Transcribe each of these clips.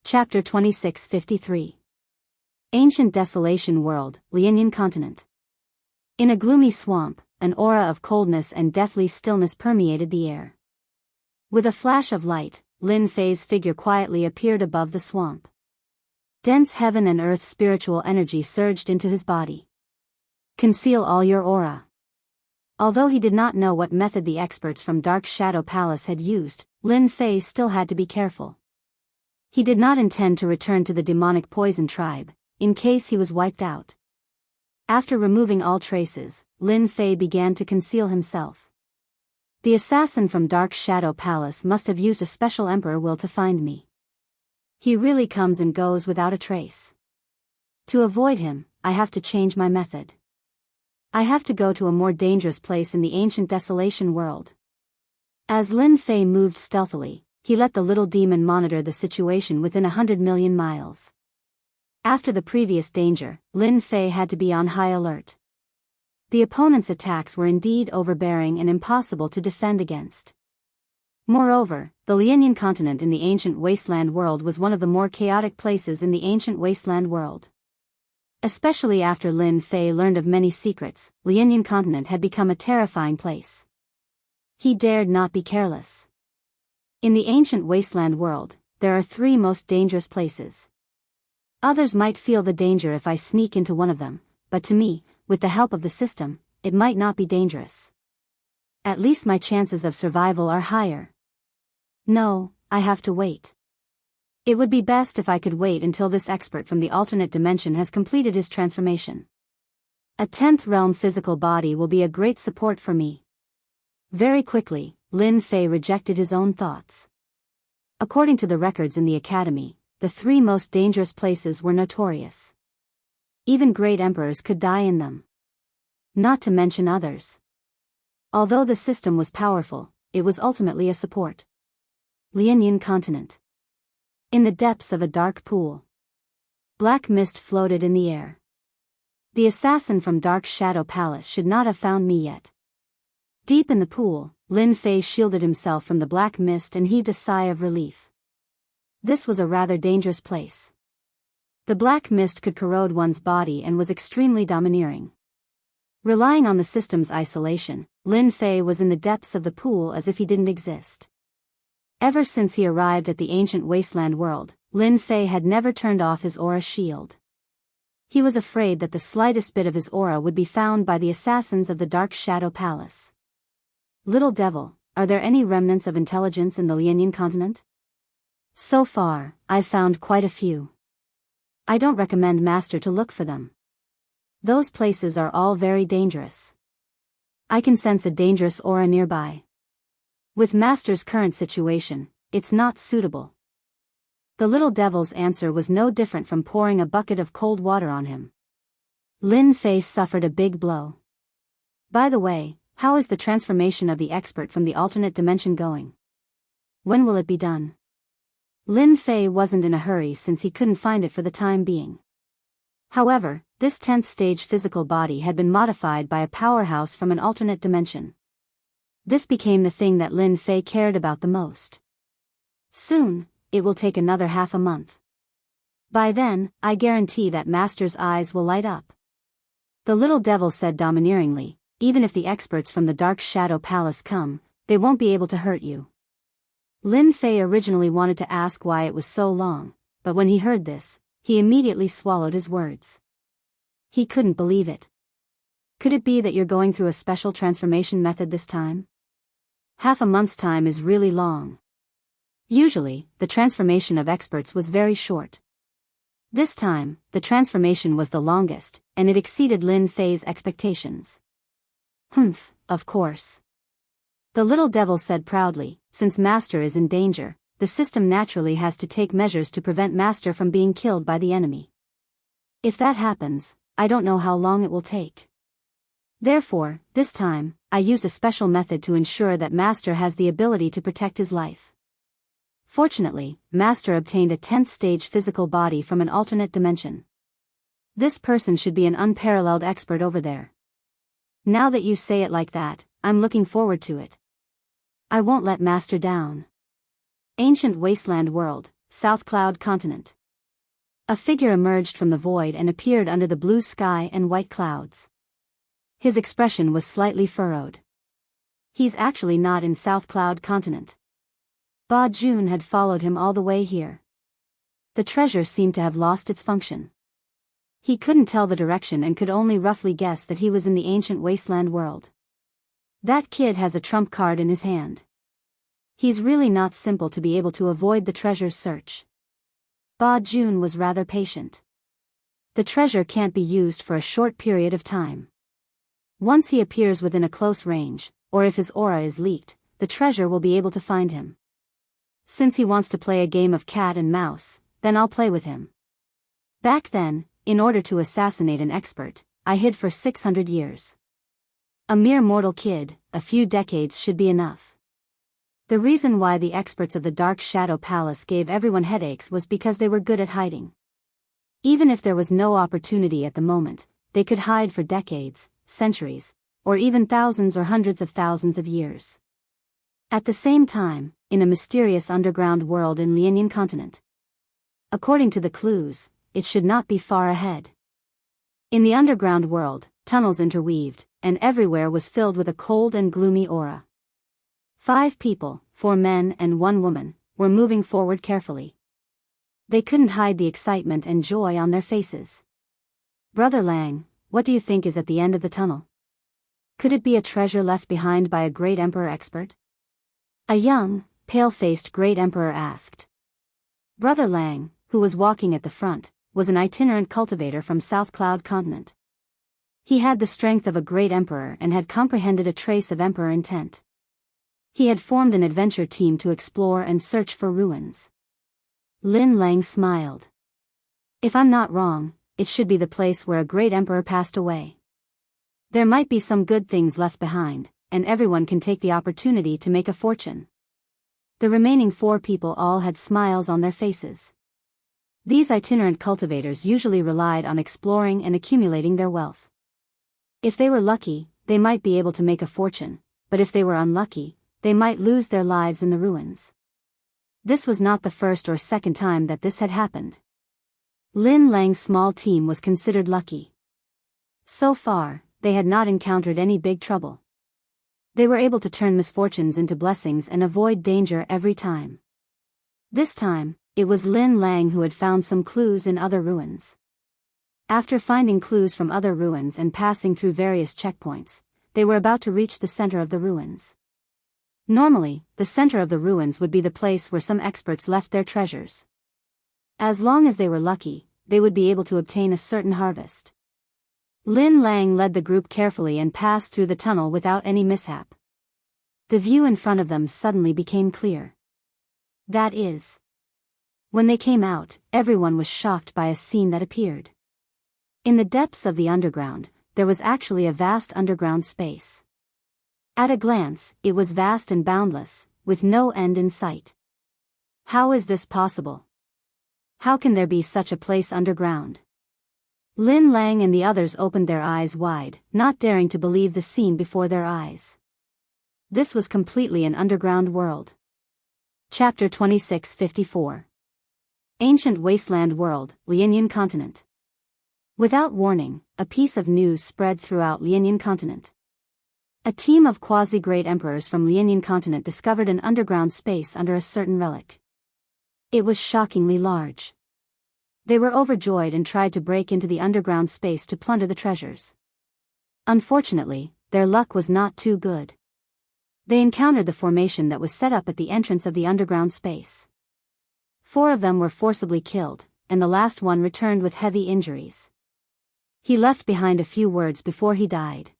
Chapter 2653. Ancient Desolation World, Lianyan Continent. In a gloomy swamp, an aura of coldness and deathly stillness permeated the air. With a flash of light, Lin Fei's figure quietly appeared above the swamp. Dense heaven and earth spiritual energy surged into his body. Conceal all your aura. Although he did not know what method the experts from Dark Shadow Palace had used, Lin Fei still had to be careful. He did not intend to return to the demonic poison tribe, in case he was wiped out. After removing all traces, Lin Fei began to conceal himself. The assassin from Dark Shadow Palace must have used a special emperor will to find me. He really comes and goes without a trace. To avoid him, I have to change my method. I have to go to a more dangerous place in the ancient desolation world. As Lin Fei moved stealthily, he let the little demon monitor the situation within 100 million miles. After the previous danger, Lin Fei had to be on high alert. The opponent's attacks were indeed overbearing and impossible to defend against. Moreover, the Lianyan continent in the ancient wasteland world was one of the more chaotic places in the ancient wasteland world. Especially after Lin Fei learned of many secrets, Lianyan continent had become a terrifying place. He dared not be careless. In the ancient wasteland world, there are 3 most dangerous places. Others might feel the danger if I sneak into one of them, but to me, with the help of the system, it might not be dangerous. At least my chances of survival are higher. No, I have to wait. It would be best if I could wait until this expert from the alternate dimension has completed his transformation. A 10th realm physical body will be a great support for me. Very quickly, Lin Fei rejected his own thoughts. According to the records in the academy, the 3 most dangerous places were notorious. Even great emperors could die in them. Not to mention others. Although the system was powerful, it was ultimately a support. Lianyan continent. In the depths of a dark pool. Black mist floated in the air. The assassin from Dark Shadow Palace should not have found me yet. Deep in the pool, Lin Fei shielded himself from the black mist and heaved a sigh of relief. This was a rather dangerous place. The black mist could corrode one's body and was extremely domineering. Relying on the system's isolation, Lin Fei was in the depths of the pool as if he didn't exist. Ever since he arrived at the ancient wasteland world, Lin Fei had never turned off his aura shield. He was afraid that the slightest bit of his aura would be found by the assassins of the Dark Shadow Palace. Little devil, are there any remnants of intelligence in the Lianyan continent? So far, I've found quite a few. I don't recommend Master to look for them. Those places are all very dangerous. I can sense a dangerous aura nearby. With Master's current situation, it's not suitable. The little devil's answer was no different from pouring a bucket of cold water on him. Lin Fei suffered a big blow. By the way, how is the transformation of the expert from the alternate dimension going? When will it be done? Lin Fei wasn't in a hurry since he couldn't find it for the time being. However, this 10th stage physical body had been modified by a powerhouse from an alternate dimension. This became the thing that Lin Fei cared about the most. Soon, it will take another half a month. By then, I guarantee that Master's eyes will light up. The little devil said domineeringly, even if the experts from the Dark Shadow Palace come, they won't be able to hurt you. Lin Fei originally wanted to ask why it was so long, but when he heard this, he immediately swallowed his words. He couldn't believe it. Could it be that you're going through a special transformation method this time? Half a month's time is really long. Usually, the transformation of experts was very short. This time, the transformation was the longest, and it exceeded Lin Fei's expectations. Humph, of course. The little devil said proudly, since Master is in danger, the system naturally has to take measures to prevent Master from being killed by the enemy. If that happens, I don't know how long it will take. Therefore, this time, I used a special method to ensure that Master has the ability to protect his life. Fortunately, Master obtained a 10th stage physical body from an alternate dimension. This person should be an unparalleled expert over there. Now that you say it like that, I'm looking forward to it. I won't let Master down. Ancient wasteland world, South Cloud Continent. A figure emerged from the void and appeared under the blue sky and white clouds. His expression was slightly furrowed. He's actually not in South Cloud Continent. Ba Jun had followed him all the way here. The treasure seemed to have lost its function. He couldn't tell the direction and could only roughly guess that he was in the ancient wasteland world. That kid has a trump card in his hand. He's really not simple to be able to avoid the treasure's search. Ba Jun was rather patient. The treasure can't be used for a short period of time. Once he appears within a close range, or if his aura is leaked, the treasure will be able to find him. Since he wants to play a game of cat and mouse, then I'll play with him. Back then, in order to assassinate an expert, I hid for 600 years. A mere mortal kid, a few decades should be enough. The reason why the experts of the Dark Shadow Palace gave everyone headaches was because they were good at hiding. Even if there was no opportunity at the moment, they could hide for decades, centuries, or even thousands or hundreds of thousands of years. At the same time, in a mysterious underground world in Lianyan Continent. According to the clues, it should not be far ahead. In the underground world, tunnels interweaved, and everywhere was filled with a cold and gloomy aura. 5 people, 4 men and 1 woman, were moving forward carefully. They couldn't hide the excitement and joy on their faces. Brother Lang, what do you think is at the end of the tunnel? Could it be a treasure left behind by a great emperor expert? A young, pale-faced great emperor asked. Brother Lang, who was walking at the front, was an itinerant cultivator from South Cloud Continent. He had the strength of a great emperor and had comprehended a trace of emperor intent. He had formed an adventure team to explore and search for ruins. Lin Lang smiled. If I'm not wrong, it should be the place where a great emperor passed away. There might be some good things left behind, and everyone can take the opportunity to make a fortune. The remaining 4 people all had smiles on their faces. These itinerant cultivators usually relied on exploring and accumulating their wealth. If they were lucky, they might be able to make a fortune, but if they were unlucky, they might lose their lives in the ruins. This was not the first or second time that this had happened. Lin Lang's small team was considered lucky. So far, they had not encountered any big trouble. They were able to turn misfortunes into blessings and avoid danger every time. This time, it was Lin Lang who had found some clues in other ruins. After finding clues from other ruins and passing through various checkpoints, they were about to reach the center of the ruins. Normally, the center of the ruins would be the place where some experts left their treasures. As long as they were lucky, they would be able to obtain a certain harvest. Lin Lang led the group carefully and passed through the tunnel without any mishap. The view in front of them suddenly became clear. That is, when they came out, everyone was shocked by a scene that appeared. In the depths of the underground, there was actually a vast underground space. At a glance, it was vast and boundless, with no end in sight. How is this possible? How can there be such a place underground? Lin Lang and the others opened their eyes wide, not daring to believe the scene before their eyes. This was completely an underground world. Chapter 2654. Ancient Wasteland World, Lianyan Continent. Without warning, a piece of news spread throughout Lianyan Continent. A team of quasi-great emperors from Lianyan Continent discovered an underground space under a certain relic. It was shockingly large. They were overjoyed and tried to break into the underground space to plunder the treasures. Unfortunately, their luck was not too good. They encountered the formation that was set up at the entrance of the underground space. 4 of them were forcibly killed, and the last one returned with heavy injuries. He left behind a few words before he died.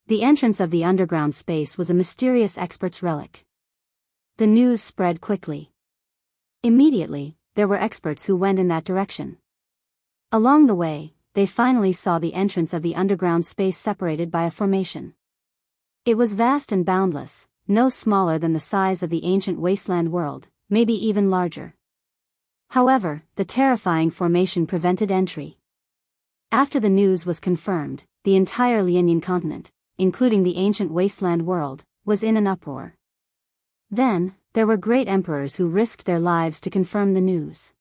The entrance of the underground space was a mysterious expert's relic. The news spread quickly. Immediately, there were experts who went in that direction. Along the way, they finally saw the entrance of the underground space separated by a formation. It was vast and boundless, no smaller than the size of the ancient wasteland world, maybe even larger. However, the terrifying formation prevented entry. After the news was confirmed, the entire Lianyan continent, including the ancient wasteland world, was in an uproar. Then, there were great emperors who risked their lives to confirm the news.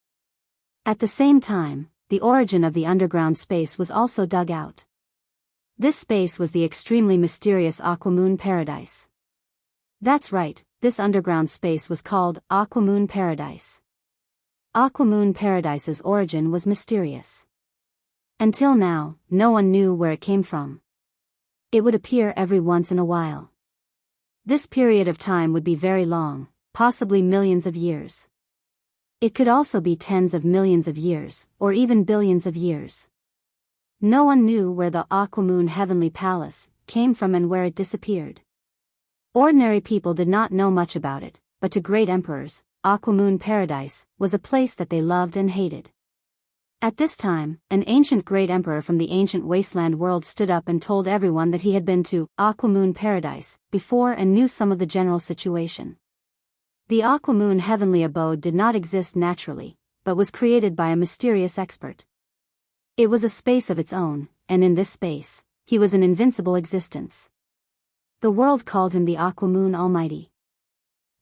At the same time, the origin of the underground space was also dug out. This space was the extremely mysterious Aquamoon Paradise. That's right, this underground space was called Aquamoon Paradise. Aquamoon Paradise's origin was mysterious. Until now, no one knew where it came from. It would appear every once in a while. This period of time would be very long, possibly millions of years. It could also be tens of millions of years, or even billions of years. No one knew where the Aquamoon Heavenly Palace came from and where it disappeared. Ordinary people did not know much about it, but to great emperors, Aquamoon Paradise was a place that they loved and hated. At this time, an ancient great emperor from the ancient wasteland world stood up and told everyone that he had been to Aquamoon Paradise before and knew some of the general situation. The Aquamoon heavenly abode did not exist naturally, but was created by a mysterious expert. It was a space of its own, and in this space, he was an invincible existence. The world called him the Aquamoon Almighty.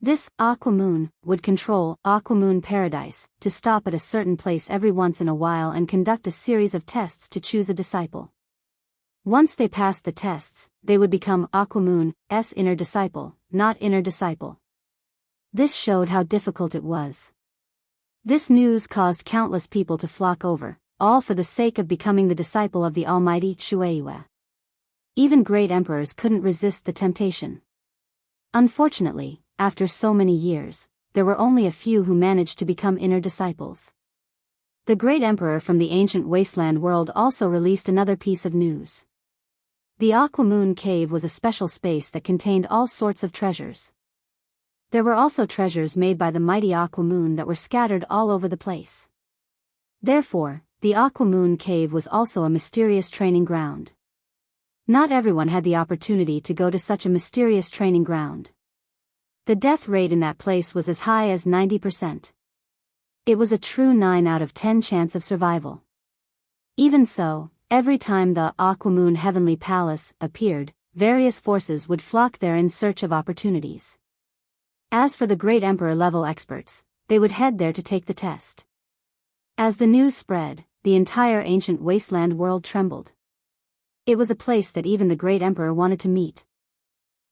This Aquamoon would control Aquamoon Paradise to stop at a certain place every once in a while and conduct a series of tests to choose a disciple. Once they passed the tests, they would become Aquamoon's inner disciple, not inner disciple. This showed how difficult it was. This news caused countless people to flock over, all for the sake of becoming the disciple of the Almighty Shueiyue. Even great emperors couldn't resist the temptation. Unfortunately, after so many years, there were only a few who managed to become inner disciples. The great emperor from the ancient wasteland world also released another piece of news. The Aquamoon Cave was a special space that contained all sorts of treasures. There were also treasures made by the mighty Aquamoon that were scattered all over the place. Therefore, the Aquamoon Cave was also a mysterious training ground. Not everyone had the opportunity to go to such a mysterious training ground. The death rate in that place was as high as 90%. It was a true 9 out of 10 chance of survival. Even so, every time the Aquamoon Heavenly Palace appeared, various forces would flock there in search of opportunities. As for the great emperor-level experts, they would head there to take the test. As the news spread, the entire ancient wasteland world trembled. It was a place that even the great emperor wanted to meet.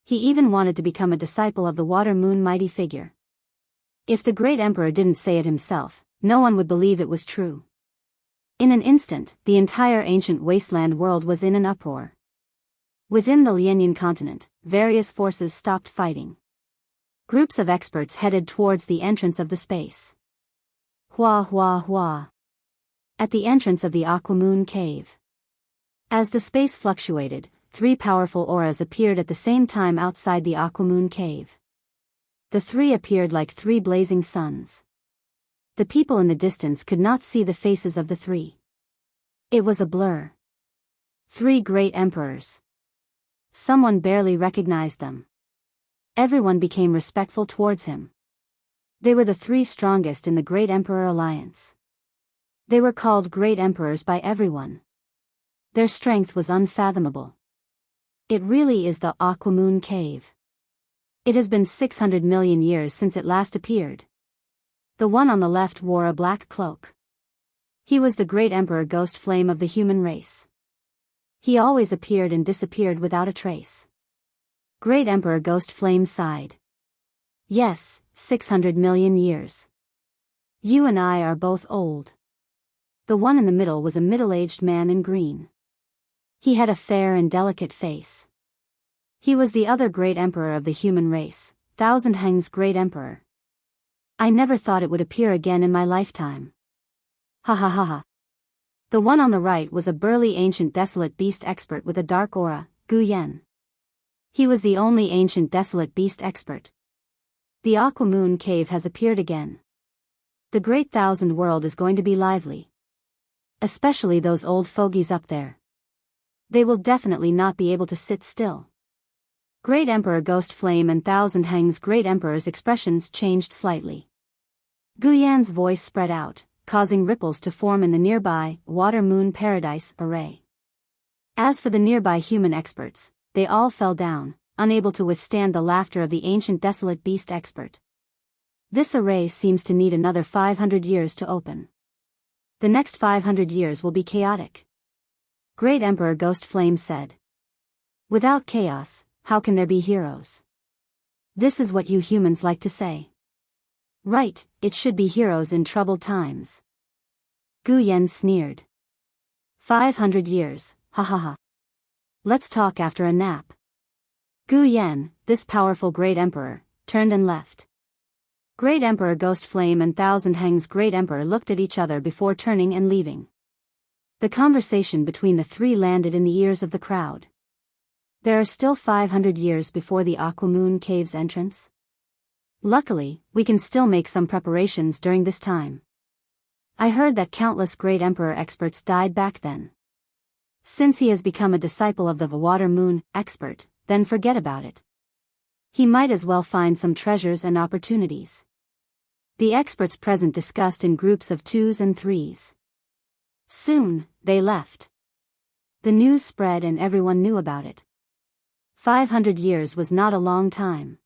He even wanted to become a disciple of the Water Moon mighty figure. If the great emperor didn't say it himself, no one would believe it was true. In an instant, the entire ancient wasteland world was in an uproar. Within the Lianyan continent, various forces stopped fighting. Groups of experts headed towards the entrance of the space. Hua hua hua. At the entrance of the Aquamoon Cave. As the space fluctuated, 3 powerful auras appeared at the same time outside the Aquamoon Cave. The 3 appeared like 3 blazing suns. The people in the distance could not see the faces of the 3. It was a blur. 3 great emperors. Someone barely recognized them. Everyone became respectful towards him. They were the 3 strongest in the Great Emperor Alliance. They were called Great Emperors by everyone. Their strength was unfathomable. It really is the Aquamoon Cave. It has been 600 million years since it last appeared. The one on the left wore a black cloak. He was the great emperor ghost flame of the human race. He always appeared and disappeared without a trace. Great Emperor Ghost Flame sighed. Yes, 600 million years. You and I are both old. The one in the middle was a middle-aged man in green. He had a fair and delicate face. He was the other great emperor of the human race, Thousand Heng's great emperor. I never thought it would appear again in my lifetime. Ha ha ha ha. The one on the right was a burly ancient desolate beast expert with a dark aura, Gu Yan. He was the only ancient desolate beast expert. The Aquamoon Cave has appeared again. The Great Thousand World is going to be lively. Especially those old fogies up there. They will definitely not be able to sit still. Great Emperor Ghost Flame and Thousand Heng's Great Emperor's expressions changed slightly. Guyan's voice spread out, causing ripples to form in the nearby Water Moon Paradise array. As for the nearby human experts, they all fell down, unable to withstand the laughter of the ancient desolate beast expert. This array seems to need another 500 years to open. The next 500 years will be chaotic. Great Emperor Ghost Flame said. Without chaos, how can there be heroes? This is what you humans like to say. Right, it should be heroes in troubled times. Gu Yan sneered. 500 years, ha ha ha. Let's talk after a nap. Gu Yan, this powerful Great Emperor, turned and left. Great Emperor Ghost Flame and Thousand Hang's Great Emperor looked at each other before turning and leaving. The conversation between the three landed in the ears of the crowd. There are still 500 years before the Aqua Moon Cave's entrance. Luckily, we can still make some preparations during this time. I heard that countless Great Emperor experts died back then. Since he has become a disciple of the Water Moon expert, then forget about it. He might as well find some treasures and opportunities. The experts present discussed in groups of 2s and 3s. Soon, they left. The news spread and everyone knew about it. 500 years was not a long time.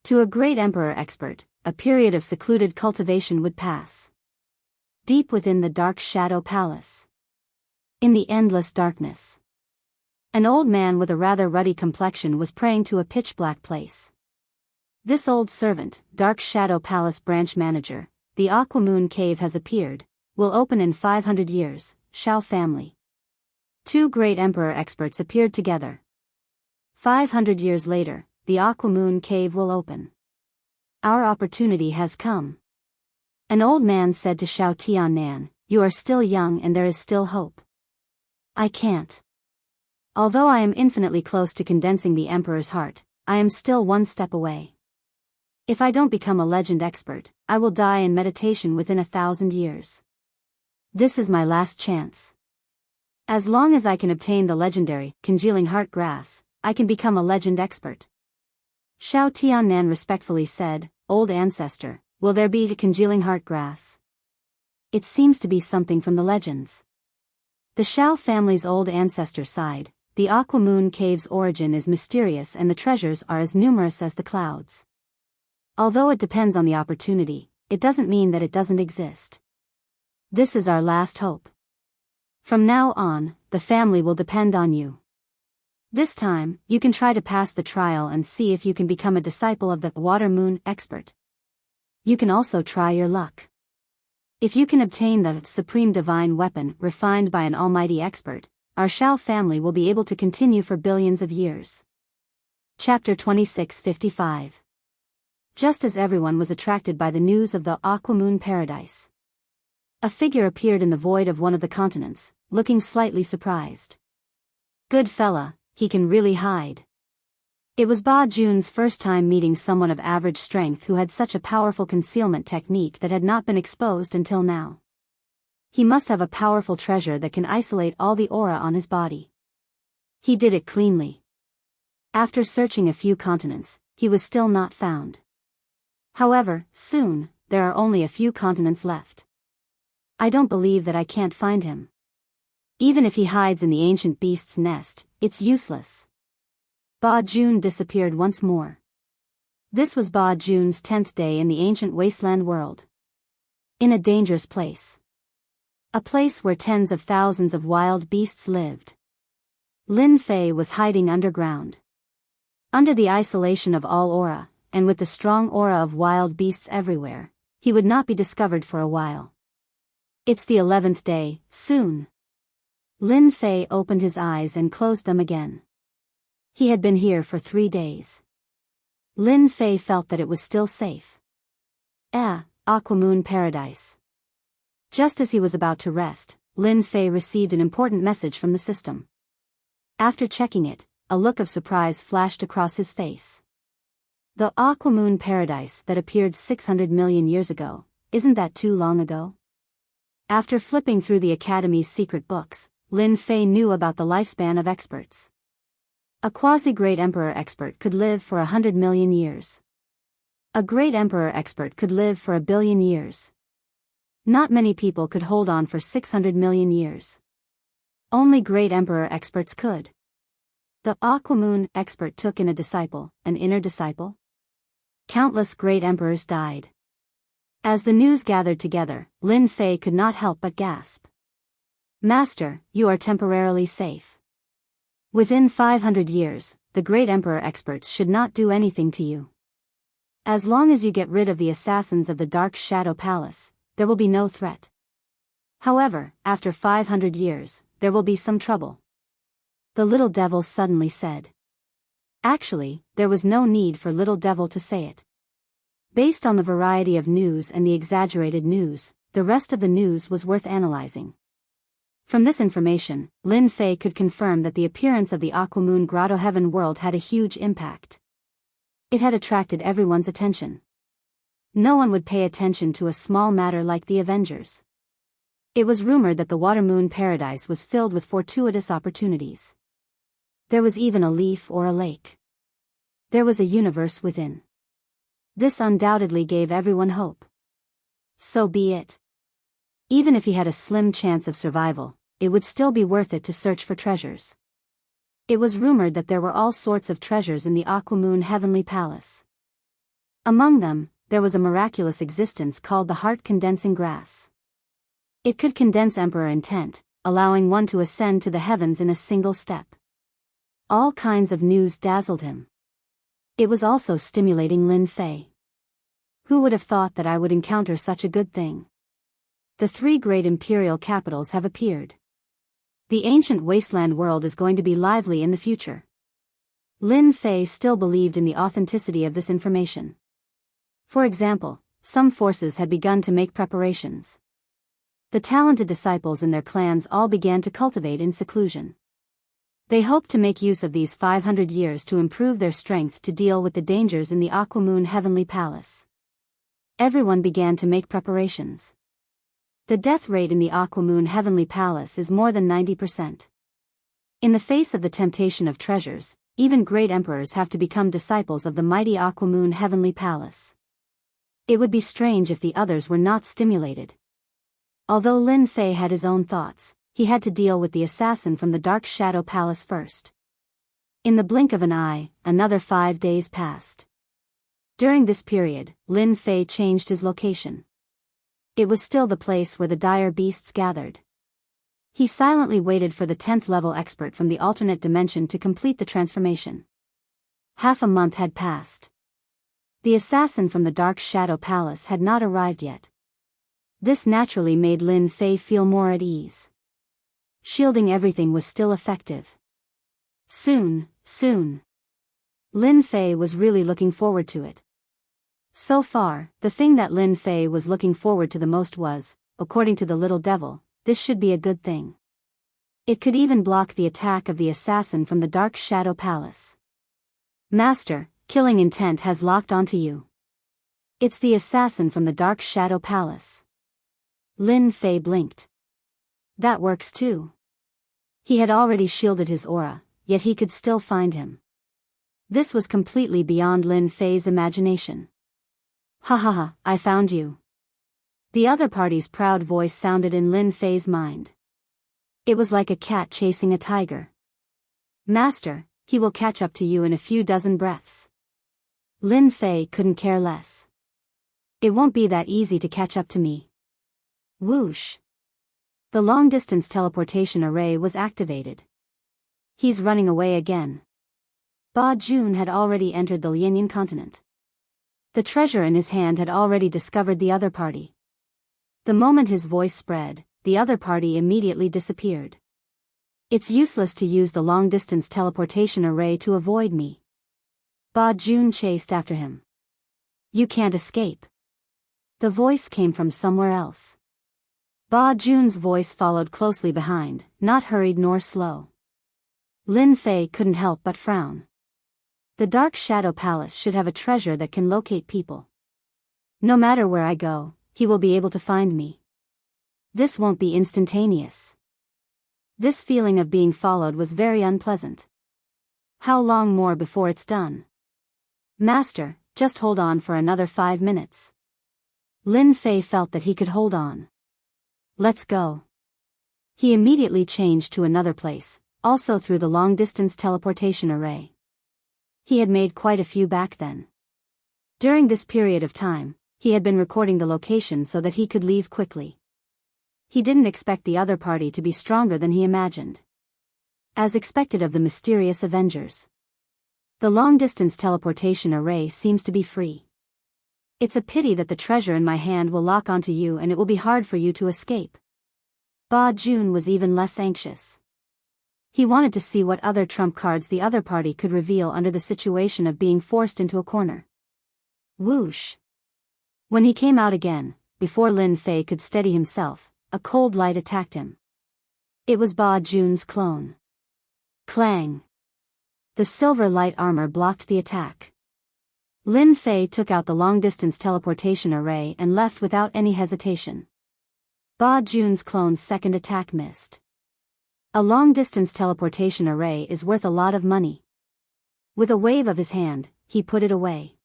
To a Great Emperor expert, a period of secluded cultivation would pass. Deep within the dark shadow palace. In the endless darkness. An old man with a rather ruddy complexion was praying to a pitch-black place. This old servant, Dark Shadow Palace branch manager, the Aqua Moon Cave has appeared, will open in 500 years, Shao family. 2 Great Emperor experts appeared together. 500 years later, the Aqua Moon Cave will open. Our opportunity has come. An old man said to Shao Tiannan, you are still young and there is still hope. I can't. Although I am infinitely close to condensing the Emperor's heart, I am still one step away. If I don't become a legend expert, I will die in meditation within 1,000 years. This is my last chance. As long as I can obtain the legendary, congealing heart grass, I can become a legend expert. Shao Tiannan respectfully said, Old ancestor, will there be the congealing heart grass? It seems to be something from the legends. The Shao family's old ancestor sighed, the Aqua Moon Cave's origin is mysterious and the treasures are as numerous as the clouds. Although it depends on the opportunity, it doesn't mean that it doesn't exist. This is our last hope. From now on, the family will depend on you. This time, you can try to pass the trial and see if you can become a disciple of the Water Moon expert. You can also try your luck. If you can obtain the supreme divine weapon refined by an almighty expert, our Shao family will be able to continue for billions of years. Chapter 2655. Just as everyone was attracted by the news of the Aqua Moon Paradise, a figure appeared in the void of one of the continents, looking slightly surprised. Good fella, he can really hide. It was Ba Jun's first time meeting someone of average strength who had such a powerful concealment technique that had not been exposed until now. He must have a powerful treasure that can isolate all the aura on his body. He did it cleanly. After searching a few continents, he was still not found. However, soon, there are only a few continents left. I don't believe that I can't find him. Even if he hides in the ancient beast's nest, it's useless. Ba Jun disappeared once more. This was Ba Jun's 10th day in the ancient wasteland world. In a dangerous place. A place where tens of thousands of wild beasts lived. Lin Fei was hiding underground. Under the isolation of all aura, and with the strong aura of wild beasts everywhere, he would not be discovered for a while. It's the 11th day, soon. Lin Fei opened his eyes and closed them again. He had been here for 3 days. Lin Fei felt that it was still safe. Aqua Moon Paradise. Just as he was about to rest, Lin Fei received an important message from the system. After checking it, a look of surprise flashed across his face. The Aqua Moon Paradise that appeared 600 million years ago, isn't that too long ago? After flipping through the Academy's secret books, Lin Fei knew about the lifespan of experts. A quasi-great emperor expert could live for 100 million years. A great emperor expert could live for 1 billion years. Not many people could hold on for 600 million years. Only great emperor experts could. The Aqua Moon expert took in a disciple, an inner disciple. Countless great emperors died. As the news gathered together, Lin Fei could not help but gasp. Master, you are temporarily safe. Within 500 years, the great emperor experts should not do anything to you. As long as you get rid of the assassins of the Dark Shadow Palace, there will be no threat. However, after 500 years, there will be some trouble. The little devil suddenly said. Actually, there was no need for little devil to say it. Based on the variety of news and the exaggerated news, the rest of the news was worth analyzing. From this information, Lin Fei could confirm that the appearance of the Aquamoon Grotto Heaven world had a huge impact. It had attracted everyone's attention. No one would pay attention to a small matter like the Avengers. It was rumored that the Watermoon Paradise was filled with fortuitous opportunities. There was even a leaf or a lake. There was a universe within. This undoubtedly gave everyone hope. So be it. Even if he had a slim chance of survival, it would still be worth it to search for treasures. It was rumored that there were all sorts of treasures in the Aquamoon Heavenly Palace. Among them, there was a miraculous existence called the Heart-Condensing Grass. It could condense Emperor intent, allowing one to ascend to the heavens in a single step. All kinds of news dazzled him. It was also stimulating Lin Fei. Who would have thought that I would encounter such a good thing? The 3 great imperial capitals have appeared. The ancient wasteland world is going to be lively in the future. Lin Fei still believed in the authenticity of this information. For example, some forces had begun to make preparations. The talented disciples and their clans all began to cultivate in seclusion. They hoped to make use of these 500 years to improve their strength to deal with the dangers in the Aquamoon Heavenly Palace. Everyone began to make preparations. The death rate in the Aquamoon Heavenly Palace is more than 90%. In the face of the temptation of treasures, even great emperors have to become disciples of the mighty Aquamoon Heavenly Palace. It would be strange if the others were not stimulated. Although Lin Fei had his own thoughts, he had to deal with the assassin from the Dark Shadow Palace first. In the blink of an eye, another 5 days passed. During this period, Lin Fei changed his location. It was still the place where the dire beasts gathered. He silently waited for the 10th level expert from the alternate dimension to complete the transformation. Half a month had passed. The assassin from the Dark Shadow Palace had not arrived yet. This naturally made Lin Fei feel more at ease. Shielding everything was still effective. Soon. Lin Fei was really looking forward to it. So far, the thing that Lin Fei was looking forward to the most was, according to the little devil, this should be a good thing. It could even block the attack of the assassin from the Dark Shadow Palace. Master, killing intent has locked onto you. It's the assassin from the Dark Shadow Palace. Lin Fei blinked. That works too. He had already shielded his aura, yet he could still find him. This was completely beyond Lin Fei's imagination. Ha ha ha, I found you. The other party's proud voice sounded in Lin Fei's mind. It was like a cat chasing a tiger. Master, he will catch up to you in a few dozen breaths. Lin Fei couldn't care less. It won't be that easy to catch up to me. Whoosh. The long-distance teleportation array was activated. He's running away again. Ba Jun had already entered the Lianyan continent. The treasure in his hand had already discovered the other party. The moment his voice spread, the other party immediately disappeared. It's useless to use the long-distance teleportation array to avoid me. Ba Jun chased after him. You can't escape. The voice came from somewhere else. Ba Jun's voice followed closely behind, not hurried nor slow. Lin Fei couldn't help but frown. The Dark Shadow Palace should have a treasure that can locate people. No matter where I go, he will be able to find me. This won't be instantaneous. This feeling of being followed was very unpleasant. How long more before it's done? Master, just hold on for another 5 minutes. Lin Fei felt that he could hold on. Let's go. He immediately changed to another place, also through the long-distance teleportation array. He had made quite a few back then. During this period of time, he had been recording the location so that he could leave quickly. He didn't expect the other party to be stronger than he imagined. As expected of the mysterious Avengers, the long-distance teleportation array seems to be free. It's a pity that the treasure in my hand will lock onto you and it will be hard for you to escape. Ba Jun was even less anxious. He wanted to see what other trump cards the other party could reveal under the situation of being forced into a corner. Whoosh! When he came out again, before Lin Fei could steady himself, a cold light attacked him. It was Ba Jun's clone. Clang! The silver light armor blocked the attack. Lin Fei took out the long-distance teleportation array and left without any hesitation. Ba Jun's clone's second attack missed. A long-distance teleportation array is worth a lot of money. With a wave of his hand, he put it away.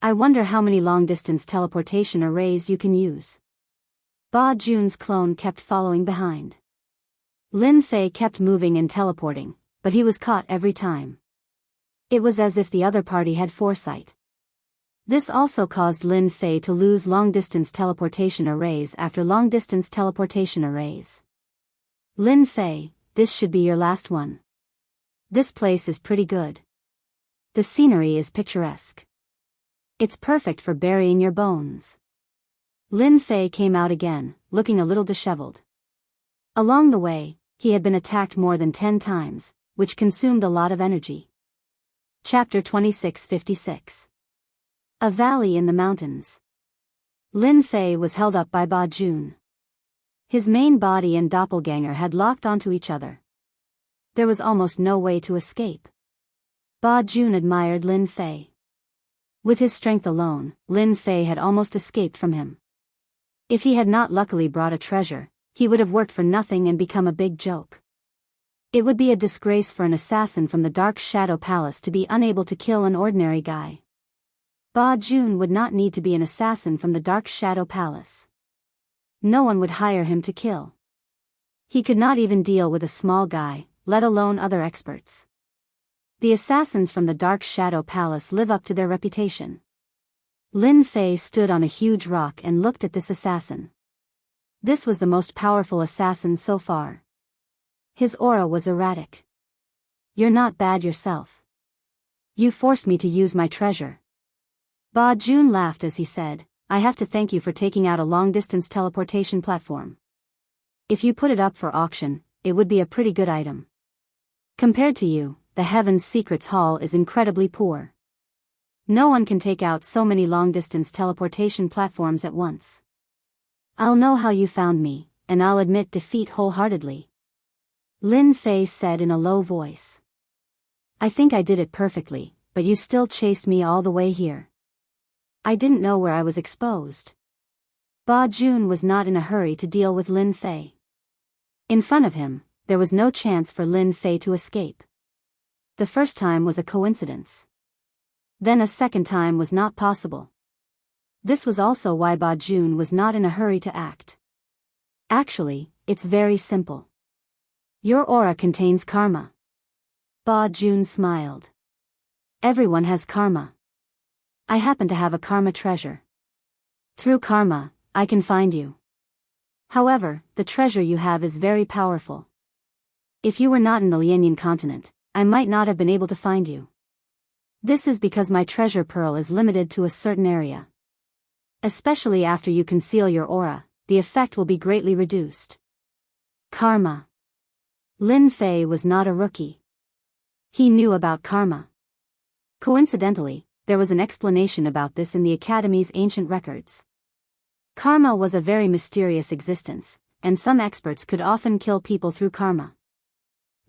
I wonder how many long-distance teleportation arrays you can use. Ba Jun's clone kept following behind. Lin Fei kept moving and teleporting, but he was caught every time. It was as if the other party had foresight. This also caused Lin Fei to lose long-distance teleportation arrays after long-distance teleportation arrays. Lin Fei, this should be your last one. This place is pretty good. The scenery is picturesque. It's perfect for burying your bones. Lin Fei came out again, looking a little disheveled. Along the way, he had been attacked more than 10 times, which consumed a lot of energy. Chapter 2656. A Valley in the Mountains. Lin Fei was held up by Ba Jun. His main body and doppelganger had locked onto each other. There was almost no way to escape. Ba Jun admired Lin Fei. With his strength alone, Lin Fei had almost escaped from him. If he had not luckily brought a treasure, he would have worked for nothing and become a big joke. It would be a disgrace for an assassin from the Dark Shadow Palace to be unable to kill an ordinary guy. Ba Jun would not need to be an assassin from the Dark Shadow Palace. No one would hire him to kill. He could not even deal with a small guy, let alone other experts. The assassins from the Dark Shadow Palace live up to their reputation. Lin Fei stood on a huge rock and looked at this assassin. This was the most powerful assassin so far. His aura was erratic. You're not bad yourself. You forced me to use my treasure. Ba Jun laughed as he said, I have to thank you for taking out a long-distance teleportation platform. If you put it up for auction, it would be a pretty good item. Compared to you, the Heaven's Secrets Hall is incredibly poor. No one can take out so many long-distance teleportation platforms at once. I'll know how you found me, and I'll admit defeat wholeheartedly. Lin Fei said in a low voice. I think I did it perfectly, but you still chased me all the way here. I didn't know where I was exposed. Ba Jun was not in a hurry to deal with Lin Fei. In front of him, there was no chance for Lin Fei to escape. The first time was a coincidence. Then a second time was not possible. This was also why Ba Jun was not in a hurry to act. Actually, it's very simple. Your aura contains karma. Ba Jun smiled. Everyone has karma. I happen to have a karma treasure. Through karma, I can find you. However, the treasure you have is very powerful. If you were not in the Lianyan continent, I might not have been able to find you. This is because my treasure pearl is limited to a certain area. Especially after you conceal your aura, the effect will be greatly reduced. Karma. Lin Fei was not a rookie. He knew about karma. Coincidentally, there was an explanation about this in the Academy's ancient records. Karma was a very mysterious existence, and some experts could often kill people through karma.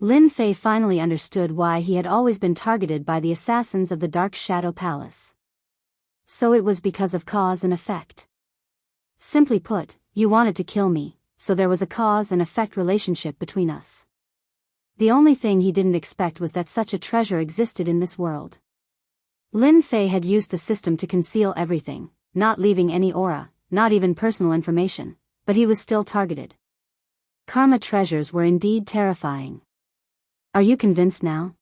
Lin Fei finally understood why he had always been targeted by the assassins of the Dark Shadow Palace. So it was because of cause and effect. Simply put, you wanted to kill me, so there was a cause and effect relationship between us. The only thing he didn't expect was that such a treasure existed in this world. Lin Fei had used the system to conceal everything, not leaving any aura, not even personal information, but he was still targeted. Karma treasures were indeed terrifying. Are you convinced now?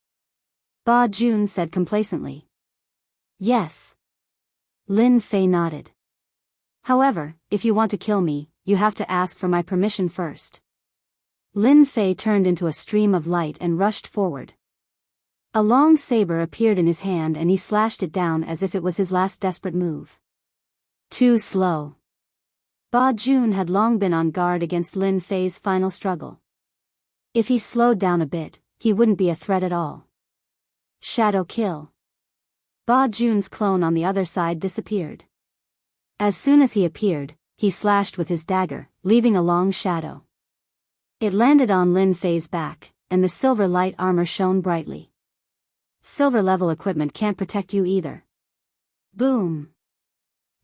Ba Jun said complacently. Yes. Lin Fei nodded. However, if you want to kill me, you have to ask for my permission first. Lin Fei turned into a stream of light and rushed forward. A long saber appeared in his hand and he slashed it down as if it was his last desperate move. Too slow. Ba Jun had long been on guard against Lin Fei's final struggle. If he slowed down a bit, he wouldn't be a threat at all. Shadow kill. Ba Jun's clone on the other side disappeared. As soon as he appeared, he slashed with his dagger, leaving a long shadow. It landed on Lin Fei's back, and the silver light armor shone brightly. Silver-level equipment can't protect you either. Boom!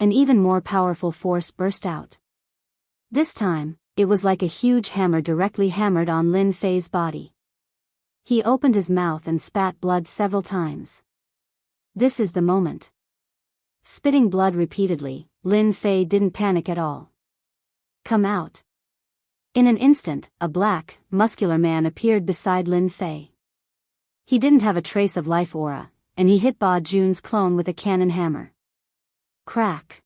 An even more powerful force burst out. This time, it was like a huge hammer directly hammered on Lin Fei's body. He opened his mouth and spat blood several times. This is the moment. Spitting blood repeatedly, Lin Fei didn't panic at all. Come out. In an instant, a black, muscular man appeared beside Lin Fei. He didn't have a trace of life aura, and he hit Ba Jun's clone with a cannon hammer. Crack.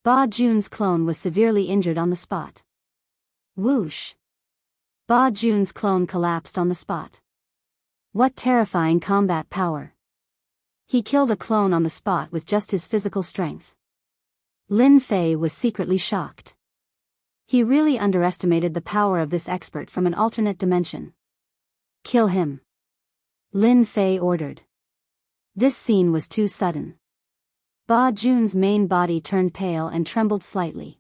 Ba Jun's clone was severely injured on the spot. Whoosh. Ba Jun's clone collapsed on the spot. What terrifying combat power. He killed a clone on the spot with just his physical strength. Lin Fei was secretly shocked. He really underestimated the power of this expert from an alternate dimension. Kill him. Lin Fei ordered. This scene was too sudden. Ba Jun's main body turned pale and trembled slightly.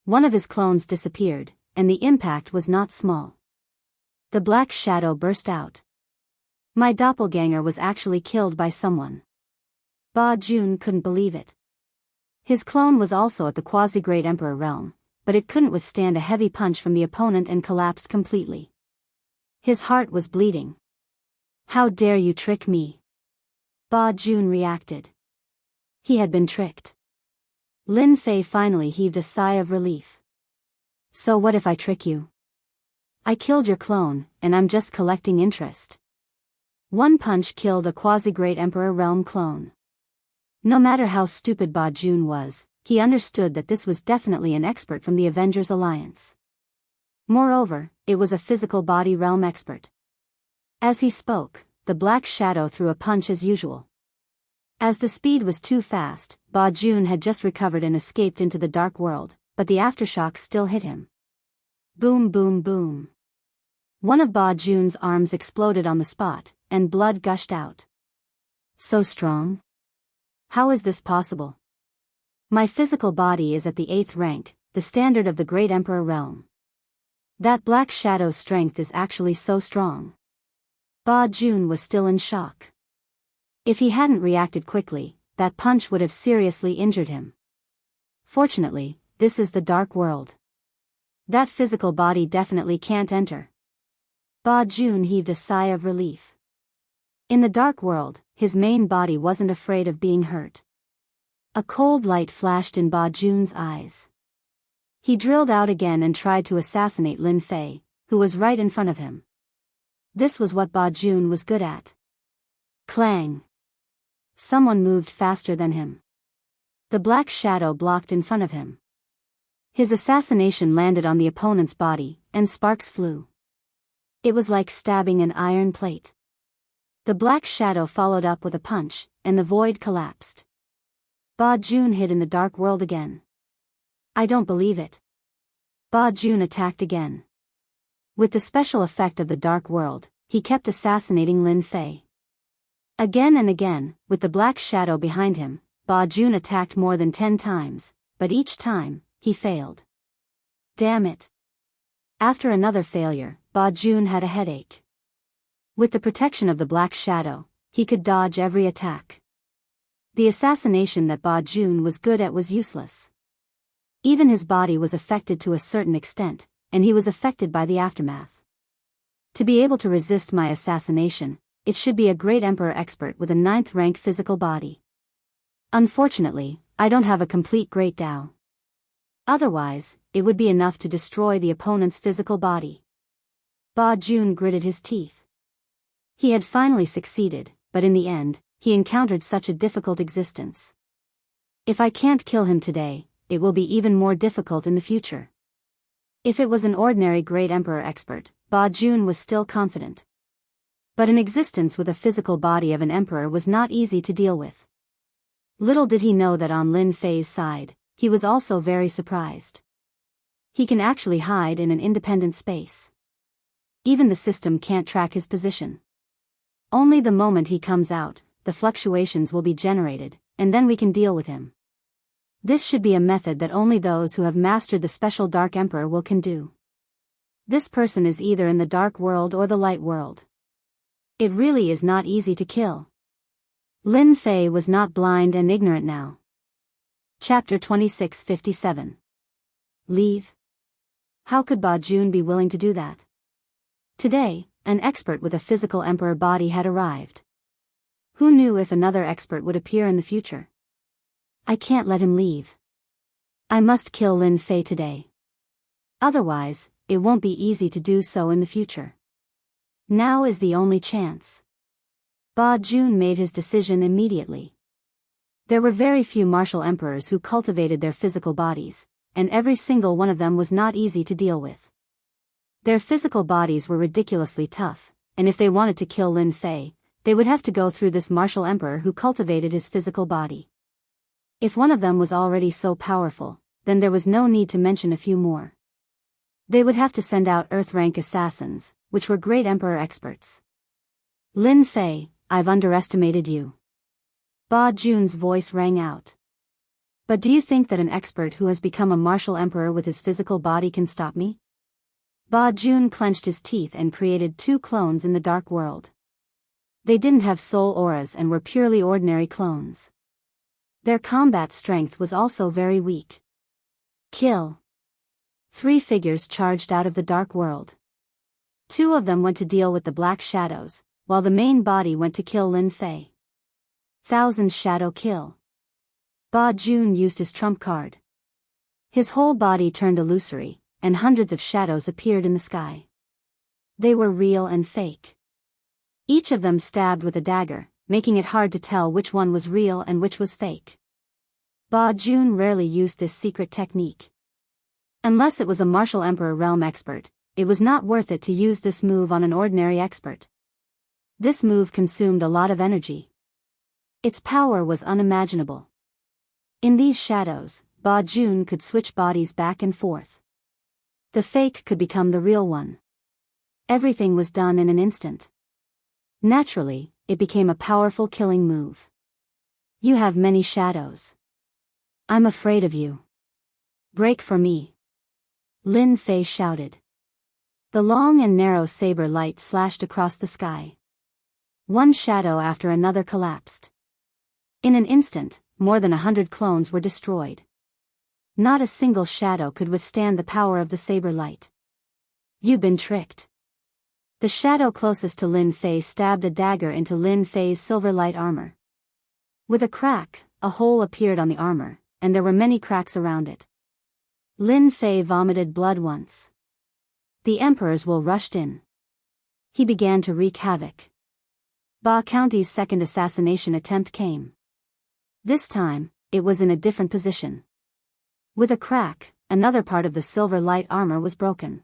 One of his clones disappeared, and the impact was not small. The black shadow burst out. My doppelganger was actually killed by someone. Ba Jun couldn't believe it. His clone was also at the quasi-great emperor realm, but it couldn't withstand a heavy punch from the opponent and collapsed completely. His heart was bleeding. How dare you trick me? Ba Jun reacted. He had been tricked. Lin Fei finally heaved a sigh of relief. So what if I trick you? I killed your clone, and I'm just collecting interest. One punch killed a quasi-great emperor realm clone. No matter how stupid Ba Jun was, he understood that this was definitely an expert from the Avengers Alliance. Moreover, it was a physical body realm expert. As he spoke, the black shadow threw a punch as usual. As the speed was too fast, Ba Jun had just recovered and escaped into the dark world, but the aftershock still hit him. Boom boom boom. One of Ba Jun's arms exploded on the spot, and blood gushed out. So strong? How is this possible? My physical body is at the 8th rank, the standard of the Great Emperor realm. That black shadow's strength is actually so strong. Ba Jun was still in shock. If he hadn't reacted quickly, that punch would have seriously injured him. Fortunately, this is the dark world. That physical body definitely can't enter. Ba Jun heaved a sigh of relief. In the dark world, his main body wasn't afraid of being hurt. A cold light flashed in Ba Jun's eyes. He drilled out again and tried to assassinate Lin Fei, who was right in front of him. This was what Ba Jun was good at. Clang. Someone moved faster than him. The black shadow blocked in front of him. His assassination landed on the opponent's body, and sparks flew. It was like stabbing an iron plate. The black shadow followed up with a punch, and the void collapsed. Ba Jun hid in the dark world again. I don't believe it. Ba Jun attacked again. With the special effect of the dark world, he kept assassinating Lin Fei. Again and again, with the black shadow behind him, Ba Jun attacked more than 10 times, but each time, he failed. Damn it. After another failure, Ba Jun had a headache. With the protection of the black shadow, he could dodge every attack. The assassination that Ba Jun was good at was useless. Even his body was affected to a certain extent, and he was affected by the aftermath. To be able to resist my assassination, it should be a great emperor expert with a 9th rank physical body. Unfortunately, I don't have a complete great Dao. Otherwise, it would be enough to destroy the opponent's physical body. Ba Jun gritted his teeth. He had finally succeeded, but in the end, he encountered such a difficult existence. If I can't kill him today, it will be even more difficult in the future. If it was an ordinary great emperor expert, Ba Jun was still confident. But an existence with a physical body of an emperor was not easy to deal with. Little did he know that on Lin Fei's side, he was also very surprised. He can actually hide in an independent space. Even the system can't track his position. Only the moment he comes out, the fluctuations will be generated, and then we can deal with him. This should be a method that only those who have mastered the special Dark Emperor will can do. This person is either in the dark world or the light world. It really is not easy to kill. Lin Fei was not blind and ignorant now. Chapter 2657. Leave. How could Ba Jun be willing to do that? Today, an expert with a physical emperor body had arrived. Who knew if another expert would appear in the future? I can't let him leave. I must kill Lin Fei today. Otherwise, it won't be easy to do so in the future. Now is the only chance. Ba Jun made his decision immediately. There were very few martial emperors who cultivated their physical bodies, and every single one of them was not easy to deal with. Their physical bodies were ridiculously tough, and if they wanted to kill Lin Fei, they would have to go through this martial emperor who cultivated his physical body. If one of them was already so powerful, then there was no need to mention a few more. They would have to send out Earth-rank assassins, which were great emperor experts. Lin Fei, I've underestimated you. Ba Jun's voice rang out. But do you think that an expert who has become a martial emperor with his physical body can stop me? Ba Jun clenched his teeth and created 2 clones in the dark world. They didn't have soul auras and were purely ordinary clones. Their combat strength was also very weak. Kill. 3 figures charged out of the dark world. 2 of them went to deal with the black shadows, while the main body went to kill Lin Fei. 1,000 shadow kill. Ba Jun used his trump card. His whole body turned illusory, and hundreds of shadows appeared in the sky. They were real and fake. Each of them stabbed with a dagger, making it hard to tell which one was real and which was fake. Ba Jun rarely used this secret technique. Unless it was a martial emperor realm expert, it was not worth it to use this move on an ordinary expert. This move consumed a lot of energy. Its power was unimaginable. In these shadows, Ba Jun could switch bodies back and forth. The fake could become the real one. Everything was done in an instant. Naturally, it became a powerful killing move. You have many shadows. I'm afraid of you. Break for me. Lin Fei shouted. The long and narrow saber light slashed across the sky. One shadow after another collapsed. In an instant, more than 100 clones were destroyed. Not a single shadow could withstand the power of the saber light. You've been tricked. The shadow closest to Lin Fei stabbed a dagger into Lin Fei's silver light armor. With a crack, a hole appeared on the armor, and there were many cracks around it. Lin Fei vomited blood once. The emperor's will rushed in. He began to wreak havoc. Ba County's second assassination attempt came. This time, it was in a different position. With a crack, another part of the silver light armor was broken.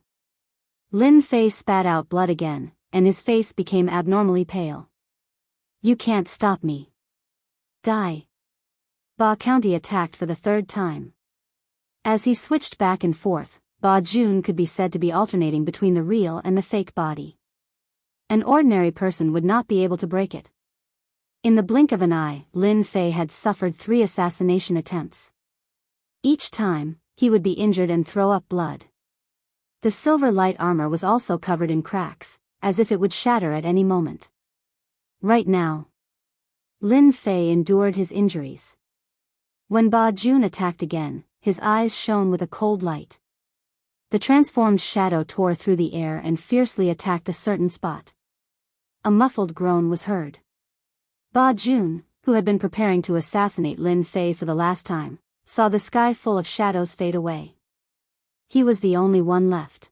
Lin Fei spat out blood again, and his face became abnormally pale. You can't stop me. Die. Ba County attacked for the 3rd time. As he switched back and forth, Ba Jun could be said to be alternating between the real and the fake body. An ordinary person would not be able to break it. In the blink of an eye, Lin Fei had suffered 3 assassination attempts. Each time, he would be injured and throw up blood. The silver light armor was also covered in cracks, as if it would shatter at any moment. Right now, Lin Fei endured his injuries. When Ba Jun attacked again, his eyes shone with a cold light. The transformed shadow tore through the air and fiercely attacked a certain spot. A muffled groan was heard. Ba Jun, who had been preparing to assassinate Lin Fei for the last time, saw the sky full of shadows fade away. He was the only one left.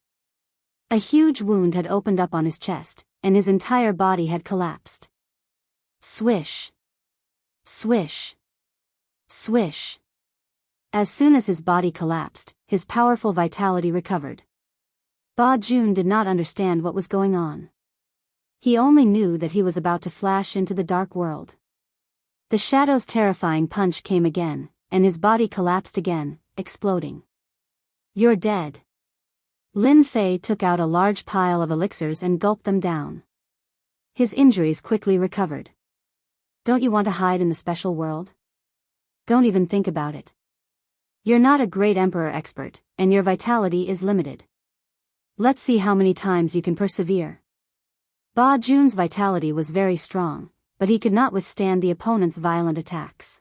A huge wound had opened up on his chest, and his entire body had collapsed. Swish. Swish. Swish. As soon as his body collapsed, his powerful vitality recovered. Ba Jun did not understand what was going on. He only knew that he was about to flash into the dark world. The shadow's terrifying punch came again, and his body collapsed again, exploding. "You're dead." Lin Fei took out a large pile of elixirs and gulped them down. His injuries quickly recovered. "Don't you want to hide in the special world? Don't even think about it. You're not a great emperor expert, and your vitality is limited. Let's see how many times you can persevere." Ba Jun's vitality was very strong, but he could not withstand the opponent's violent attacks.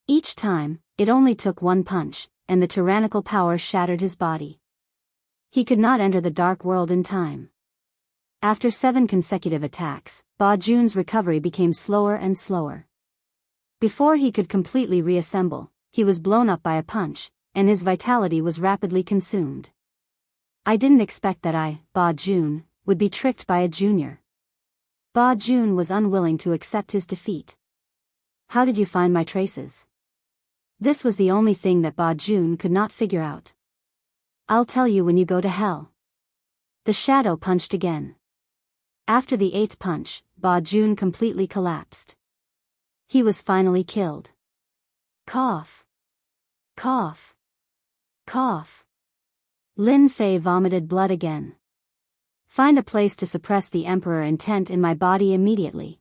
Each time, it only took one punch, and the tyrannical power shattered his body. He could not enter the dark world in time. After 7 consecutive attacks, Ba Jun's recovery became slower and slower. Before he could completely reassemble, he was blown up by a punch, and his vitality was rapidly consumed. "I didn't expect that I, Ba Jun, would be tricked by a junior." Ba Jun was unwilling to accept his defeat. "How did you find my traces?" This was the only thing that Ba Jun could not figure out. "I'll tell you when you go to hell." The shadow punched again. After the 8th punch, Ba Jun completely collapsed. He was finally killed. Cough. Cough. Cough. Lin Fei vomited blood again. "Find a place to suppress the emperor intent in my body immediately."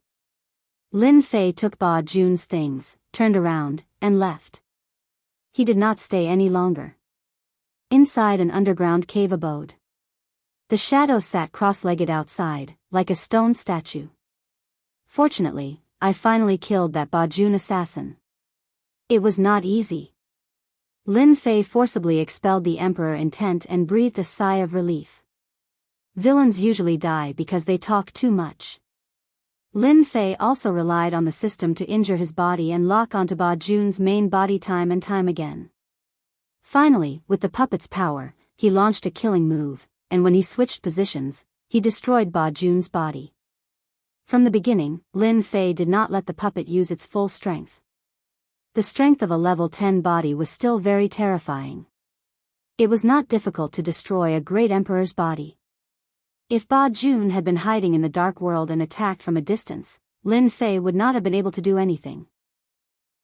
Lin Fei took Ba Jun's things, turned around, and left. He did not stay any longer. Inside an underground cave abode. The shadow sat cross-legged outside, like a stone statue. "Fortunately, I finally killed that Ba Jun assassin." It was not easy. Lin Fei forcibly expelled the emperor intent and breathed a sigh of relief. Villains usually die because they talk too much. Lin Fei also relied on the system to injure his body and lock onto Ba Jun's main body time and time again. Finally, with the puppet's power, he launched a killing move, and when he switched positions, he destroyed Ba Jun's body. From the beginning, Lin Fei did not let the puppet use its full strength. The strength of a level 10 body was still very terrifying. It was not difficult to destroy a great emperor's body. If Ba Jun had been hiding in the dark world and attacked from a distance, Lin Fei would not have been able to do anything.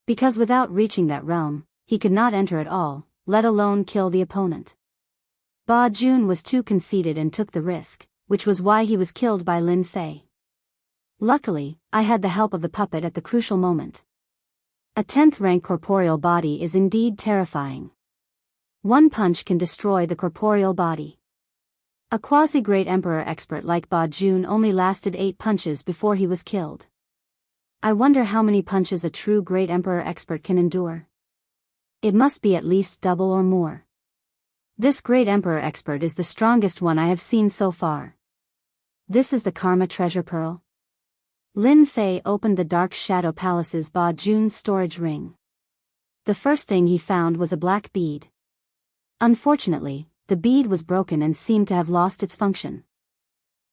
Because without reaching that realm, he could not enter at all, let alone kill the opponent. Ba Jun was too conceited and took the risk, which was why he was killed by Lin Fei. Luckily, I had the help of the puppet at the crucial moment. A 10th rank corporeal body is indeed terrifying. One punch can destroy the corporeal body. A quasi-great emperor expert like Ba Jun only lasted 8 punches before he was killed. I wonder how many punches a true great emperor expert can endure. It must be at least double or more. This great emperor expert is the strongest one I have seen so far. This is the Karma Treasure Pearl. Lin Fei opened the Dark Shadow Palace's Ba Jun's storage ring. The first thing he found was a black bead. Unfortunately, the bead was broken and seemed to have lost its function.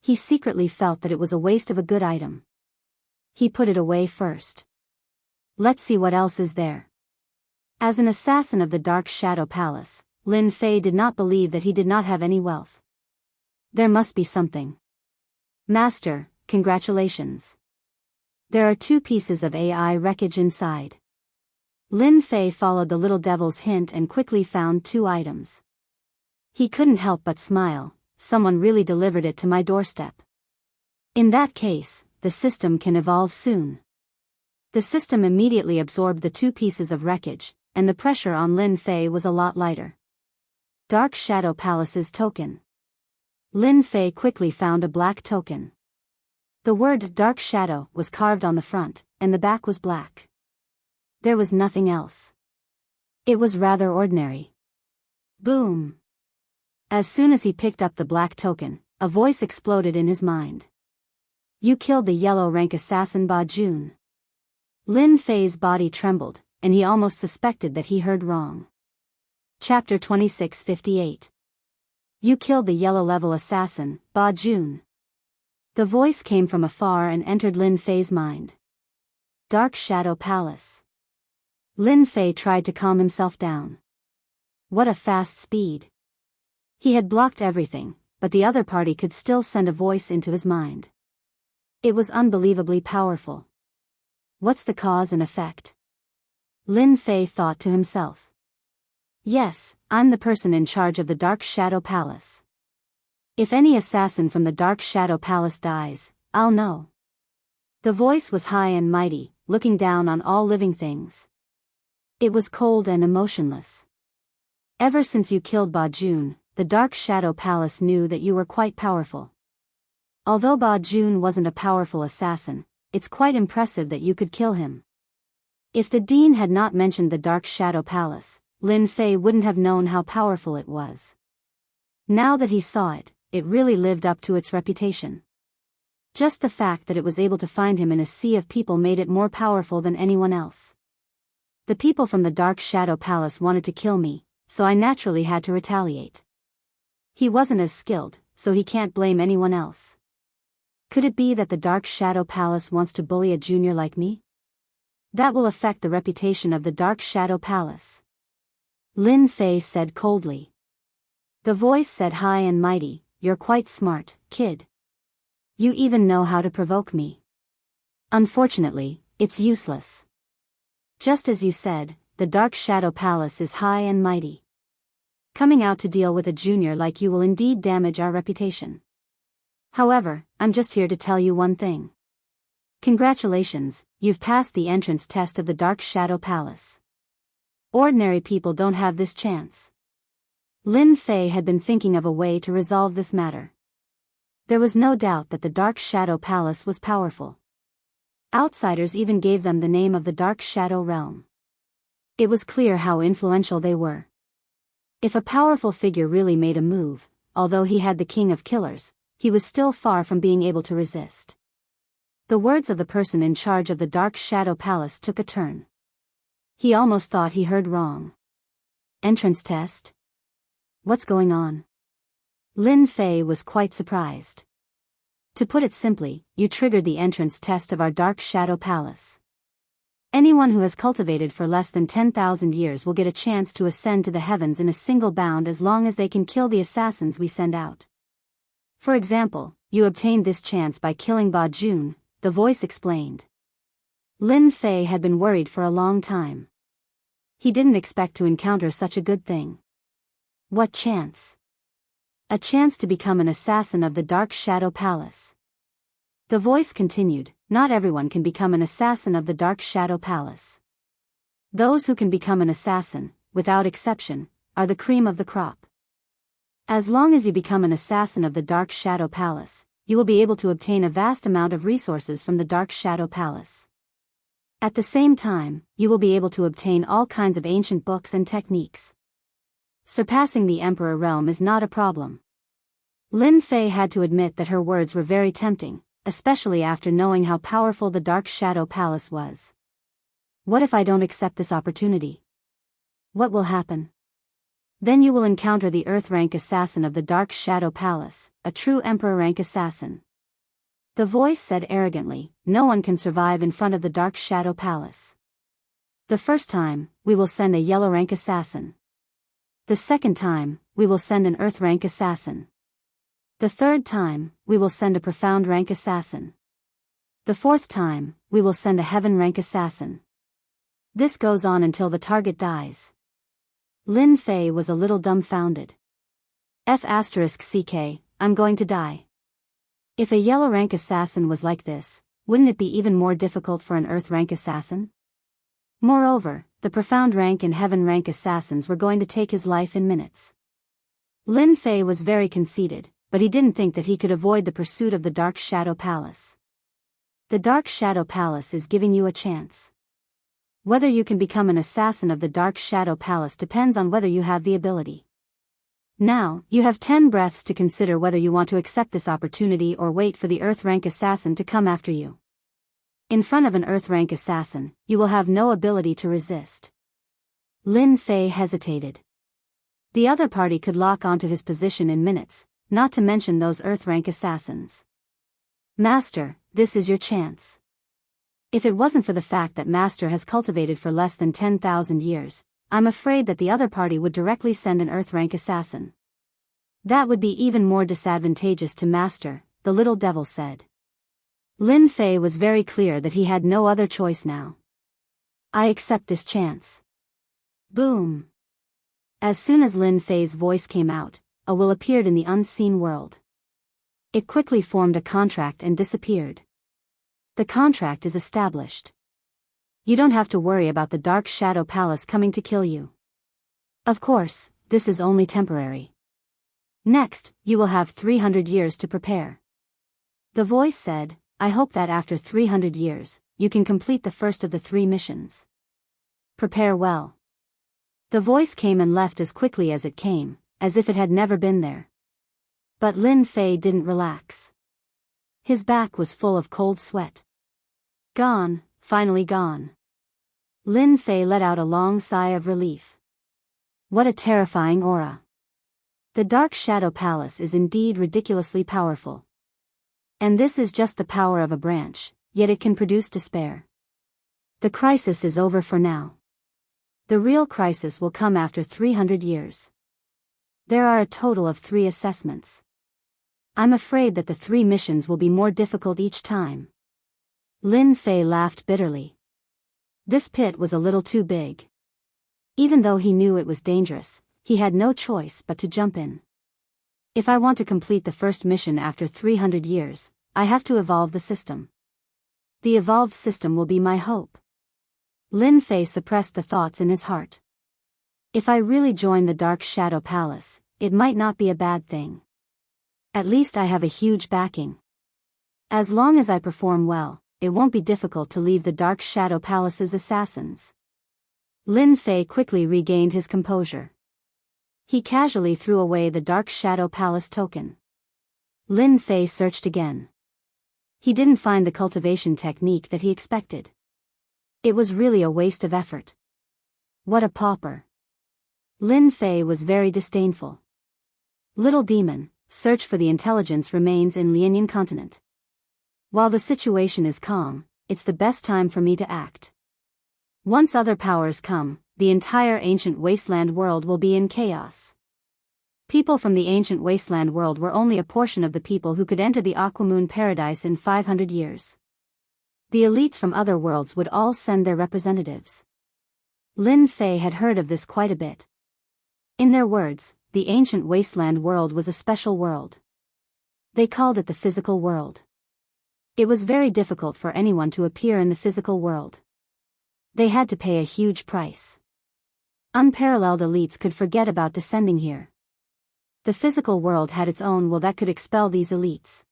He secretly felt that it was a waste of a good item. He put it away first. Let's see what else is there. As an assassin of the Dark Shadow Palace, Lin Fei did not believe that he did not have any wealth. There must be something. Master, congratulations. There are 2 pieces of AI wreckage inside. Lin Fei followed the little devil's hint and quickly found 2 items. He couldn't help but smile. Someone really delivered it to my doorstep. In that case, the system can evolve soon. The system immediately absorbed the 2 pieces of wreckage, and the pressure on Lin Fei was a lot lighter. Dark Shadow Palace's token. Lin Fei quickly found a black token. The word Dark Shadow was carved on the front, and the back was black. There was nothing else. It was rather ordinary. Boom! As soon as he picked up the black token, a voice exploded in his mind. You killed the yellow rank assassin Ba Jun. Lin Fei's body trembled, and he almost suspected that he heard wrong. Chapter 2658. You killed the yellow level assassin, Ba Jun. The voice came from afar and entered Lin Fei's mind. Dark Shadow Palace. Lin Fei tried to calm himself down. What a fast speed. He had blocked everything, but the other party could still send a voice into his mind. It was unbelievably powerful. What's the cause and effect? Lin Fei thought to himself. Yes, I'm the person in charge of the Dark Shadow Palace. If any assassin from the Dark Shadow Palace dies, I'll know. The voice was high and mighty, looking down on all living things. It was cold and emotionless. Ever since you killed Ba Jun, the Dark Shadow Palace knew that you were quite powerful. Although Ba Jun wasn't a powerful assassin, it's quite impressive that you could kill him. If the dean had not mentioned the Dark Shadow Palace, Lin Fei wouldn't have known how powerful it was. Now that he saw it, it really lived up to its reputation. Just the fact that it was able to find him in a sea of people made it more powerful than anyone else. The people from the Dark Shadow Palace wanted to kill me, so I naturally had to retaliate. He wasn't as skilled, so he can't blame anyone else. Could it be that the Dark Shadow Palace wants to bully a junior like me? That will affect the reputation of the Dark Shadow Palace. Lin Fei said coldly. The voice said high and mighty, "You're quite smart, kid. You even know how to provoke me. Unfortunately, it's useless. Just as you said, the Dark Shadow Palace is high and mighty. Coming out to deal with a junior like you will indeed damage our reputation. However, I'm just here to tell you one thing. Congratulations, you've passed the entrance test of the Dark Shadow Palace. Ordinary people don't have this chance." Lin Fei had been thinking of a way to resolve this matter. There was no doubt that the Dark Shadow Palace was powerful. Outsiders even gave them the name of the Dark Shadow Realm. It was clear how influential they were. If a powerful figure really made a move, although he had the King of Killers, he was still far from being able to resist. The words of the person in charge of the Dark Shadow Palace took a turn. He almost thought he heard wrong. Entrance test? What's going on? Lin Fei was quite surprised. To put it simply, you triggered the entrance test of our Dark Shadow Palace. Anyone who has cultivated for less than 10,000 years will get a chance to ascend to the heavens in a single bound as long as they can kill the assassins we send out. For example, you obtained this chance by killing Ba Jun, the voice explained. Lin Fei had been worried for a long time. He didn't expect to encounter such a good thing. What chance? A chance to become an assassin of the Dark Shadow Palace. The voice continued, not everyone can become an assassin of the Dark Shadow Palace. Those who can become an assassin, without exception, are the cream of the crop. As long as you become an assassin of the Dark Shadow Palace, you will be able to obtain a vast amount of resources from the Dark Shadow Palace. At the same time, you will be able to obtain all kinds of ancient books and techniques. Surpassing the Emperor realm is not a problem. Lin Fei had to admit that her words were very tempting, especially after knowing how powerful the Dark Shadow Palace was. What if I don't accept this opportunity? What will happen? Then you will encounter the Earth rank assassin of the Dark Shadow Palace, a true Emperor rank assassin. The voice said arrogantly, no one can survive in front of the Dark Shadow Palace. The first time, we will send a yellow rank assassin. The second time, we will send an Earth rank assassin. The third time, we will send a profound rank assassin. The fourth time, we will send a heaven rank assassin. This goes on until the target dies. Lin Fei was a little dumbfounded. *CK, I'm going to die. If a yellow rank assassin was like this, wouldn't it be even more difficult for an Earth rank assassin? Moreover, the profound rank and heaven rank assassins were going to take his life in minutes. Lin Fei was very conceited, but he didn't think that he could avoid the pursuit of the Dark Shadow Palace. The Dark Shadow Palace is giving you a chance. Whether you can become an assassin of the Dark Shadow Palace depends on whether you have the ability. Now, you have 10 breaths to consider whether you want to accept this opportunity or wait for the Earth rank assassin to come after you. In front of an Earth rank assassin, you will have no ability to resist. Lin Fei hesitated. The other party could lock onto his position in minutes, not to mention those Earth rank assassins. Master, this is your chance. If it wasn't for the fact that Master has cultivated for less than 10,000 years, I'm afraid that the other party would directly send an Earth-rank assassin. That would be even more disadvantageous to Master, the little devil said. Lin Fei was very clear that he had no other choice now. I accept this chance. Boom. As soon as Lin Fei's voice came out, a will appeared in the unseen world. It quickly formed a contract and disappeared. The contract is established. You don't have to worry about the Dark Shadow Palace coming to kill you. Of course, this is only temporary. Next, you will have 300 years to prepare. The voice said, I hope that after 300 years, you can complete the first of the 3 missions. Prepare well. The voice came and left as quickly as it came, as if it had never been there. But Lin Fei didn't relax. His back was full of cold sweat. Gone, finally gone. Lin Fei let out a long sigh of relief. What a terrifying aura. The Dark Shadow Palace is indeed ridiculously powerful. And this is just the power of a branch, yet it can produce despair. The crisis is over for now. The real crisis will come after 300 years. There are a total of 3 assessments. I'm afraid that the 3 missions will be more difficult each time. Lin Fei laughed bitterly. This pit was a little too big. Even though he knew it was dangerous, he had no choice but to jump in. If I want to complete the first mission after 300 years, I have to evolve the system. The evolved system will be my hope. Lin Fei suppressed the thoughts in his heart. If I really join the Dark Shadow Palace, it might not be a bad thing. At least I have a huge backing. As long as I perform well, it won't be difficult to leave the Dark Shadow Palace's assassins. Lin Fei quickly regained his composure. He casually threw away the Dark Shadow Palace token. Lin Fei searched again. He didn't find the cultivation technique that he expected. It was really a waste of effort. What a pauper. Lin Fei was very disdainful. Little demon, search for the intelligence remains in Lianyan continent. While the situation is calm, it's the best time for me to act. Once other powers come, the entire ancient wasteland world will be in chaos. People from the ancient wasteland world were only a portion of the people who could enter the Aquamoon paradise in 500 years. The elites from other worlds would all send their representatives. Lin Fei had heard of this quite a bit. In their words, the ancient wasteland world was a special world. They called it the physical world. It was very difficult for anyone to appear in the physical world. They had to pay a huge price. Unparalleled elites could forget about descending here. The physical world had its own will that could expel these elites.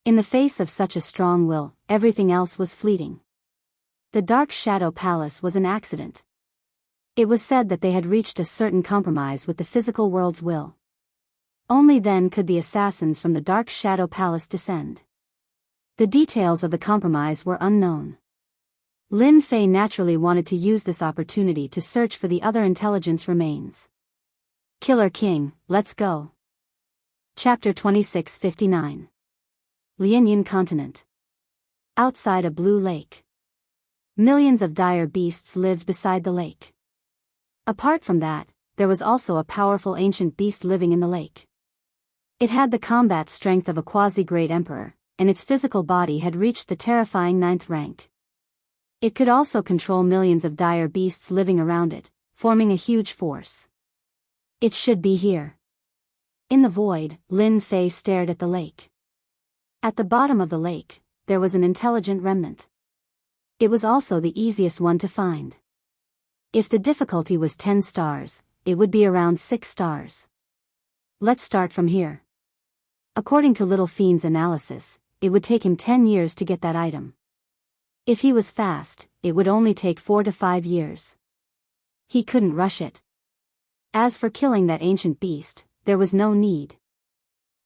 In the face of such a strong will, everything else was fleeting. The Dark Shadow Palace was an accident. It was said that they had reached a certain compromise with the physical world's will. Only then could the assassins from the Dark Shadow Palace descend. The details of the compromise were unknown. Lin Fei naturally wanted to use this opportunity to search for the other intelligence remains. Killer King, let's go. Chapter 2659. Lianyan Continent. Outside a blue lake. Millions of dire beasts lived beside the lake. Apart from that, there was also a powerful ancient beast living in the lake. It had the combat strength of a quasi-great emperor, and its physical body had reached the terrifying 9th rank. It could also control millions of dire beasts living around it, forming a huge force. It should be here. In the void, Lin Fei stared at the lake. At the bottom of the lake, there was an intelligent remnant. It was also the easiest one to find. If the difficulty was 10 stars, it would be around 6 stars. Let's start from here. According to Little Fiend's analysis, it would take him 10 years to get that item. If he was fast, it would only take 4 to 5 years. He couldn't rush it. As for killing that ancient beast, there was no need.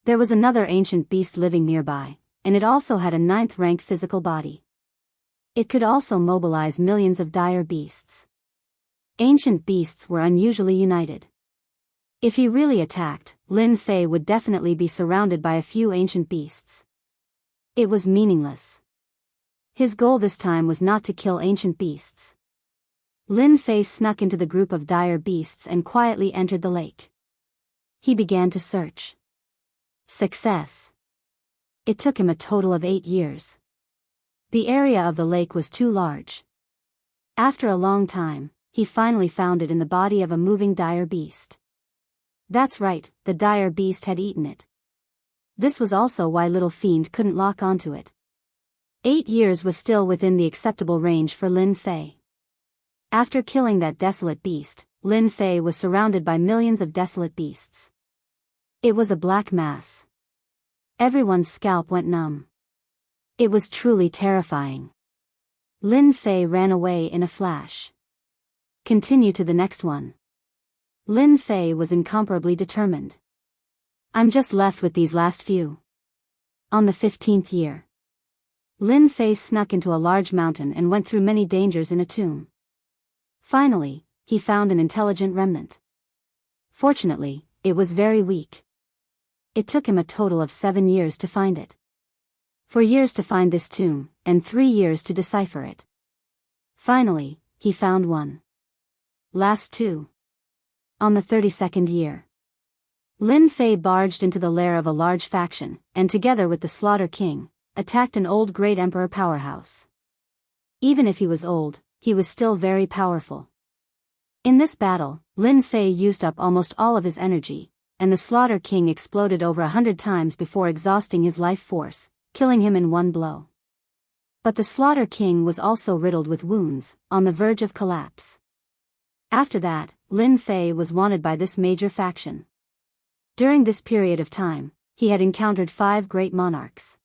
There was another ancient beast living nearby, and it also had a 9th rank physical body. It could also mobilize millions of dire beasts. Ancient beasts were unusually united. If he really attacked, Lin Fei would definitely be surrounded by a few ancient beasts. It was meaningless. His goal this time was not to kill ancient beasts. Lin Fei snuck into the group of dire beasts and quietly entered the lake. He began to search. Success. It took him a total of 8 years. The area of the lake was too large. After a long time, he finally found it in the body of a moving dire beast. That's right, the dire beast had eaten it. This was also why Little Fiend couldn't lock onto it. 8 years was still within the acceptable range for Lin Fei. After killing that desolate beast, Lin Fei was surrounded by millions of desolate beasts. It was a black mass. Everyone's scalp went numb. It was truly terrifying. Lin Fei ran away in a flash. Continue to the next one. Lin Fei was incomparably determined. I'm just left with these last few. On the 15th year, Lin Fei snuck into a large mountain and went through many dangers in a tomb. Finally, he found an intelligent remnant. Fortunately, it was very weak. It took him a total of 7 years to find it. 4 years to find this tomb, and 3 years to decipher it. Finally, he found one. Last 2. On the 32nd year, Lin Fei barged into the lair of a large faction, and together with the Slaughter King, attacked an old great emperor powerhouse. Even if he was old, he was still very powerful. In this battle, Lin Fei used up almost all of his energy, and the Slaughter King exploded over 100 times before exhausting his life force, killing him in one blow. But the Slaughter King was also riddled with wounds, on the verge of collapse. After that, Lin Fei was wanted by this major faction. During this period of time, he had encountered 5 great monarchs.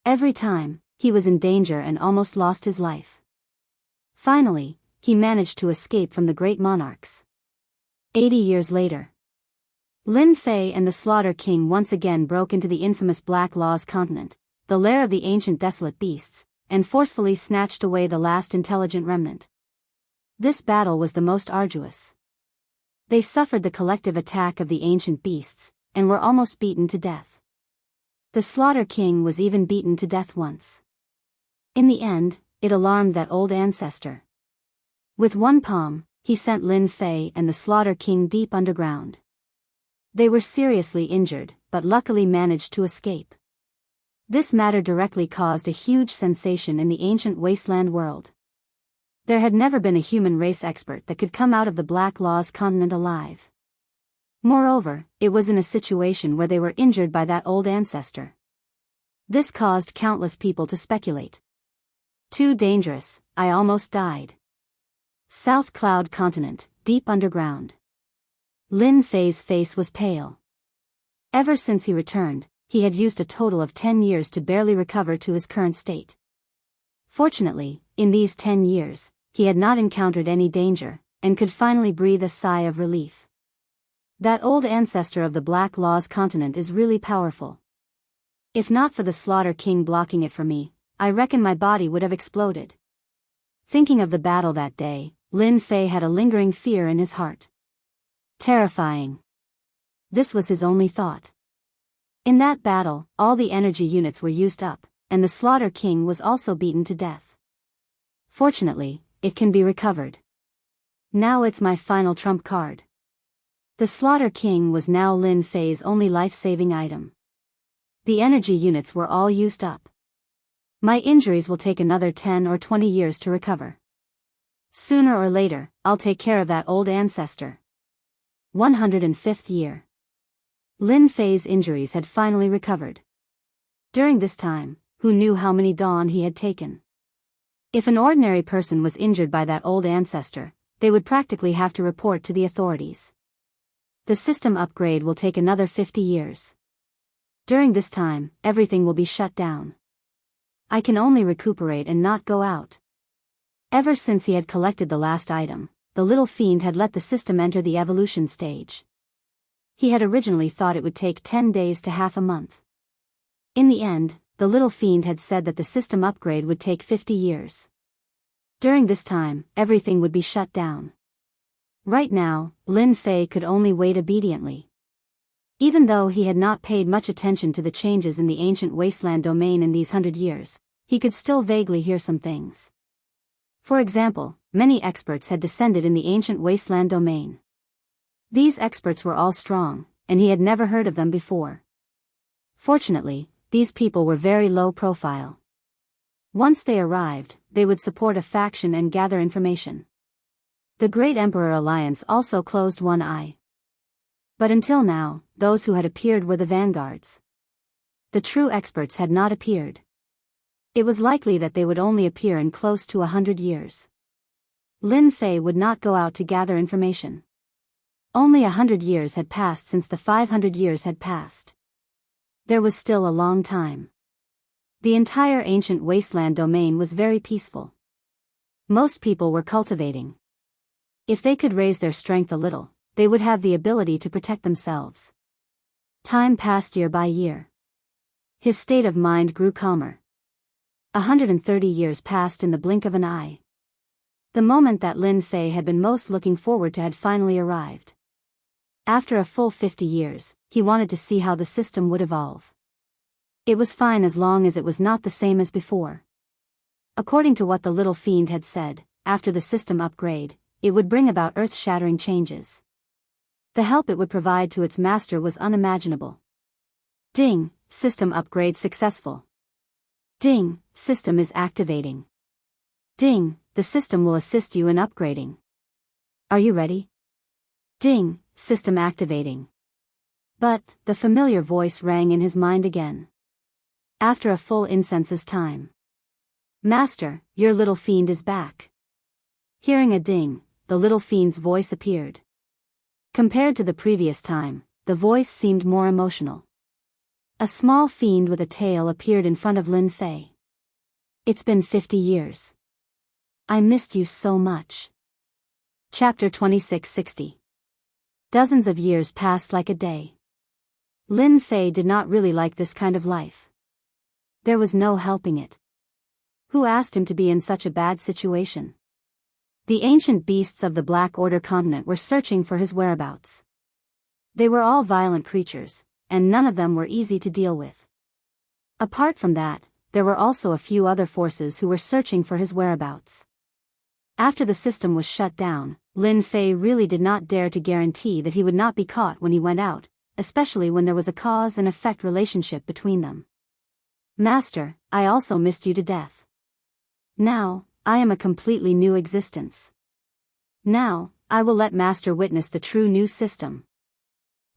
Every time, he was in danger and almost lost his life. Finally, he managed to escape from the great monarchs. 80 years later, Lin Fei and the Slaughter King once again broke into the infamous Black Law's continent, the lair of the ancient desolate beasts, and forcefully snatched away the last intelligent remnant. This battle was the most arduous. They suffered the collective attack of the ancient beasts, and were almost beaten to death. The Slaughter King was even beaten to death once. In the end, it alarmed that old ancestor. With one palm, he sent Lin Fei and the Slaughter King deep underground. They were seriously injured, but luckily managed to escape. This matter directly caused a huge sensation in the ancient wasteland world. There had never been a human race expert that could come out of the Black Law's continent alive. Moreover, it was in a situation where they were injured by that old ancestor. This caused countless people to speculate. Too dangerous, I almost died. South Cloud Continent, deep underground. Lin Fei's face was pale. Ever since he returned, he had used a total of 10 years to barely recover to his current state. Fortunately, in these 10 years, he had not encountered any danger, and could finally breathe a sigh of relief. That old ancestor of the Black Law's continent is really powerful. If not for the Slaughter King blocking it for me, I reckon my body would have exploded. Thinking of the battle that day, Lin Fei had a lingering fear in his heart. Terrifying. This was his only thought. In that battle, all the energy units were used up, and the Slaughter King was also beaten to death. Fortunately, it can be recovered. Now it's my final trump card. The Slaughter King was now Lin Fei's only life-saving item. The energy units were all used up. My injuries will take another 10 or 20 years to recover. Sooner or later, I'll take care of that old ancestor. 105th year. Lin Fei's injuries had finally recovered. During this time, who knew how many dawn he had taken? If an ordinary person was injured by that old ancestor, they would practically have to report to the authorities. The system upgrade will take another 50 years. During this time, everything will be shut down. I can only recuperate and not go out. Ever since he had collected the last item, the little fiend had let the system enter the evolution stage. He had originally thought it would take 10 days to half a month. In the end, the little fiend had said that the system upgrade would take 50 years. During this time, everything would be shut down. Right now, Lin Fei could only wait obediently. Even though he had not paid much attention to the changes in the ancient wasteland domain in these 100 years, he could still vaguely hear some things. For example, many experts had descended in the ancient wasteland domain. These experts were all strong, and he had never heard of them before. Fortunately, these people were very low profile. Once they arrived, they would support a faction and gather information. The Great Emperor Alliance also closed one eye. But until now, those who had appeared were the vanguards. The true experts had not appeared. It was likely that they would only appear in close to 100 years. Lin Fei would not go out to gather information. Only 100 years had passed since the 500 years had passed. There was still a long time. The entire ancient wasteland domain was very peaceful. Most people were cultivating. If they could raise their strength a little, they would have the ability to protect themselves. Time passed year by year. His state of mind grew calmer. 130 years passed in the blink of an eye. The moment that Lin Fei had been most looking forward to had finally arrived. After a full 50 years, he wanted to see how the system would evolve. It was fine as long as it was not the same as before. According to what the little fiend had said, after the system upgrade, it would bring about earth-shattering changes. The help it would provide to its master was unimaginable. Ding, system upgrade successful. Ding, system is activating. Ding, the system will assist you in upgrading. Are you ready? Ding, system activating. But, the familiar voice rang in his mind again. After a full incense's time. Master, your little fiend is back. Hearing a ding, the little fiend's voice appeared. Compared to the previous time, the voice seemed more emotional. A small fiend with a tail appeared in front of Lin Fei. It's been 50 years. I missed you so much. Chapter 2660. Dozens of years passed like a day. Lin Fei did not really like this kind of life. There was no helping it. Who asked him to be in such a bad situation? The ancient beasts of the Black Order continent were searching for his whereabouts. They were all violent creatures, and none of them were easy to deal with. Apart from that, there were also a few other forces who were searching for his whereabouts. After the system was shut down, Lin Fei really did not dare to guarantee that he would not be caught when he went out, especially when there was a cause and effect relationship between them. Master, I also missed you to death. Now, I am a completely new existence. Now, I will let Master witness the true new system.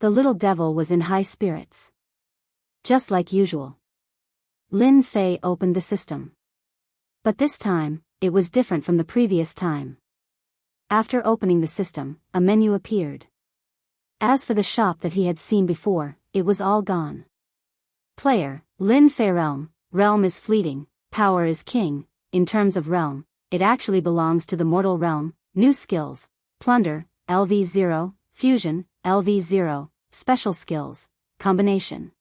The little devil was in high spirits. Just like usual. Lin Fei opened the system. But this time, it was different from the previous time. After opening the system, a menu appeared. As for the shop that he had seen before, it was all gone. Player, Lin Fei realm is fleeting, power is king. In terms of realm, it actually belongs to the mortal realm. New skills, plunder, LV0, fusion, LV0, special skills, combination.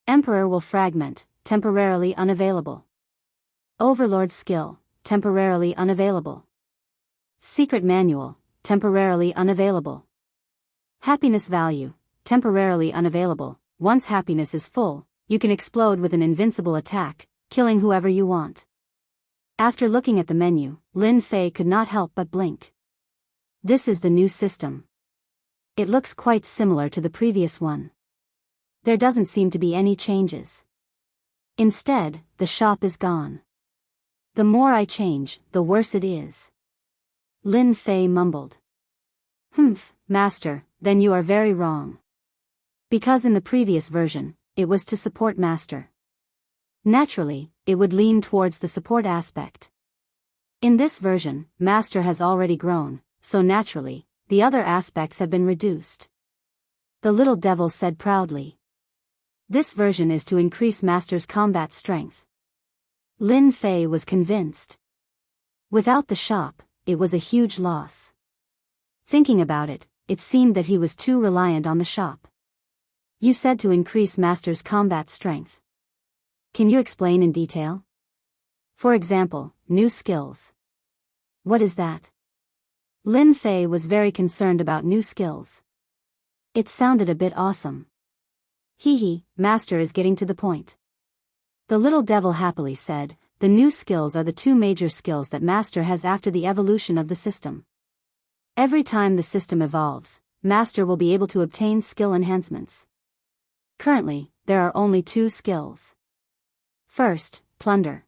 Emperor will fragment, temporarily unavailable. Overlord skill, temporarily unavailable. Secret manual, temporarily unavailable. Happiness value, temporarily unavailable. Once happiness is full, you can explode with an invincible attack, killing whoever you want. After looking at the menu, Lin Fei could not help but blink. This is the new system. It looks quite similar to the previous one. There doesn't seem to be any changes. Instead, the shop is gone. The more I change, the worse it is. Lin Fei mumbled. Master, then you are very wrong. Because in the previous version, it was to support Master. Naturally, it would lean towards the support aspect. In this version, Master has already grown, so naturally, the other aspects have been reduced. The little devil said proudly. This version is to increase Master's combat strength. Lin Fei was convinced. Without the shop, it was a huge loss. Thinking about it, it seemed that he was too reliant on the shop. You said to increase Master's combat strength. Can you explain in detail? For example, new skills. What is that? Lin Fei was very concerned about new skills. It sounded a bit awesome. Master is getting to the point. The little devil happily said, the new skills are the two major skills that Master has after the evolution of the system. Every time the system evolves, Master will be able to obtain skill enhancements. Currently, there are only two skills. First, plunder.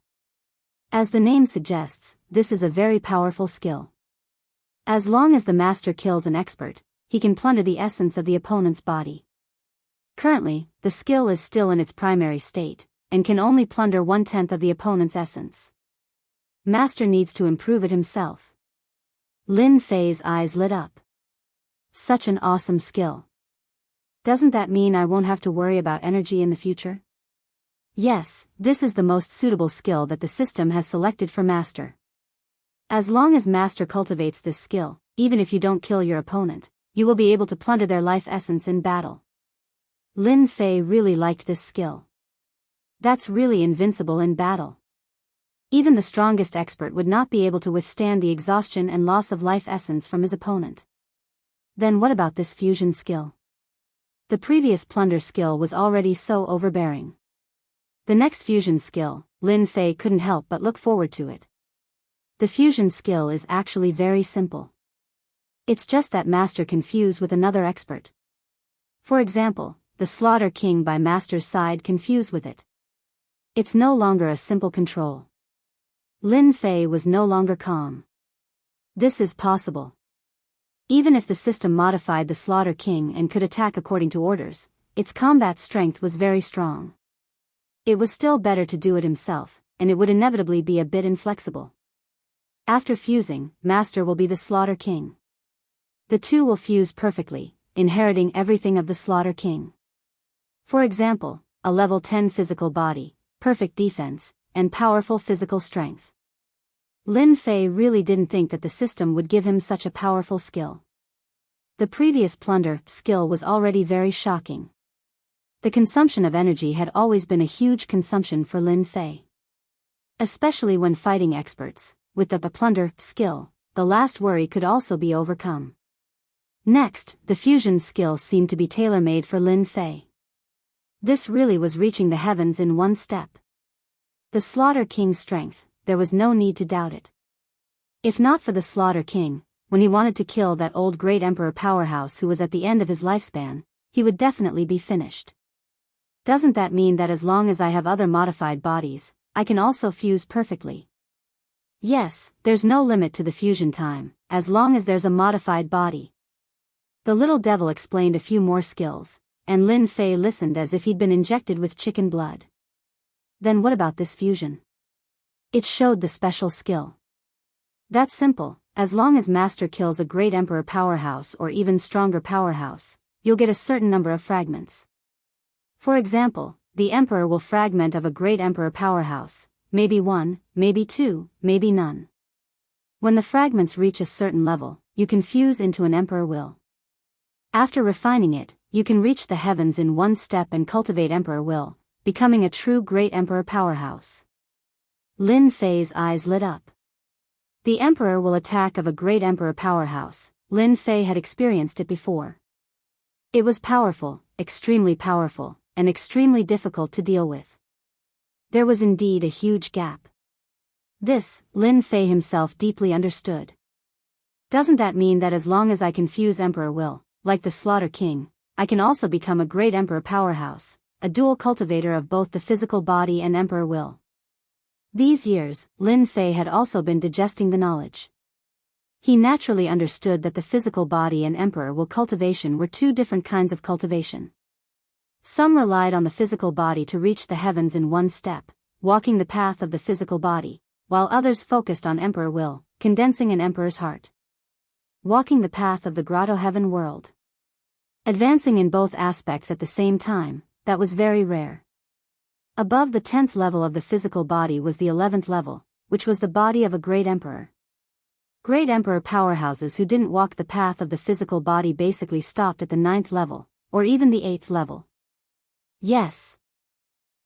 As the name suggests, this is a very powerful skill. As long as the Master kills an expert, he can plunder the essence of the opponent's body. Currently, the skill is still in its primary state, and can only plunder 1/10 of the opponent's essence. Master needs to improve it himself. Lin Fei's eyes lit up. Such an awesome skill. Doesn't that mean I won't have to worry about energy in the future? Yes, this is the most suitable skill that the system has selected for Master. As long as Master cultivates this skill, even if you don't kill your opponent, you will be able to plunder their life essence in battle. Lin Fei really liked this skill. That's really invincible in battle. Even the strongest expert would not be able to withstand the exhaustion and loss of life essence from his opponent. Then what about this fusion skill? The previous plunder skill was already so overbearing. The next fusion skill, Lin Fei couldn't help but look forward to it. The fusion skill is actually very simple. It's just that Master can fuse with another expert. For example, the Slaughter King by Master's side can fuse with it. It's no longer a simple control. Lin Fei was no longer calm. This is possible. Even if the system modified the Slaughter King and could attack according to orders, its combat strength was very strong. It was still better to do it himself, and it would inevitably be a bit inflexible. After fusing, Master will be the Slaughter King. The two will fuse perfectly, inheriting everything of the Slaughter King. For example, a level 10 physical body, perfect defense, and powerful physical strength. Lin Fei really didn't think that the system would give him such a powerful skill. The previous plunder skill was already very shocking. The consumption of energy had always been a huge consumption for Lin Fei. Especially when fighting experts, with the plunder skill, the last worry could also be overcome. Next, the fusion skill seemed to be tailor-made for Lin Fei. This really was reaching the heavens in one step. The Slaughter King's strength, there was no need to doubt it. If not for the Slaughter King, when he wanted to kill that old great emperor powerhouse who was at the end of his lifespan, he would definitely be finished. Doesn't that mean that as long as I have other modified bodies, I can also fuse perfectly? Yes, there's no limit to the fusion time, as long as there's a modified body. The little devil explained a few more skills, and Lin Fei listened as if he'd been injected with chicken blood. Then what about this fusion? It showed the special skill. That's simple, as long as Master kills a great emperor powerhouse or even stronger powerhouse, you'll get a certain number of fragments. For example, the emperor will fragment of a great emperor powerhouse, maybe one, maybe two, maybe none. When the fragments reach a certain level, you can fuse into an emperor will. After refining it, you can reach the heavens in one step and cultivate emperor will, becoming a true great emperor powerhouse. Lin Fei's eyes lit up. The emperor will attack of a great emperor powerhouse. Lin Fei had experienced it before. It was powerful, extremely powerful, and extremely difficult to deal with. There was indeed a huge gap. This, Lin Fei himself deeply understood. Doesn't that mean that as long as I can fuse emperor will, like the Slaughter King, I can also become a great emperor powerhouse, a dual cultivator of both the physical body and emperor will? These years, Lin Fei had also been digesting the knowledge. He naturally understood that the physical body and emperor will cultivation were two different kinds of cultivation. Some relied on the physical body to reach the heavens in one step, walking the path of the physical body, while others focused on emperor will, condensing an emperor's heart. Walking the path of the grotto heaven world. Advancing in both aspects at the same time, that was very rare. Above the 10th level of the physical body was the 11th level, which was the body of a great emperor. Great emperor powerhouses who didn't walk the path of the physical body basically stopped at the 9th level, or even the 8th level. Yes.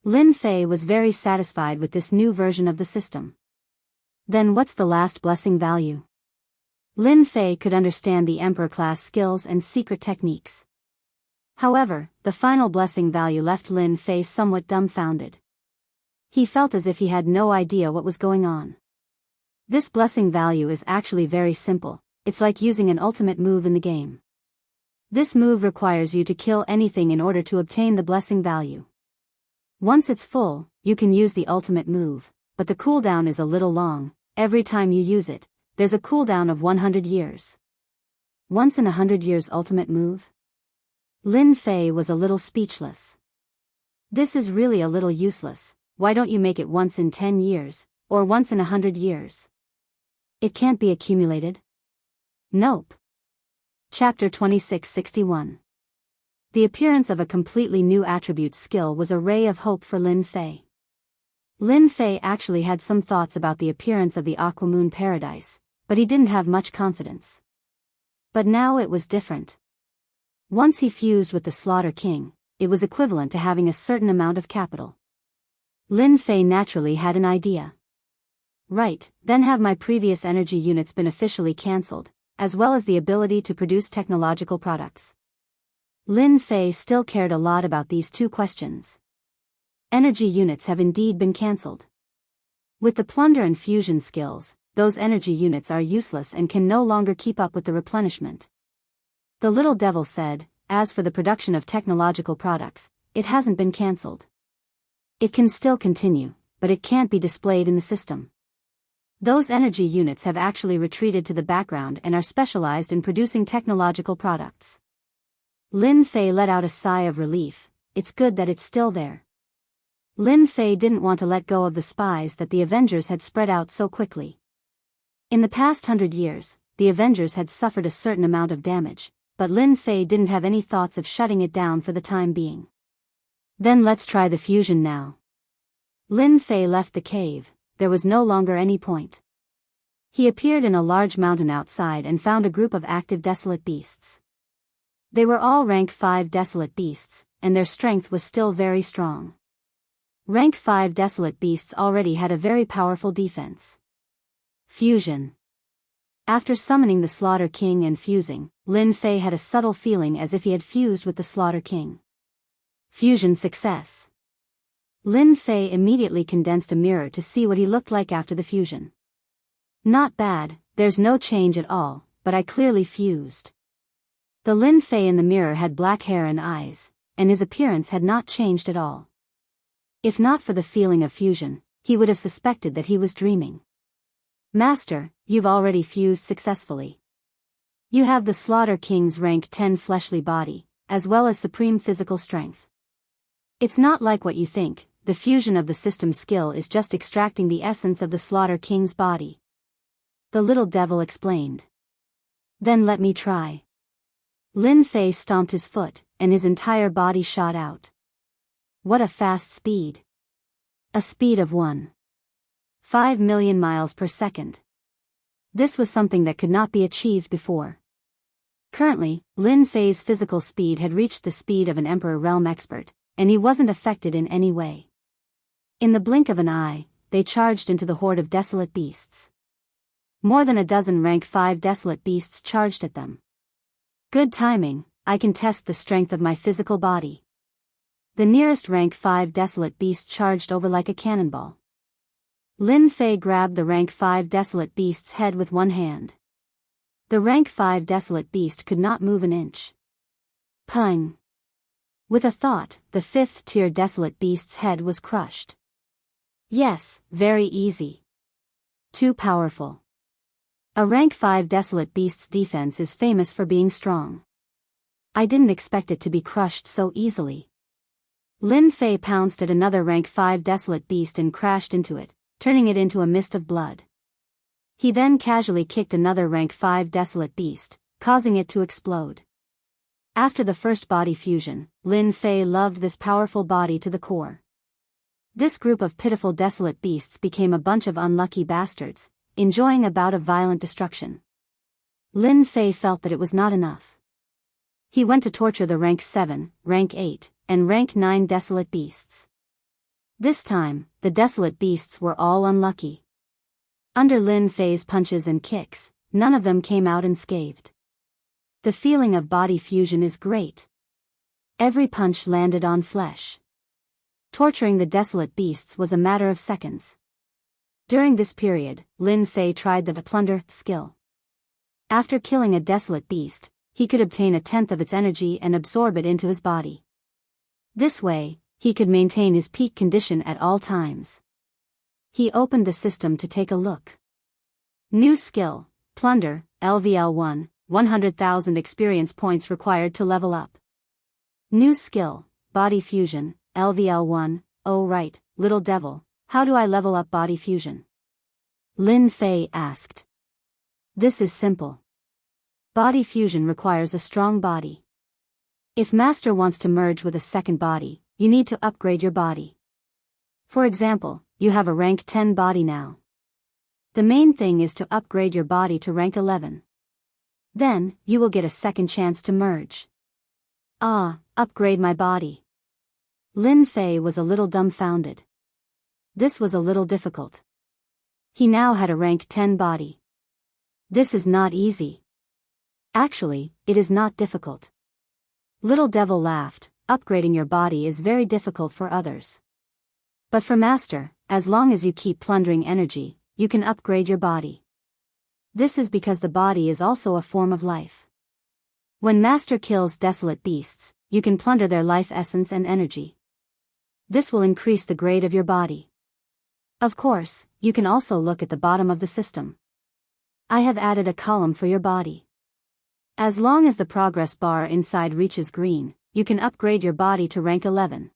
Lin Fei was very satisfied with this new version of the system. Then what's the last blessing value? Lin Fei could understand the emperor class skills and secret techniques. However, the final blessing value left Lin Fei somewhat dumbfounded. He felt as if he had no idea what was going on. This blessing value is actually very simple. It's like using an ultimate move in the game. This move requires you to kill anything in order to obtain the blessing value. Once it's full, you can use the ultimate move, but the cooldown is a little long. Every time you use it, there's a cooldown of 100 years. Once in 100 years ultimate move? Lin Fei was a little speechless. This is really a little useless. Why don't you make it once in 10 years, or once in 100 years? It can't be accumulated? Nope. Chapter 2661. The appearance of a completely new attribute skill was a ray of hope for Lin Fei. Lin Fei actually had some thoughts about the appearance of the Aquamoon Paradise, but he didn't have much confidence. But now it was different. Once he fused with the Slaughter King, it was equivalent to having a certain amount of capital. Lin Fei naturally had an idea. Right, then have my previous energy units been officially cancelled, as well as the ability to produce technological products? Lin Fei still cared a lot about these two questions. Energy units have indeed been cancelled. With the plunder and fusion skills, those energy units are useless and can no longer keep up with the replenishment. The little devil said, as for the production of technological products, it hasn't been cancelled. It can still continue, but it can't be displayed in the system. Those energy units have actually retreated to the background and are specialized in producing technological products. Lin Fei let out a sigh of relief. It's good that it's still there. Lin Fei didn't want to let go of the spies that the Avengers had spread out so quickly. In the past 100 years, the Avengers had suffered a certain amount of damage, but Lin Fei didn't have any thoughts of shutting it down for the time being. Then let's try the fusion now. Lin Fei left the cave. There was no longer any point. He appeared in a large mountain outside and found a group of active desolate beasts. They were all rank 5 desolate beasts, and their strength was still very strong. Rank 5 desolate beasts already had a very powerful defense. Fusion. After summoning the Slaughter King and fusing, Lin Fei had a subtle feeling as if he had fused with the Slaughter King. Fusion success. Lin Fei immediately condensed a mirror to see what he looked like after the fusion. Not bad, there's no change at all, but I clearly fused. The Lin Fei in the mirror had black hair and eyes, and his appearance had not changed at all. If not for the feeling of fusion, he would have suspected that he was dreaming. Master, you've already fused successfully. You have the Slaughter King's rank 10 fleshly body, as well as supreme physical strength. It's not like what you think. The fusion of the system skill is just extracting the essence of the Slaughter King's body. The little devil explained. Then let me try. Lin Fei stomped his foot, and his entire body shot out. What a fast speed. A speed of 1.5 million miles per second. This was something that could not be achieved before. Currently, Lin Fei's physical speed had reached the speed of an Emperor Realm expert, and he wasn't affected in any way. In the blink of an eye, they charged into the horde of desolate beasts. More than a dozen rank 5 desolate beasts charged at them. Good timing, I can test the strength of my physical body. The nearest rank 5 desolate beast charged over like a cannonball. Lin Fei grabbed the rank 5 desolate beast's head with one hand. The rank 5 desolate beast could not move an inch. Pung! With a thought, the 5th tier desolate beast's head was crushed. Yes, very easy. Too powerful. A rank 5 desolate beast's defense is famous for being strong. I didn't expect it to be crushed so easily. Lin Fei pounced at another rank 5 desolate beast and crashed into it, turning it into a mist of blood. He then casually kicked another rank 5 desolate beast, causing it to explode. After the first body fusion, Lin Fei loved this powerful body to the core. This group of pitiful desolate beasts became a bunch of unlucky bastards, enjoying a bout of violent destruction. Lin Fei felt that it was not enough. He went to torture the rank 7, rank 8, and rank 9 desolate beasts. This time, the desolate beasts were all unlucky. Under Lin Fei's punches and kicks, none of them came out unscathed. The feeling of body fusion is great. Every punch landed on flesh. Torturing the desolate beasts was a matter of seconds. During this period, Lin Fei tried the plunder skill. After killing a desolate beast, he could obtain 1/10 of its energy and absorb it into his body. This way, he could maintain his peak condition at all times. He opened the system to take a look. New skill, Plunder, LVL1, 100,000 experience points required to level up. New skill, Body Fusion, LVL1, oh right, little devil, how do I level up Body Fusion? Lin Fei asked. This is simple. Body Fusion requires a strong body. If Master wants to merge with a second body, you need to upgrade your body. For example, you have a rank 10 body now. The main thing is to upgrade your body to rank 11. Then, you will get a second chance to merge. Upgrade my body. Lin Fei was a little dumbfounded. This was a little difficult. He now had a rank 10 body. This is not easy. Actually, it is not difficult. Little Devil laughed, upgrading your body is very difficult for others. But for Master, as long as you keep plundering energy, you can upgrade your body. This is because the body is also a form of life. When Master kills desolate beasts, you can plunder their life essence and energy. This will increase the grade of your body. Of course, you can also look at the bottom of the system. I have added a column for your body. As long as the progress bar inside reaches green, you can upgrade your body to rank 11.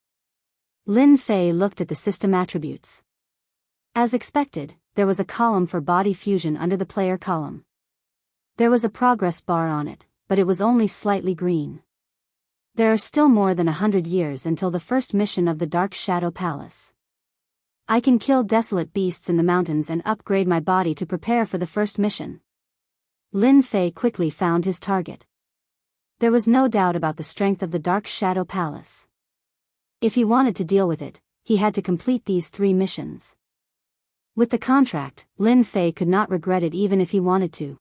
Lin Fei looked at the system attributes. As expected, there was a column for body fusion under the player column. There was a progress bar on it, but it was only slightly green. There are still more than 100 years until the first mission of the Dark Shadow Palace. I can kill desolate beasts in the mountains and upgrade my body to prepare for the first mission. Lin Fei quickly found his target. There was no doubt about the strength of the Dark Shadow Palace. If he wanted to deal with it, he had to complete these 3 missions. With the contract, Lin Fei could not regret it even if he wanted to.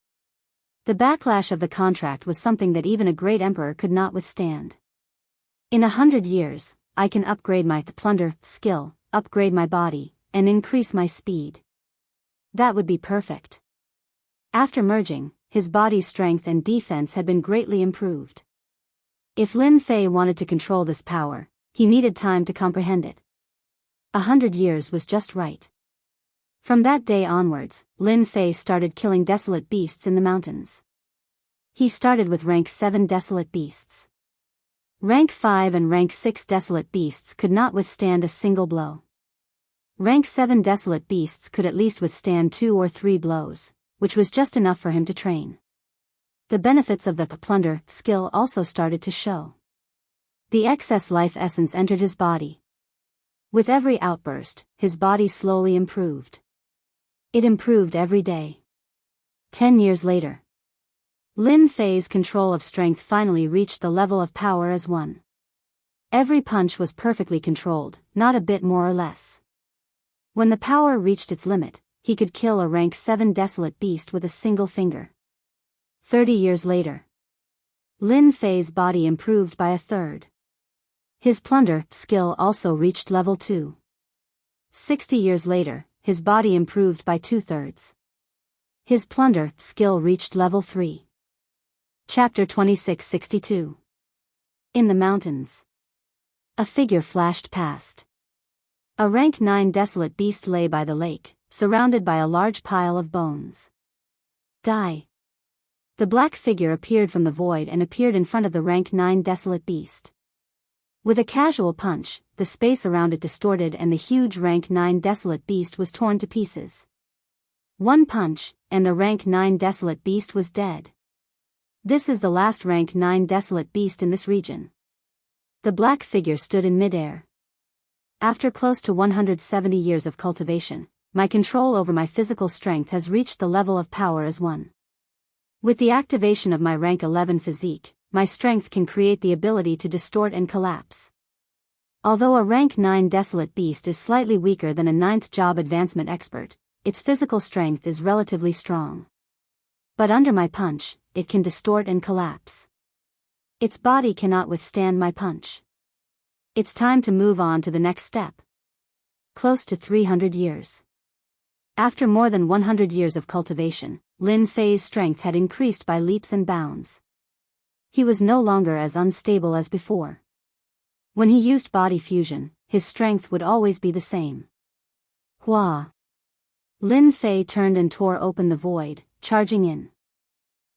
The backlash of the contract was something that even a great emperor could not withstand. In 100 years, I can upgrade my plunder skill, upgrade my body, and increase my speed. That would be perfect. After merging, his body's strength and defense had been greatly improved. If Lin Fei wanted to control this power, he needed time to comprehend it. 100 years was just right. From that day onwards, Lin Fei started killing desolate beasts in the mountains. He started with rank 7 desolate beasts. Rank 5 and rank 6 desolate beasts could not withstand a single blow. Rank 7 desolate beasts could at least withstand 2 or 3 blows, which was just enough for him to train. The benefits of the plunder skill also started to show. The excess life essence entered his body. With every outburst, his body slowly improved. It improved every day. 10 years later, Lin Fei's control of strength finally reached the level of power as 1. Every punch was perfectly controlled, not a bit more or less. When the power reached its limit, he could kill a rank 7 desolate beast with a single finger. 30 years later, Lin Fei's body improved by 1/3. His plunder skill also reached level 2. 60 years later, his body improved by 2/3. His plunder skill reached level 3. Chapter 2662. In the mountains. A figure flashed past. A rank 9 desolate beast lay by the lake, surrounded by a large pile of bones. Die. The black figure appeared from the void and appeared in front of the rank 9 desolate beast. With a casual punch, the space around it distorted and the huge rank 9 desolate beast was torn to pieces. One punch, and the rank 9 desolate beast was dead. This is the last rank 9 desolate beast in this region. The black figure stood in midair. After close to 170 years of cultivation, my control over my physical strength has reached the level of power as 1. With the activation of my rank 11 physique, my strength can create the ability to distort and collapse. Although a rank 9 desolate beast is slightly weaker than a 9th job advancement expert, its physical strength is relatively strong. But under my punch, it can distort and collapse. Its body cannot withstand my punch. It's time to move on to the next step. Close to 300 years. After more than 100 years of cultivation, Lin Fei's strength had increased by leaps and bounds. He was no longer as unstable as before. When he used body fusion, his strength would always be the same. Hua! Lin Fei turned and tore open the void, charging in.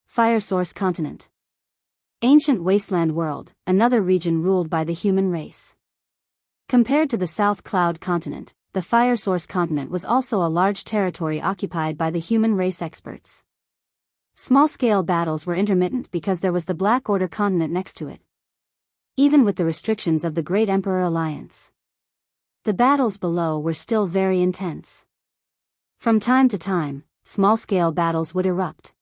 Fire Source Continent. Ancient wasteland world, another region ruled by the human race. Compared to the South Cloud Continent, the Fire Source Continent was also a large territory occupied by the human race experts. Small-scale battles were intermittent because there was the Black Order Continent next to it. Even with the restrictions of the Great Emperor Alliance, the battles below were still very intense. From time to time, small-scale battles would erupt.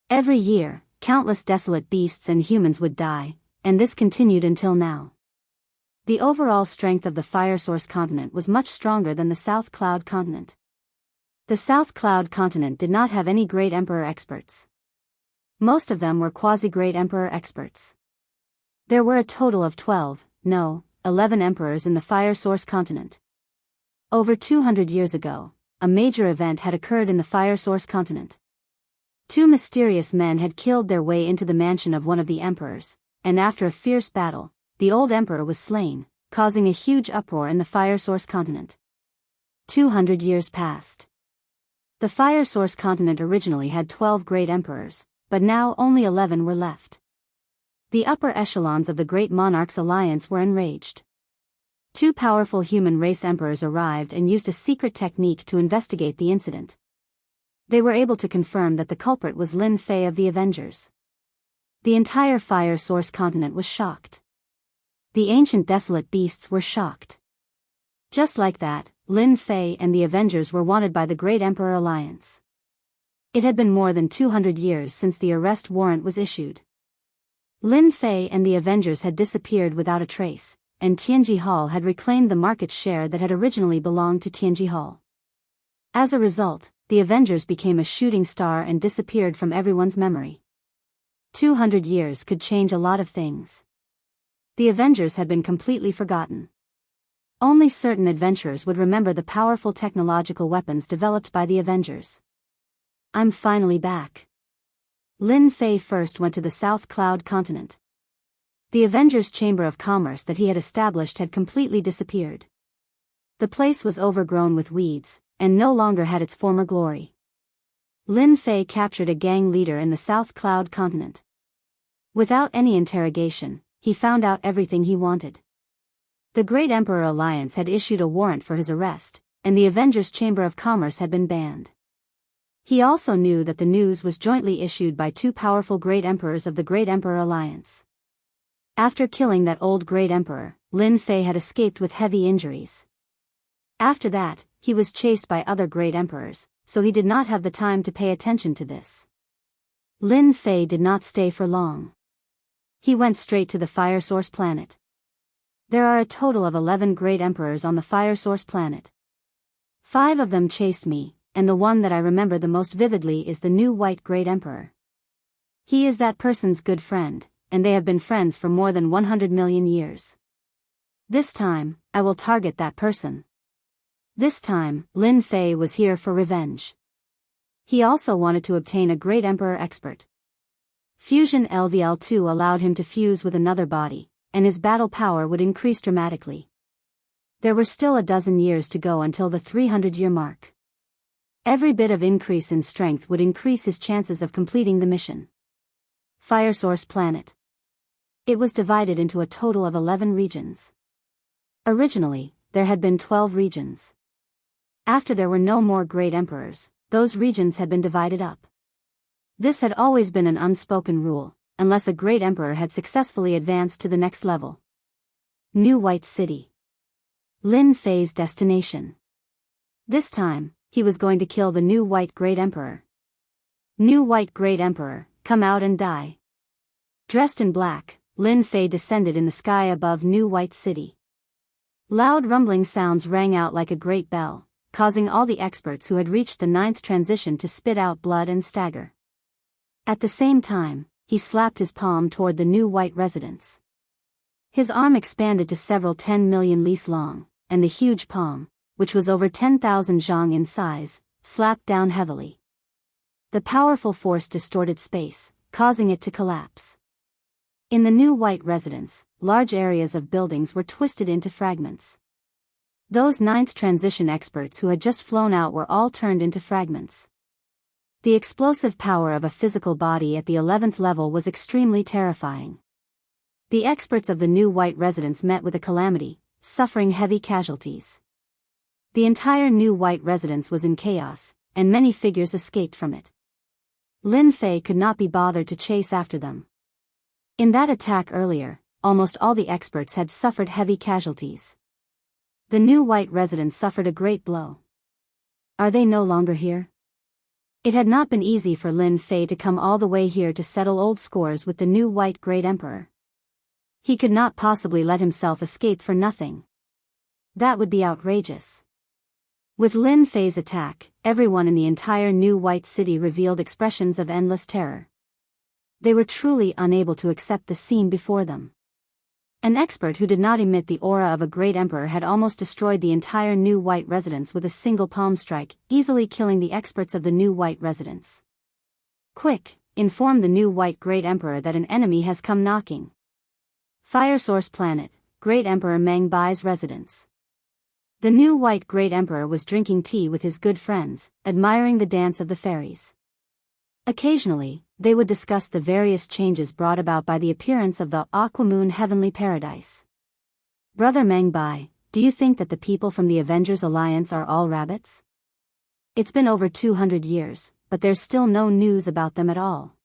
Every year, countless desolate beasts and humans would die, and this continued until now. The overall strength of the Fire Source Continent was much stronger than the South Cloud Continent. The South Cloud Continent did not have any Great Emperor experts. Most of them were quasi-Great Emperor experts. There were a total of 11 emperors in the Fire Source Continent. Over 200 years ago, a major event had occurred in the Fire Source Continent. Two mysterious men had killed their way into the mansion of one of the emperors, and after a fierce battle, the old emperor was slain, causing a huge uproar in the Fire Source Continent. 200 years passed. The Fire Source Continent originally had 12 great emperors, but now only 11 were left. The upper echelons of the Great Monarchs Alliance were enraged. Two powerful human race emperors arrived and used a secret technique to investigate the incident. They were able to confirm that the culprit was Lin Fei of the Avengers. The entire Fire Source Continent was shocked. The ancient desolate beasts were shocked. Just like that, Lin Fei and the Avengers were wanted by the Great Emperor Alliance. It had been more than 200 years since the arrest warrant was issued. Lin Fei and the Avengers had disappeared without a trace, and Tianji Hall had reclaimed the market share that had originally belonged to Tianji Hall. As a result, the Avengers became a shooting star and disappeared from everyone's memory. 200 years could change a lot of things. The Avengers had been completely forgotten. Only certain adventurers would remember the powerful technological weapons developed by the Avengers. I'm finally back. Lin Fei first went to the South Cloud Continent. The Avengers' Chamber of Commerce that he had established had completely disappeared. The place was overgrown with weeds, and no longer had its former glory. Lin Fei captured a gang leader in the South Cloud Continent. Without any interrogation, he found out everything he wanted. The Great Emperor Alliance had issued a warrant for his arrest, and the Avengers' Chamber of Commerce had been banned. He also knew that the news was jointly issued by two powerful Great Emperors of the Great Emperor Alliance. After killing that old Great Emperor, Lin Fei had escaped with heavy injuries. After that, he was chased by other Great Emperors, so he did not have the time to pay attention to this. Lin Fei did not stay for long. He went straight to the Fire Source planet. There are a total of 11 Great Emperors on the Fire Source planet. 5 of them chased me, and the one that I remember the most vividly is the new White Great Emperor. He is that person's good friend, and they have been friends for more than 100 million years. This time, I will target that person. This time, Lin Fei was here for revenge. He also wanted to obtain a Great Emperor expert. Fusion LVL2 allowed him to fuse with another body, and his battle power would increase dramatically. There were still a dozen years to go until the 300-year mark. Every bit of increase in strength would increase his chances of completing the mission. Fire Source Planet. It was divided into a total of 11 regions. Originally, there had been 12 regions. After there were no more Great Emperors, those regions had been divided up. This had always been an unspoken rule, unless a Great Emperor had successfully advanced to the next level. New White City. Lin Fei's destination. This time, he was going to kill the new White Great Emperor. New White Great Emperor, come out and die. Dressed in black, Lin Fei descended in the sky above New White City. Loud rumbling sounds rang out like a great bell, causing all the experts who had reached the 9th transition to spit out blood and stagger. At the same time, he slapped his palm toward the new white residence. His arm expanded to several 10 million lis long, and the huge palm, which was over 10,000 zhang in size, slapped down heavily. The powerful force distorted space, causing it to collapse. In the new white residence, large areas of buildings were twisted into fragments. Those ninth transition experts who had just flown out were all turned into fragments. The explosive power of a physical body at the 11th level was extremely terrifying. The experts of the new white residence met with a calamity, suffering heavy casualties. The entire new white residence was in chaos, and many figures escaped from it. Lin Fei could not be bothered to chase after them. In that attack earlier, almost all the experts had suffered heavy casualties. The new white residence suffered a great blow. Are they no longer here? It had not been easy for Lin Fei to come all the way here to settle old scores with the new white great emperor. He could not possibly let himself escape for nothing. That would be outrageous. With Lin Fei's attack, everyone in the entire new white city revealed expressions of endless terror. They were truly unable to accept the scene before them. An expert who did not emit the aura of a great emperor had almost destroyed the entire new white residence with a single palm strike, easily killing the experts of the new white residence. Quick, inform the new white great emperor that an enemy has come knocking. Fire Source Planet, Great Emperor Meng Bai's residence. The new white great emperor was drinking tea with his good friends, admiring the dance of the fairies. Occasionally, they would discuss the various changes brought about by the appearance of the Aquamoon Heavenly Paradise. Brother Meng Bai, do you think that the people from the Avengers Alliance are all rabbits? It's been over 200 years, but there's still no news about them at all.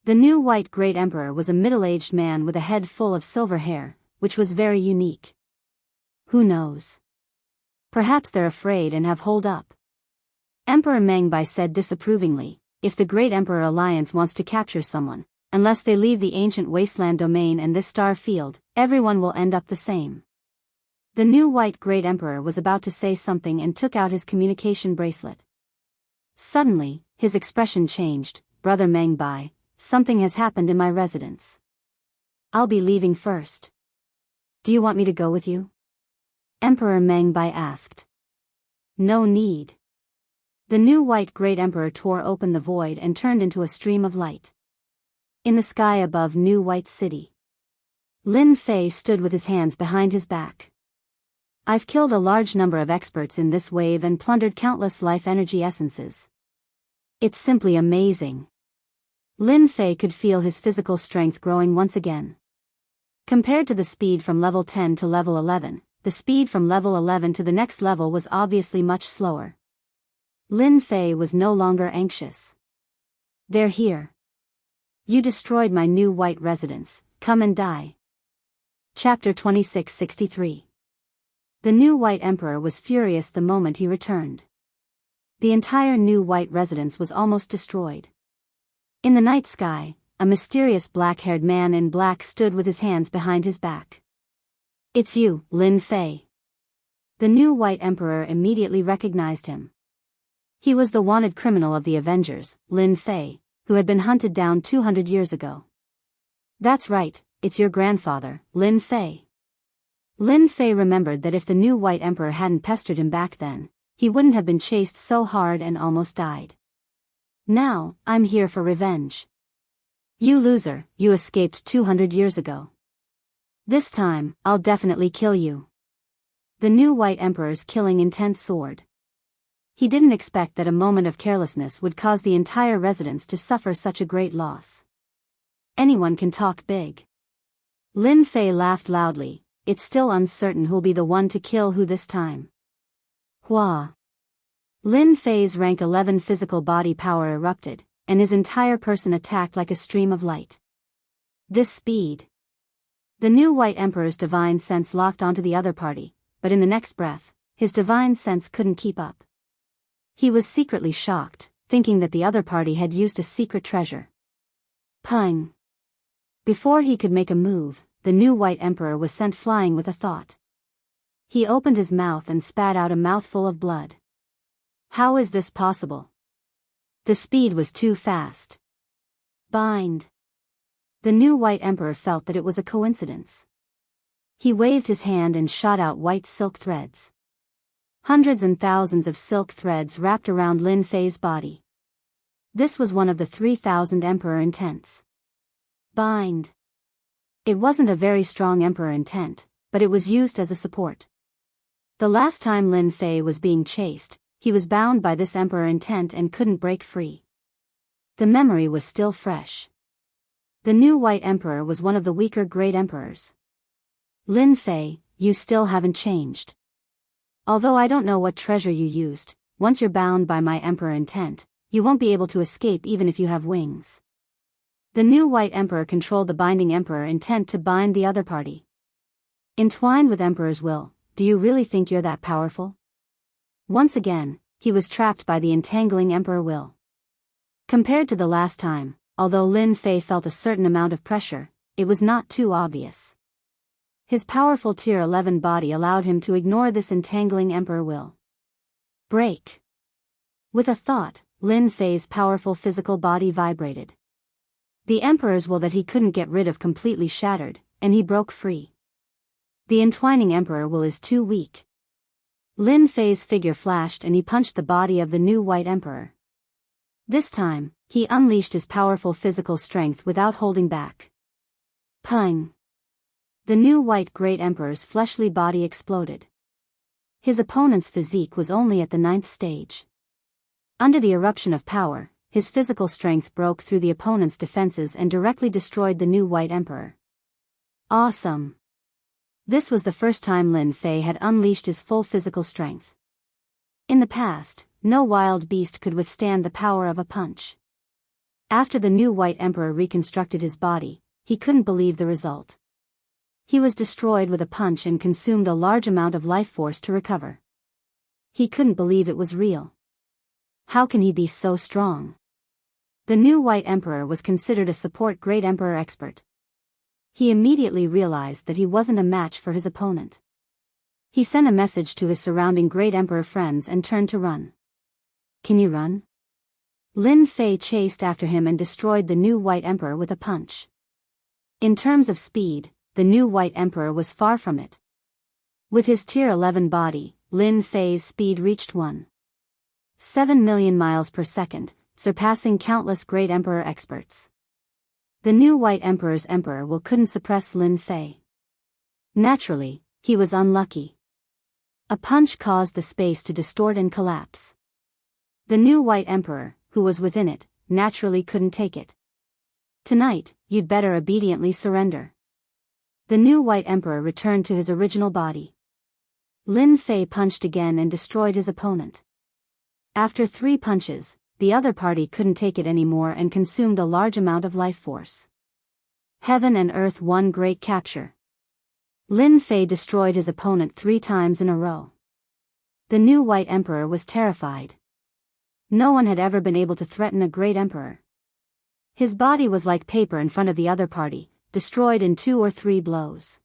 The new white great emperor was a middle-aged man with a head full of silver hair, which was very unique. Who knows? Perhaps they're afraid and have holed up. Emperor Meng Bai said disapprovingly, if the Great Emperor Alliance wants to capture someone, unless they leave the ancient wasteland domain and this star field, everyone will end up the same. The new white Great Emperor was about to say something and took out his communication bracelet. Suddenly, his expression changed. Brother Meng Bai, something has happened in my residence. I'll be leaving first. Do you want me to go with you? Emperor Meng Bai asked. No need. The new white great emperor tore open the void and turned into a stream of light. In the sky above New White City, Lin Fei stood with his hands behind his back. I've killed a large number of experts in this wave and plundered countless life energy essences. It's simply amazing. Lin Fei could feel his physical strength growing once again. Compared to the speed from level 10 to level 11, the speed from level 11 to the next level was obviously much slower. Lin Fei was no longer anxious. They're here. You destroyed my new white residence, come and die. Chapter 2663. The new white emperor was furious the moment he returned. The entire new white residence was almost destroyed. In the night sky, a mysterious black-haired man in black stood with his hands behind his back. It's you, Lin Fei. The new white emperor immediately recognized him. He was the wanted criminal of the Avengers, Lin Fei, who had been hunted down 200 years ago. That's right, it's your grandfather, Lin Fei. Lin Fei remembered that if the new white emperor hadn't pestered him back then, he wouldn't have been chased so hard and almost died. Now, I'm here for revenge. You loser, you escaped 200 years ago. This time, I'll definitely kill you. The new white emperor's killing intent soared. He didn't expect that a moment of carelessness would cause the entire residence to suffer such a great loss. Anyone can talk big. Lin Fei laughed loudly. It's still uncertain who'll be the one to kill who this time. Hua. Lin Fei's rank 11 physical body power erupted, and his entire person attacked like a stream of light. This speed. The new white emperor's divine sense locked onto the other party, but in the next breath, his divine sense couldn't keep up. He was secretly shocked, thinking that the other party had used a secret treasure. Pung. Before he could make a move, the new white emperor was sent flying with a thought. He opened his mouth and spat out a mouthful of blood. How is this possible? The speed was too fast. Bind. The new white emperor felt that it was a coincidence. He waved his hand and shot out white silk threads. Hundreds and thousands of silk threads wrapped around Lin Fei's body. This was one of the 3,000 Emperor intents. Bind. It wasn't a very strong Emperor intent, but it was used as a support. The last time Lin Fei was being chased, he was bound by this Emperor intent and couldn't break free. The memory was still fresh. The new White Emperor was one of the weaker Great Emperors. Lin Fei, you still haven't changed. Although I don't know what treasure you used, once you're bound by my Emperor intent, you won't be able to escape even if you have wings. The new White Emperor controlled the binding Emperor intent to bind the other party. Entwined with Emperor's will, do you really think you're that powerful? Once again, he was trapped by the entangling Emperor will. Compared to the last time, although Lin Fei felt a certain amount of pressure, it was not too obvious. His powerful Tier 11 body allowed him to ignore this entangling Emperor will. Break. With a thought, Lin Fei's powerful physical body vibrated. The Emperor's will that he couldn't get rid of completely shattered, and he broke free. The entwining Emperor will is too weak. Lin Fei's figure flashed and he punched the body of the new White Emperor. This time, he unleashed his powerful physical strength without holding back. Pung! The new White Great Emperor's fleshly body exploded. His opponent's physique was only at the 9th stage. Under the eruption of power, his physical strength broke through the opponent's defenses and directly destroyed the new White Emperor. Awesome! This was the first time Lin Fei had unleashed his full physical strength. In the past, no wild beast could withstand the power of a punch. After the new White Emperor reconstructed his body, he couldn't believe the result. He was destroyed with a punch and consumed a large amount of life force to recover. He couldn't believe it was real. How can he be so strong? The new White Emperor was considered a support Great Emperor expert. He immediately realized that he wasn't a match for his opponent. He sent a message to his surrounding Great Emperor friends and turned to run. Can you run? Lin Fei chased after him and destroyed the new White Emperor with a punch. In terms of speed, the new White Emperor was far from it. With his Tier 11 body, Lin Fei's speed reached 1.7 million miles per second, surpassing countless Great Emperor experts. The new White Emperor's Emperor will couldn't suppress Lin Fei. Naturally, he was unlucky. A punch caused the space to distort and collapse. The new White Emperor, who was within it, naturally couldn't take it. Tonight, you'd better obediently surrender. The new White Emperor returned to his original body. Lin Fei punched again and destroyed his opponent. After 3 punches, the other party couldn't take it anymore and consumed a large amount of life force. Heaven and earth won great capture. Lin Fei destroyed his opponent 3 times in a row. The new White Emperor was terrified. No one had ever been able to threaten a great emperor. His body was like paper in front of the other party, destroyed in 2 or 3 blows.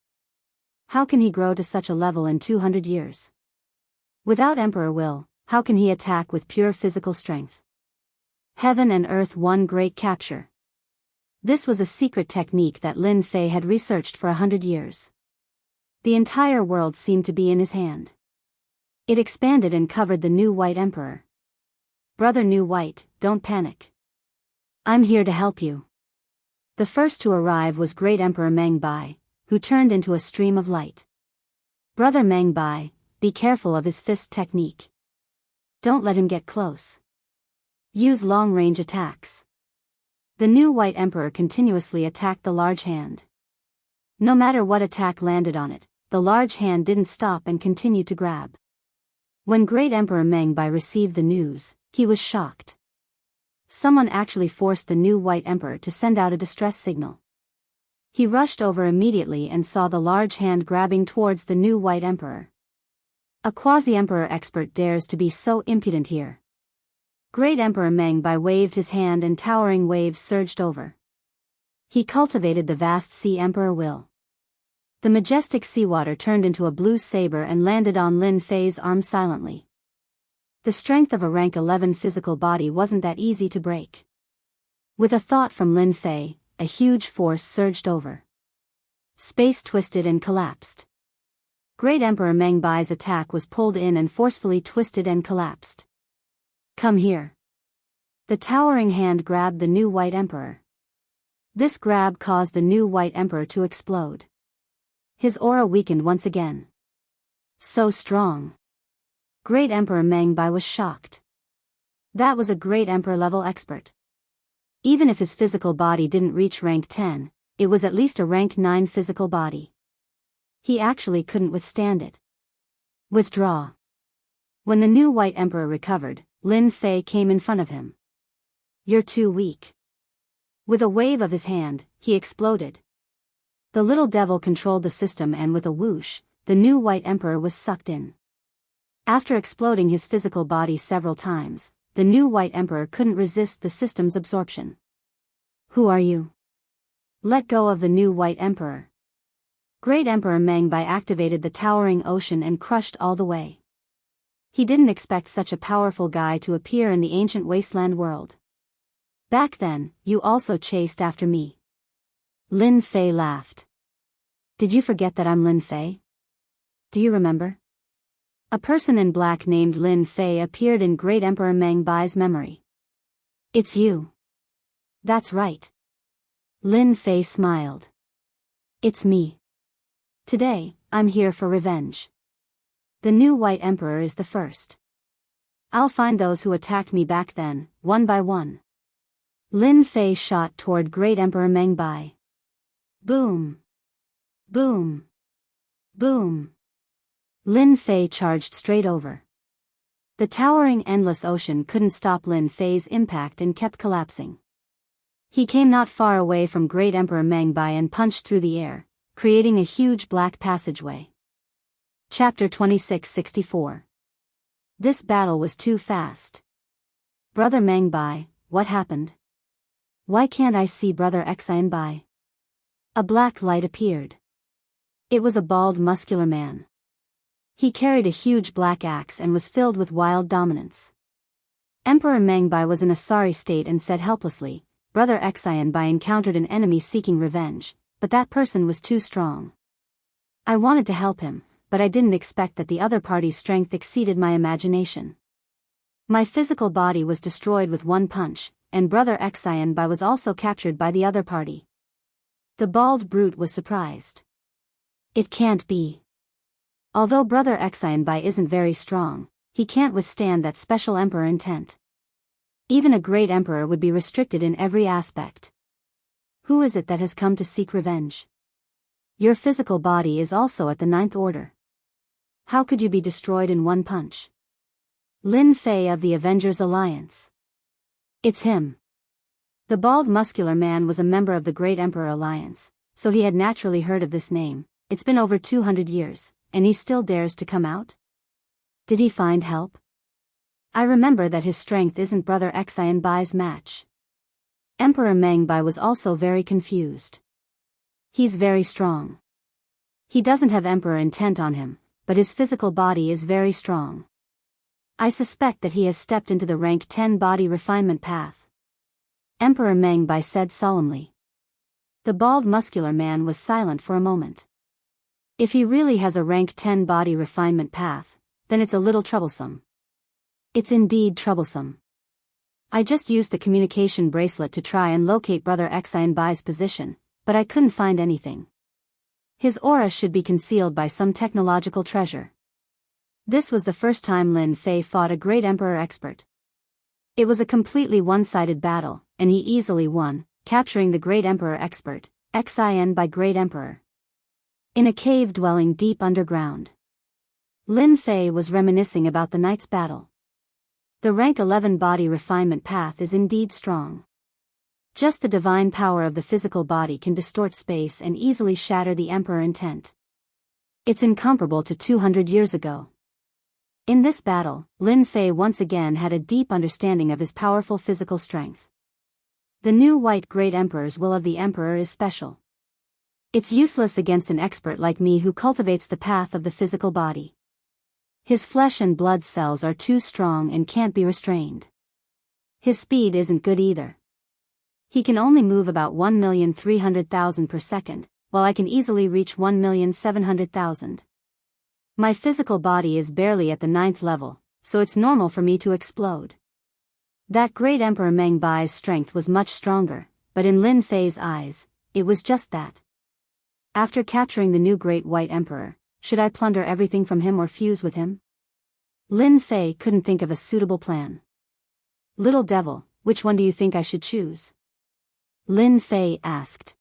How can he grow to such a level in 200 years? Without emperor will, how can he attack with pure physical strength? Heaven and earth won great capture. This was a secret technique that Lin Fei had researched for 100 years. The entire world seemed to be in his hand. It expanded and covered the new White Emperor. Brother New White, don't panic. I'm here to help you. The first to arrive was Great Emperor Meng Bai, who turned into a stream of light. Brother Meng Bai, be careful of his fist technique. Don't let him get close. Use long-range attacks. The new White Emperor continuously attacked the large hand. No matter what attack landed on it, the large hand didn't stop and continued to grab. When Great Emperor Meng Bai received the news, he was shocked. Someone actually forced the new White Emperor to send out a distress signal. He rushed over immediately and saw the large hand grabbing towards the new White Emperor. A quasi-emperor expert dares to be so impudent here. Great Emperor Meng Bai waved his hand and towering waves surged over. He cultivated the vast sea emperor will. The majestic seawater turned into a blue saber and landed on Lin Fei's arm silently. The strength of a rank 11 physical body wasn't that easy to break. With a thought from Lin Fei, a huge force surged over. Space twisted and collapsed. Great Emperor Mengbai's attack was pulled in and forcefully twisted and collapsed. Come here. The towering hand grabbed the new White Emperor. This grab caused the new White Emperor to explode. His aura weakened once again. So strong. Great Emperor Mengbai was shocked. That was a Great Emperor level expert. Even if his physical body didn't reach rank 10, it was at least a rank 9 physical body. He actually couldn't withstand it. Withdraw. When the new White Emperor recovered, Lin Fei came in front of him. You're too weak. With a wave of his hand, he exploded. The little devil controlled the system, and with a whoosh, the new White Emperor was sucked in. After exploding his physical body several times, the new White Emperor couldn't resist the system's absorption. Who are you? Let go of the new White Emperor. Great Emperor Mengbai activated the towering ocean and crushed all the way. He didn't expect such a powerful guy to appear in the ancient wasteland world. Back then, you also chased after me. Lin Fei laughed. Did you forget that I'm Lin Fei? Do you remember? A person in black named Lin Fei appeared in Great Emperor Mengbai's memory. It's you. That's right. Lin Fei smiled. It's me. Today, I'm here for revenge. The new White Emperor is the first. I'll find those who attacked me back then, one by one. Lin Fei shot toward Great Emperor Mengbai. Boom. Boom. Boom. Lin Fei charged straight over. The towering endless ocean couldn't stop Lin Fei's impact and kept collapsing. He came not far away from Great Emperor Mengbai and punched through the air, creating a huge black passageway. Chapter 2664. This battle was too fast. Brother Mengbai, what happened? Why can't I see Brother Xianbai? A black light appeared. It was a bald, muscular man. He carried a huge black axe and was filled with wild dominance. Emperor Mengbai was in a sorry state and said helplessly, Brother Xianbai encountered an enemy seeking revenge, but that person was too strong. I wanted to help him, but I didn't expect that the other party's strength exceeded my imagination. My physical body was destroyed with one punch, and Brother Xianbai was also captured by the other party. The bald brute was surprised. It can't be. Although Brother Xianbai isn't very strong, he can't withstand that special emperor intent. Even a great emperor would be restricted in every aspect. Who is it that has come to seek revenge? Your physical body is also at the 9th order. How could you be destroyed in one punch? Lin Fei of the Avengers Alliance. It's him. The bald muscular man was a member of the Great Emperor Alliance, so he had naturally heard of this name. It's been over 200 years. And he still dares to come out? Did he find help? I remember that his strength isn't Brother Xianbai's match. Emperor Mengbai was also very confused. He's very strong. He doesn't have emperor intent on him, but his physical body is very strong. I suspect that he has stepped into the rank 10 body refinement path. Emperor Mengbai said solemnly. The bald muscular man was silent for a moment. If he really has a rank 10 body refinement path, then it's a little troublesome. It's indeed troublesome. I just used the communication bracelet to try and locate Brother Xianbai's position, but I couldn't find anything. His aura should be concealed by some technological treasure. This was the first time Lin Fei fought a great emperor expert. It was a completely one-sided battle, and he easily won, capturing the great emperor expert, Xianbai Great Emperor. In a cave dwelling deep underground. Lin Fei was reminiscing about the night's battle. The rank 11 body refinement path is indeed strong. Just the divine power of the physical body can distort space and easily shatter the emperor intent. It's incomparable to 200 years ago. In this battle, Lin Fei once again had a deep understanding of his powerful physical strength. The new white great emperor's will of the emperor is special. It's useless against an expert like me who cultivates the path of the physical body. His flesh and blood cells are too strong and can't be restrained. His speed isn't good either. He can only move about 1,300,000 per second, while I can easily reach 1,700,000. My physical body is barely at the 9th level, so it's normal for me to explode. That great Emperor Meng Bai's strength was much stronger, but in Lin Fei's eyes, it was just that. After capturing the new Great White Emperor, should I plunder everything from him or fuse with him? Lin Fei couldn't think of a suitable plan. Little devil, which one do you think I should choose? Lin Fei asked.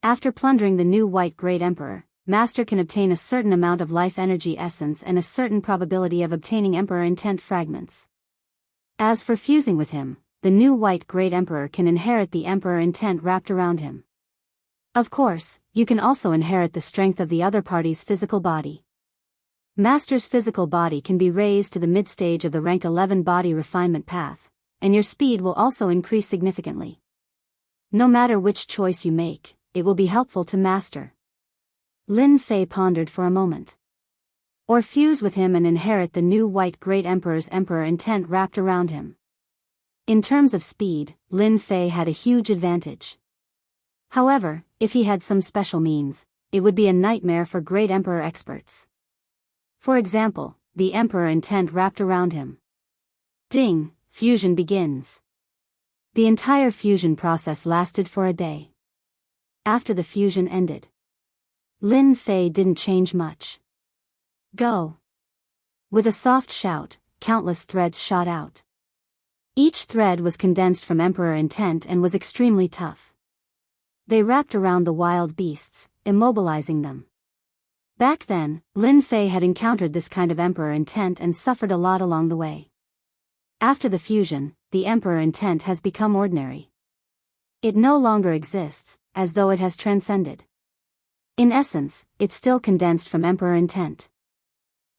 After plundering the new White Great Emperor, Master can obtain a certain amount of life energy essence and a certain probability of obtaining Emperor intent fragments. As for fusing with him, the new White Great Emperor can inherit the Emperor intent wrapped around him. Of course, you can also inherit the strength of the other party's physical body. Master's physical body can be raised to the mid-stage of the rank 11 body refinement path, and your speed will also increase significantly. No matter which choice you make, it will be helpful to Master. Lin Fei pondered for a moment. Or fuse with him and inherit the new White Great Emperor's Emperor intent wrapped around him. In terms of speed, Lin Fei had a huge advantage. However, if he had some special means, it would be a nightmare for Great Emperor experts. For example, the Emperor intent wrapped around him. Ding, fusion begins. The entire fusion process lasted for a day. After the fusion ended, Lin Fei didn't change much. Go! With a soft shout, countless threads shot out. Each thread was condensed from Emperor intent and was extremely tough. They wrapped around the wild beasts, immobilizing them. Back then, Lin Fei had encountered this kind of Emperor intent and suffered a lot along the way. After the fusion, the Emperor intent has become ordinary. It no longer exists, as though it has transcended. In essence, it's still condensed from Emperor intent.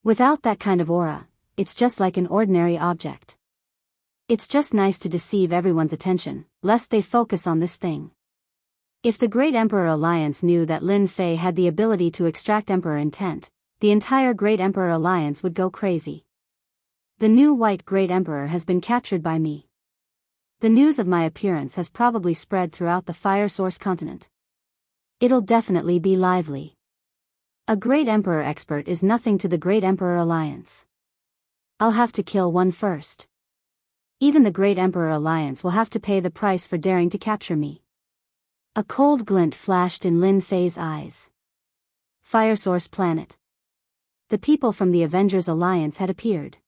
Without that kind of aura, it's just like an ordinary object. It's just nice to deceive everyone's attention, lest they focus on this thing. If the Great Emperor Alliance knew that Lin Fei had the ability to extract Emperor intent, the entire Great Emperor Alliance would go crazy. The new White Great Emperor has been captured by me. The news of my appearance has probably spread throughout the Fire Source continent. It'll definitely be lively. A Great Emperor expert is nothing to the Great Emperor Alliance. I'll have to kill one first. Even the Great Emperor Alliance will have to pay the price for daring to capture me. A cold glint flashed in Lin Fei's eyes. Fire Source Planet. The people from the Avengers Alliance had appeared.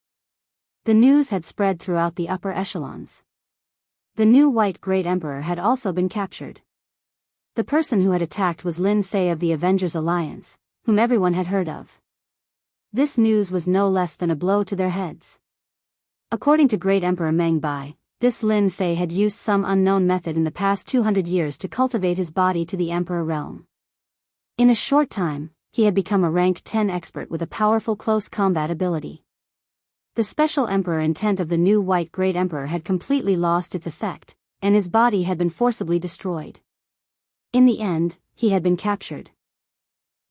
The news had spread throughout the upper echelons. The new White Great Emperor had also been captured. The person who had attacked was Lin Fei of the Avengers Alliance, whom everyone had heard of. This news was no less than a blow to their heads. According to Great Emperor Meng Bai, this Lin Fei had used some unknown method in the past 200 years to cultivate his body to the Emperor realm. In a short time, he had become a rank 10 expert with a powerful close combat ability. The special Emperor intent of the new White Great Emperor had completely lost its effect, and his body had been forcibly destroyed. In the end, he had been captured.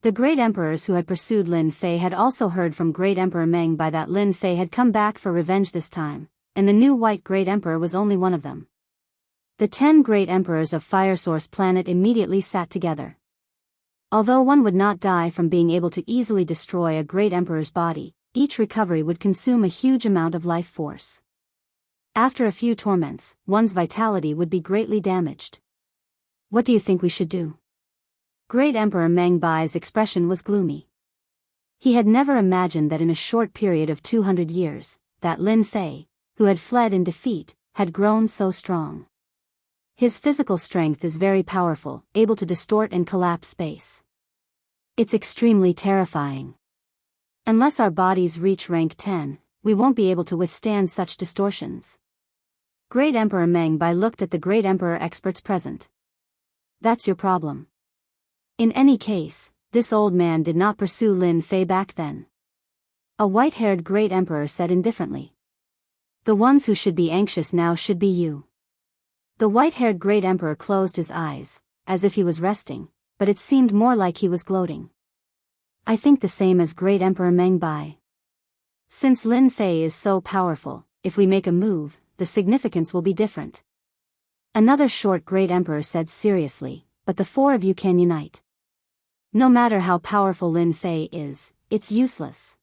The great emperors who had pursued Lin Fei had also heard from Great Emperor Meng Bai that Lin Fei had come back for revenge this time, and the new White Great Emperor was only one of them. The 10 great emperors of Fire Source Planet immediately sat together. Although one would not die from being able to easily destroy a great emperor's body, each recovery would consume a huge amount of life force. After a few torments, one's vitality would be greatly damaged. What do you think we should do? Great Emperor Meng Bai's expression was gloomy. He had never imagined that in a short period of 200 years, that Lin Fei, who had fled in defeat, had grown so strong. His physical strength is very powerful, able to distort and collapse space. It's extremely terrifying. Unless our bodies reach rank 10, we won't be able to withstand such distortions. Great Emperor Meng Bai looked at the great emperor experts present. That's your problem. In any case, this old man did not pursue Lin Fei back then. A white-haired great emperor said indifferently. The ones who should be anxious now should be you. The white-haired great emperor closed his eyes, as if he was resting, but it seemed more like he was gloating. I think the same as Great Emperor Meng Bai. Since Lin Fei is so powerful, if we make a move, the significance will be different. Another short great emperor said seriously, but the four of you can unite. No matter how powerful Lin Fei is, it's useless.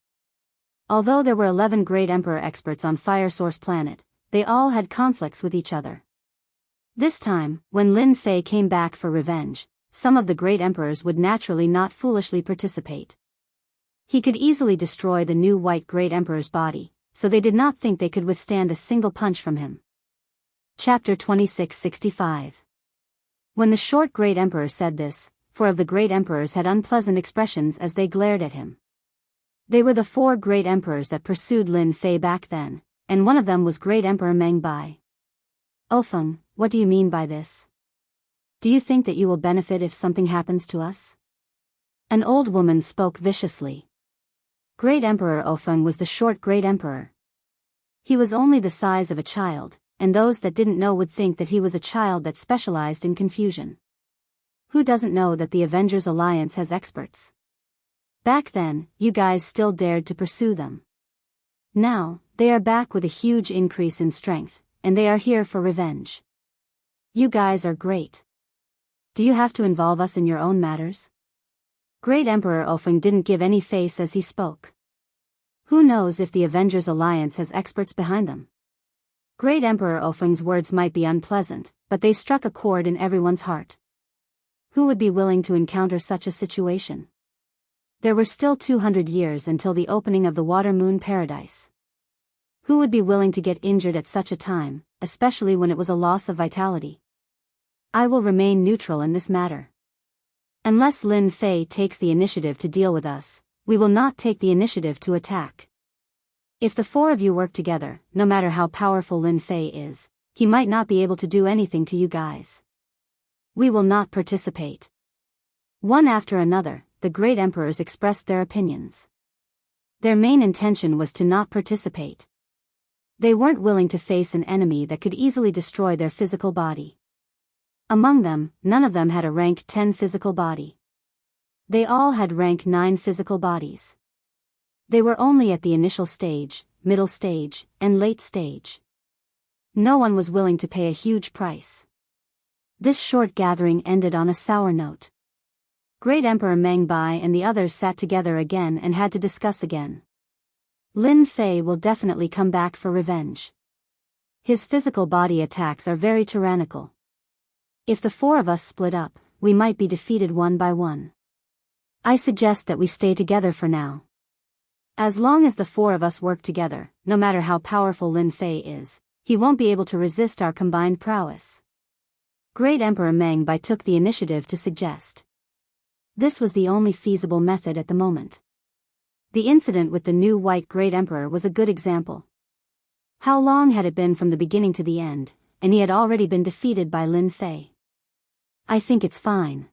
Although there were 11 great emperor experts on Fire Source Planet, they all had conflicts with each other. This time, when Lin Fei came back for revenge, some of the great emperors would naturally not foolishly participate. He could easily destroy the new white great emperor's body, so they did not think they could withstand a single punch from him. Chapter 2665. When the short great emperor said this, 4 of the great emperors had unpleasant expressions as they glared at him. They were the 4 great emperors that pursued Lin Fei back then, and one of them was Great Emperor Meng Bai. Ofeng, what do you mean by this? Do you think that you will benefit if something happens to us? An old woman spoke viciously. Great Emperor Ofeng was the short great emperor. He was only the size of a child, and those that didn't know would think that he was a child that specialized in confusion. Who doesn't know that the Avengers Alliance has experts? Back then, you guys still dared to pursue them. Now, they are back with a huge increase in strength, and they are here for revenge. You guys are great. Do you have to involve us in your own matters? Great Emperor Ofeng didn't give any face as he spoke. Who knows if the Avengers Alliance has experts behind them? Great Emperor Ofeng's words might be unpleasant, but they struck a chord in everyone's heart. Who would be willing to encounter such a situation? There were still 200 years until the opening of the Water Moon Paradise. Who would be willing to get injured at such a time, especially when it was a loss of vitality? I will remain neutral in this matter. Unless Lin Fei takes the initiative to deal with us, we will not take the initiative to attack. If the 4 of you work together, no matter how powerful Lin Fei is, he might not be able to do anything to you guys. We will not participate. One after another, the great emperors expressed their opinions. Their main intention was to not participate. They weren't willing to face an enemy that could easily destroy their physical body. Among them, none of them had a rank 10 physical body. They all had rank 9 physical bodies. They were only at the initial stage, middle stage, and late stage. No one was willing to pay a huge price. This short gathering ended on a sour note. Great Emperor Meng Bai and the others sat together again and had to discuss again. Lin Fei will definitely come back for revenge. His physical body attacks are very tyrannical. If the 4 of us split up, we might be defeated one by one. I suggest that we stay together for now. As long as the 4 of us work together, no matter how powerful Lin Fei is, he won't be able to resist our combined prowess. Great Emperor Meng Bai took the initiative to suggest. This was the only feasible method at the moment. The incident with the new white great emperor was a good example. How long had it been from the beginning to the end, and he had already been defeated by Lin Fei. I think it's fine.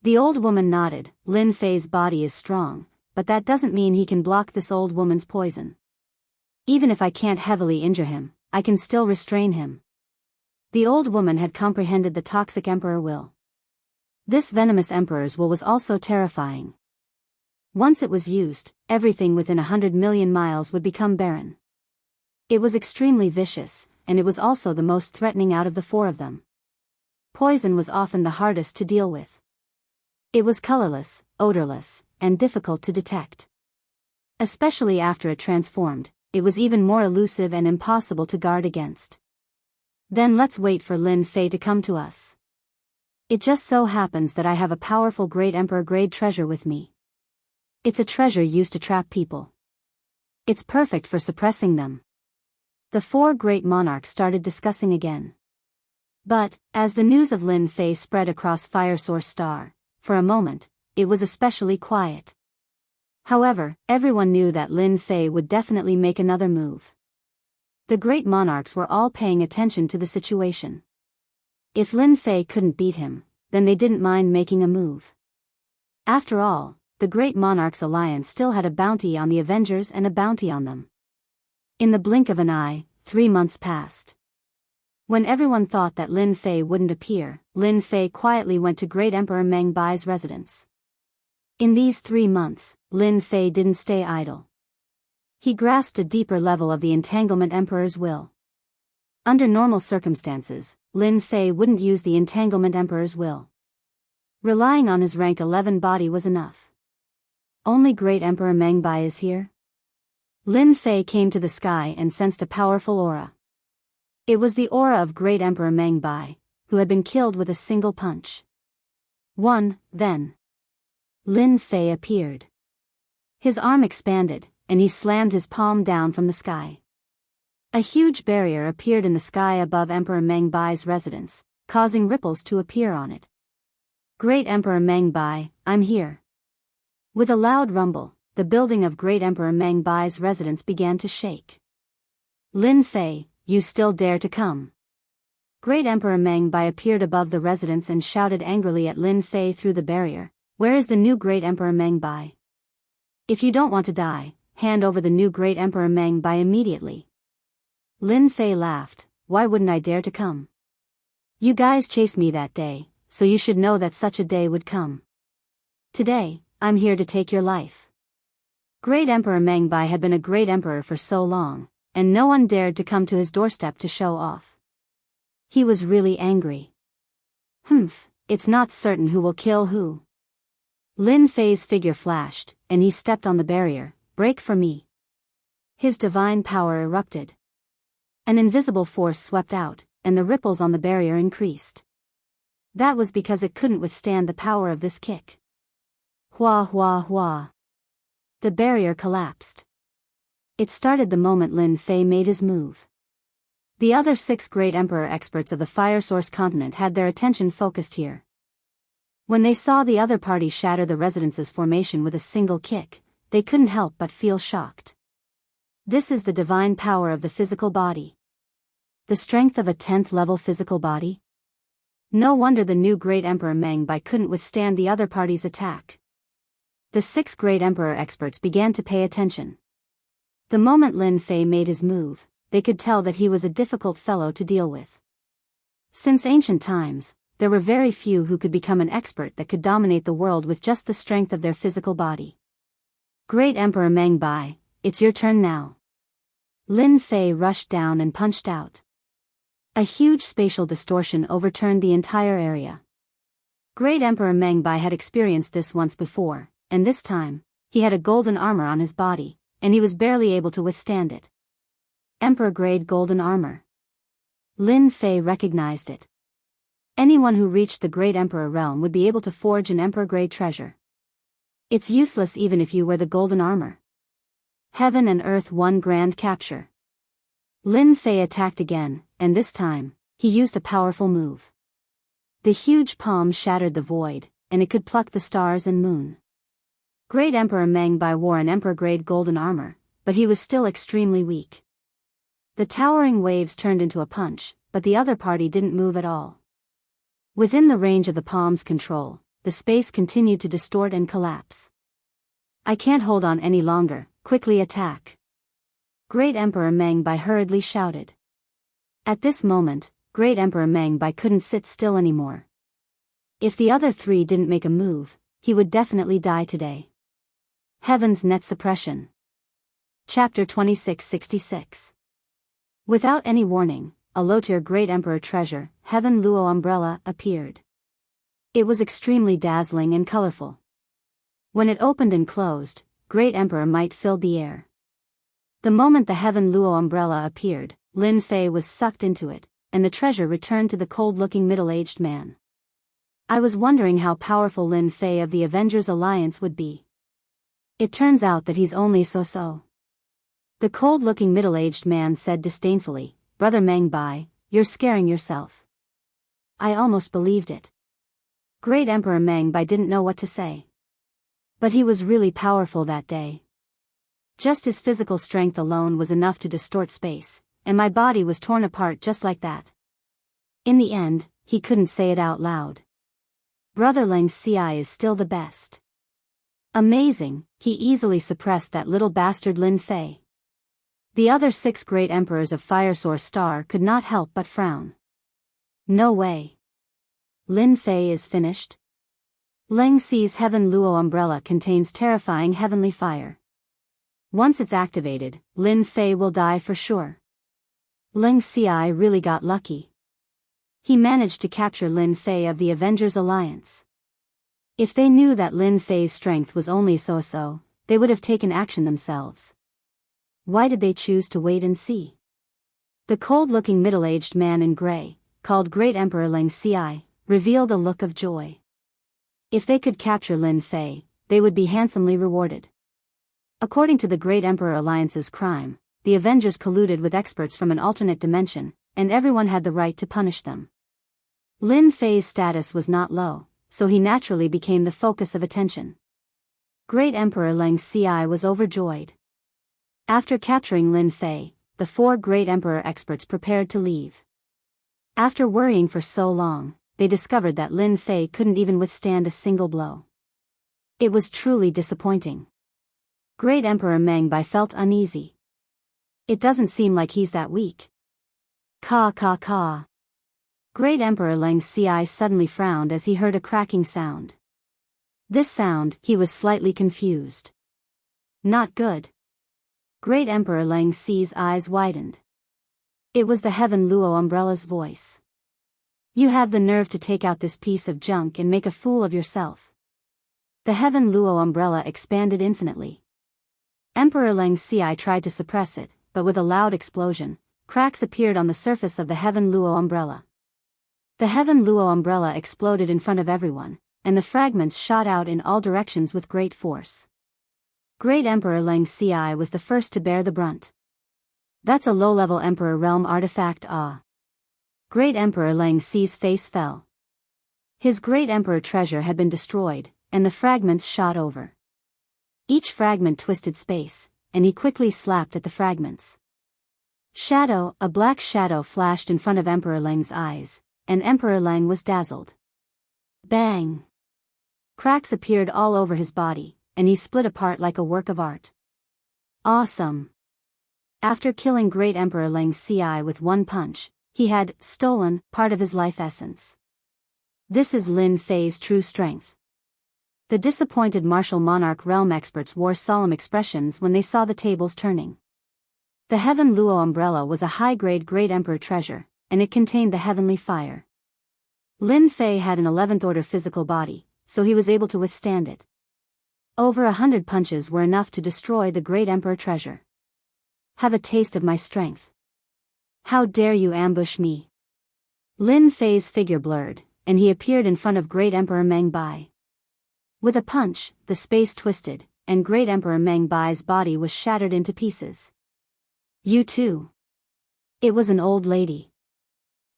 The old woman nodded. Lin Fei's body is strong, but that doesn't mean he can block this old woman's poison. Even if I can't heavily injure him, I can still restrain him. The old woman had comprehended the toxic emperor will. This venomous emperor's will was also terrifying. Once it was used, everything within 100 million miles would become barren. It was extremely vicious, and it was also the most threatening out of the 4 of them. Poison was often the hardest to deal with. It was colorless, odorless, and difficult to detect. Especially after it transformed, it was even more elusive and impossible to guard against. Then let's wait for Lin Fei to come to us. It just so happens that I have a powerful great emperor grade treasure with me. It's a treasure used to trap people. It's perfect for suppressing them. The 4 great monarchs started discussing again. But, as the news of Lin Fei spread across Fire Source Star, for a moment, it was especially quiet. However, everyone knew that Lin Fei would definitely make another move. The great monarchs were all paying attention to the situation. If Lin Fei couldn't beat him, then they didn't mind making a move. After all, the great monarchs' alliance still had a bounty on the Avengers and a bounty on them. In the blink of an eye, 3 months passed. When everyone thought that Lin Fei wouldn't appear, Lin Fei quietly went to Great Emperor Meng Bai's residence. In these 3 months, Lin Fei didn't stay idle. He grasped a deeper level of the Entanglement Emperor's will. Under normal circumstances, Lin Fei wouldn't use the Entanglement Emperor's will. Relying on his rank 11 body was enough. Only Great Emperor Meng Bai is here? Lin Fei came to the sky and sensed a powerful aura. It was the aura of Great Emperor Meng Bai, who had been killed with a single punch. Then. Lin Fei appeared. His arm expanded, and he slammed his palm down from the sky. A huge barrier appeared in the sky above Emperor Meng Bai's residence, causing ripples to appear on it. Great Emperor Meng Bai, I'm here. With a loud rumble, the building of Great Emperor Meng Bai's residence began to shake. Lin Fei, you still dare to come? Great Emperor Meng Bai appeared above the residence and shouted angrily at Lin Fei through the barrier, where is the new Great Emperor Meng Bai? If you don't want to die, hand over the new Great Emperor Meng Bai immediately. Lin Fei laughed, why wouldn't I dare to come? You guys chased me that day, so you should know that such a day would come. Today, I'm here to take your life. Great Emperor Meng Bai had been a great emperor for so long, and no one dared to come to his doorstep to show off. He was really angry. It's not certain who will kill who. Lin Fei's figure flashed, and he stepped on the barrier, break for me. His divine power erupted. An invisible force swept out, and the ripples on the barrier increased. That was because it couldn't withstand the power of this kick. Hua hua hua. The barrier collapsed. It started the moment Lin Fei made his move. The other 6 great emperor experts of the Fire Source continent had their attention focused here. When they saw the other party shatter the residence's formation with a single kick, they couldn't help but feel shocked. This is the divine power of the physical body. The strength of a 10th level physical body? No wonder the new Great Emperor Meng Bai couldn't withstand the other party's attack. The 6 great emperor experts began to pay attention. The moment Lin Fei made his move, they could tell that he was a difficult fellow to deal with. Since ancient times, there were very few who could become an expert that could dominate the world with just the strength of their physical body. Great Emperor Meng Bai, it's your turn now. Lin Fei rushed down and punched out. A huge spatial distortion overturned the entire area. Great Emperor Meng Bai had experienced this once before, and this time, he had a golden armor on his body, and he was barely able to withstand it. Emperor-grade golden armor. Lin Fei recognized it. Anyone who reached the Great Emperor realm would be able to forge an emperor-grade treasure. It's useless even if you wear the golden armor. Heaven and Earth won grand capture. Lin Fei attacked again, and this time, he used a powerful move. The huge palm shattered the void, and it could pluck the stars and moon. Great Emperor Meng Bai wore an emperor-grade golden armor, but he was still extremely weak. The towering waves turned into a punch, but the other party didn't move at all. Within the range of the palm's control, the space continued to distort and collapse. I can't hold on any longer, quickly attack. Great Emperor Meng Bai hurriedly shouted. At this moment, Great Emperor Meng Bai couldn't sit still anymore. If the other 3 didn't make a move, he would definitely die today. Heaven's Net Suppression. Chapter 2666. Without any warning, a low-tier Great Emperor treasure, Heaven Luo umbrella, appeared. It was extremely dazzling and colorful. When it opened and closed, Great Emperor might filled the air. The moment the Heaven Luo umbrella appeared, Lin Fei was sucked into it, and the treasure returned to the cold-looking middle-aged man. I was wondering how powerful Lin Fei of the Avengers Alliance would be. It turns out that he's only so-so. The cold-looking middle-aged man said disdainfully, Brother Meng Bai, you're scaring yourself. I almost believed it. Great Emperor Meng Bai didn't know what to say. But he was really powerful that day. Just his physical strength alone was enough to distort space, and my body was torn apart just like that. In the end, he couldn't say it out loud. Brother Leng Ci is still the best. Amazing, he easily suppressed that little bastard Lin Fei. The other 6 great emperors of Fire Source Star could not help but frown. No way. Lin Fei is finished? Leng Ci's Heaven Luo umbrella contains terrifying heavenly fire. Once it's activated, Lin Fei will die for sure. Leng Ci really got lucky. He managed to capture Lin Fei of the Avengers Alliance. If they knew that Lin Fei's strength was only so-so, they would have taken action themselves. Why did they choose to wait and see? The cold-looking middle-aged man in gray, called Great Emperor Leng Xi, revealed a look of joy. If they could capture Lin Fei, they would be handsomely rewarded. According to the Great Emperor Alliance's crime, the Avengers colluded with experts from an alternate dimension, and everyone had the right to punish them. Lin Fei's status was not low, so he naturally became the focus of attention. Great Emperor Leng Xi was overjoyed. After capturing Lin Fei, the 4 Great Emperor experts prepared to leave. After worrying for so long, they discovered that Lin Fei couldn't even withstand a single blow. It was truly disappointing. Great Emperor Meng Bai felt uneasy. It doesn't seem like he's that weak. Caw. Great Emperor Leng Xi suddenly frowned as he heard a cracking sound. This sound, he was slightly confused. Not good. Great Emperor Leng Xi's eyes widened. It was the Heaven Luo umbrella's voice. You have the nerve to take out this piece of junk and make a fool of yourself. The Heaven Luo umbrella expanded infinitely. Emperor Leng Xi tried to suppress it, but with a loud explosion, cracks appeared on the surface of the Heaven Luo umbrella. The Heaven Luo umbrella exploded in front of everyone, and the fragments shot out in all directions with great force. Great Emperor Leng Xi was the first to bear the brunt. That's a low-level Emperor Realm artifact. Great Emperor Leng Xi's face fell. His Great Emperor treasure had been destroyed, and the fragments shot over. Each fragment twisted space, and he quickly slapped at the fragments. A black shadow flashed in front of Emperor Leng's eyes, and Emperor Leng was dazzled. Bang! Cracks appeared all over his body, and he split apart like a work of art. Awesome! After killing Great Emperor Leng Xi with one punch, he had stolen part of his life essence. This is Lin Fei's true strength. The disappointed martial monarch realm experts wore solemn expressions when they saw the tables turning. The Heaven Luo umbrella was a high-grade Great Emperor treasure, and it contained the heavenly fire. Lin Fei had an 11th order physical body, so he was able to withstand it. Over 100 punches were enough to destroy the Great Emperor treasure. Have a taste of my strength. How dare you ambush me? Lin Fei's figure blurred, and he appeared in front of Great Emperor Meng Bai. With a punch, the space twisted, and Great Emperor Meng Bai's body was shattered into pieces. You too. It was an old lady.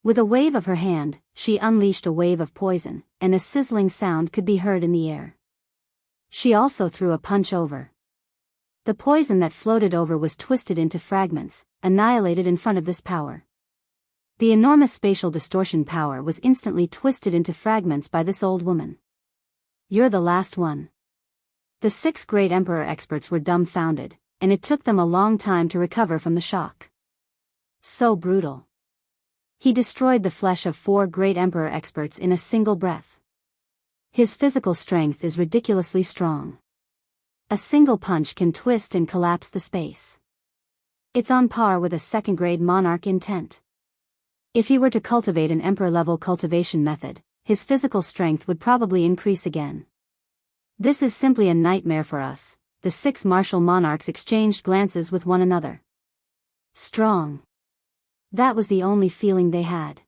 With a wave of her hand, she unleashed a wave of poison, and a sizzling sound could be heard in the air. She also threw a punch over. The poison that floated over was twisted into fragments, annihilated in front of this power. The enormous spatial distortion power was instantly twisted into fragments by this old woman. You're the last one. The 6 Great Emperor experts were dumbfounded, and it took them a long time to recover from the shock. So brutal. He destroyed the flesh of 4 Great Emperor experts in a single breath. His physical strength is ridiculously strong. A single punch can twist and collapse the space. It's on par with a second-grade monarch intent. If he were to cultivate an emperor-level cultivation method, his physical strength would probably increase again. This is simply a nightmare for us. The 6 martial monarchs exchanged glances with one another. Strong. That was the only feeling they had.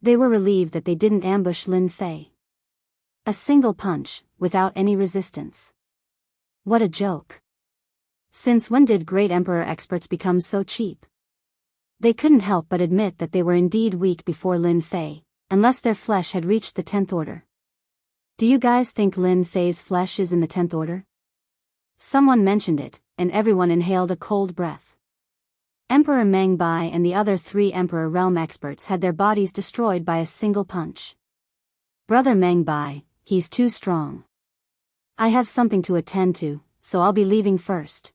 They were relieved that they didn't ambush Lin Fei. A single punch, without any resistance. What a joke. Since when did Great Emperor experts become so cheap? They couldn't help but admit that they were indeed weak before Lin Fei, unless their flesh had reached the 10th order. Do you guys think Lin Fei's flesh is in the 10th order? Someone mentioned it, and everyone inhaled a cold breath. Emperor Meng Bai and the other 3 Emperor Realm experts had their bodies destroyed by a single punch. Brother Meng Bai, he's too strong. I have something to attend to, so I'll be leaving first.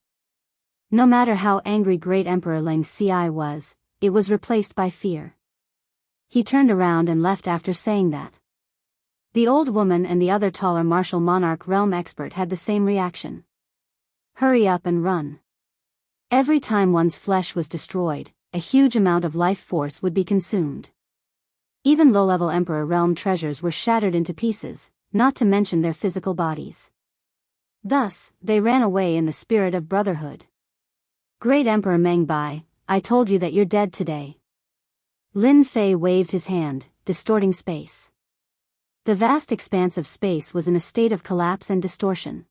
No matter how angry Great Emperor Leng Xi was, it was replaced by fear. He turned around and left after saying that. The old woman and the other taller martial monarch realm expert had the same reaction. Hurry up and run. Every time one's flesh was destroyed, a huge amount of life force would be consumed. Even low-level Emperor realm treasures were shattered into pieces, not to mention their physical bodies. Thus, they ran away in the spirit of brotherhood. Great Emperor Mengbai, I told you that you're dead today. Lin Fei waved his hand, distorting space. The vast expanse of space was in a state of collapse and distortion.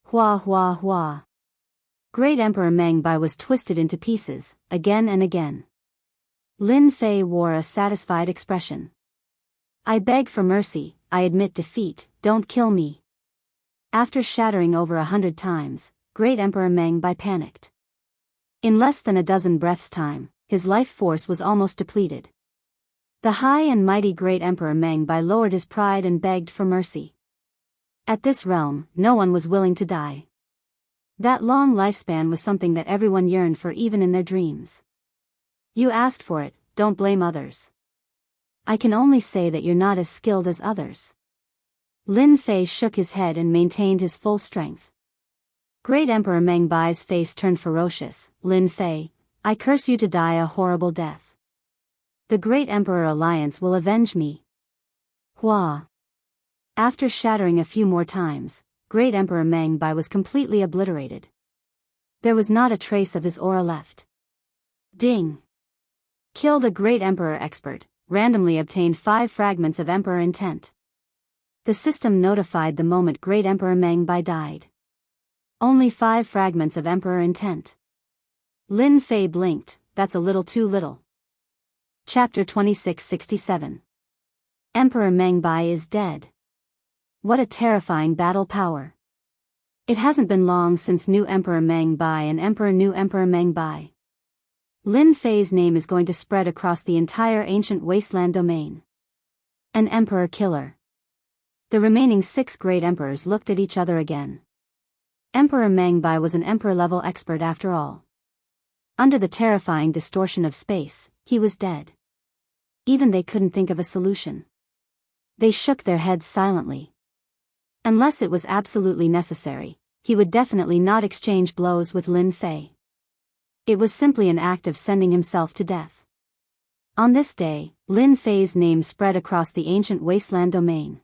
Hua hua hua. Great Emperor Mengbai was twisted into pieces, again and again. Lin Fei wore a satisfied expression. I beg for mercy, I admit defeat, don't kill me. After shattering over 100 times, Great Emperor Mengbai panicked. In less than a dozen breaths' time, his life force was almost depleted. The high and mighty Great Emperor Mengbai lowered his pride and begged for mercy. At this realm, no one was willing to die. That long lifespan was something that everyone yearned for even in their dreams. You asked for it, don't blame others. I can only say that you're not as skilled as others. Lin Fei shook his head and maintained his full strength. Great Emperor Mengbai's face turned ferocious. Lin Fei, I curse you to die a horrible death. The Great Emperor Alliance will avenge me. Hua. After shattering a few more times, Great Emperor Mengbai was completely obliterated. There was not a trace of his aura left. Ding. Killed a Great Emperor expert, randomly obtained 5 fragments of Emperor intent. The system notified the moment Great Emperor Mengbai died. Only 5 fragments of Emperor intent. Lin Fei blinked, that's a little too little. Chapter 2667. Emperor Mengbai is dead. What a terrifying battle power. It hasn't been long since new Emperor Mengbai and new Emperor Mengbai. Lin Fei's name is going to spread across the entire ancient wasteland domain. An emperor killer. The remaining 6 great emperors looked at each other again. Emperor Mengbai was an emperor-level expert after all. Under the terrifying distortion of space, he was dead. Even they couldn't think of a solution. They shook their heads silently. Unless it was absolutely necessary, he would definitely not exchange blows with Lin Fei. It was simply an act of sending himself to death. On this day, Lin Fei's name spread across the ancient wasteland domain.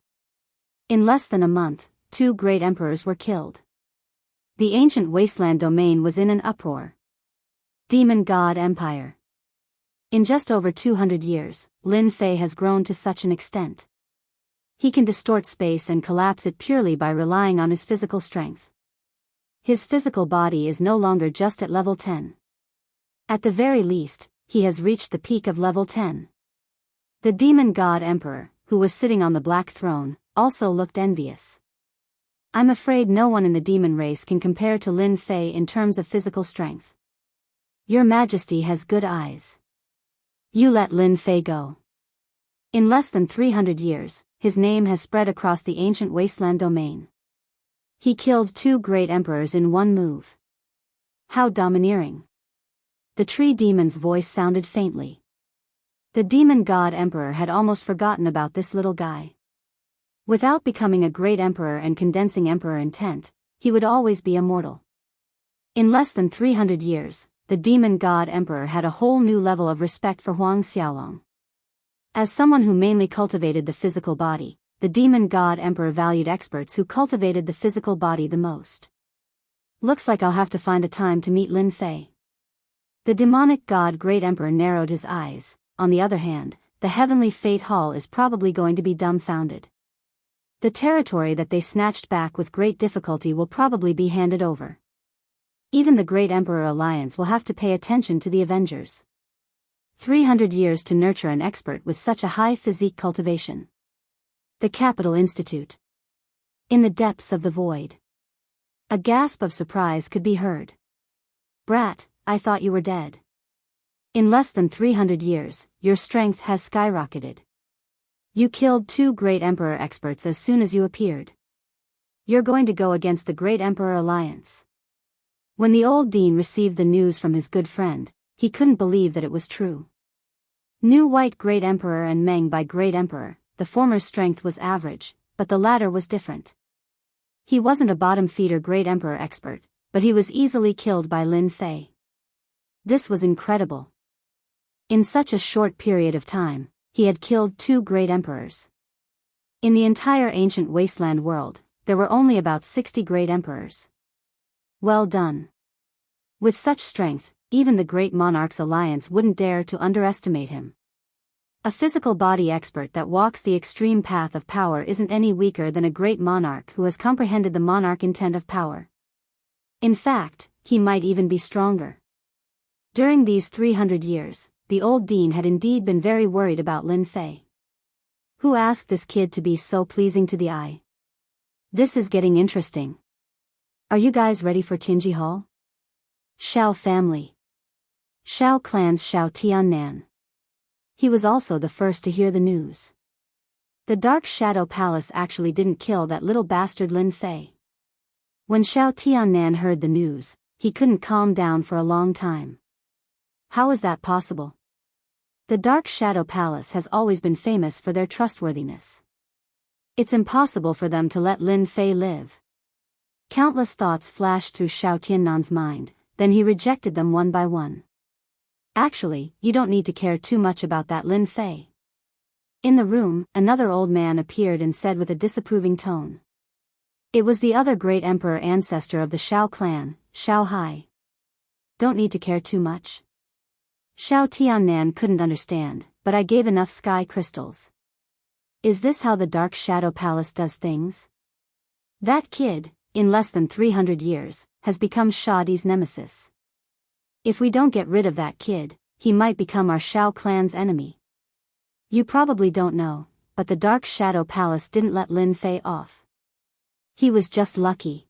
In less than a month, 2 great emperors were killed. The ancient wasteland domain was in an uproar. Demon God Empire. In just over 200 years, Lin Fei has grown to such an extent. He can distort space and collapse it purely by relying on his physical strength. His physical body is no longer just at level 10. At the very least, he has reached the peak of level 10. The demon god emperor, who was sitting on the black throne, also looked envious. I'm afraid no one in the demon race can compare to Lin Fei in terms of physical strength. Your Majesty has good eyes. You let Lin Fei go. In less than 300 years, his name has spread across the ancient wasteland domain. He killed 2 great emperors in one move. How domineering. The tree demon's voice sounded faintly. The demon god emperor had almost forgotten about this little guy. Without becoming a great emperor and condensing emperor intent, he would always be immortal. In less than 300 years, the demon god emperor had a whole new level of respect for Huang Xiaolong. As someone who mainly cultivated the physical body, the demon god emperor valued experts who cultivated the physical body the most. Looks like I'll have to find a time to meet Lin Fei. The demonic god great emperor narrowed his eyes. On the other hand, the heavenly fate hall is probably going to be dumbfounded. The territory that they snatched back with great difficulty will probably be handed over. Even the Great Emperor Alliance will have to pay attention to the Avengers. 300 years to nurture an expert with such a high physique cultivation. The Capital Institute. In the depths of the void. A gasp of surprise could be heard. Brat, I thought you were dead. In less than 300 years, your strength has skyrocketed. You killed 2 great emperor experts as soon as you appeared. You're going to go against the Great Emperor Alliance. When the old dean received the news from his good friend, he couldn't believe that it was true. New White Great Emperor and Meng by Great Emperor, the former's strength was average, but the latter was different. He wasn't a bottom-feeder Great Emperor expert, but he was easily killed by Lin Fei. This was incredible. In such a short period of time, he had killed 2 great emperors. In the entire ancient wasteland world, there were only about 60 great emperors. Well done. With such strength, even the Great Monarch's Alliance wouldn't dare to underestimate him. A physical body expert that walks the extreme path of power isn't any weaker than a great monarch who has comprehended the monarch intent of power. In fact, he might even be stronger. During these 300 years, the old dean had indeed been very worried about Lin Fei. Who asked this kid to be so pleasing to the eye? This is getting interesting. Are you guys ready for Tinji Hall? Shao family. Shao clan's Shao Tiannan. He was also the first to hear the news. The Dark Shadow Palace actually didn't kill that little bastard Lin Fei. When Shao Tiannan heard the news, he couldn't calm down for a long time. How is that possible? The Dark Shadow Palace has always been famous for their trustworthiness. It's impossible for them to let Lin Fei live. Countless thoughts flashed through Shao Tiannan's mind, then he rejected them one by one. Actually, you don't need to care too much about that Lin Fei. In the room, another old man appeared and said with a disapproving tone. It was the other great emperor ancestor of the Shao clan, Shao Hai. Don't need to care too much? Shao Tiannan couldn't understand, but I gave enough sky crystals. Is this how the Dark Shadow Palace does things? That kid, in less than 300 years, has become Shadi's nemesis. If we don't get rid of that kid, he might become our Shao clan's enemy. You probably don't know, but the Dark Shadow Palace didn't let Lin Fei off. He was just lucky.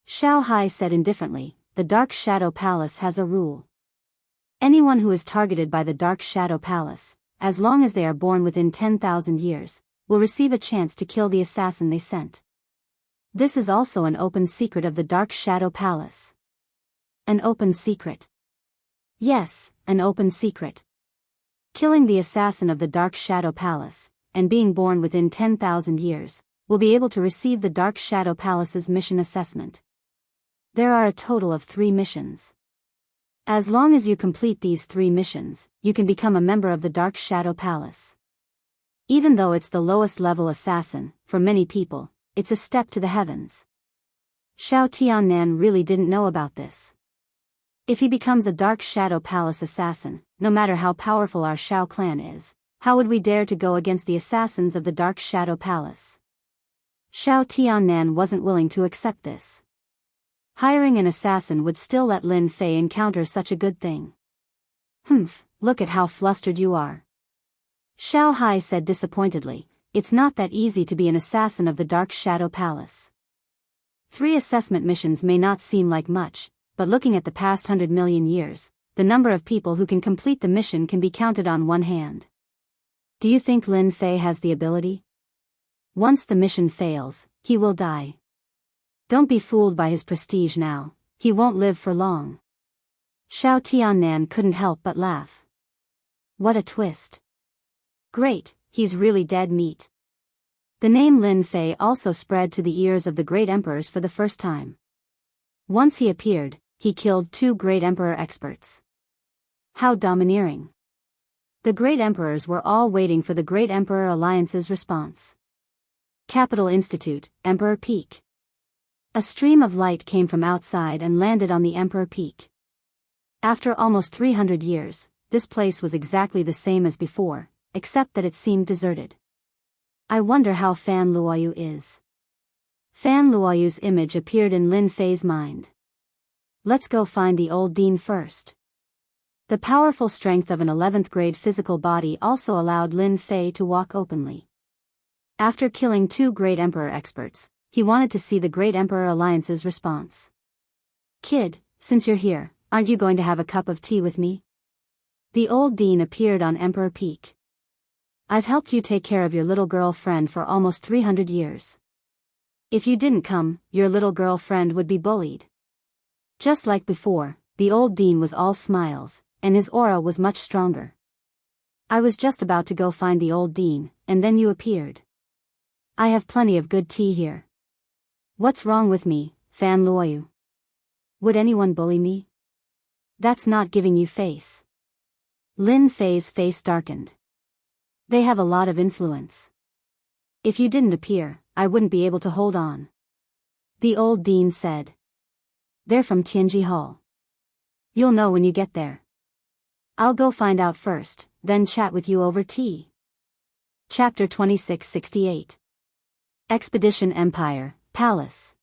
Shao Hai said indifferently, the Dark Shadow Palace has a rule. Anyone who is targeted by the Dark Shadow Palace, as long as they are born within 10,000 years, will receive a chance to kill the assassin they sent. This is also an open secret of the Dark Shadow Palace. An open secret. Yes, an open secret. Killing the assassin of the Dark Shadow Palace, and being born within 10,000 years, will be able to receive the Dark Shadow Palace's mission assessment. There are a total of 3 missions. As long as you complete these 3 missions, you can become a member of the Dark Shadow Palace. Even though it's the lowest level assassin, for many people, it's a step to the heavens. Shao Tiannan really didn't know about this. If he becomes a Dark Shadow Palace assassin, no matter how powerful our Shao clan is, how would we dare to go against the assassins of the Dark Shadow Palace? Shao Tiannan wasn't willing to accept this. Hiring an assassin would still let Lin Fei encounter such a good thing. Humph, look at how flustered you are. Shao Hai said disappointedly, it's not that easy to be an assassin of the Dark Shadow Palace. 3 assessment missions may not seem like much, but looking at the past 100 million years, the number of people who can complete the mission can be counted on one hand. Do you think Lin Fei has the ability? Once the mission fails, he will die. Don't be fooled by his prestige now, he won't live for long. Shao Tiannan couldn't help but laugh. What a twist. Great, he's really dead meat. The name Lin Fei also spread to the ears of the great emperors for the first time. Once he appeared, he killed 2 great emperor experts. How domineering. The great emperors were all waiting for the Great Emperor Alliance's response. Capital Institute, Emperor Peak. A stream of light came from outside and landed on the Emperor Peak. After almost 300 years, this place was exactly the same as before, except that it seemed deserted. I wonder how Fan Luoyu is. Fan Luoyu's image appeared in Lin Fei's mind. Let's go find the old dean first. The powerful strength of an 11th grade physical body also allowed Lin Fei to walk openly. After killing 2 great emperor experts, he wanted to see the Great Emperor Alliance's response. Kid, since you're here, aren't you going to have a cup of tea with me? The old dean appeared on Emperor Peak. I've helped you take care of your little girl friend for almost 300 years. If you didn't come, your little girl friend would be bullied. Just like before, the old dean was all smiles, and his aura was much stronger. I was just about to go find the old dean, and then you appeared. I have plenty of good tea here. What's wrong with me, Fan Luoyu? Would anyone bully me? That's not giving you face. Lin Fei's face darkened. They have a lot of influence. If you didn't appear, I wouldn't be able to hold on. The old dean said. They're from Tianji Hall. You'll know when you get there. I'll go find out first, then chat with you over tea. Chapter 2668. Expedition Empire, Palace.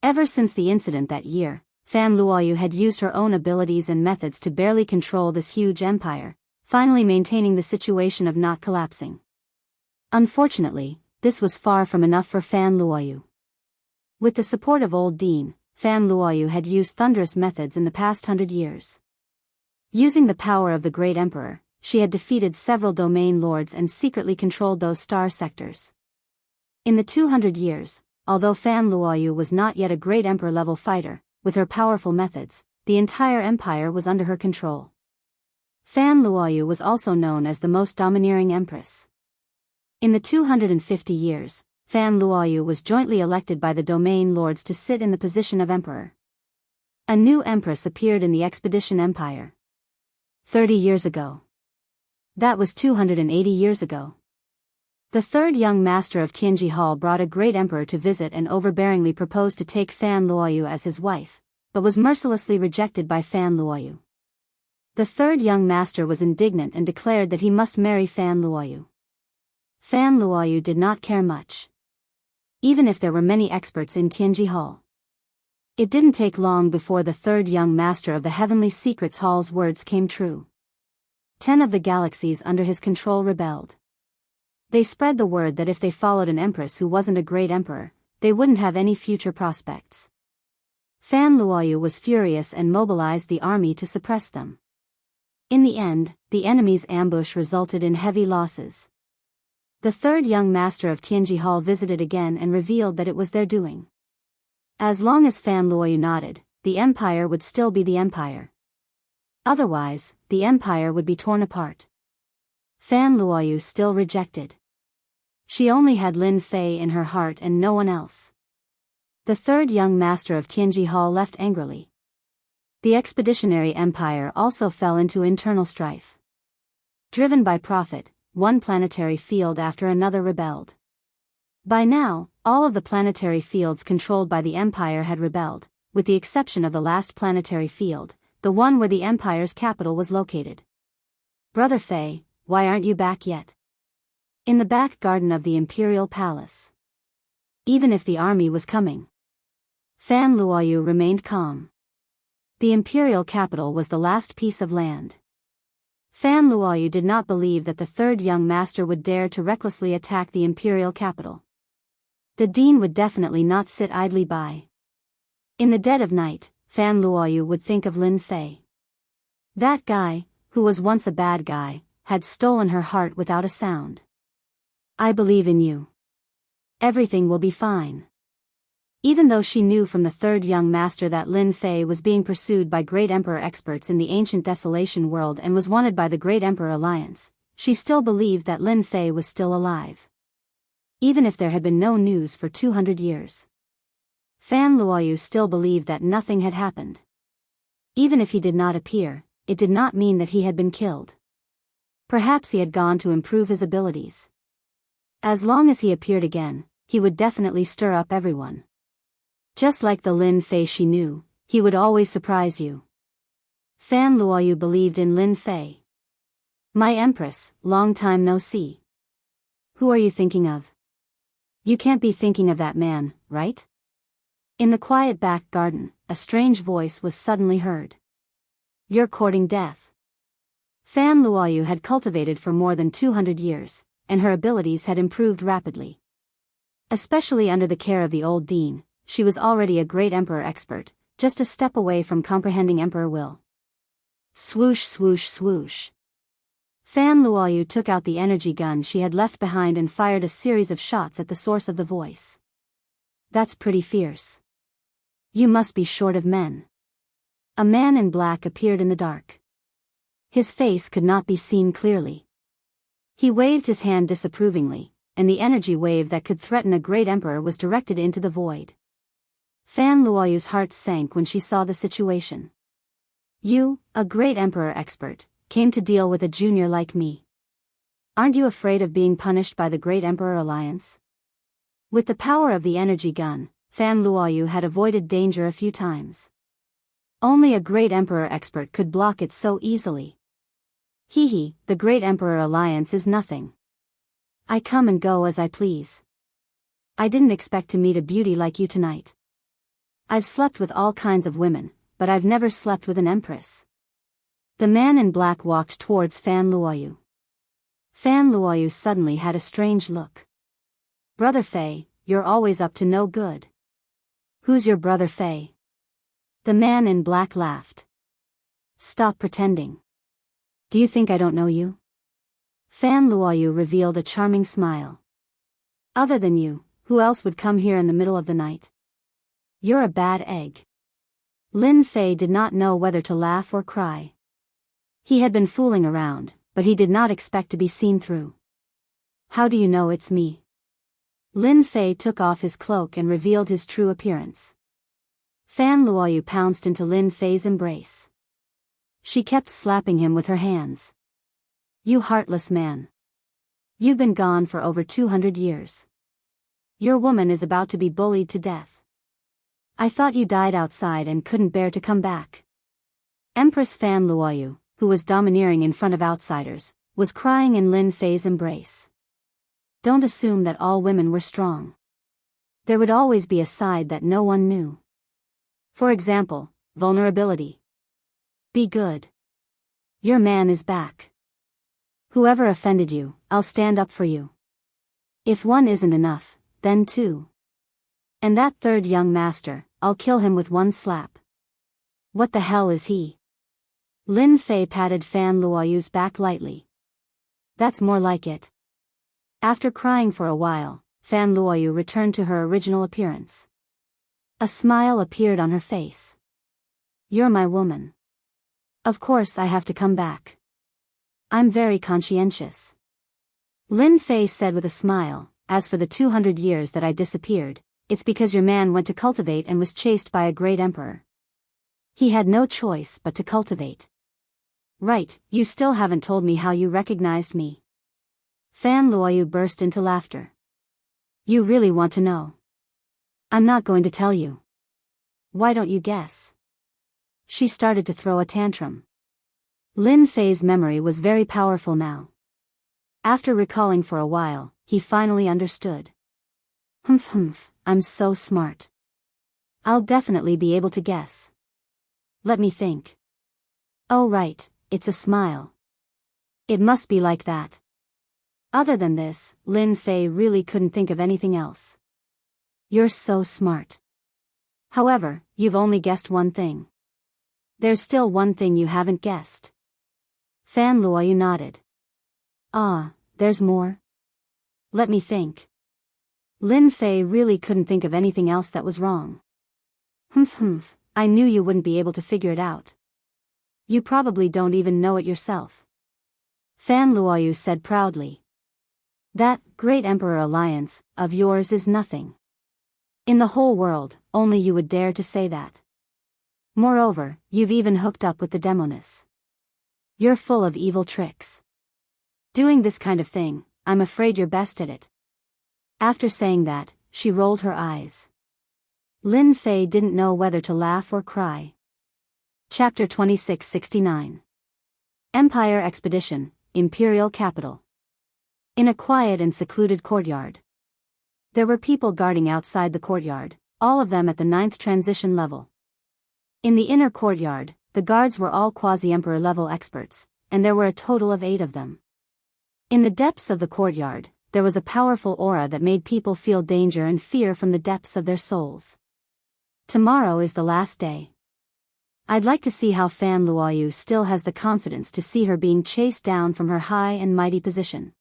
Ever since the incident that year, Fan Luoyu had used her own abilities and methods to barely control this huge empire, finally maintaining the situation of not collapsing. Unfortunately, this was far from enough for Fan Luoyu. With the support of Old Dean, Fan Luoyu had used thunderous methods in the past 100 years. Using the power of the Great Emperor, she had defeated several domain lords and secretly controlled those star sectors. In the 200 years, although Fan Luoyu was not yet a Great Emperor-level fighter, with her powerful methods, the entire empire was under her control. Fan Luoyu was also known as the most domineering empress. In the 250 years, Fan Luoyu was jointly elected by the domain lords to sit in the position of emperor. A new empress appeared in the Expedition Empire. 30 years ago. That was 280 years ago. The third young master of Tianji Hall brought a great emperor to visit and overbearingly proposed to take Fan Luoyu as his wife, but was mercilessly rejected by Fan Luoyu. The third young master was indignant and declared that he must marry Fan Luoyu. Fan Luoyu did not care much. Even if there were many experts in Tianji Hall. It didn't take long before the third young master of the Heavenly Secrets Hall's words came true. 10 of the galaxies under his control rebelled. They spread the word that if they followed an empress who wasn't a great emperor, they wouldn't have any future prospects. Fan Luoyu was furious and mobilized the army to suppress them. In the end, the enemy's ambush resulted in heavy losses. The third young master of Tianji Hall visited again and revealed that it was their doing. As long as Fan Luoyu nodded, the empire would still be the empire. Otherwise, the empire would be torn apart. Fan Luoyu still rejected. She only had Lin Fei in her heart and no one else. The third young master of Tianji Hall left angrily. The expeditionary empire also fell into internal strife. Driven by profit, one planetary field after another rebelled. By now, all of the planetary fields controlled by the empire had rebelled, with the exception of the last planetary field, the one where the empire's capital was located. Brother Fei, why aren't you back yet? In the back garden of the imperial palace. Even if the army was coming. Fan Luoyu remained calm. The imperial capital was the last piece of land. Fan Luoyu did not believe that the third young master would dare to recklessly attack the imperial capital. The dean would definitely not sit idly by. In the dead of night, Fan Luoyu would think of Lin Fei. That guy, who was once a bad guy, had stolen her heart without a sound. I believe in you. Everything will be fine. Even though she knew from the third young master that Lin Fei was being pursued by Great Emperor experts in the ancient Desolation world and was wanted by the Great Emperor Alliance, she still believed that Lin Fei was still alive. Even if there had been no news for 200 years. Fan Luoyu still believed that nothing had happened. Even if he did not appear, it did not mean that he had been killed. Perhaps he had gone to improve his abilities. As long as he appeared again, he would definitely stir up everyone. Just like the Lin Fei she knew, he would always surprise you. Fan Luoyu believed in Lin Fei. My empress, long time no see. Who are you thinking of? You can't be thinking of that man, right? In the quiet back garden, a strange voice was suddenly heard. You're courting death. Fan Luoyu had cultivated for more than 200 years, and her abilities had improved rapidly. Especially under the care of the old dean, she was already a great emperor expert, just a step away from comprehending emperor will. Swoosh swoosh swoosh. Fan Luoyu took out the energy gun she had left behind and fired a series of shots at the source of the voice. That's pretty fierce. You must be short of men. A man in black appeared in the dark. His face could not be seen clearly. He waved his hand disapprovingly, and the energy wave that could threaten a great emperor was directed into the void. Fan Luoyu's heart sank when she saw the situation. You, a great emperor expert, came to deal with a junior like me. Aren't you afraid of being punished by the Great Emperor Alliance? With the power of the energy gun, Fan Luoyu had avoided danger a few times. Only a Great Emperor expert could block it so easily. Hee, the Great Emperor Alliance is nothing. I come and go as I please. I didn't expect to meet a beauty like you tonight. I've slept with all kinds of women, but I've never slept with an empress. The man in black walked towards Fan Luoyu. Fan Luoyu suddenly had a strange look. Brother Fei, you're always up to no good. Who's your brother Fei? The man in black laughed. Stop pretending. Do you think I don't know you? Fan Luoyu revealed a charming smile. Other than you, who else would come here in the middle of the night? You're a bad egg. Lin Fei did not know whether to laugh or cry. He had been fooling around, but he did not expect to be seen through. How do you know it's me? Lin Fei took off his cloak and revealed his true appearance. Fan Luoyu pounced into Lin Fei's embrace. She kept slapping him with her hands. You heartless man. You've been gone for over 200 years. Your woman is about to be bullied to death. I thought you died outside and couldn't bear to come back. Empress Fan Luoyu, who was domineering in front of outsiders, was crying in Lin Fei's embrace. Don't assume that all women were strong. There would always be a side that no one knew. For example, vulnerability. Be good. Your man is back. Whoever offended you, I'll stand up for you. If one isn't enough, then two. And that third young master, I'll kill him with one slap. What the hell is he? Lin Fei patted Fan Luoyu's back lightly. That's more like it. After crying for a while, Fan Luoyu returned to her original appearance. A smile appeared on her face. You're my woman. Of course I have to come back. I'm very conscientious. Lin Fei said with a smile, as for the 200 years that I disappeared, it's because your man went to cultivate and was chased by a great emperor. He had no choice but to cultivate. Right, you still haven't told me how you recognized me. Fan Luoyu burst into laughter. You really want to know? I'm not going to tell you. Why don't you guess? She started to throw a tantrum. Lin Fei's memory was very powerful now. After recalling for a while, he finally understood. Humph, I'm so smart. I'll definitely be able to guess. Let me think. Oh right, it's a smile. It must be like that. Other than this, Lin Fei really couldn't think of anything else. You're so smart. However, you've only guessed one thing. There's still one thing you haven't guessed. Fan Luoyu nodded. Ah, there's more? Let me think. Lin Fei really couldn't think of anything else that was wrong. Humph, I knew you wouldn't be able to figure it out. You probably don't even know it yourself. Fan Luoyu said proudly. That Great Emperor Alliance of yours is nothing. In the whole world, only you would dare to say that. Moreover, you've even hooked up with the demoness. You're full of evil tricks. Doing this kind of thing, I'm afraid you're best at it. After saying that, she rolled her eyes. Lin Fei didn't know whether to laugh or cry. Chapter 2669. Empire Expedition, Imperial Capital. In a quiet and secluded courtyard. There were people guarding outside the courtyard, all of them at the 9th transition level. In the inner courtyard, the guards were all quasi-emperor level experts, and there were a total of 8 of them. In the depths of the courtyard, there was a powerful aura that made people feel danger and fear from the depths of their souls. Tomorrow is the last day. I'd like to see how Fan Luoyu still has the confidence to see her being chased down from her high and mighty position.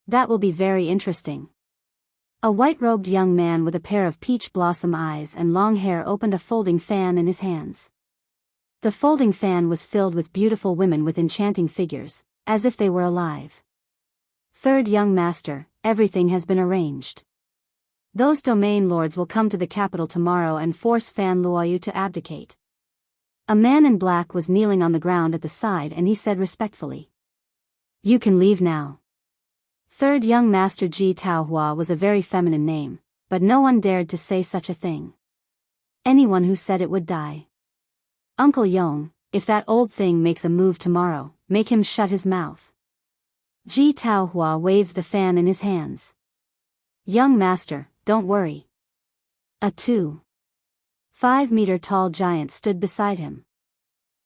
That will be very interesting. A white-robed young man with a pair of peach blossom eyes and long hair opened a folding fan in his hands. The folding fan was filled with beautiful women with enchanting figures, as if they were alive. Third young master, everything has been arranged. Those domain lords will come to the capital tomorrow and force Fan Luoyu to abdicate. A man in black was kneeling on the ground at the side and he said respectfully. You can leave now. Third young master Ji Taohua was a very feminine name, but no one dared to say such a thing. Anyone who said it would die. Uncle Yong, if that old thing makes a move tomorrow, make him shut his mouth. Ji Taohua waved the fan in his hands. Young master, don't worry. A 2.5-meter tall giant stood beside him.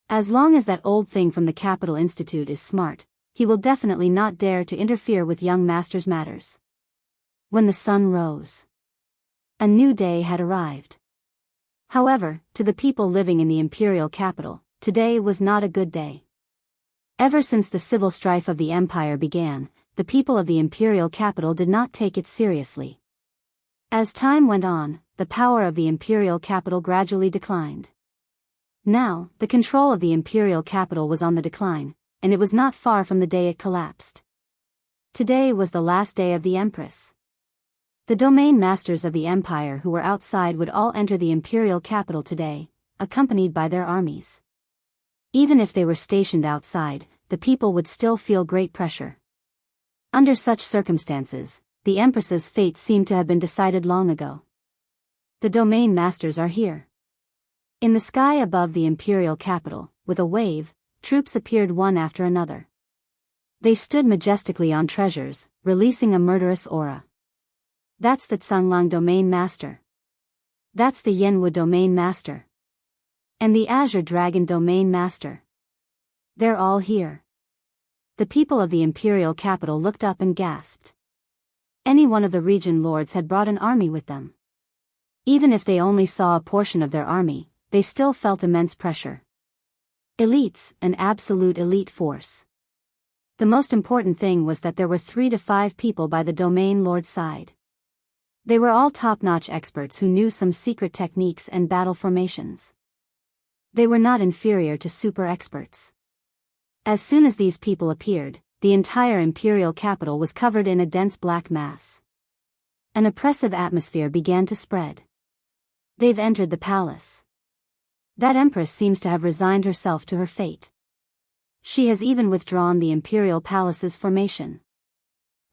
As long as that old thing from the Capital Institute is smart, he will definitely not dare to interfere with young master's matters. When the sun rose, a new day had arrived. However, to the people living in the imperial capital, today was not a good day. Ever since the civil strife of the empire began, the people of the imperial capital did not take it seriously. As time went on, the power of the imperial capital gradually declined. Now, the control of the imperial capital was on the decline, and it was not far from the day it collapsed. Today was the last day of the Empress. The domain masters of the empire who were outside would all enter the imperial capital today, accompanied by their armies. Even if they were stationed outside, the people would still feel great pressure. Under such circumstances, the Empress's fate seemed to have been decided long ago. The domain masters are here. In the sky above the imperial capital, with a wave, troops appeared one after another. They stood majestically on treasures, releasing a murderous aura. That's the Tsanglang domain master. That's the Yanwu domain master. And the Azure Dragon domain master. They're all here. The people of the imperial capital looked up and gasped. Any one of the region lords had brought an army with them. Even if they only saw a portion of their army, they still felt immense pressure. Elites, an absolute elite force. The most important thing was that there were 3 to 5 people by the domain lord's side. They were all top-notch experts who knew some secret techniques and battle formations. They were not inferior to super experts. As soon as these people appeared, the entire imperial capital was covered in a dense black mass. An oppressive atmosphere began to spread. They've entered the palace. That empress seems to have resigned herself to her fate. She has even withdrawn the imperial palace's formation.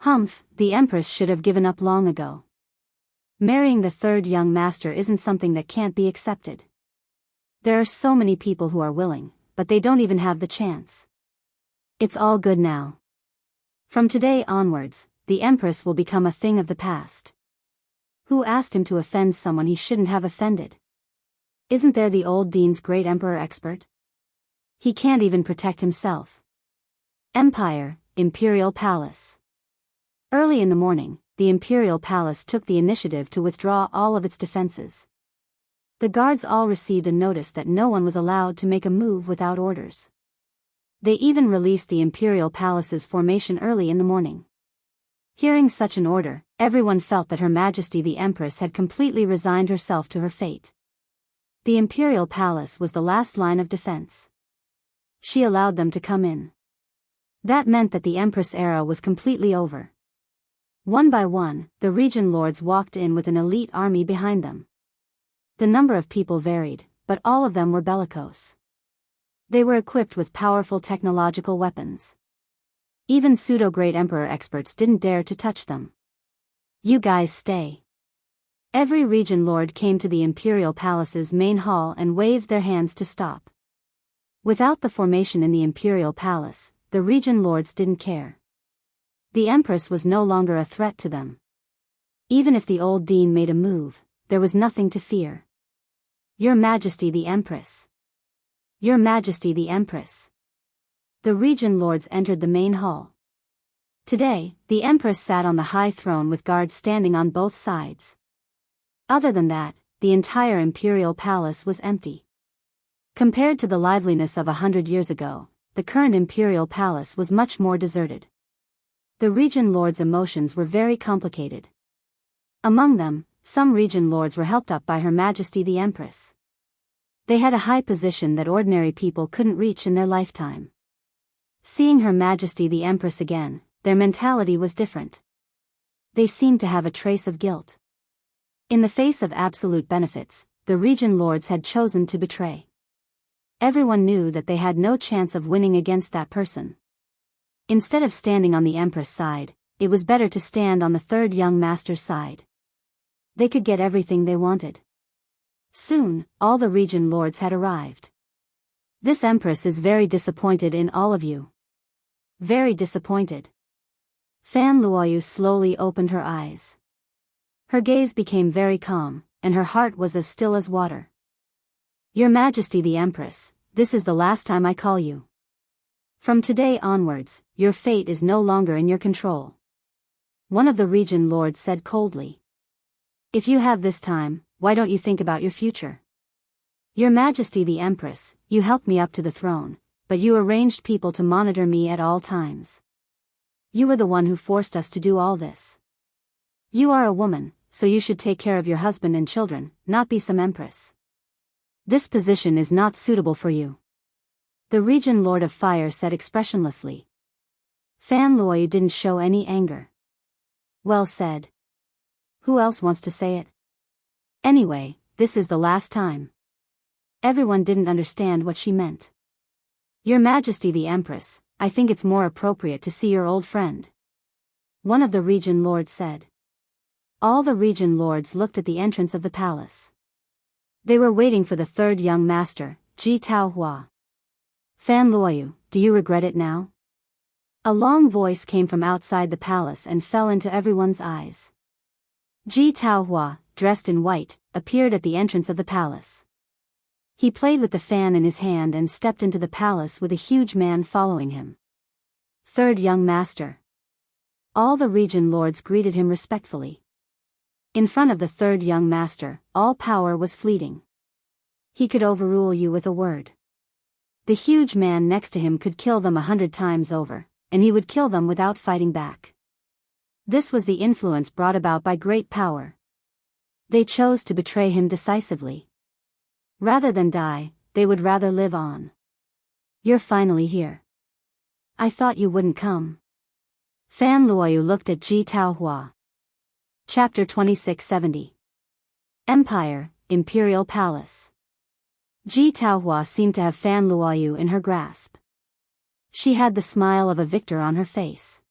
Humph, the empress should have given up long ago. Marrying the third young master isn't something that can't be accepted. There are so many people who are willing, but they don't even have the chance. It's all good now. From today onwards, the empress will become a thing of the past. Who asked him to offend someone he shouldn't have offended? Isn't there the old Dean's great emperor expert? He can't even protect himself. Empire, Imperial Palace. Early in the morning, the Imperial Palace took the initiative to withdraw all of its defenses. The guards all received a notice that no one was allowed to make a move without orders. They even released the Imperial Palace's formation early in the morning. Hearing such an order, everyone felt that Her Majesty the Empress had completely resigned herself to her fate. The Imperial Palace was the last line of defense. She allowed them to come in. That meant that the Empress era was completely over. One by one, the region lords walked in with an elite army behind them. The number of people varied, but all of them were bellicose. They were equipped with powerful technological weapons. Even pseudo-great emperor experts didn't dare to touch them. You guys stay. Every region lord came to the Imperial Palace's main hall and waved their hands to stop. Without the formation in the Imperial Palace, the region lords didn't care. The Empress was no longer a threat to them. Even if the old Dean made a move, there was nothing to fear. Your Majesty the Empress. Your Majesty the Empress. The region lords entered the main hall. Today, the Empress sat on the high throne with guards standing on both sides. Other than that, the entire Imperial Palace was empty. Compared to the liveliness of 100 years ago, the current Imperial Palace was much more deserted. The region lords' emotions were very complicated. Among them, some region lords were helped up by Her Majesty the Empress. They had a high position that ordinary people couldn't reach in their lifetime. Seeing Her Majesty the Empress again, their mentality was different. They seemed to have a trace of guilt. In the face of absolute benefits, the region lords had chosen to betray. Everyone knew that they had no chance of winning against that person. Instead of standing on the Empress' side, it was better to stand on the third young master's side. They could get everything they wanted. Soon, all the region lords had arrived. This empress is very disappointed in all of you. Very disappointed. Fan Luoyu slowly opened her eyes. Her gaze became very calm, and her heart was as still as water. Your Majesty the Empress, this is the last time I call you. From today onwards, your fate is no longer in your control. One of the region lords said coldly. If you have this time, why don't you think about your future? Your Majesty the Empress, you helped me up to the throne, but you arranged people to monitor me at all times. You were the one who forced us to do all this. You are a woman, so you should take care of your husband and children, not be some empress. This position is not suitable for you. The region Lord of Fire said expressionlessly. Fan Luoyu didn't show any anger. Well said. Who else wants to say it? Anyway, this is the last time. Everyone didn't understand what she meant. Your Majesty the Empress, I think it's more appropriate to see your old friend. One of the region lords said. All the region lords looked at the entrance of the palace. They were waiting for the third young master, Ji Taohua. Fan Luoyu, do you regret it now? A long voice came from outside the palace and fell into everyone's eyes. Ji Taohua, dressed in white, appeared at the entrance of the palace. He played with the fan in his hand and stepped into the palace with a huge man following him. Third young master. All the region lords greeted him respectfully. In front of the third young master, all power was fleeting. He could overrule you with a word. The huge man next to him could kill them 100 times over, and he would kill them without fighting back. This was the influence brought about by great power. They chose to betray him decisively. Rather than die, they would rather live on. You're finally here. I thought you wouldn't come. Fan Luoyu looked at Ji Taohua. Chapter 2670. Empire, Imperial Palace. Ji Taohua seemed to have Fan Luoyu in her grasp. She had the smile of a victor on her face.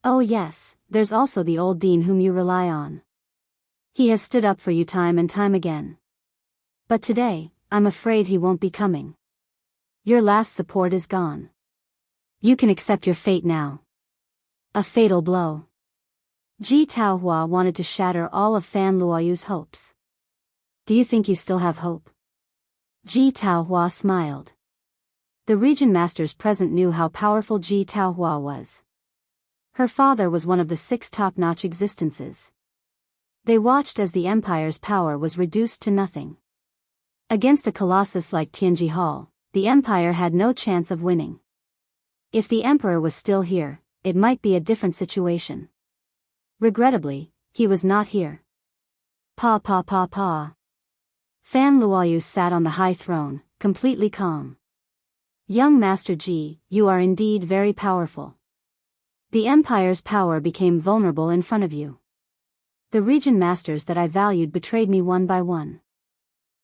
Oh yes, there's also the old dean whom you rely on. He has stood up for you time and time again. But today, I'm afraid he won't be coming. Your last support is gone. You can accept your fate now. A fatal blow. Ji Taohua wanted to shatter all of Fan Luoyu's hopes. Do you think you still have hope? Ji Taohua smiled. The region masters present knew how powerful Ji Taohua was. Her father was one of the 6 top-notch existences. They watched as the empire's power was reduced to nothing. Against a colossus like Tianji Hall, the empire had no chance of winning. If the emperor was still here, it might be a different situation. Regrettably, he was not here. Pa pa pa pa. Fan Luoyu sat on the high throne, completely calm. Young Master Ji, you are indeed very powerful. The empire's power became vulnerable in front of you. The region masters that I valued betrayed me one by one.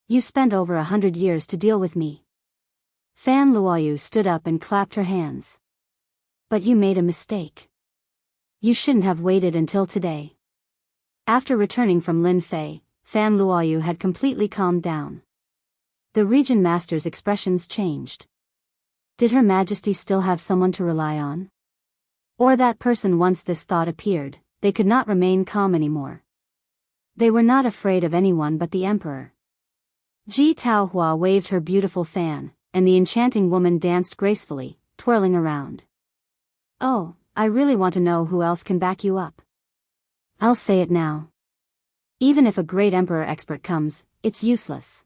You spent over 100 years to deal with me. Fan Luoyu stood up and clapped her hands. But you made a mistake. You shouldn't have waited until today. After returning from Lin Fei, Fan Luoyu had completely calmed down. The region master's expressions changed. Did Her Majesty still have someone to rely on? Or that person once this thought appeared, they could not remain calm anymore. They were not afraid of anyone but the emperor. Ji Taohua waved her beautiful fan, and the enchanting woman danced gracefully, twirling around. Oh, I really want to know who else can back you up. I'll say it now. Even if a great emperor expert comes, it's useless.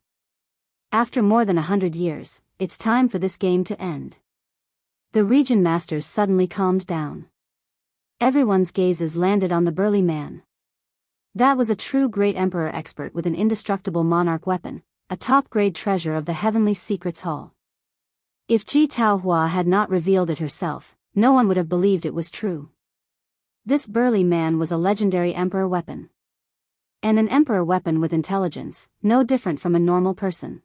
After more than 100 years, it's time for this game to end. The region masters suddenly calmed down. Everyone's gazes landed on the burly man. That was a true great emperor expert with an indestructible monarch weapon, a top-grade treasure of the Heavenly Secrets Hall. If Ji Taohua had not revealed it herself, no one would have believed it was true. This burly man was a legendary emperor weapon. And an emperor weapon with intelligence, no different from a normal person.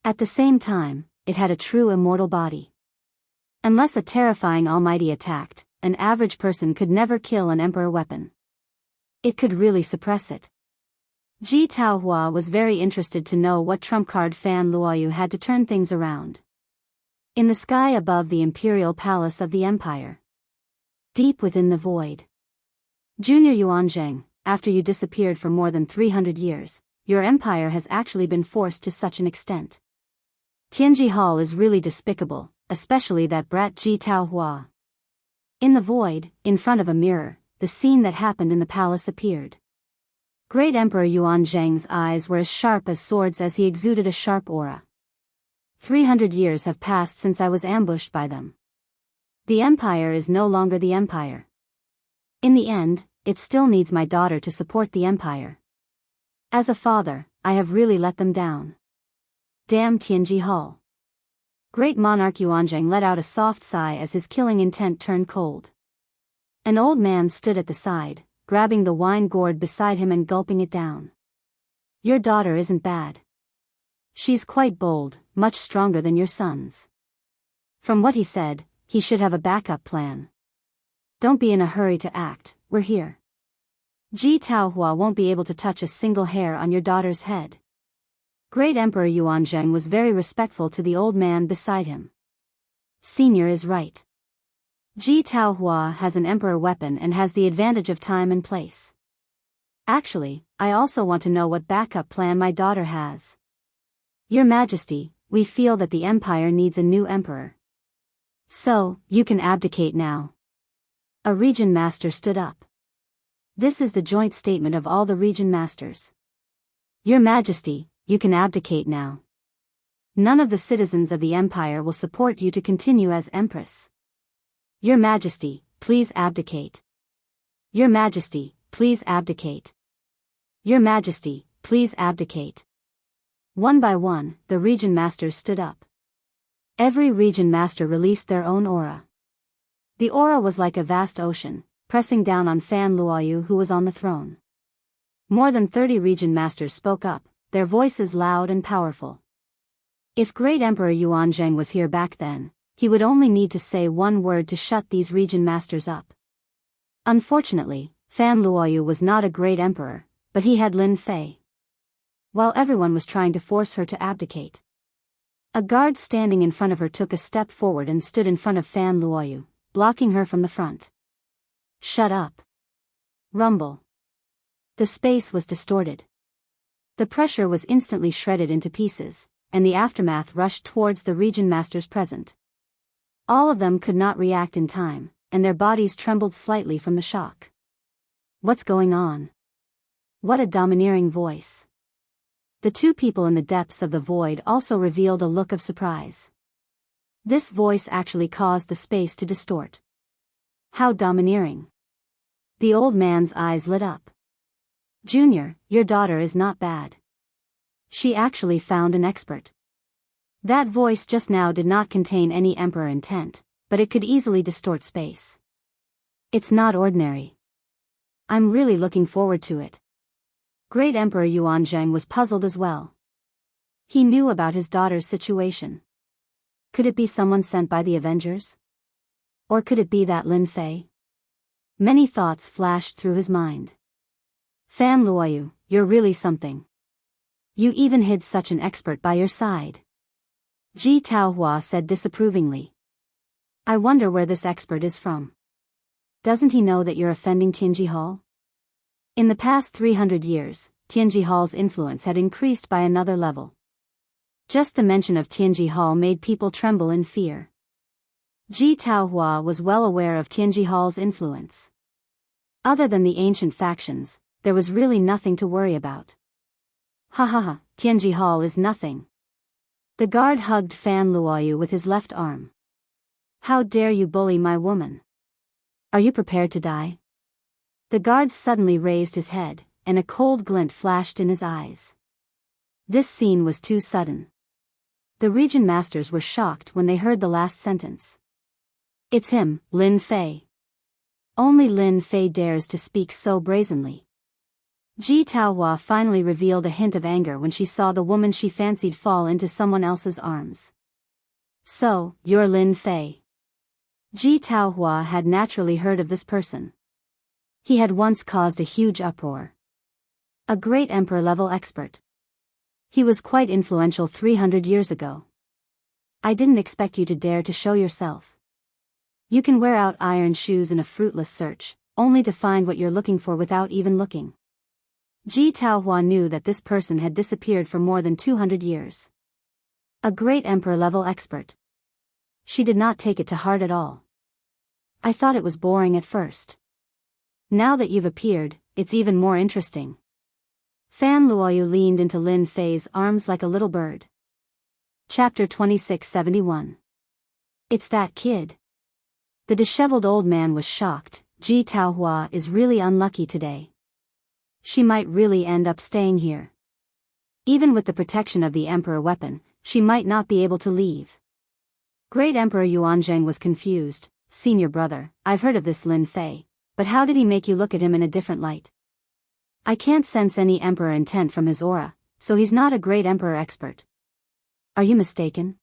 At the same time, it had a true immortal body. Unless a terrifying almighty attacked, an average person could never kill an emperor weapon. It could really suppress it. Ji Taohua was very interested to know what trump card Fan Luoyu had to turn things around. In the sky above the imperial palace of the empire. Deep within the void. Junior Yuanzhang, after you disappeared for more than 300 years, your empire has actually been forced to such an extent. Tianji Hall is really despicable, especially that brat Ji Taohua. In the void, in front of a mirror, the scene that happened in the palace appeared. Great Emperor Yuanzhang's eyes were as sharp as swords as he exuded a sharp aura. 300 years have passed since I was ambushed by them. The empire is no longer the empire. In the end, it still needs my daughter to support the empire. As a father, I have really let them down. Damn Tianji Hall. Great monarch Yuanzhang let out a soft sigh as his killing intent turned cold. An old man stood at the side, grabbing the wine gourd beside him and gulping it down. Your daughter isn't bad. She's quite bold, much stronger than your sons. From what he said, he should have a backup plan. Don't be in a hurry to act, we're here. Ji Taohua won't be able to touch a single hair on your daughter's head. Great Emperor Yuanzhang was very respectful to the old man beside him. Senior is right. Ji Taohua has an emperor weapon and has the advantage of time and place. Actually, I also want to know what backup plan my daughter has. Your Majesty, we feel that the empire needs a new emperor. So, you can abdicate now. A region master stood up. This is the joint statement of all the region masters. Your Majesty, you can abdicate now. None of the citizens of the empire will support you to continue as empress. Your Majesty, please abdicate. Your Majesty, please abdicate. Your Majesty, please abdicate. One by one, the region masters stood up. Every region master released their own aura. The aura was like a vast ocean, pressing down on Fan Luoyu who was on the throne. More than 30 region masters spoke up, their voices loud and powerful. If Great Emperor Yuanzhang was here back then, he would only need to say one word to shut these region masters up. Unfortunately, Fan Luoyu was not a great emperor, but he had Lin Fei. While everyone was trying to force her to abdicate, a guard standing in front of her took a step forward and stood in front of Fan Luoyu, blocking her from the front. Shut up. Rumble. The space was distorted. The pressure was instantly shredded into pieces, and the aftermath rushed towards the region masters present. All of them could not react in time, and their bodies trembled slightly from the shock. What's going on? What a domineering voice. The two people in the depths of the void also revealed a look of surprise. This voice actually caused the space to distort. How domineering. The old man's eyes lit up. Junior, your daughter is not bad. She actually found an expert. That voice just now did not contain any emperor intent, but it could easily distort space. It's not ordinary. I'm really looking forward to it. Great Emperor Yuanzhang was puzzled as well. He knew about his daughter's situation. Could it be someone sent by the Avengers? Or could it be that Lin Fei? Many thoughts flashed through his mind. Fan Luoyu, you're really something. You even hid such an expert by your side. Ji Taohua said disapprovingly. I wonder where this expert is from. Doesn't he know that you're offending Tianji Hall? In the past 300 years, Tianji Hall's influence had increased by another level. Just the mention of Tianji Hall made people tremble in fear. Ji Taohua was well aware of Tianji Hall's influence. Other than the ancient factions, there was really nothing to worry about. Ha ha ha, Tianji Hall is nothing. The guard hugged Fan Luoyu with his left arm. How dare you bully my woman? Are you prepared to die? The guard suddenly raised his head, and a cold glint flashed in his eyes. This scene was too sudden. The region masters were shocked when they heard the last sentence. It's him, Lin Fei. Only Lin Fei dares to speak so brazenly. Ji Taohua finally revealed a hint of anger when she saw the woman she fancied fall into someone else's arms. So, you're Lin Fei. Ji Taohua had naturally heard of this person. He had once caused a huge uproar. A great emperor-level expert. He was quite influential 300 years ago. I didn't expect you to dare to show yourself. You can wear out iron shoes in a fruitless search, only to find what you're looking for without even looking. Ji Taohua knew that this person had disappeared for more than 200 years. A great emperor-level expert. She did not take it to heart at all. I thought it was boring at first. Now that you've appeared, it's even more interesting. Fan Luoyu leaned into Lin Fei's arms like a little bird. Chapter 2671. It's that kid. The disheveled old man was shocked. Ji Taohua is really unlucky today. She might really end up staying here. Even with the protection of the emperor weapon, she might not be able to leave. Great Emperor Yuanzhang was confused. Senior brother, I've heard of this Lin Fei, but how did he make you look at him in a different light? I can't sense any emperor intent from his aura, so he's not a great emperor expert. Are you mistaken?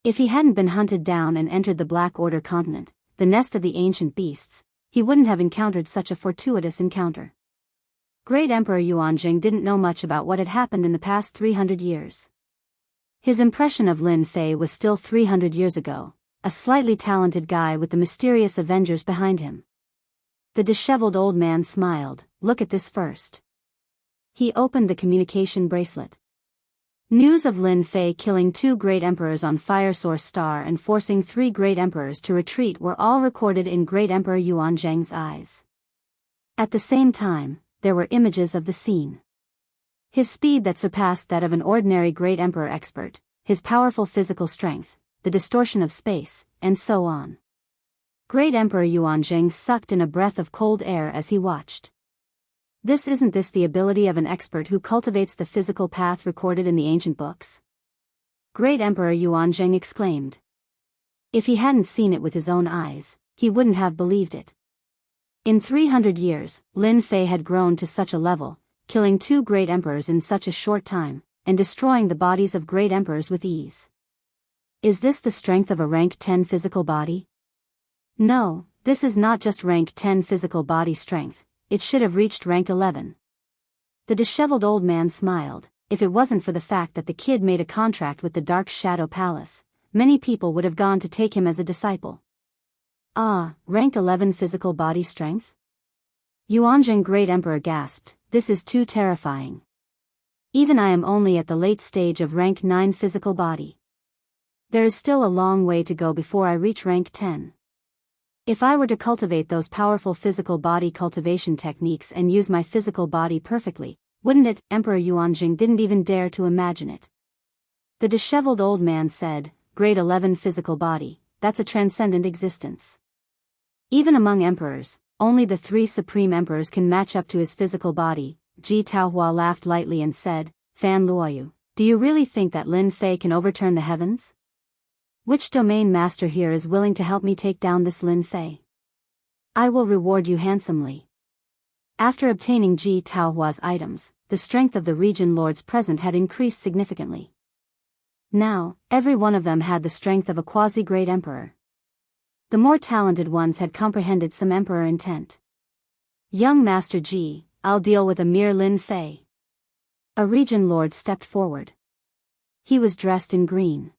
If he hadn't been hunted down and entered the Black Order continent, the nest of the ancient beasts, he wouldn't have encountered such a fortuitous encounter. Great Emperor Yuanzhang didn't know much about what had happened in the past 300 years. His impression of Lin Fei was still 300 years ago, a slightly talented guy with the mysterious Avengers behind him. The disheveled old man smiled. Look at this first. He opened the communication bracelet. News of Lin Fei killing 2 great emperors on Fire Source Star and forcing 3 great emperors to retreat were all recorded in Great Emperor Yuanzhang's eyes. At the same time, there were images of the scene. His speed that surpassed that of an ordinary great emperor expert, his powerful physical strength, the distortion of space, and so on. Great Emperor Yuanzhang sucked in a breath of cold air as he watched. Isn't this the ability of an expert who cultivates the physical path recorded in the ancient books? Great Emperor Yuanzhang exclaimed. If he hadn't seen it with his own eyes, he wouldn't have believed it. In 300 years, Lin Fei had grown to such a level, killing 2 great emperors in such a short time, and destroying the bodies of great emperors with ease. Is this the strength of a rank 10 physical body? No, this is not just rank 10 physical body strength, it should have reached rank 11. The disheveled old man smiled. If it wasn't for the fact that the kid made a contract with the Dark Shadow Palace, many people would have gone to take him as a disciple. Ah, rank 11 physical body strength? Yuanzhang Great Emperor gasped, this is too terrifying. Even I am only at the late stage of rank 9 physical body. There is still a long way to go before I reach rank 10. If I were to cultivate those powerful physical body cultivation techniques and use my physical body perfectly, wouldn't it? Emperor Yuanzhang didn't even dare to imagine it. The disheveled old man said, Grade 11 physical body, that's a transcendent existence. Even among emperors, only the 3 supreme emperors can match up to his physical body. Ji Taohua laughed lightly and said, Fan Luoyu, do you really think that Lin Fei can overturn the heavens? Which domain master here is willing to help me take down this Lin Fei? I will reward you handsomely. After obtaining Ji Taohua's items, the strength of the region lords present had increased significantly. Now, every one of them had the strength of a quasi-great emperor. The more talented ones had comprehended some emperor intent. Young Master Ji, I'll deal with a mere Lin Fei. A region lord stepped forward. He was dressed in green.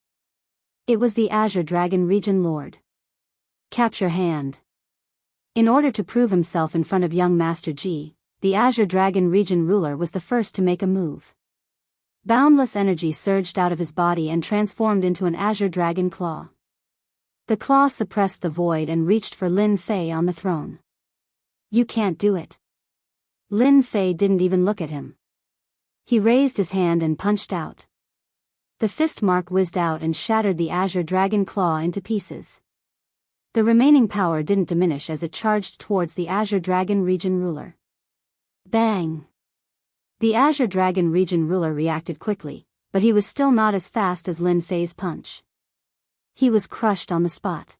It was the Azure Dragon Region Lord. Capture hand. In order to prove himself in front of young Master Ji, the Azure Dragon Region Ruler was the first to make a move. Boundless energy surged out of his body and transformed into an Azure Dragon Claw. The claw suppressed the void and reached for Lin Fei on the throne. You can't do it. Lin Fei didn't even look at him. He raised his hand and punched out. The fist mark whizzed out and shattered the Azure Dragon Claw into pieces. The remaining power didn't diminish as it charged towards the Azure Dragon Region Ruler. Bang! The Azure Dragon Region Ruler reacted quickly, but he was still not as fast as Lin Fei's punch. He was crushed on the spot.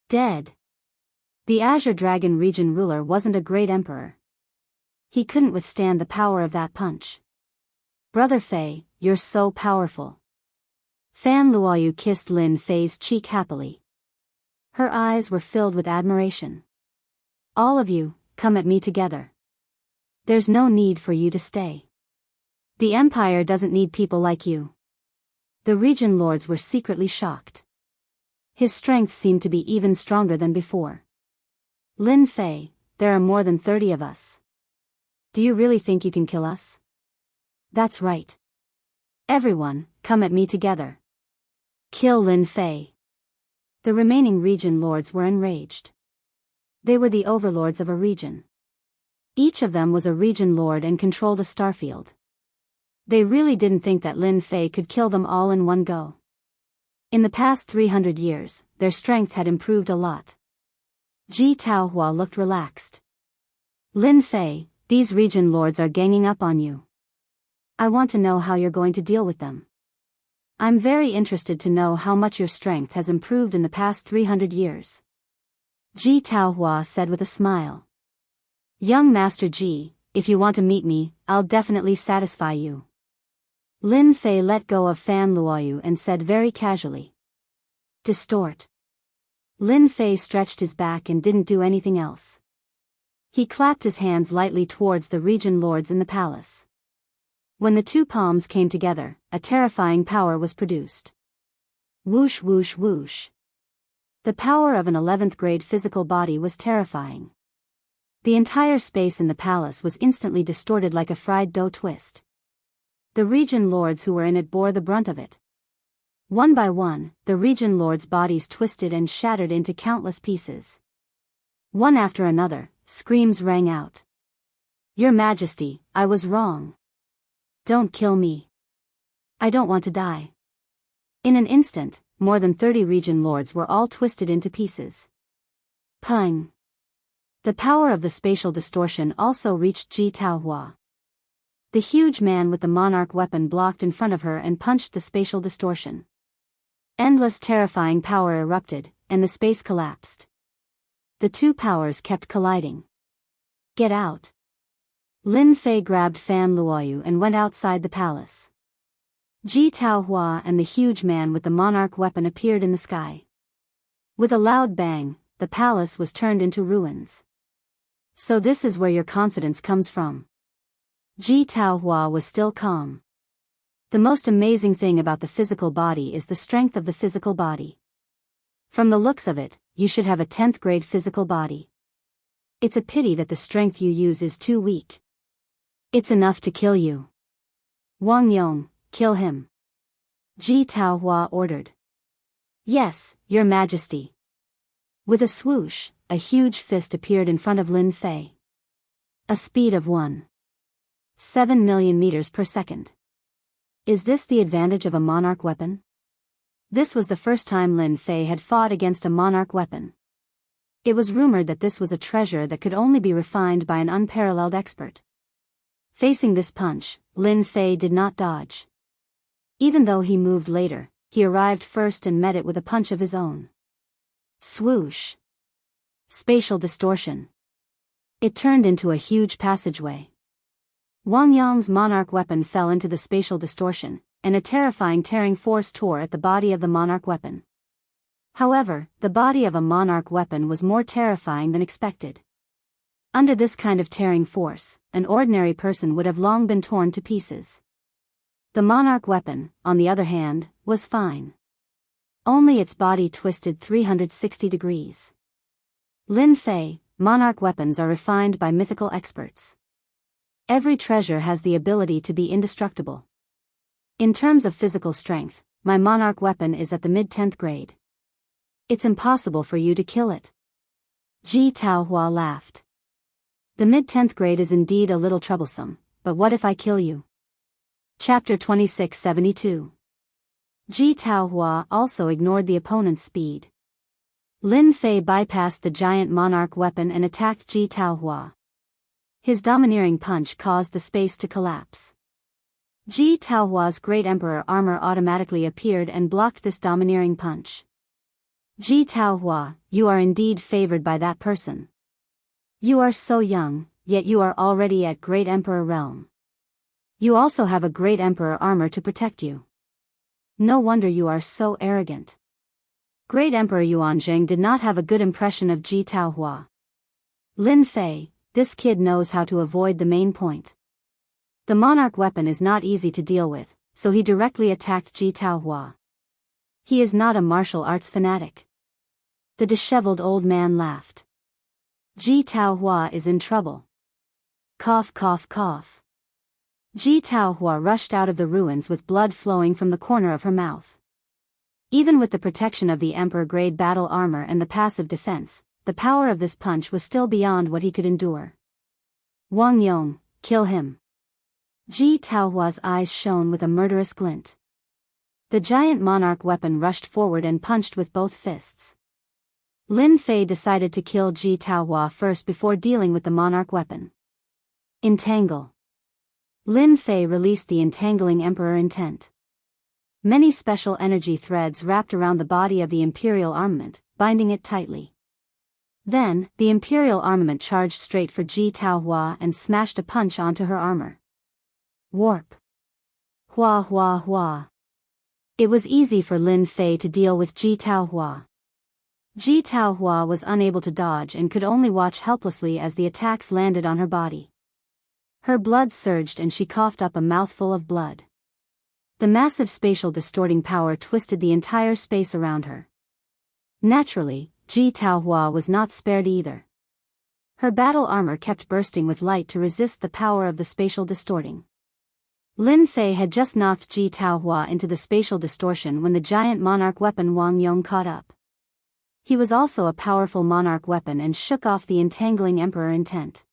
Dead. The Azure Dragon Region Ruler wasn't a great emperor. He couldn't withstand the power of that punch. Brother Fei, you're so powerful. Fan Luoyu kissed Lin Fei's cheek happily. Her eyes were filled with admiration. All of you, come at me together. There's no need for you to stay. The empire doesn't need people like you. The region lords were secretly shocked. His strength seemed to be even stronger than before. Lin Fei, there are more than 30 of us. Do you really think you can kill us? That's right. Everyone, come at me together. Kill Lin Fei. The remaining region lords were enraged. They were the overlords of a region. Each of them was a region lord and controlled a starfield. They really didn't think that Lin Fei could kill them all in one go. In the past 300 years, their strength had improved a lot. Ji Taohua looked relaxed. Lin Fei, these region lords are ganging up on you. I want to know how you're going to deal with them. I'm very interested to know how much your strength has improved in the past 300 years. Ji Taohua said with a smile. Young Master Ji, if you want to meet me, I'll definitely satisfy you. Lin Fei let go of Fan Luoyu and said very casually. Distort. Lin Fei stretched his back and didn't do anything else. He clapped his hands lightly towards the region lords in the palace. When the two palms came together, a terrifying power was produced. Whoosh whoosh whoosh. The power of an 11th grade physical body was terrifying. The entire space in the palace was instantly distorted like a fried dough twist. The region lords who were in it bore the brunt of it. One by one, the region lords' bodies twisted and shattered into countless pieces. One after another, screams rang out. Your Majesty, I was wrong. Don't kill me. I don't want to die. In an instant, more than 30 region lords were all twisted into pieces. Pung. The power of the spatial distortion also reached Ji Taohua. The huge man with the monarch weapon blocked in front of her and punched the spatial distortion. Endless terrifying power erupted, and the space collapsed. The two powers kept colliding. Get out. Lin Fei grabbed Fan Luoyu and went outside the palace. Ji Taohua and the huge man with the monarch weapon appeared in the sky. With a loud bang, the palace was turned into ruins. So this is where your confidence comes from. Ji Taohua was still calm. The most amazing thing about the physical body is the strength of the physical body. From the looks of it, you should have a 10th grade physical body. It's a pity that the strength you use is too weak. It's enough to kill you. Wang Yong, kill him. Ji Taohua ordered. Yes, Your Majesty. With a swoosh, a huge fist appeared in front of Lin Fei. A speed of 1.7 million meters per second. Is this the advantage of a monarch weapon? This was the first time Lin Fei had fought against a monarch weapon. It was rumored that this was a treasure that could only be refined by an unparalleled expert. Facing this punch, Lin Fei did not dodge. Even though he moved later, he arrived first and met it with a punch of his own. Swoosh. Spatial distortion. It turned into a huge passageway. Wang Yang's monarch weapon fell into the spatial distortion, and a terrifying tearing force tore at the body of the monarch weapon. However, the body of a monarch weapon was more terrifying than expected. Under this kind of tearing force, an ordinary person would have long been torn to pieces. The monarch weapon, on the other hand, was fine. Only its body twisted 360 degrees. Lin Fei, monarch weapons are refined by mythical experts. Every treasure has the ability to be indestructible. In terms of physical strength, my monarch weapon is at the mid-10th grade. It's impossible for you to kill it. Ji Taohua laughed. The mid-10th grade is indeed a little troublesome, but what if I kill you? Chapter 2672. Ji Taohua also ignored the opponent's speed. Lin Fei bypassed the giant monarch weapon and attacked Ji Taohua. His domineering punch caused the space to collapse. Ji Taohua's Great Emperor armor automatically appeared and blocked this domineering punch. Ji Taohua, you are indeed favored by that person. You are so young, yet you are already at Great Emperor realm. You also have a Great Emperor armor to protect you. No wonder you are so arrogant. Great Emperor Yuanzhang did not have a good impression of Ji Taohua. Lin Fei, this kid knows how to avoid the main point. The monarch weapon is not easy to deal with, so he directly attacked Ji Taohua. He is not a martial arts fanatic. The disheveled old man laughed. Ji Taohua is in trouble. Cough cough cough. Ji Taohua rushed out of the ruins with blood flowing from the corner of her mouth. Even with the protection of the Emperor-grade battle armor and the passive defense, the power of this punch was still beyond what he could endure. Wang Yong, kill him. Ji Taohua's eyes shone with a murderous glint. The giant monarch weapon rushed forward and punched with both fists. Lin Fei decided to kill Ji Taohua first before dealing with the monarch weapon. Entangle. Lin Fei released the entangling emperor intent. Many special energy threads wrapped around the body of the imperial armament, binding it tightly. Then, the imperial armament charged straight for Ji Taohua and smashed a punch onto her armor. Warp. Hua hua hua. It was easy for Lin Fei to deal with Ji Taohua. Ji Taohua was unable to dodge and could only watch helplessly as the attacks landed on her body. Her blood surged and she coughed up a mouthful of blood. The massive spatial distorting power twisted the entire space around her. Naturally, Ji Taohua was not spared either. Her battle armor kept bursting with light to resist the power of the spatial distorting. Lin Fei had just knocked Ji Taohua into the spatial distortion when the giant monarch weapon Wang Yong caught up. He was also a powerful monarch weapon and shook off the entangling emperor intent.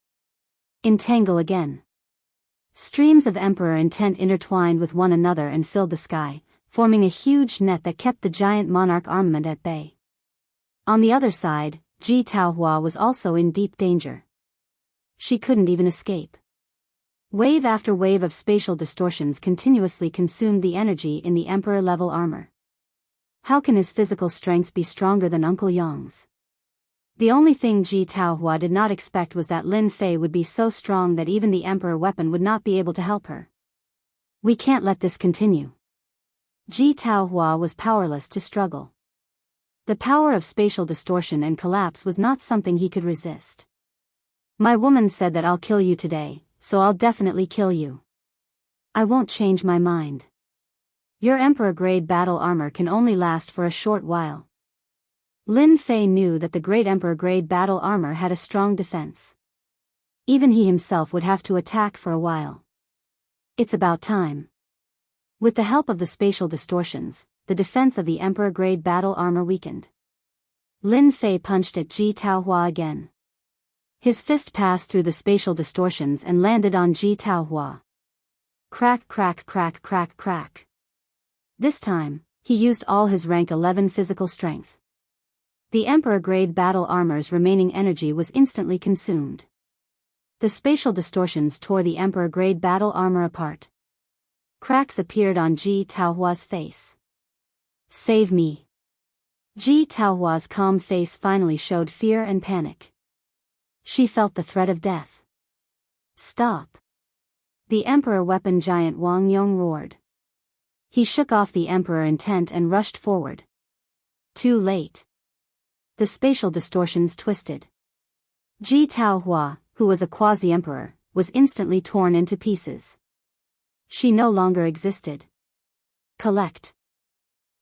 Entangle again. Streams of emperor intent intertwined with one another and filled the sky, forming a huge net that kept the giant monarch armament at bay. On the other side, Ji Taohua was also in deep danger. She couldn't even escape. Wave after wave of spatial distortions continuously consumed the energy in the emperor-level armor. How can his physical strength be stronger than Uncle Yong's? The only thing Ji Taohua did not expect was that Lin Fei would be so strong that even the emperor weapon would not be able to help her. We can't let this continue. Ji Taohua was powerless to struggle. The power of spatial distortion and collapse was not something he could resist. My woman said that I'll kill you today, so I'll definitely kill you. I won't change my mind. Your emperor-grade battle armor can only last for a short while. Lin Fei knew that the great emperor-grade battle armor had a strong defense. Even he himself would have to attack for a while. It's about time. With the help of the spatial distortions, the defense of the emperor-grade battle armor weakened. Lin Fei punched at Ji Taohua again. His fist passed through the spatial distortions and landed on Ji Taohua. Crack crack crack crack crack. This time, he used all his rank 11 physical strength. The emperor-grade battle armor's remaining energy was instantly consumed. The spatial distortions tore the emperor-grade battle armor apart. Cracks appeared on Ji Taohua's face. Save me. Ji Taohua's calm face finally showed fear and panic. She felt the threat of death. Stop. The emperor weapon giant Wang Yong roared. He shook off the emperor intent and rushed forward. Too late. The spatial distortions twisted. Ji Taohua, who was a quasi-emperor, was instantly torn into pieces. She no longer existed. Collect.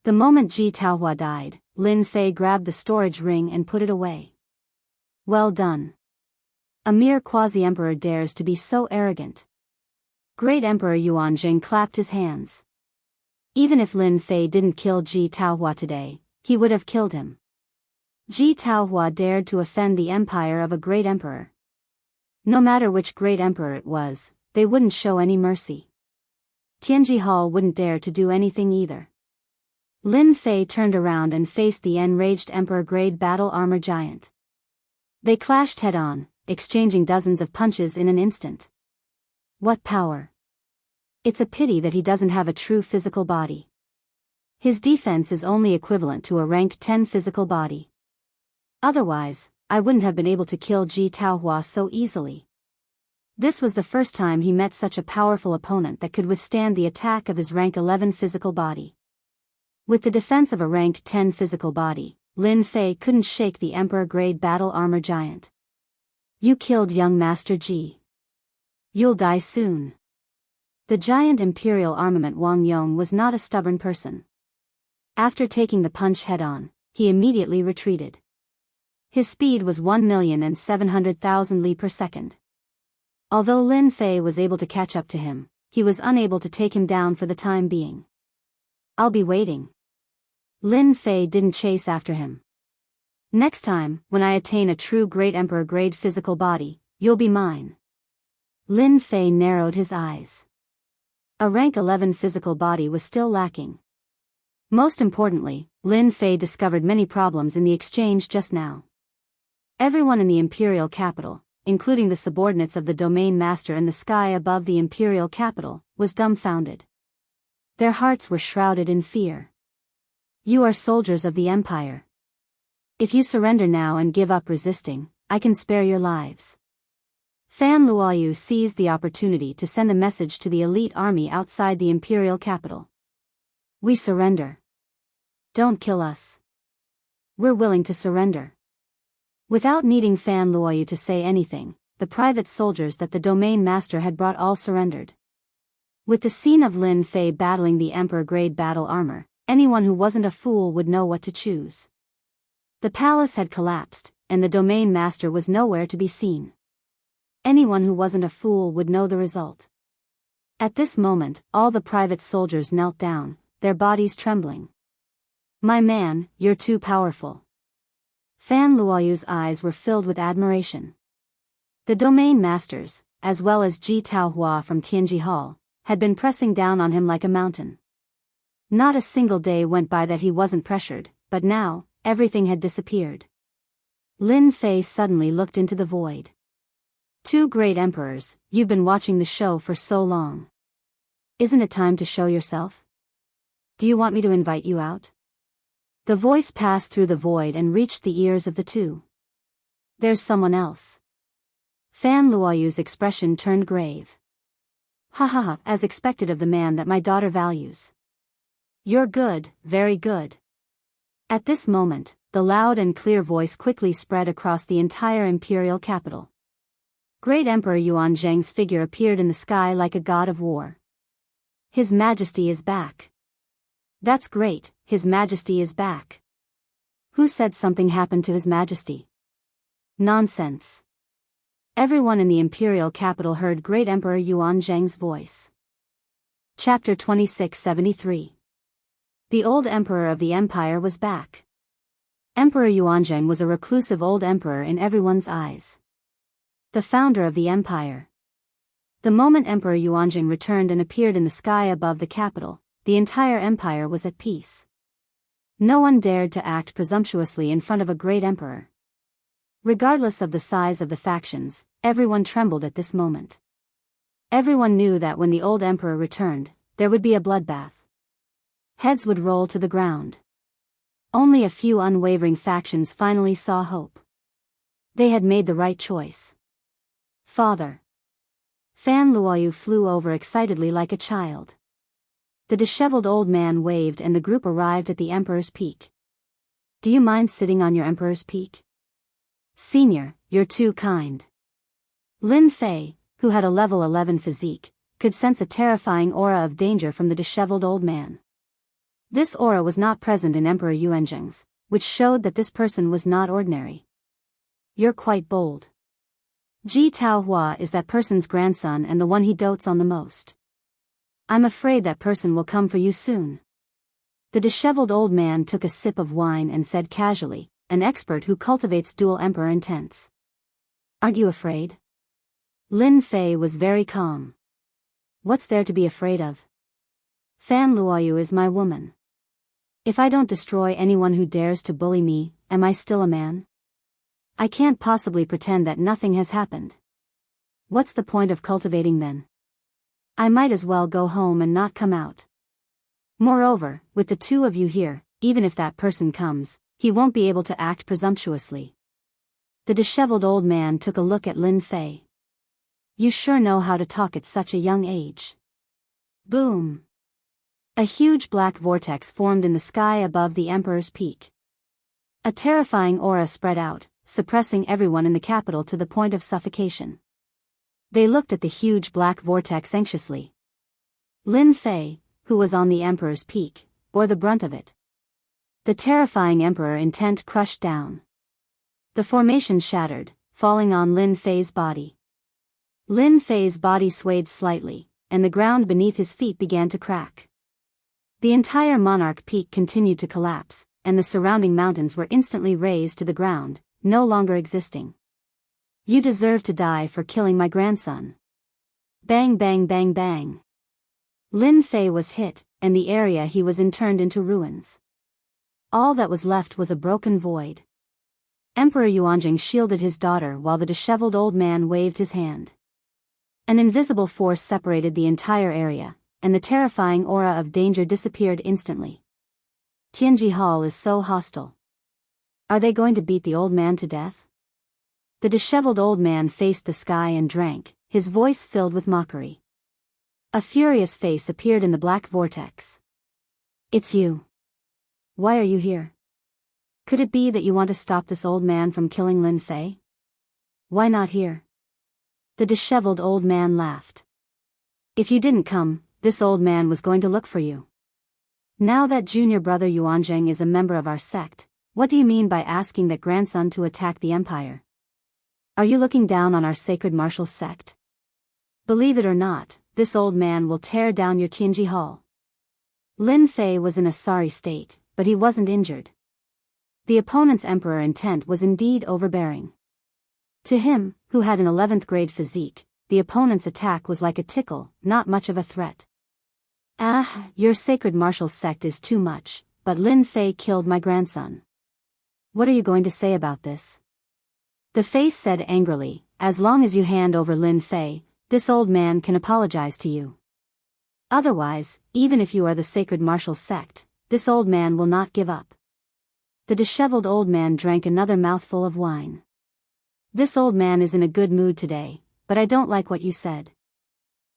The moment Ji Taohua died, Lin Fei grabbed the storage ring and put it away. Well done. A mere quasi-emperor dares to be so arrogant. Great Emperor Yuanzhang clapped his hands. Even if Lin Fei didn't kill Ji Taohua today, he would have killed him. Ji Taohua dared to offend the empire of a great emperor. No matter which great emperor it was, they wouldn't show any mercy. Tianji Hall wouldn't dare to do anything either. Lin Fei turned around and faced the enraged emperor-grade battle armor giant. They clashed head-on, exchanging dozens of punches in an instant. What power! It's a pity that he doesn't have a true physical body. His defense is only equivalent to a rank 10 physical body. Otherwise, I wouldn't have been able to kill Ji Taohua so easily. This was the first time he met such a powerful opponent that could withstand the attack of his rank 11 physical body. With the defense of a rank 10 physical body, Lin Fei couldn't shake the emperor-grade battle armor giant. You killed young Master Ji. You'll die soon. The giant imperial armament Wang Yong was not a stubborn person. After taking the punch head-on, he immediately retreated. His speed was 1,700,000 li per second. Although Lin Fei was able to catch up to him, he was unable to take him down for the time being. I'll be waiting. Lin Fei didn't chase after him. Next time, when I attain a true great emperor-grade physical body, you'll be mine. Lin Fei narrowed his eyes. A rank 11 physical body was still lacking. Most importantly, Lin Fei discovered many problems in the exchange just now. Everyone in the imperial capital, including the subordinates of the domain master in the sky above the imperial capital, was dumbfounded. Their hearts were shrouded in fear. You are soldiers of the empire. If you surrender now and give up resisting, I can spare your lives. Fan Luoyu seized the opportunity to send a message to the elite army outside the imperial capital. We surrender. Don't kill us. We're willing to surrender. Without needing Fan Luoyu to say anything, the private soldiers that the domain master had brought all surrendered. With the scene of Lin Fei battling the emperor-grade battle armor, anyone who wasn't a fool would know what to choose. The palace had collapsed, and the domain master was nowhere to be seen. Anyone who wasn't a fool would know the result. At this moment, all the private soldiers knelt down, their bodies trembling. My man, you're too powerful. Fan Luoyu's eyes were filled with admiration. The domain masters, as well as Ji Taohua from Tianji Hall, had been pressing down on him like a mountain. Not a single day went by that he wasn't pressured, but now, everything had disappeared. Lin Fei suddenly looked into the void. Two great emperors, you've been watching the show for so long. Isn't it time to show yourself? Do you want me to invite you out? The voice passed through the void and reached the ears of the two. There's someone else. Fan Luoyu's expression turned grave. Ha ha ha, as expected of the man that my daughter values. You're good, very good. At this moment, the loud and clear voice quickly spread across the entire imperial capital. Great Emperor Yuan Zheng's figure appeared in the sky like a god of war. His Majesty is back. That's great, His Majesty is back. Who said something happened to His Majesty? Nonsense. Everyone in the imperial capital heard Great Emperor Yuan Zheng's voice. Chapter 2673. The old emperor of the empire was back. Emperor Yuanzheng was a reclusive old emperor in everyone's eyes. The founder of the empire. The moment Emperor Yuanzheng returned and appeared in the sky above the capital, the entire empire was at peace. No one dared to act presumptuously in front of a great emperor. Regardless of the size of the factions, everyone trembled at this moment. Everyone knew that when the old emperor returned, there would be a bloodbath. Heads would roll to the ground. Only a few unwavering factions finally saw hope. They had made the right choice. Father. Fan Luoyu flew over excitedly like a child. The disheveled old man waved and the group arrived at the Emperor's Peak. Do you mind sitting on your Emperor's Peak? Senior, you're too kind. Lin Fei, who had a level 11 physique, could sense a terrifying aura of danger from the disheveled old man. This aura was not present in Emperor Yuanzheng's, which showed that this person was not ordinary. You're quite bold. Ji Taohua is that person's grandson and the one he dotes on the most. I'm afraid that person will come for you soon. The disheveled old man took a sip of wine and said casually, an expert who cultivates dual emperor intents. Aren't you afraid? Lin Fei was very calm. What's there to be afraid of? Fan Luoyu is my woman. If I don't destroy anyone who dares to bully me, am I still a man? I can't possibly pretend that nothing has happened. What's the point of cultivating then? I might as well go home and not come out. Moreover, with the two of you here, even if that person comes, he won't be able to act presumptuously. The disheveled old man took a look at Lin Fei. You sure know how to talk at such a young age. Boom. A huge black vortex formed in the sky above the emperor's peak. A terrifying aura spread out, suppressing everyone in the capital to the point of suffocation. They looked at the huge black vortex anxiously. Lin Fei, who was on the emperor's peak, bore the brunt of it. The terrifying emperor intent crushed down. The formation shattered, falling on Lin Fei's body. Lin Fei's body swayed slightly, and the ground beneath his feet began to crack. The entire monarch peak continued to collapse, and the surrounding mountains were instantly razed to the ground, no longer existing. You deserve to die for killing my grandson. Bang bang bang bang. Lin Fei was hit, and the area he was in turned into ruins. All that was left was a broken void. Emperor Yuanjing shielded his daughter while the disheveled old man waved his hand. An invisible force separated the entire area, and the terrifying aura of danger disappeared instantly. Tianji Hall is so hostile. Are they going to beat the old man to death? The disheveled old man faced the sky and drank, his voice filled with mockery. A furious face appeared in the black vortex. It's you. Why are you here? Could it be that you want to stop this old man from killing Lin Fei? Why not here? The disheveled old man laughed. If you didn't come, this old man was going to look for you. Now that junior brother Yuanjing is a member of our sect, what do you mean by asking that grandson to attack the empire? Are you looking down on our sacred martial sect? Believe it or not, this old man will tear down your Tianji Hall. Lin Fei was in a sorry state, but he wasn't injured. The opponent's emperor intent was indeed overbearing. To him, who had an 11th grade physique, the opponent's attack was like a tickle, not much of a threat. Your sacred martial sect is too much, but Lin Fei killed my grandson. What are you going to say about this? The face said angrily, as long as you hand over Lin Fei, this old man can apologize to you. Otherwise, even if you are the sacred martial sect, this old man will not give up. The disheveled old man drank another mouthful of wine. This old man is in a good mood today, but I don't like what you said.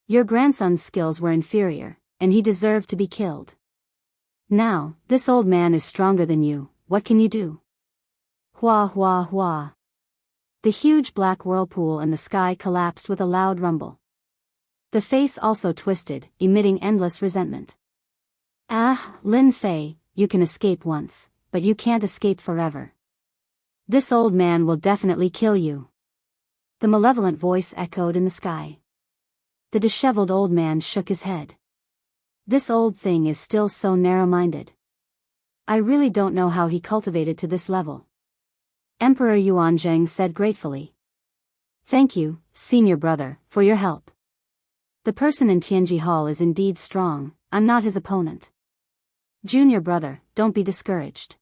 Your grandson's skills were inferior, and he deserved to be killed. Now, this old man is stronger than you, what can you do? Hua hua hua. The huge black whirlpool in the sky collapsed with a loud rumble. The face also twisted, emitting endless resentment. Lin Fei, you can escape once, but you can't escape forever. This old man will definitely kill you. The malevolent voice echoed in the sky. The disheveled old man shook his head. This old thing is still so narrow-minded. I really don't know how he cultivated to this level. Emperor Yuanzheng said gratefully. Thank you, senior brother, for your help. The person in Tianji Hall is indeed strong, I'm not his opponent. Junior brother, don't be discouraged.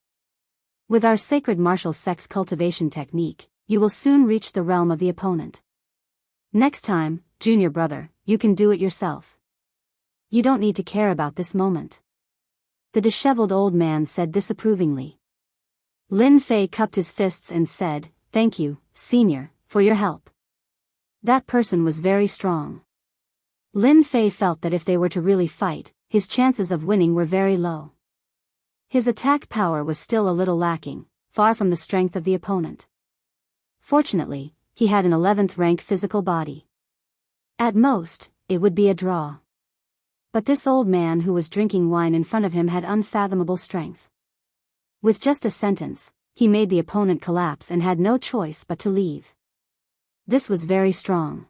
With our sacred martial sect's cultivation technique, you will soon reach the realm of the opponent. Next time, junior brother, you can do it yourself. You don't need to care about this moment. The disheveled old man said disapprovingly. Lin Fei cupped his fists and said, Thank you, senior, for your help. That person was very strong. Lin Fei felt that if they were to really fight, his chances of winning were very low. His attack power was still a little lacking, far from the strength of the opponent. Fortunately, he had an 11th rank physical body. At most, it would be a draw. But this old man who was drinking wine in front of him had unfathomable strength. With just a sentence, he made the opponent collapse and had no choice but to leave. This was very strong.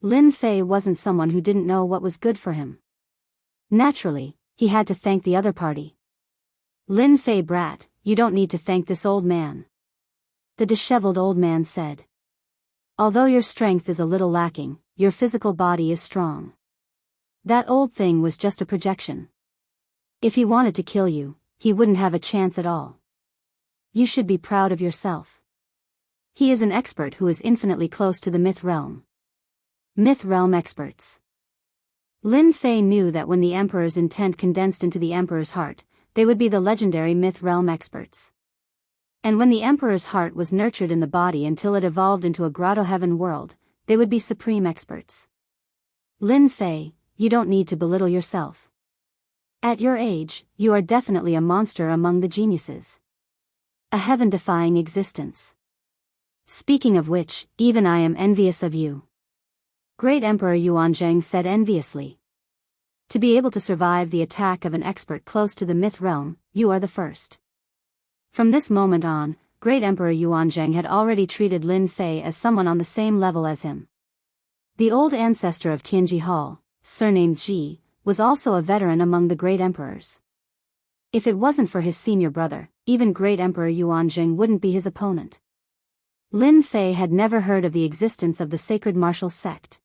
Lin Fei wasn't someone who didn't know what was good for him. Naturally, he had to thank the other party. Lin Fei brat, you don't need to thank this old man. The disheveled old man said. Although your strength is a little lacking, your physical body is strong. That old thing was just a projection. If he wanted to kill you, he wouldn't have a chance at all. You should be proud of yourself. He is an expert who is infinitely close to the myth realm. Myth realm experts. Lin Fei knew that when the emperor's intent condensed into the emperor's heart, they would be the legendary myth realm experts. And when the emperor's heart was nurtured in the body until it evolved into a grotto heaven world, they would be supreme experts. Lin Fei, you don't need to belittle yourself. At your age, you are definitely a monster among the geniuses. A heaven-defying existence. Speaking of which, even I am envious of you. Great Emperor Yuanzhang said enviously. To be able to survive the attack of an expert close to the myth realm, you are the first. From this moment on, Great Emperor Yuanzhang had already treated Lin Fei as someone on the same level as him. The old ancestor of Tianji Hall, surnamed Ji, was also a veteran among the great emperors. If it wasn't for his senior brother, even Great Emperor Yuanzhang wouldn't be his opponent. Lin Fei had never heard of the existence of the sacred martial sect.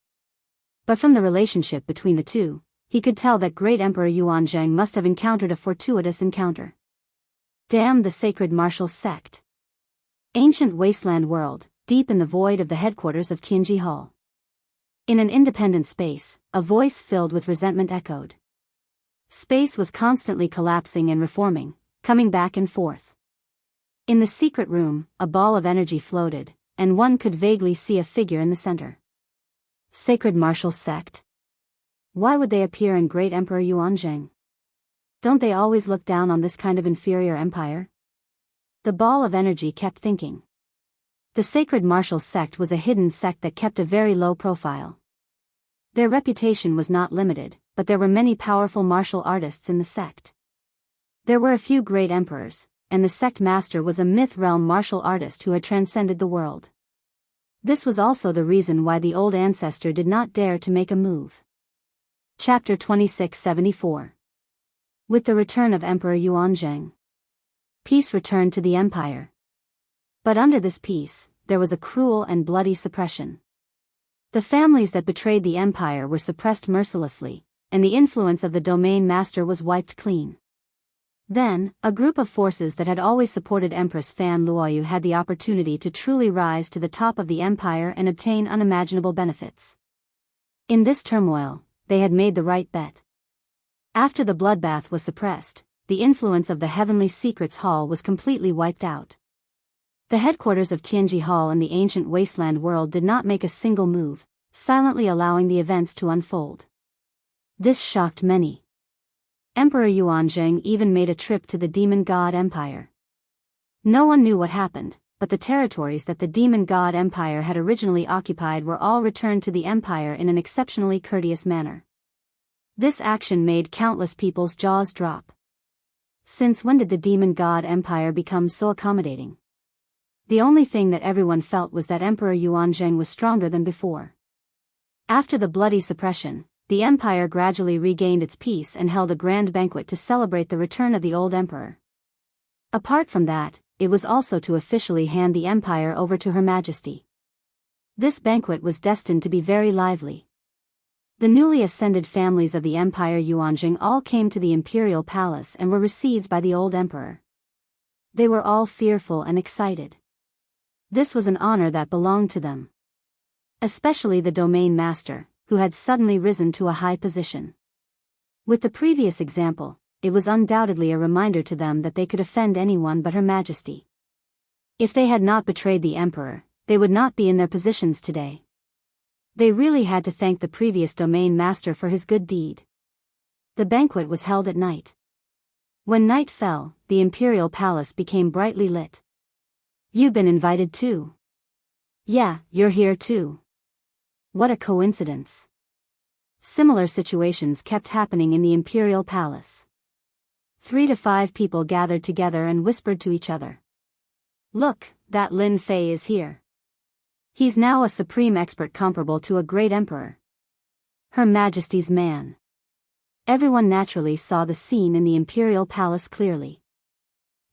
But from the relationship between the two, he could tell that Great Emperor Yuanzhang must have encountered a fortuitous encounter. Damn the sacred martial sect. Ancient wasteland world, deep in the void of the headquarters of Tianji Hall. In an independent space, a voice filled with resentment echoed. Space was constantly collapsing and reforming, coming back and forth. In the secret room, a ball of energy floated, and one could vaguely see a figure in the center. Sacred martial sect? Why would they appear in Great Emperor Yuanzhang? Don't they always look down on this kind of inferior empire? The ball of energy kept thinking. The sacred martial sect was a hidden sect that kept a very low profile. Their reputation was not limited, but there were many powerful martial artists in the sect. There were a few great emperors, and the sect master was a myth realm martial artist who had transcended the world. This was also the reason why the old ancestor did not dare to make a move. Chapter 2674. With the return of Emperor Yuanzhang, peace returned to the empire. But under this peace, there was a cruel and bloody suppression. The families that betrayed the empire were suppressed mercilessly, and the influence of the domain master was wiped clean. Then, a group of forces that had always supported Empress Fan Luoyu had the opportunity to truly rise to the top of the empire and obtain unimaginable benefits. In this turmoil, they had made the right bet. After the bloodbath was suppressed, the influence of the Heavenly Secrets Hall was completely wiped out. The headquarters of Tianji Hall in the ancient wasteland world did not make a single move, silently allowing the events to unfold. This shocked many. Emperor Yuanzhang even made a trip to the Demon God Empire. No one knew what happened, but the territories that the Demon God Empire had originally occupied were all returned to the empire in an exceptionally courteous manner. This action made countless people's jaws drop. Since when did the Demon God Empire become so accommodating? The only thing that everyone felt was that Emperor Yuanzhang was stronger than before. After the bloody suppression, the empire gradually regained its peace and held a grand banquet to celebrate the return of the old emperor. Apart from that, it was also to officially hand the empire over to Her Majesty. This banquet was destined to be very lively. The newly ascended families of the Empire Yuanzhang all came to the imperial palace and were received by the old emperor. They were all fearful and excited. This was an honor that belonged to them. Especially the domain master, who had suddenly risen to a high position. With the previous example, it was undoubtedly a reminder to them that they could offend anyone but Her Majesty. If they had not betrayed the emperor, they would not be in their positions today. They really had to thank the previous domain master for his good deed. The banquet was held at night. When night fell, the imperial palace became brightly lit. You've been invited too. Yeah, you're here too. What a coincidence. Similar situations kept happening in the imperial palace. 3 to 5 people gathered together and whispered to each other. Look, that Lin Fei is here. He's now a supreme expert comparable to a great emperor. Her Majesty's man. Everyone naturally saw the scene in the imperial palace clearly.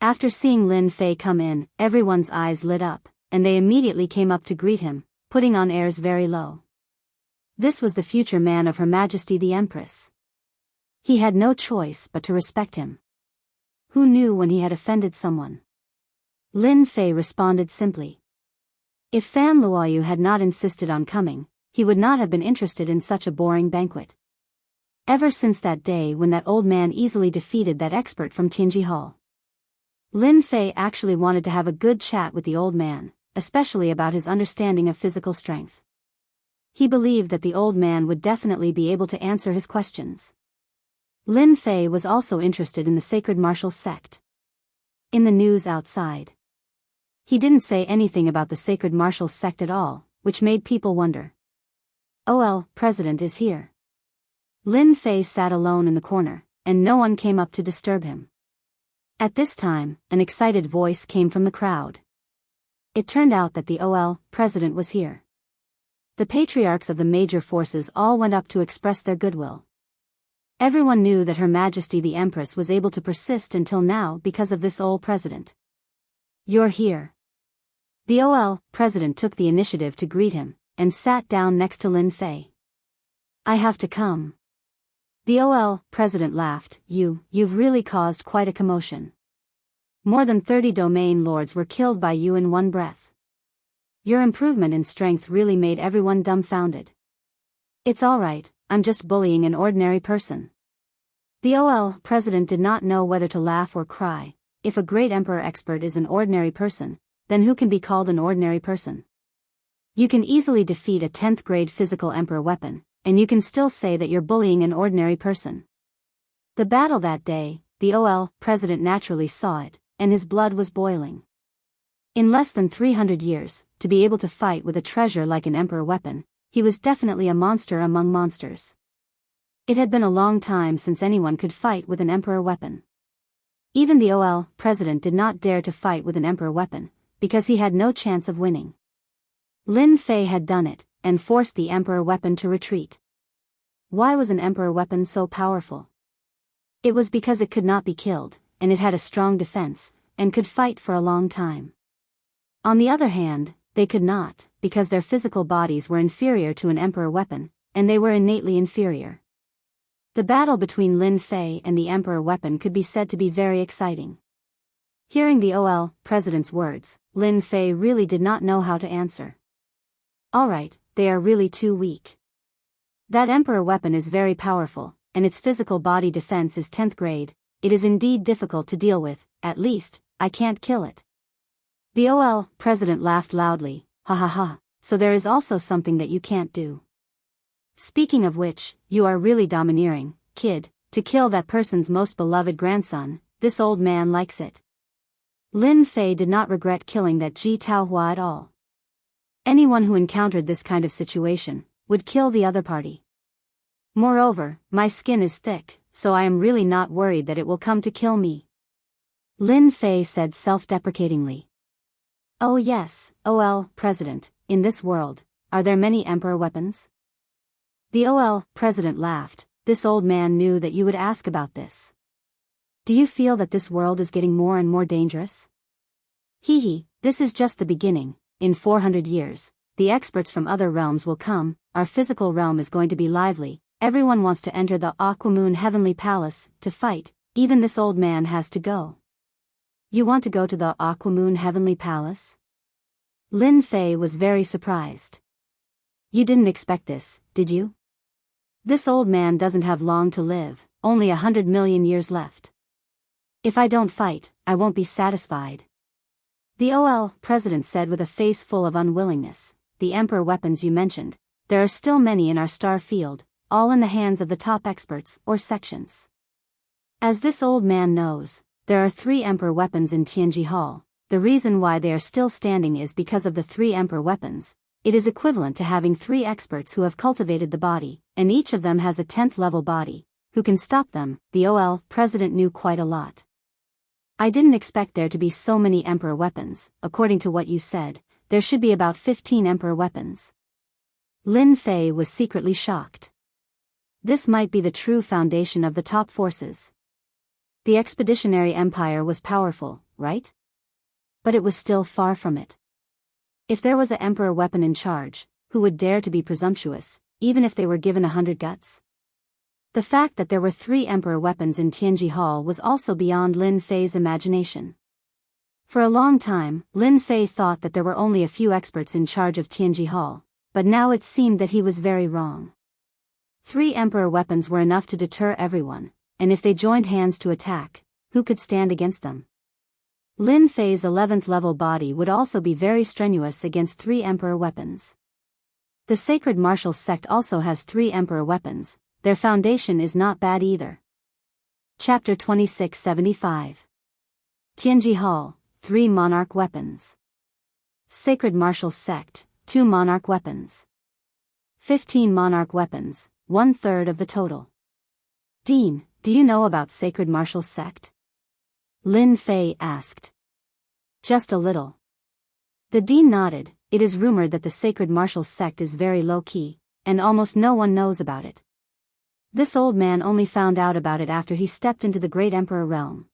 After seeing Lin Fei come in, everyone's eyes lit up, and they immediately came up to greet him, putting on airs very low. This was the future man of Her Majesty the Empress. He had no choice but to respect him. Who knew when he had offended someone? Lin Fei responded simply. If Fan Luoyu had not insisted on coming, he would not have been interested in such a boring banquet. Ever since that day when that old man easily defeated that expert from Tianji Hall, Lin Fei actually wanted to have a good chat with the old man, especially about his understanding of physical strength. He believed that the old man would definitely be able to answer his questions. Lin Fei was also interested in the sacred martial sect. In the news outside, he didn't say anything about the sacred martial sect at all, which made people wonder. OL, President is here. Lin Fei sat alone in the corner, and no one came up to disturb him. At this time, an excited voice came from the crowd. It turned out that the OL, President was here. The patriarchs of the major forces all went up to express their goodwill. Everyone knew that Her Majesty the Empress was able to persist until now because of this old president. You're here. The OL, President took the initiative to greet him, and sat down next to Lin Fei. I have to come. The OL, President laughed. You've really caused quite a commotion. More than 30 domain lords were killed by you in one breath. Your improvement in strength really made everyone dumbfounded. It's all right, I'm just bullying an ordinary person. The OL, President did not know whether to laugh or cry. If a great emperor expert is an ordinary person, then who can be called an ordinary person? You can easily defeat a 10th grade physical emperor weapon, and you can still say that you're bullying an ordinary person. The battle that day, the OL, President naturally saw it, and his blood was boiling. In less than 300 years, to be able to fight with a treasure like an emperor weapon, he was definitely a monster among monsters. It had been a long time since anyone could fight with an emperor weapon. Even the OL, President did not dare to fight with an emperor weapon, because he had no chance of winning. Lin Fei had done it, and forced the emperor weapon to retreat. Why was an emperor weapon so powerful? It was because it could not be killed, and it had a strong defense, and could fight for a long time. On the other hand, they could not, because their physical bodies were inferior to an emperor weapon, and they were innately inferior. The battle between Lin Fei and the emperor weapon could be said to be very exciting. Hearing the OL, President's words, Lin Fei really did not know how to answer. Alright, they are really too weak. That emperor weapon is very powerful, and its physical body defense is 10th grade. It is indeed difficult to deal with. At least, I can't kill it. The OL, President laughed loudly. Ha ha ha, so there is also something that you can't do. Speaking of which, you are really domineering, kid, to kill that person's most beloved grandson. This old man likes it. Lin Fei did not regret killing that Ji Taohua at all. Anyone who encountered this kind of situation would kill the other party. Moreover, my skin is thick, so I am really not worried that it will come to kill me. Lin Fei said self-deprecatingly. Oh yes, OL, President, in this world, are there many emperor weapons? The OL, President laughed. This old man knew that you would ask about this. Do you feel that this world is getting more and more dangerous? Hee hee, this is just the beginning. In 400 years, the experts from other realms will come, our physical realm is going to be lively, everyone wants to enter the Aquamoon Heavenly Palace, to fight, even this old man has to go. You want to go to the Aquamoon Heavenly Palace? Lin Fei was very surprised. You didn't expect this, did you? This old man doesn't have long to live, only 100 million years left. If I don't fight, I won't be satisfied. The OL, President said with a face full of unwillingness. The emperor weapons you mentioned, there are still many in our star field, all in the hands of the top experts, or sections. As this old man knows, there are 3 emperor weapons in Tianji Hall. The reason why they are still standing is because of the 3 emperor weapons. It is equivalent to having 3 experts who have cultivated the body, and each of them has a 10th level body. Who can stop them? The OL, President knew quite a lot. I didn't expect there to be so many emperor weapons. According to what you said, there should be about 15 emperor weapons. Lin Fei was secretly shocked. This might be the true foundation of the top forces. The expeditionary empire was powerful, right? But it was still far from it. If there was an emperor weapon in charge, who would dare to be presumptuous, even if they were given 100 guts? The fact that there were 3 emperor weapons in Tianji Hall was also beyond Lin Fei's imagination. For a long time, Lin Fei thought that there were only a few experts in charge of Tianji Hall, but now it seemed that he was very wrong. 3 emperor weapons were enough to deter everyone, and if they joined hands to attack, who could stand against them? Lin Fei's 11th level body would also be very strenuous against 3 emperor weapons. The sacred martial sect also has 3 emperor weapons. Their foundation is not bad either. Chapter 2675. Tianji Hall, 3 Monarch Weapons. Sacred Martial Sect, 2 Monarch Weapons. 15 Monarch Weapons, 1/3 of the total. Dean, do you know about Sacred Martial Sect? Lin Fei asked. Just a little. The dean nodded. It is rumored that the Sacred Martial Sect is very low-key, and almost no one knows about it. This old man only found out about it after he stepped into the Great Emperor realm.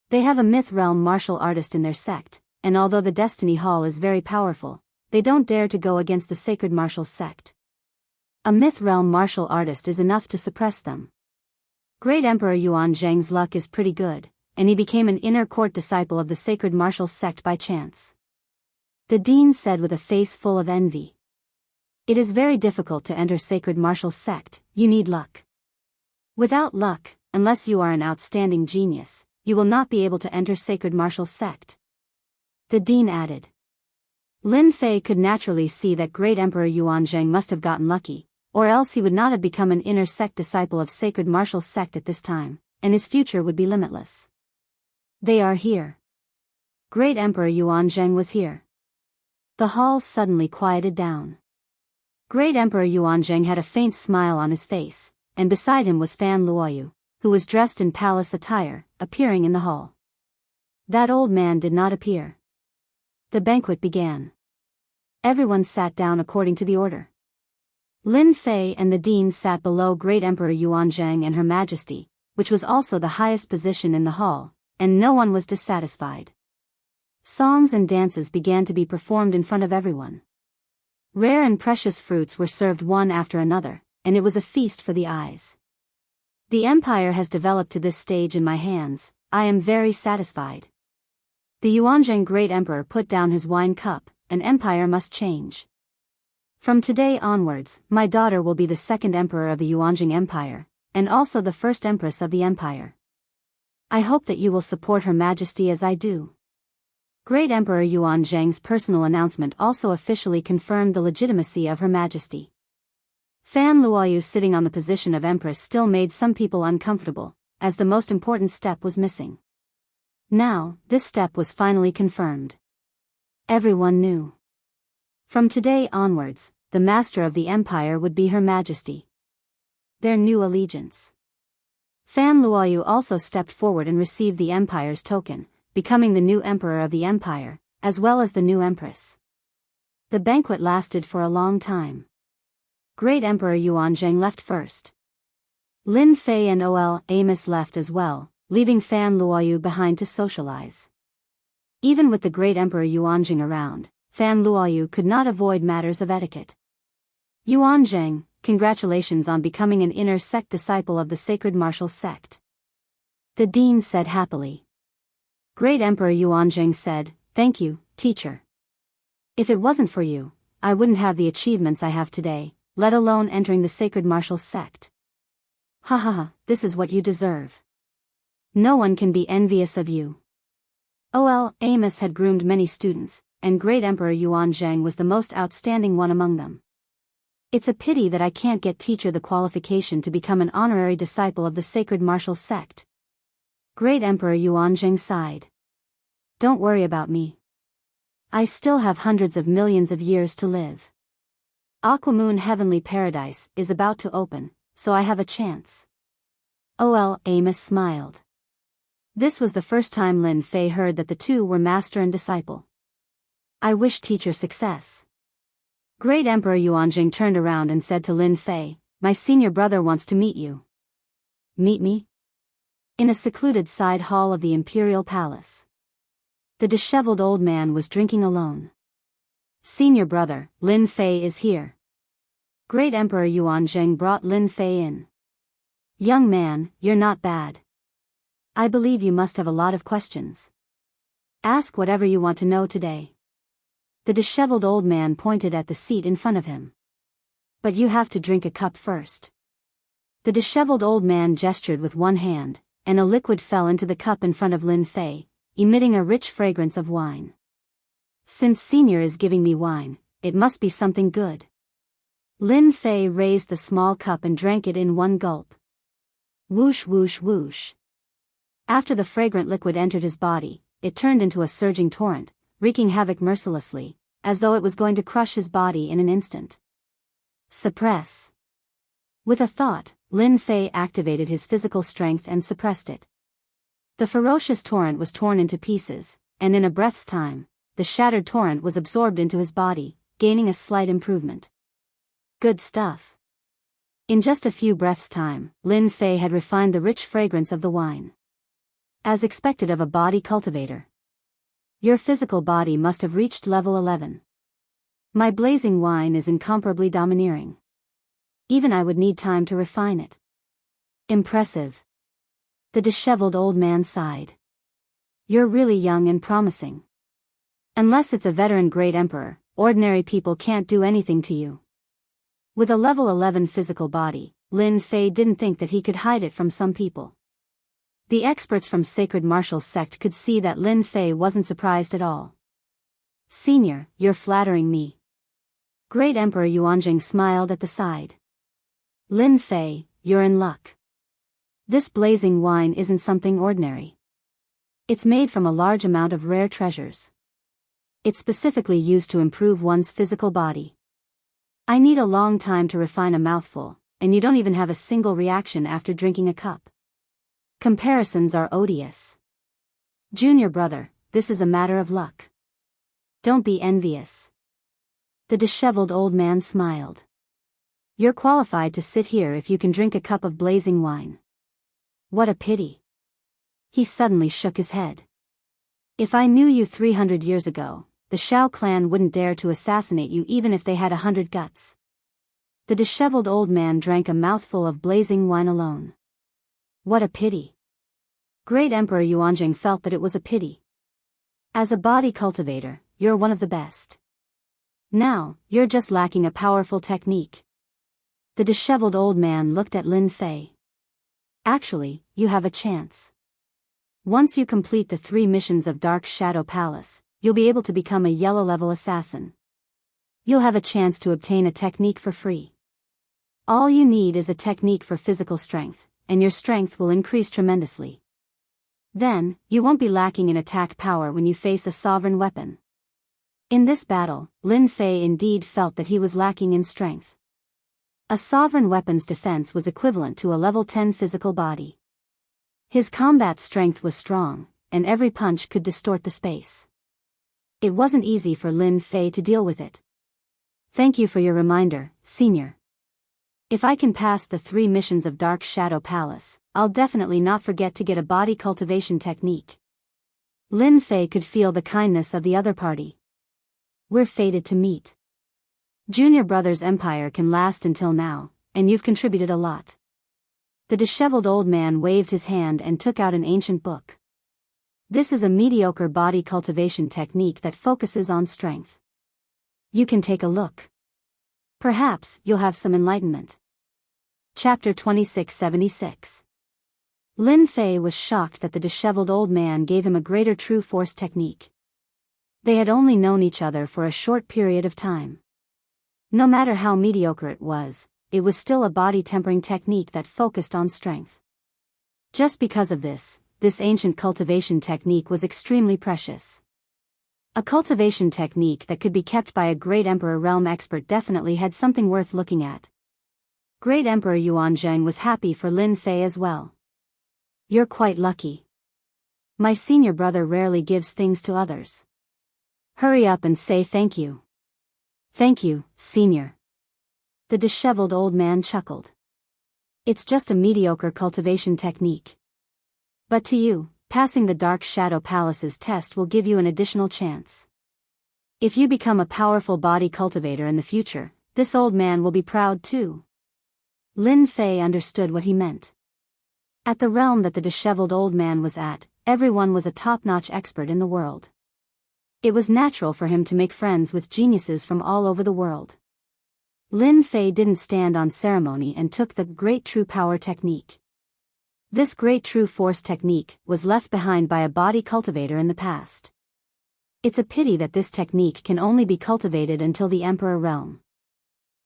They have a myth realm martial artist in their sect, and although the Destiny Hall is very powerful, they don't dare to go against the Sacred Martial Sect. A myth realm martial artist is enough to suppress them. Great Emperor Yuan Zheng's luck is pretty good, and he became an inner court disciple of the Sacred Martial Sect by chance. The dean said with a face full of envy. It is very difficult to enter Sacred Martial Sect, you need luck. Without luck, unless you are an outstanding genius, you will not be able to enter Sacred Martial Sect. The dean added. Lin Fei could naturally see that Great Emperor Yuan Zheng must have gotten lucky, or else he would not have become an inner sect disciple of Sacred Martial Sect at this time, and his future would be limitless. They are here. Great Emperor Yuan Zheng was here. The hall suddenly quieted down. Great Emperor Yuan Zheng had a faint smile on his face, and beside him was Fan Luoyu, who was dressed in palace attire, appearing in the hall. That old man did not appear. The banquet began. Everyone sat down according to the order. Lin Fei and the dean sat below Great Emperor Yuan Zheng and Her Majesty, which was also the highest position in the hall, and no one was dissatisfied. Songs and dances began to be performed in front of everyone. Rare and precious fruits were served one after another, and it was a feast for the eyes. The empire has developed to this stage in my hands. I am very satisfied. The Yuanzheng Great Emperor put down his wine cup. An empire must change. From today onwards, my daughter will be the second emperor of the Yuanzheng Empire, and also the first empress of the empire. I hope that you will support Her Majesty as I do. Great Emperor Yuan Zheng's personal announcement also officially confirmed the legitimacy of Her Majesty. Fan Luoyu sitting on the position of Empress still made some people uncomfortable, as the most important step was missing. Now, this step was finally confirmed. Everyone knew. From today onwards, the master of the empire would be Her Majesty. Their new allegiance. Fan Luoyu also stepped forward and received the empire's token, becoming the new emperor of the empire, as well as the new empress. The banquet lasted for a long time. Great Emperor Yuan Zheng left first. Lin Fei and Ol Amos left as well, leaving Fan Luoyu behind to socialize. Even with the Great Emperor Yuan Zheng around, Fan Luoyu could not avoid matters of etiquette. Yuan Zheng, congratulations on becoming an inner sect disciple of the Sacred Martial Sect. The dean said happily. Great Emperor Yuan Zheng said, thank you, teacher. If it wasn't for you, I wouldn't have the achievements I have today, let alone entering the Sacred Martial Sect. Ha ha ha, this is what you deserve. No one can be envious of you. Ol Amos had groomed many students, and Great Emperor Yuan Zheng was the most outstanding one among them. It's a pity that I can't get teacher the qualification to become an honorary disciple of the Sacred Martial Sect. Great Emperor Yuan Zheng sighed. Don't worry about me. I still have hundreds of millions of years to live. Aquamoon Heavenly Paradise is about to open, so I have a chance. Ol Amos smiled. This was the first time Lin Fei heard that the two were master and disciple. I wish teacher success. Great Emperor Yuanzheng turned around and said to Lin Fei, my senior brother wants to meet you. Meet me? In a secluded side hall of the imperial palace. The disheveled old man was drinking alone. Senior brother, Lin Fei is here. Great Emperor Yuanzheng brought Lin Fei in. Young man, you're not bad. I believe you must have a lot of questions. Ask whatever you want to know today. The disheveled old man pointed at the seat in front of him. But you have to drink a cup first. The disheveled old man gestured with one hand, and a liquid fell into the cup in front of Lin Fei, emitting a rich fragrance of wine. Since senior is giving me wine, it must be something good. Lin Fei raised the small cup and drank it in one gulp. Whoosh whoosh whoosh. After the fragrant liquid entered his body, it turned into a surging torrent, wreaking havoc mercilessly, as though it was going to crush his body in an instant. Suppress. With a thought, Lin Fei activated his physical strength and suppressed it. The ferocious torrent was torn into pieces, and in a breath's time, the shattered torrent was absorbed into his body, gaining a slight improvement. Good stuff. In just a few breaths' time, Lin Fei had refined the rich fragrance of the wine. As expected of a body cultivator. Your physical body must have reached level 11. My blazing wine is incomparably domineering. Even I would need time to refine it. Impressive. The disheveled old man sighed. You're really young and promising. Unless it's a veteran great emperor, ordinary people can't do anything to you. With a level 11 physical body, Lin Fei didn't think that he could hide it from some people. The experts from Sacred Martial's sect could see that Lin Fei wasn't surprised at all. Senior, you're flattering me. Great Emperor Yuanjing smiled at the side. Lin Fei, you're in luck. This blazing wine isn't something ordinary. It's made from a large amount of rare treasures. It's specifically used to improve one's physical body. I need a long time to refine a mouthful, and you don't even have a single reaction after drinking a cup. Comparisons are odious. Junior brother, this is a matter of luck. Don't be envious. The disheveled old man smiled. You're qualified to sit here if you can drink a cup of blazing wine. What a pity. He suddenly shook his head. If I knew you 300 years ago, the Shao clan wouldn't dare to assassinate you even if they had 100 guts. The disheveled old man drank a mouthful of blazing wine alone. What a pity. Great Emperor Yuanjing felt that it was a pity. As a body cultivator, you're one of the best. Now, you're just lacking a powerful technique. The disheveled old man looked at Lin Fei. Actually, you have a chance. Once you complete the 3 missions of Dark Shadow Palace, you'll be able to become a yellow-level assassin. You'll have a chance to obtain a technique for free. All you need is a technique for physical strength, and your strength will increase tremendously. Then, you won't be lacking in attack power when you face a sovereign weapon. In this battle, Lin Fei indeed felt that he was lacking in strength. A sovereign weapon's defense was equivalent to a level 10 physical body. His combat strength was strong, and every punch could distort the space. It wasn't easy for Lin Fei to deal with it. Thank you for your reminder, Senior. If I can pass the 3 missions of Dark Shadow Palace, I'll definitely not forget to get a body cultivation technique. Lin Fei could feel the kindness of the other party. We're fated to meet. Junior brother's empire can last until now, and you've contributed a lot. The disheveled old man waved his hand and took out an ancient book. This is a mediocre body cultivation technique that focuses on strength. You can take a look. Perhaps you'll have some enlightenment. Chapter 2676. Lin Fei was shocked that the disheveled old man gave him a greater true force technique. They had only known each other for a short period of time. No matter how mediocre it was still a body-tempering technique that focused on strength. Just because of this ancient cultivation technique was extremely precious. A cultivation technique that could be kept by a great emperor realm expert definitely had something worth looking at. Great Emperor Yuanzhang was happy for Lin Fei as well. You're quite lucky. My senior brother rarely gives things to others. Hurry up and say thank you. Thank you, Senior. The disheveled old man chuckled. It's just a mediocre cultivation technique. But to you, passing the Dark Shadow Palace's test will give you an additional chance. If you become a powerful body cultivator in the future, this old man will be proud too. Lin Fei understood what he meant. At the realm that the disheveled old man was at, everyone was a top-notch expert in the world. It was natural for him to make friends with geniuses from all over the world. Lin Fei didn't stand on ceremony and took the Great True Power technique. This Great True Force technique was left behind by a body cultivator in the past. It's a pity that this technique can only be cultivated until the Emperor realm.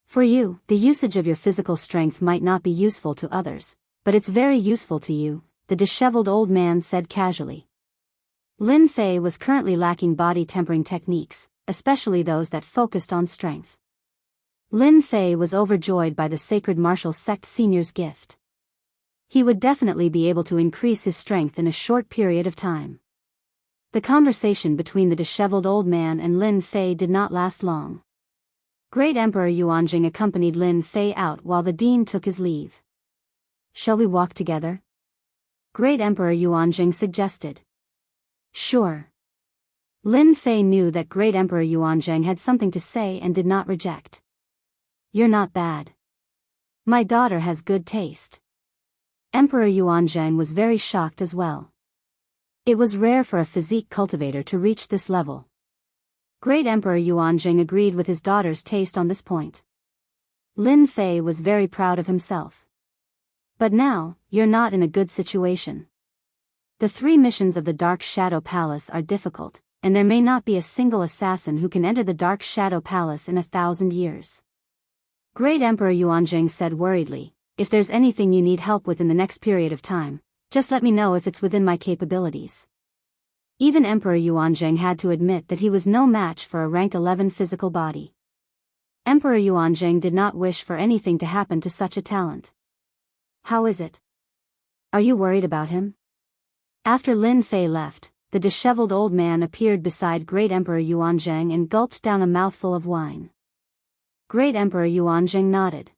For you, the usage of your physical strength might not be useful to others, But it's very useful to you, the disheveled old man said casually. Lin Fei was currently lacking body tempering techniques, especially those that focused on strength. Lin Fei was overjoyed by the sacred martial sect senior's gift. He would definitely be able to increase his strength in a short period of time. The conversation between the disheveled old man and Lin Fei did not last long. Great Emperor Yuanjing accompanied Lin Fei out while the dean took his leave. Shall we walk together? Great Emperor Yuanjing suggested. Sure. Lin Fei knew that Great Emperor Yuanjing had something to say and did not reject. You're not bad. My daughter has good taste. Emperor Yuanzhang was very shocked as well. It was rare for a physique cultivator to reach this level. Great Emperor Yuanjing agreed with his daughter's taste on this point. Lin Fei was very proud of himself. But now, you're not in a good situation. The 3 missions of the Dark Shadow Palace are difficult, and there may not be a single assassin who can enter the Dark Shadow Palace in 1,000 years. Great Emperor Yuanjing said worriedly, if there's anything you need help with in the next period of time, just let me know if it's within my capabilities. Even Emperor Yuanjing had to admit that he was no match for a rank 11 physical body. Emperor Yuanjing did not wish for anything to happen to such a talent. How is it? Are you worried about him? After Lin Fei left, the disheveled old man appeared beside Great Emperor Yuanjing and gulped down a mouthful of wine. Great Emperor Yuanjing nodded.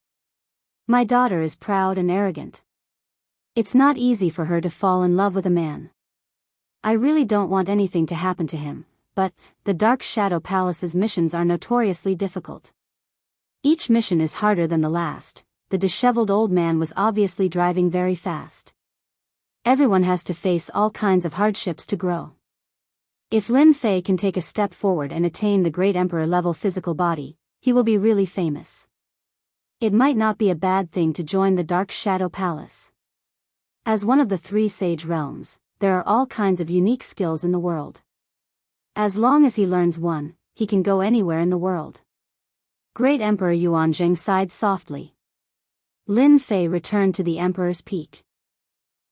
My daughter is proud and arrogant. It's not easy for her to fall in love with a man. I really don't want anything to happen to him, but the Dark Shadow Palace's missions are notoriously difficult. Each mission is harder than the last. The disheveled old man was obviously driving very fast. Everyone has to face all kinds of hardships to grow. If Lin Fei can take a step forward and attain the Great Emperor level physical body, he will be really famous. It might not be a bad thing to join the Dark Shadow Palace. As one of the 3 sage realms, there are all kinds of unique skills in the world. As long as he learns one, he can go anywhere in the world. Great Emperor Yuanjing sighed softly. Lin Fei returned to the Emperor's Peak.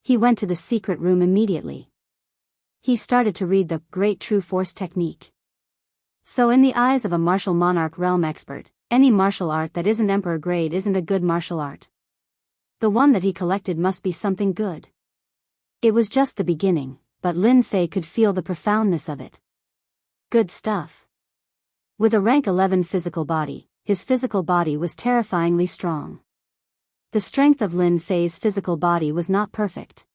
He went to the secret room immediately. He started to read the Great True Force technique. So in the eyes of a martial monarch realm expert, any martial art that isn't emperor grade isn't a good martial art. The one that he collected must be something good. It was just the beginning, but Lin Fei could feel the profoundness of it. Good stuff. With a rank 11 physical body, his physical body was terrifyingly strong. The strength of Lin Fei's physical body was not perfect.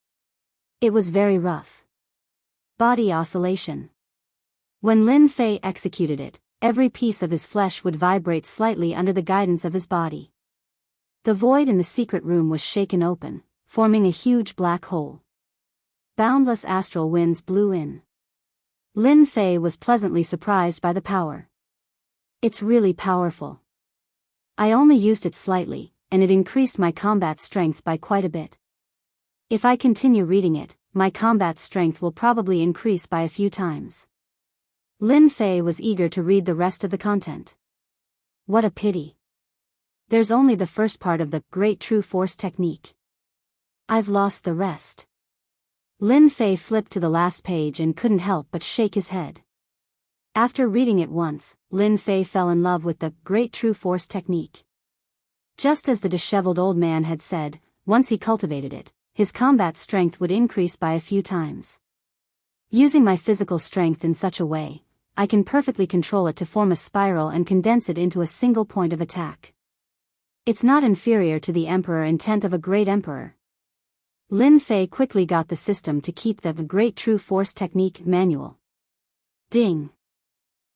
It was very rough. Body oscillation. When Lin Fei executed it, every piece of his flesh would vibrate slightly under the guidance of his body. The void in the secret room was shaken open, forming a huge black hole. Boundless astral winds blew in. Lin Fei was pleasantly surprised by the power. It's really powerful. I only used it slightly, and it increased my combat strength by quite a bit. If I continue reading it, my combat strength will probably increase by a few times. Lin Fei was eager to read the rest of the content. What a pity. There's only the first part of the Great True Force technique. I've lost the rest. Lin Fei flipped to the last page and couldn't help but shake his head. After reading it once, Lin Fei fell in love with the Great True Force technique. Just as the disheveled old man had said, once he cultivated it, his combat strength would increase by a few times. Using my physical strength in such a way, I can perfectly control it to form a spiral and condense it into a single point of attack. It's not inferior to the emperor intent of a great emperor. Lin Fei quickly got the system to keep the Great True Force Technique manual. Ding!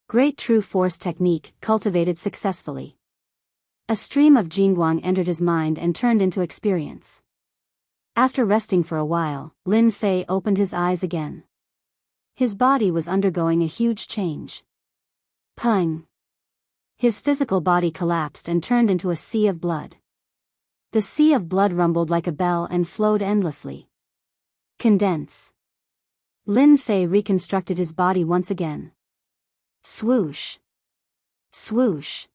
Great True Force Technique cultivated successfully. A stream of Jingguang entered his mind and turned into experience. After resting for a while, Lin Fei opened his eyes again. His body was undergoing a huge change. Pung! His physical body collapsed and turned into a sea of blood. The sea of blood rumbled like a bell and flowed endlessly. Condense. Lin Fei reconstructed his body once again. Swoosh! Swoosh!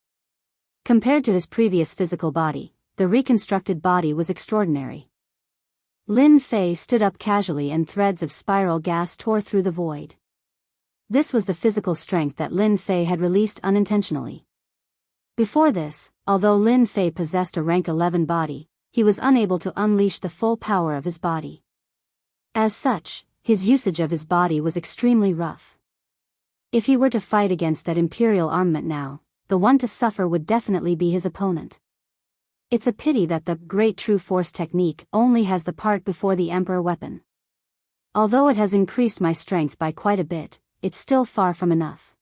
Compared to his previous physical body, the reconstructed body was extraordinary. Lin Fei stood up casually and threads of spiral gas tore through the void. This was the physical strength that Lin Fei had released unintentionally. Before this, although Lin Fei possessed a rank 11 body, he was unable to unleash the full power of his body. As such, his usage of his body was extremely rough. If he were to fight against that imperial armament now, the one to suffer would definitely be his opponent. It's a pity that the Great True Force technique only has the part before the Emperor weapon. Although it has increased my strength by quite a bit, it's still far from enough.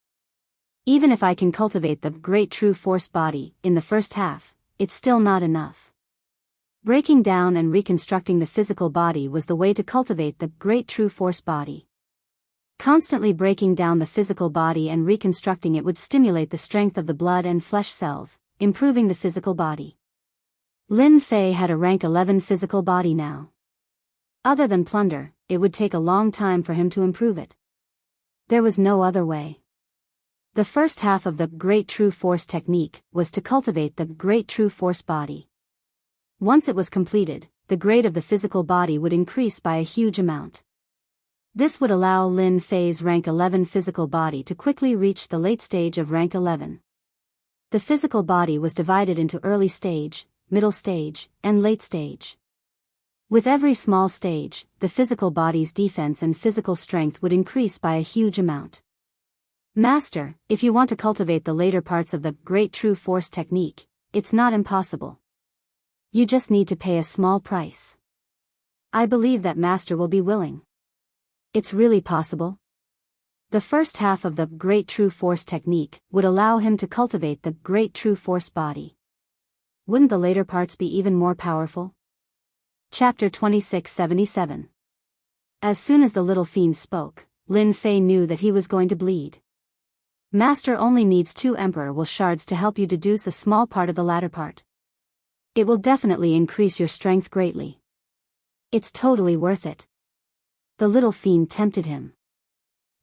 Even if I can cultivate the Great True Force body in the first half, it's still not enough. Breaking down and reconstructing the physical body was the way to cultivate the Great True Force body. Constantly breaking down the physical body and reconstructing it would stimulate the strength of the blood and flesh cells, improving the physical body. Lin Fei had a rank 11 physical body now. Other than plunder, it would take a long time for him to improve it. There was no other way. The first half of the Great True Force technique was to cultivate the Great True Force body. Once it was completed, the grade of the physical body would increase by a huge amount. This would allow Lin Fei's rank 11 physical body to quickly reach the late stage of rank 11. The physical body was divided into early stage, middle stage, and late stage. With every small stage, the physical body's defense and physical strength would increase by a huge amount. Master, if you want to cultivate the later parts of the Great True Force technique, it's not impossible. You just need to pay a small price. I believe that Master will be willing. It's really possible. The first half of the Great True Force technique would allow him to cultivate the Great True Force body. Wouldn't the later parts be even more powerful? Chapter 2677. As soon as the little fiend spoke, Lin Fei knew that he was going to bleed. Master only needs 2 Emperor Will shards to help you deduce a small part of the latter part. It will definitely increase your strength greatly. It's totally worth it. The little fiend tempted him.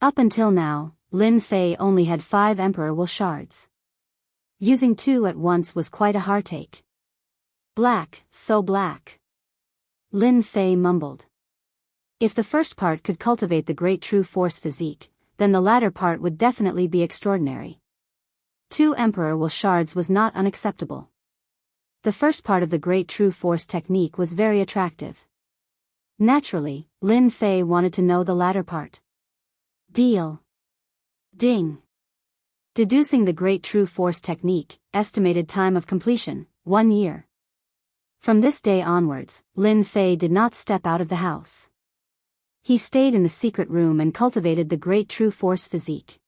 Up until now, Lin Fei only had 5 Emperor Will shards. Using 2 at once was quite a heartache. Black, so black. Lin Fei mumbled. If the first part could cultivate the Great True Force physique, then the latter part would definitely be extraordinary. 2 Emperor Will shards was not unacceptable. The first part of the Great True Force technique was very attractive. Naturally, Lin Fei wanted to know the latter part. Deal. Ding. Deducing the Great True Force technique, estimated time of completion, 1 year. From this day onwards, Lin Fei did not step out of the house. He stayed in the secret room and cultivated the Great True Force physique.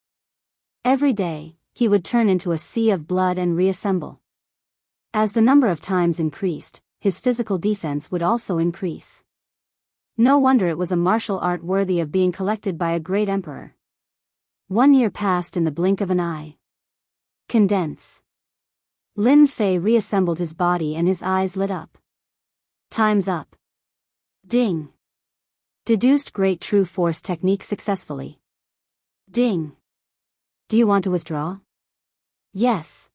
Every day, he would turn into a sea of blood and reassemble. As the number of times increased, his physical defense would also increase. No wonder it was a martial art worthy of being collected by a great emperor. 1 year passed in the blink of an eye. Condense. Lin Fei reassembled his body and his eyes lit up. Time's up. Ding. Deduced Great True Force technique successfully. Ding. Do you want to withdraw? Yes.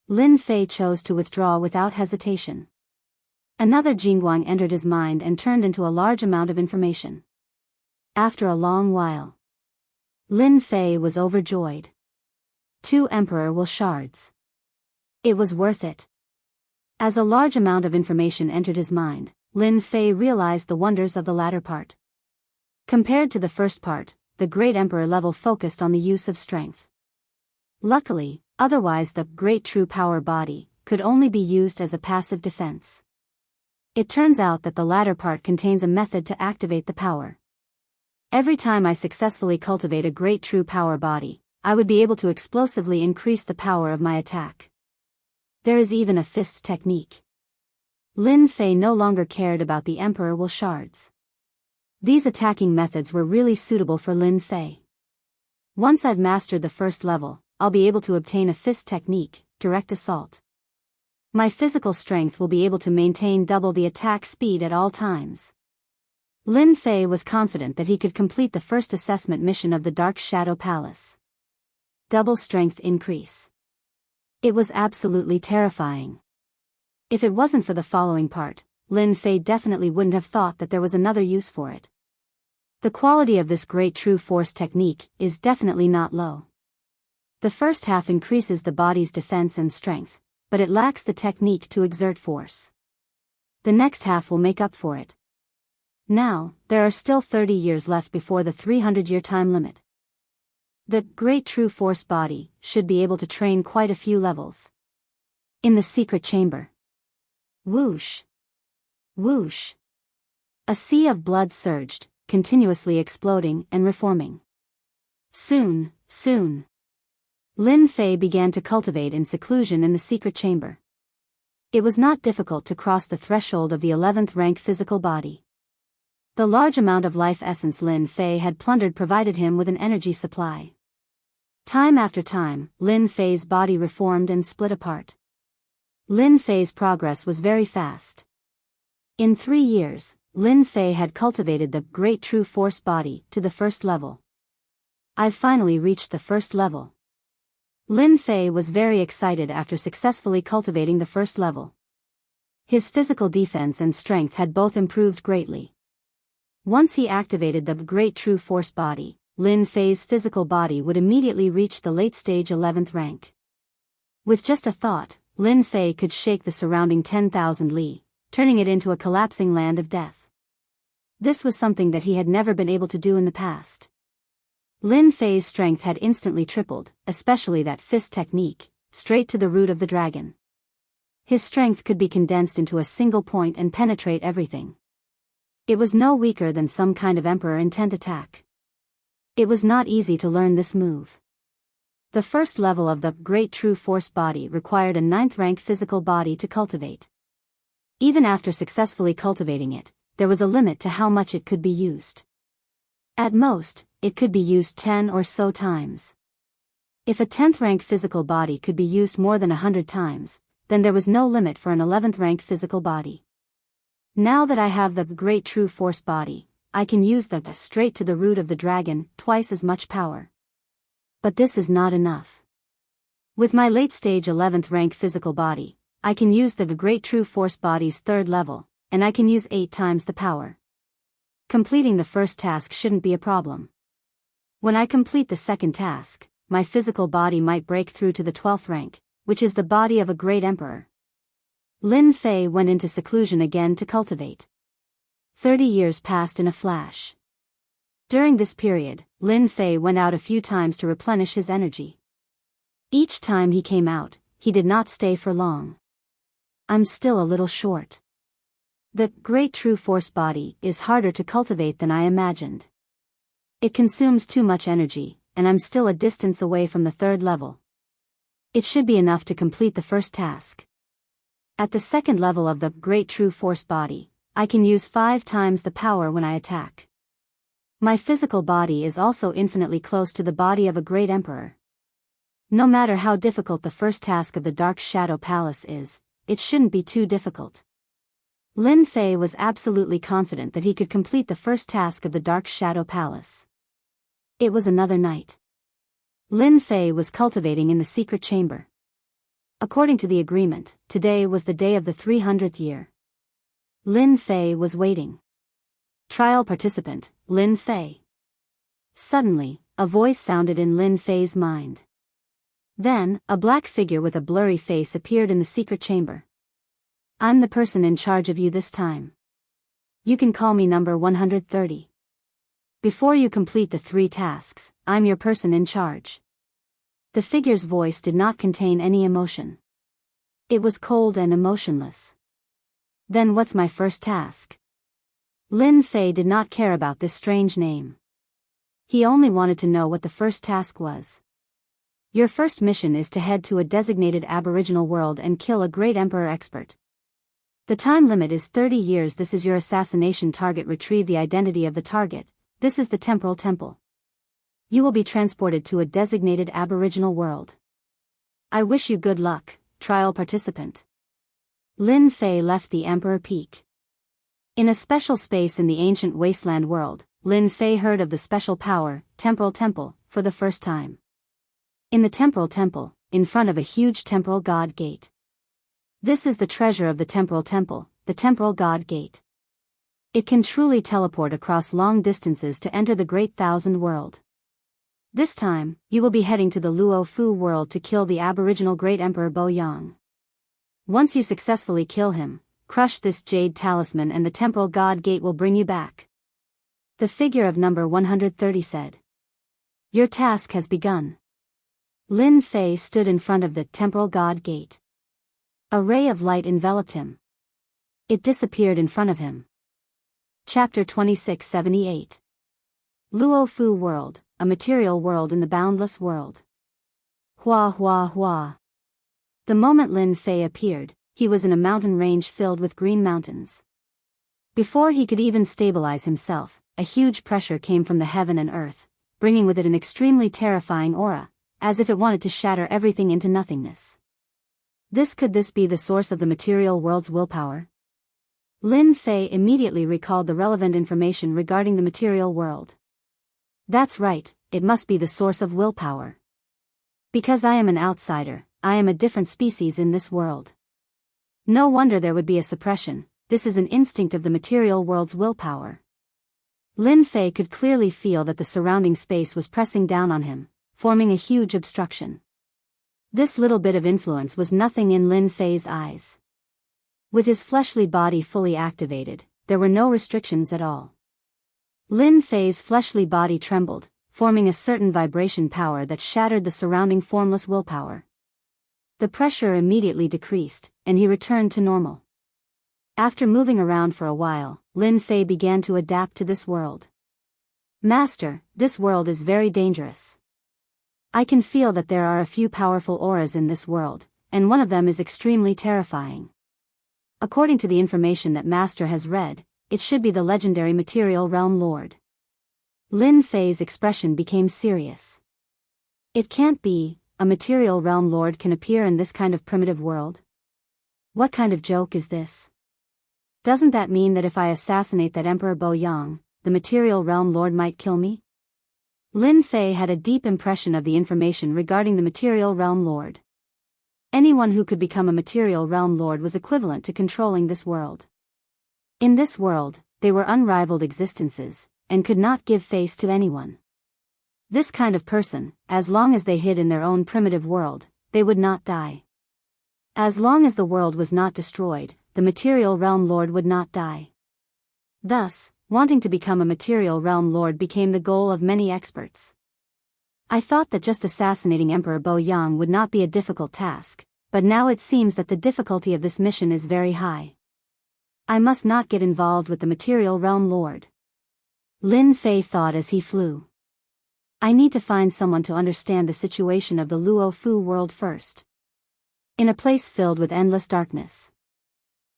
Lin Fei chose to withdraw without hesitation. Another Jingguang entered his mind and turned into a large amount of information. After a long while, Lin Fei was overjoyed. 2 Emperor Will shards. It was worth it. As a large amount of information entered his mind, Lin Fei realized the wonders of the latter part. Compared to the first part, the Great Emperor level focused on the use of strength. Luckily, otherwise the Great True Power body could only be used as a passive defense. It turns out that the latter part contains a method to activate the power. Every time I successfully cultivate a Great True Power body, I would be able to explosively increase the power of my attack. There is even a fist technique. Lin Fei no longer cared about the Emperor Will shards. These attacking methods were really suitable for Lin Fei. Once I've mastered the first level, I'll be able to obtain a fist technique, direct assault. My physical strength will be able to maintain double the attack speed at all times. Lin Fei was confident that he could complete the first assessment mission of the Dark Shadow Palace. Double strength increase. It was absolutely terrifying. If it wasn't for the following part, Lin Fei definitely wouldn't have thought that there was another use for it. The quality of this great true force technique is definitely not low. The first half increases the body's defense and strength, but it lacks the technique to exert force. The next half will make up for it. Now, there are still 30 years left before the 300-year time limit. The great true force body should be able to train quite a few levels. In the secret chamber. Whoosh! Whoosh! A sea of blood surged, continuously exploding and reforming. Soon. Lin Fei began to cultivate in seclusion in the secret chamber. It was not difficult to cross the threshold of the 11th rank physical body. The large amount of life essence Lin Fei had plundered provided him with an energy supply. Time after time, Lin Fei's body reformed and split apart. Lin Fei's progress was very fast. In 3 years, Lin Fei had cultivated the great true force body to the first level. I've finally reached the first level. Lin Fei was very excited after successfully cultivating the first level. His physical defense and strength had both improved greatly. Once he activated the great true force body, Lin Fei's physical body would immediately reach the late stage 11th rank. With just a thought, Lin Fei could shake the surrounding 10,000 li, turning it into a collapsing land of death. This was something that he had never been able to do in the past. Lin Fei's strength had instantly tripled, especially that fist technique, straight to the root of the dragon. His strength could be condensed into a single point and penetrate everything. It was no weaker than some kind of emperor intent attack. It was not easy to learn this move. The first level of the great true force body required a 9th rank physical body to cultivate. Even after successfully cultivating it, there was a limit to how much it could be used. At most, it could be used 10 or so times. If a 10th rank physical body could be used more than 100 times, then there was no limit for an 11th rank physical body. Now that I have the great true force body, I can use the straight to the root of the dragon, twice as much power. But this is not enough. With my late stage 11th rank physical body, I can use the great true force body's 3rd level, and I can use 8 times the power. Completing the first task shouldn't be a problem. When I complete the second task, my physical body might break through to the 12th rank, which is the body of a great emperor. Lin Fei went into seclusion again to cultivate. 30 years passed in a flash. During this period, Lin Fei went out a few times to replenish his energy. Each time he came out, he did not stay for long. I'm still a little short. The great true force body is harder to cultivate than I imagined. It consumes too much energy, and I'm still a distance away from the 3rd level. It should be enough to complete the first task. At the 2nd level of the great true force body, I can use 5 times the power when I attack. My physical body is also infinitely close to the body of a great emperor. No matter how difficult the first task of the Dark Shadow Palace is, it shouldn't be too difficult. Lin Fei was absolutely confident that he could complete the first task of the Dark Shadow Palace. It was another night. Lin Fei was cultivating in the secret chamber. According to the agreement, today was the day of the 300th year. Lin Fei was waiting. Trial participant, Lin Fei. Suddenly, a voice sounded in Lin Fei's mind. Then, a black figure with a blurry face appeared in the secret chamber. I'm the person in charge of you this time. You can call me number 130. Before you complete the 3 tasks, I'm your person in charge. The figure's voice did not contain any emotion. It was cold and emotionless. Then what's my first task? Lin Fei did not care about this strange name. He only wanted to know what the first task was. Your first mission is to head to a designated aboriginal world and kill a great emperor expert. The time limit is 30 years. This is your assassination target. Retrieve the identity of the target. This is the temporal temple. You will be transported to a designated aboriginal world. I wish you good luck, trial participant. Lin Fei left the Emperor Peak. In a special space in the ancient wasteland world, Lin Fei heard of the special power, Temporal Temple, for the first time. In the Temporal Temple, in front of a huge temporal god gate. This is the treasure of the Temporal Temple, the temporal God Gate. It can truly teleport across long distances to enter the Great Thousand World. This time, you will be heading to the Luo Fu world to kill the aboriginal Great Emperor Boyang. Once you successfully kill him, crush this jade talisman and the temporal God Gate will bring you back. The figure of number 130 said. Your task has begun. Lin Fei stood in front of the temporal God Gate. A ray of light enveloped him. It disappeared in front of him. Chapter 2678. Luo Fu World, a material world in the boundless world. Hua hua hua. The moment Lin Fei appeared, he was in a mountain range filled with green mountains. Before he could even stabilize himself, a huge pressure came from the heaven and earth, bringing with it an extremely terrifying aura, as if it wanted to shatter everything into nothingness. Could this be the source of the material world's willpower? Lin Fei immediately recalled the relevant information regarding the material world. That's right, it must be the source of willpower. Because I am an outsider, I am a different species in this world. No wonder there would be a suppression. This is an instinct of the material world's willpower. Lin Fei could clearly feel that the surrounding space was pressing down on him, forming a huge obstruction. This little bit of influence was nothing in Lin Fei's eyes. With his fleshly body fully activated, there were no restrictions at all. Lin Fei's fleshly body trembled, forming a certain vibration power that shattered the surrounding formless willpower. The pressure immediately decreased, and he returned to normal. After moving around for a while, Lin Fei began to adapt to this world. Master, this world is very dangerous. I can feel that there are a few powerful auras in this world, and one of them is extremely terrifying. According to the information that Master has read, it should be the legendary Material Realm Lord. Lin Fei's expression became serious. It can't be, a Material Realm Lord can appear in this kind of primitive world? What kind of joke is this? Doesn't that mean that if I assassinate that Emperor Boyang, the Material Realm Lord might kill me? Lin Fei had a deep impression of the information regarding the Material Realm Lord. Anyone who could become a Material Realm Lord was equivalent to controlling this world. In this world, they were unrivaled existences, and could not give face to anyone. This kind of person, as long as they hid in their own primitive world, they would not die. As long as the world was not destroyed, the Material Realm Lord would not die. Thus, wanting to become a Material Realm Lord became the goal of many experts. I thought that just assassinating Emperor Boyang would not be a difficult task, but now it seems that the difficulty of this mission is very high. I must not get involved with the Material Realm Lord. Lin Fei thought as he flew. I need to find someone to understand the situation of the Luo Fu world first. In a place filled with endless darkness,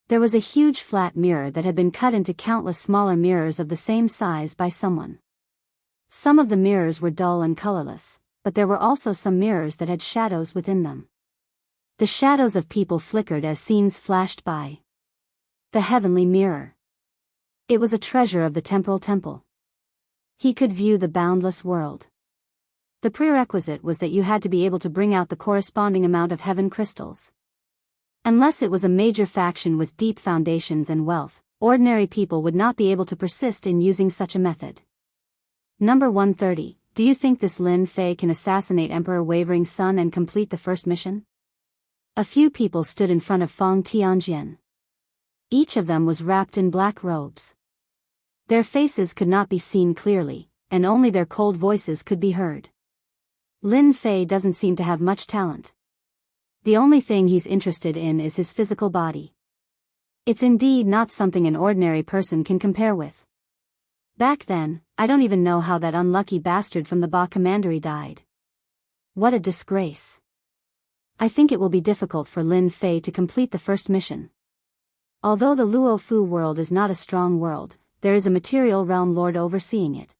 there was a huge flat mirror that had been cut into countless smaller mirrors of the same size by someone. Some of the mirrors were dull and colorless, but there were also some mirrors that had shadows within them. The shadows of people flickered as scenes flashed by. The heavenly mirror. It was a treasure of the temporal temple. He could view the boundless world. The prerequisite was that you had to be able to bring out the corresponding amount of heaven crystals. Unless it was a major faction with deep foundations and wealth, ordinary people would not be able to persist in using such a method. Number 130, do you think this Lin Fei can assassinate Emperor Wavering's son and complete the first mission? A few people stood in front of Feng Tianjian. Each of them was wrapped in black robes. Their faces could not be seen clearly, and only their cold voices could be heard. Lin Fei doesn't seem to have much talent. The only thing he's interested in is his physical body. It's indeed not something an ordinary person can compare with. Back then, I don't even know how that unlucky bastard from the Ba Commandery died. What a disgrace. I think it will be difficult for Lin Fei to complete the first mission. Although the Luo Fu world is not a strong world, there is a Material Realm Lord overseeing it.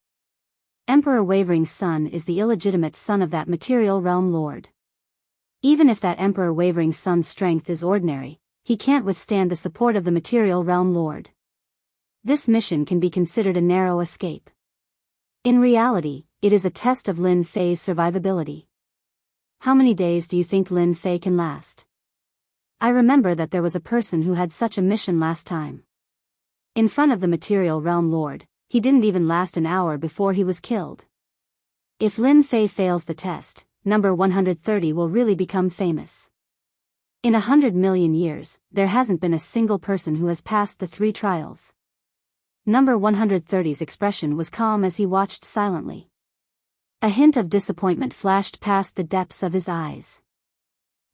Emperor Wavering's son is the illegitimate son of that Material Realm Lord. Even if that Emperor Wavering's son's strength is ordinary, he can't withstand the support of the Material Realm Lord. This mission can be considered a narrow escape. In reality, it is a test of Lin Fei's survivability. How many days do you think Lin Fei can last? I remember that there was a person who had such a mission last time. In front of the material realm lord, he didn't even last an hour before he was killed. If Lin Fei fails the test, number 130 will really become famous. In 100 million years, there hasn't been a single person who has passed the 3 trials. Number 130's expression was calm as he watched silently. A hint of disappointment flashed past the depths of his eyes.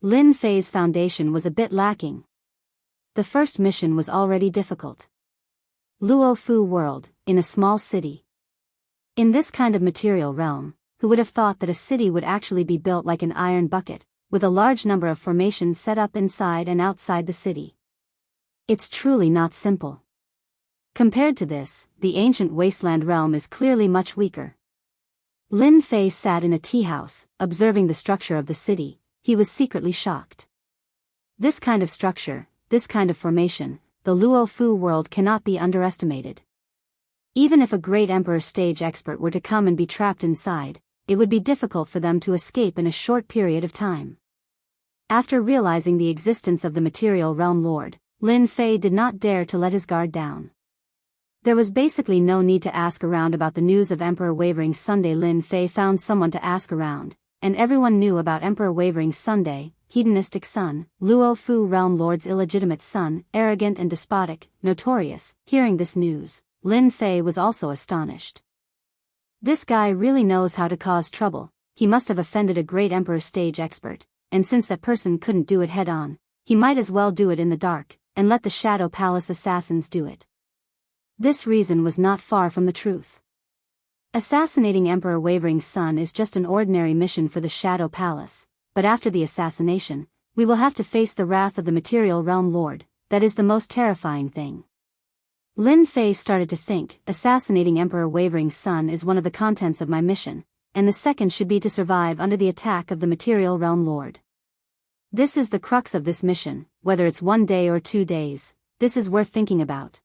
Lin Fei's foundation was a bit lacking. The first mission was already difficult. Luo Fu world, in a small city. In this kind of material realm, who would have thought that a city would actually be built like an iron bucket, with a large number of formations set up inside and outside the city? It's truly not simple. Compared to this, the ancient wasteland realm is clearly much weaker. Lin Fei sat in a tea house, observing the structure of the city. He was secretly shocked. This kind of structure, this kind of formation, the Luo Fu world cannot be underestimated. Even if a great emperor stage expert were to come and be trapped inside, it would be difficult for them to escape in a short period of time. After realizing the existence of the material realm lord, Lin Fei did not dare to let his guard down. There was basically no need to ask around about the news of Emperor Wavering's Sunday. Lin Fei found someone to ask around, and everyone knew about Emperor Wavering's Sunday, hedonistic son, Luo Fu realm lord's illegitimate son, arrogant and despotic, notorious. Hearing this news, Lin Fei was also astonished. This guy really knows how to cause trouble. He must have offended a great emperor stage expert, and since that person couldn't do it head on, he might as well do it in the dark, and let the Shadow Palace assassins do it. This reason was not far from the truth. Assassinating Emperor Wavering's son is just an ordinary mission for the Shadow Palace, but after the assassination, we will have to face the wrath of the material realm lord. That is the most terrifying thing. Lin Fei started to think, assassinating Emperor Wavering's son is one of the contents of my mission, and the second should be to survive under the attack of the material realm lord. This is the crux of this mission, whether it's 1 day or 2 days, this is worth thinking about.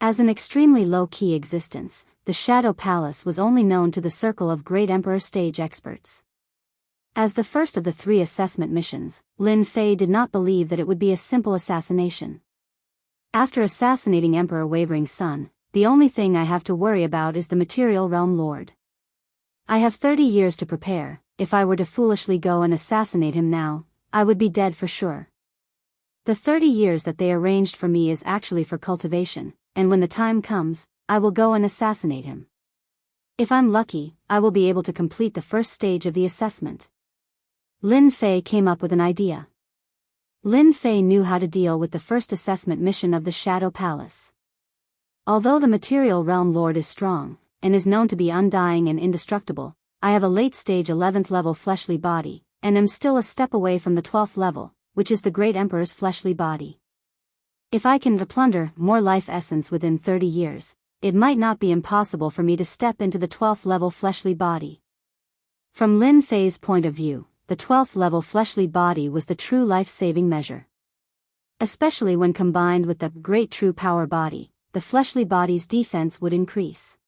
As an extremely low-key existence, the Shadow Palace was only known to the circle of great emperor stage experts. As the first of the 3 assessment missions, Lin Fei did not believe that it would be a simple assassination. After assassinating Emperor Wavering's son, the only thing I have to worry about is the material realm lord. I have 30 years to prepare. If I were to foolishly go and assassinate him now, I would be dead for sure. The 30 years that they arranged for me is actually for cultivation, and when the time comes, I will go and assassinate him. If I'm lucky, I will be able to complete the first stage of the assessment. Lin Fei came up with an idea. Lin Fei knew how to deal with the first assessment mission of the Shadow Palace. Although the material realm lord is strong, and is known to be undying and indestructible, I have a late-stage 11th level fleshly body, and am still a step away from the 12th level, which is the great emperor's fleshly body. If I can plunder more life essence within 30 years, it might not be impossible for me to step into the 12th level fleshly body. From Lin Fei's point of view, the 12th level fleshly body was the true life-saving measure. Especially when combined with the great true power body, the fleshly body's defense would increase.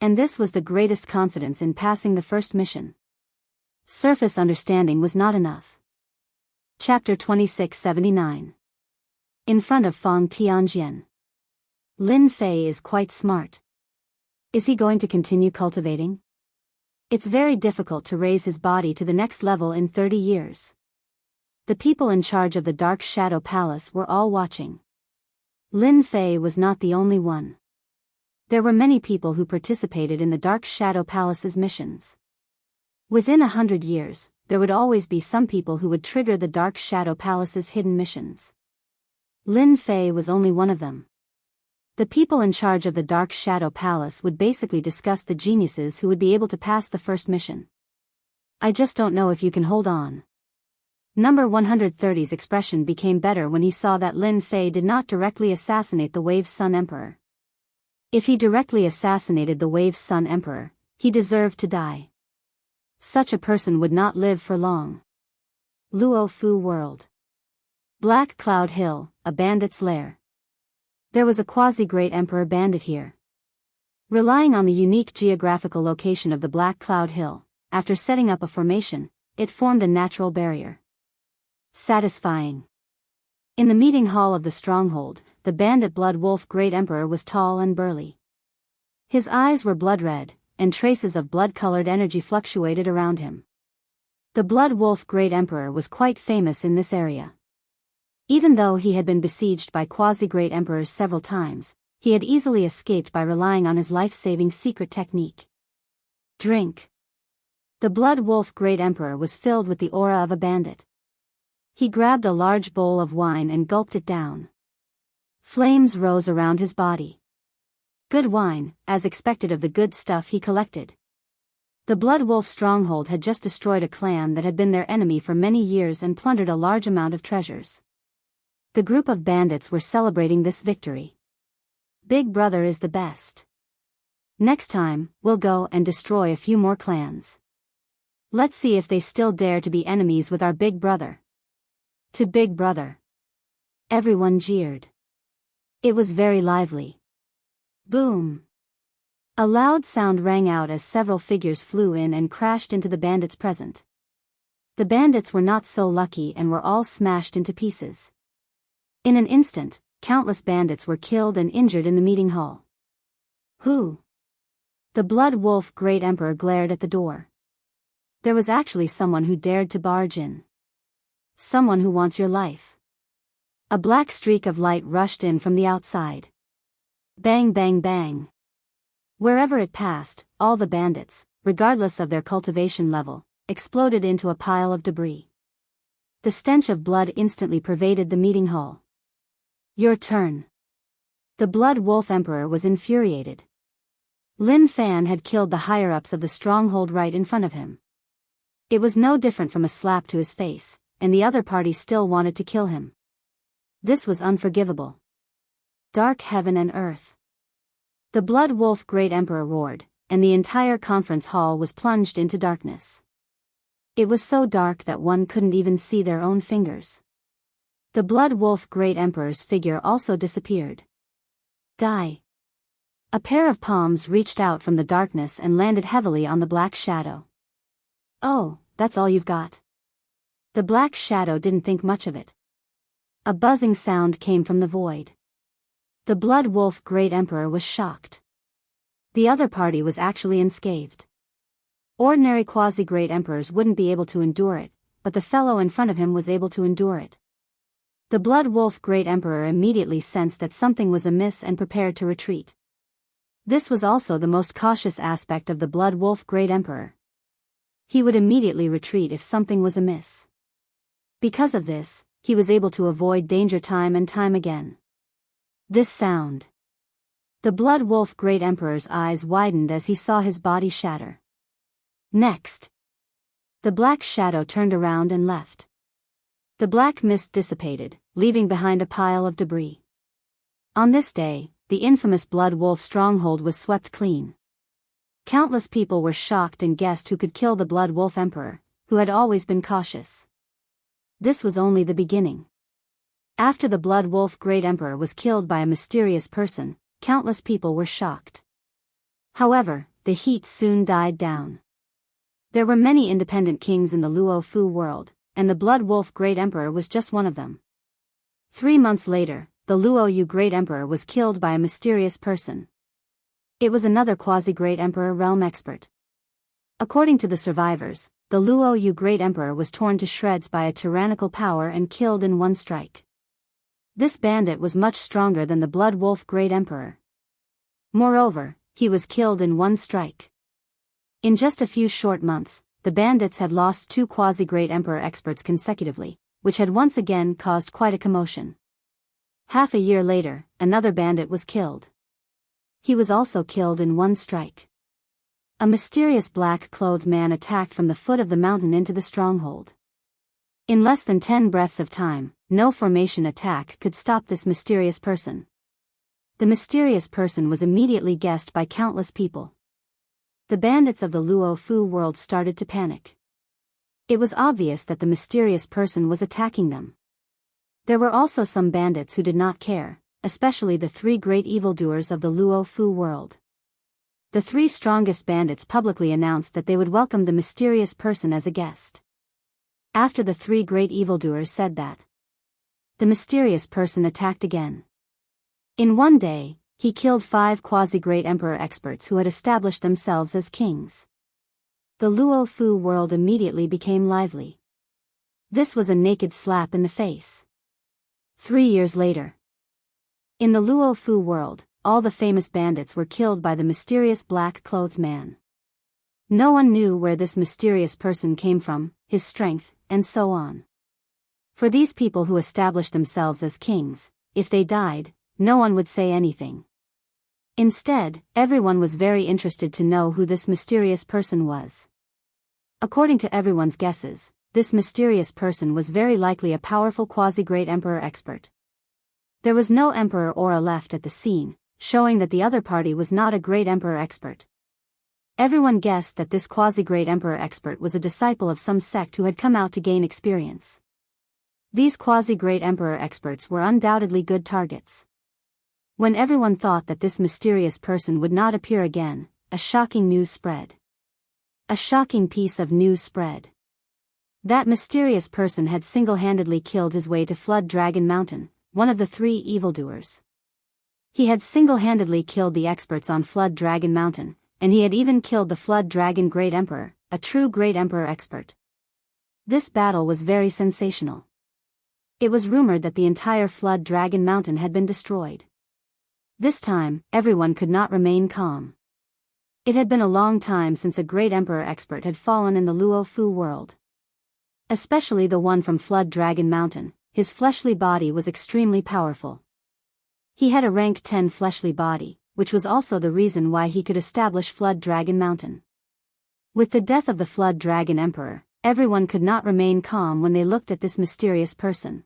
And this was the greatest confidence in passing the first mission. Surface understanding was not enough. Chapter 2679. In front of Fang Tianjian. Lin Fei is quite smart. Is he going to continue cultivating? It's very difficult to raise his body to the next level in 30 years. The people in charge of the Dark Shadow Palace were all watching. Lin Fei was not the only one. There were many people who participated in the Dark Shadow Palace's missions. Within 100 years, there would always be some people who would trigger the Dark Shadow Palace's hidden missions. Lin Fei was only one of them. The people in charge of the Dark Shadow Palace would basically discuss the geniuses who would be able to pass the first mission. I just don't know if you can hold on. Number 130's expression became better when he saw that Lin Fei did not directly assassinate the Wave's Sun Emperor. If he directly assassinated the Wave's Sun Emperor, he deserved to die. Such a person would not live for long. Luo Fu World. Black Cloud Hill, a bandit's lair. There was a quasi-great emperor bandit here. Relying on the unique geographical location of the Black Cloud Hill, after setting up a formation, it formed a natural barrier. Satisfying. In the meeting hall of the stronghold, the bandit Blood Wolf Great Emperor was tall and burly. His eyes were blood red, and traces of blood-colored energy fluctuated around him. The Blood Wolf Great Emperor was quite famous in this area. Even though he had been besieged by quasi-great emperors several times, he had easily escaped by relying on his life-saving secret technique. Drink. The Blood Wolf Great Emperor was filled with the aura of a bandit. He grabbed a large bowl of wine and gulped it down. Flames rose around his body. Good wine, as expected of the good stuff he collected. The Blood Wolf stronghold had just destroyed a clan that had been their enemy for many years and plundered a large amount of treasures. The group of bandits were celebrating this victory. Big Brother is the best. Next time, we'll go and destroy a few more clans. Let's see if they still dare to be enemies with our Big Brother. To Big Brother. Everyone jeered. It was very lively. Boom. A loud sound rang out as several figures flew in and crashed into the bandits present. The bandits were not so lucky and were all smashed into pieces. In an instant, countless bandits were killed and injured in the meeting hall. Who? The Blood Wolf Great Emperor glared at the door. There was actually someone who dared to barge in. Someone who wants your life. A black streak of light rushed in from the outside. Bang bang bang. Wherever it passed, all the bandits, regardless of their cultivation level, exploded into a pile of debris. The stench of blood instantly pervaded the meeting hall. Your turn. The Blood Wolf Emperor was infuriated. Lin Fan had killed the higher-ups of the stronghold right in front of him. It was no different from a slap to his face, and the other party still wanted to kill him. This was unforgivable. Dark heaven and earth. The Blood Wolf Great Emperor roared, and the entire conference hall was plunged into darkness. It was so dark that one couldn't even see their own fingers. The Blood Wolf Great Emperor's figure also disappeared. Die. A pair of palms reached out from the darkness and landed heavily on the black shadow. Oh, that's all you've got? The black shadow didn't think much of it. A buzzing sound came from the void. The Blood Wolf Great Emperor was shocked. The other party was actually unscathed. Ordinary quasi-great emperors wouldn't be able to endure it, but the fellow in front of him was able to endure it. The Blood Wolf Great Emperor immediately sensed that something was amiss and prepared to retreat. This was also the most cautious aspect of the Blood Wolf Great Emperor. He would immediately retreat if something was amiss. Because of this, he was able to avoid danger time and time again. This sound. The Blood Wolf Great Emperor's eyes widened as he saw his body shatter. Next. The black shadow turned around and left. The black mist dissipated, leaving behind a pile of debris. On this day, the infamous Blood Wolf stronghold was swept clean. Countless people were shocked and guessed who could kill the Blood Wolf Emperor, who had always been cautious. This was only the beginning. After the Blood Wolf Great Emperor was killed by a mysterious person, countless people were shocked. However, the heat soon died down. There were many independent kings in the Luo Fu world, and the Blood Wolf Great Emperor was just one of them. 3 months later, the Luo Yu Great Emperor was killed by a mysterious person. It was another quasi-great emperor realm expert. According to the survivors, the Luo Yu Great Emperor was torn to shreds by a tyrannical power and killed in one strike. This bandit was much stronger than the Blood Wolf Great Emperor. Moreover, he was killed in one strike. In just a few short months, the bandits had lost 2 quasi-great emperor experts consecutively, which had once again caused quite a commotion. Half a year later, another bandit was killed. He was also killed in one strike. A mysterious black-clothed man attacked from the foot of the mountain into the stronghold. In less than 10 breaths of time, no formation attack could stop this mysterious person. The mysterious person was immediately guessed by countless people. The bandits of the Luo Fu world started to panic. It was obvious that the mysterious person was attacking them. There were also some bandits who did not care, especially the 3 great evildoers of the Luo Fu world. The 3 strongest bandits publicly announced that they would welcome the mysterious person as a guest. After the 3 great evildoers said that, the mysterious person attacked again. In one day, he killed 5 quasi-great emperor experts who had established themselves as kings. The Luo Fu world immediately became lively. This was a naked slap in the face. 3 years later. In the Luo Fu world, all the famous bandits were killed by the mysterious black-clothed man. No one knew where this mysterious person came from, his strength, and so on. For these people who established themselves as kings, if they died, no one would say anything. Instead, everyone was very interested to know who this mysterious person was. According to everyone's guesses, this mysterious person was very likely a powerful quasi-great emperor expert. There was no emperor aura left at the scene, showing that the other party was not a great emperor expert. Everyone guessed that this quasi-great emperor expert was a disciple of some sect who had come out to gain experience. These quasi-great emperor experts were undoubtedly good targets. When everyone thought that this mysterious person would not appear again, a shocking news spread. A shocking piece of news spread. That mysterious person had single-handedly killed his way to Flood Dragon Mountain, one of the 3 evildoers. He had single-handedly killed the experts on Flood Dragon Mountain, and he had even killed the Flood Dragon Great Emperor, a true Great Emperor expert. This battle was very sensational. It was rumored that the entire Flood Dragon Mountain had been destroyed. This time, everyone could not remain calm. It had been a long time since a Great Emperor expert had fallen in the Luo Fu world. Especially the one from Flood Dragon Mountain, his fleshly body was extremely powerful. He had a rank 10 fleshly body, which was also the reason why he could establish Flood Dragon Mountain. With the death of the Flood Dragon Emperor, everyone could not remain calm when they looked at this mysterious person.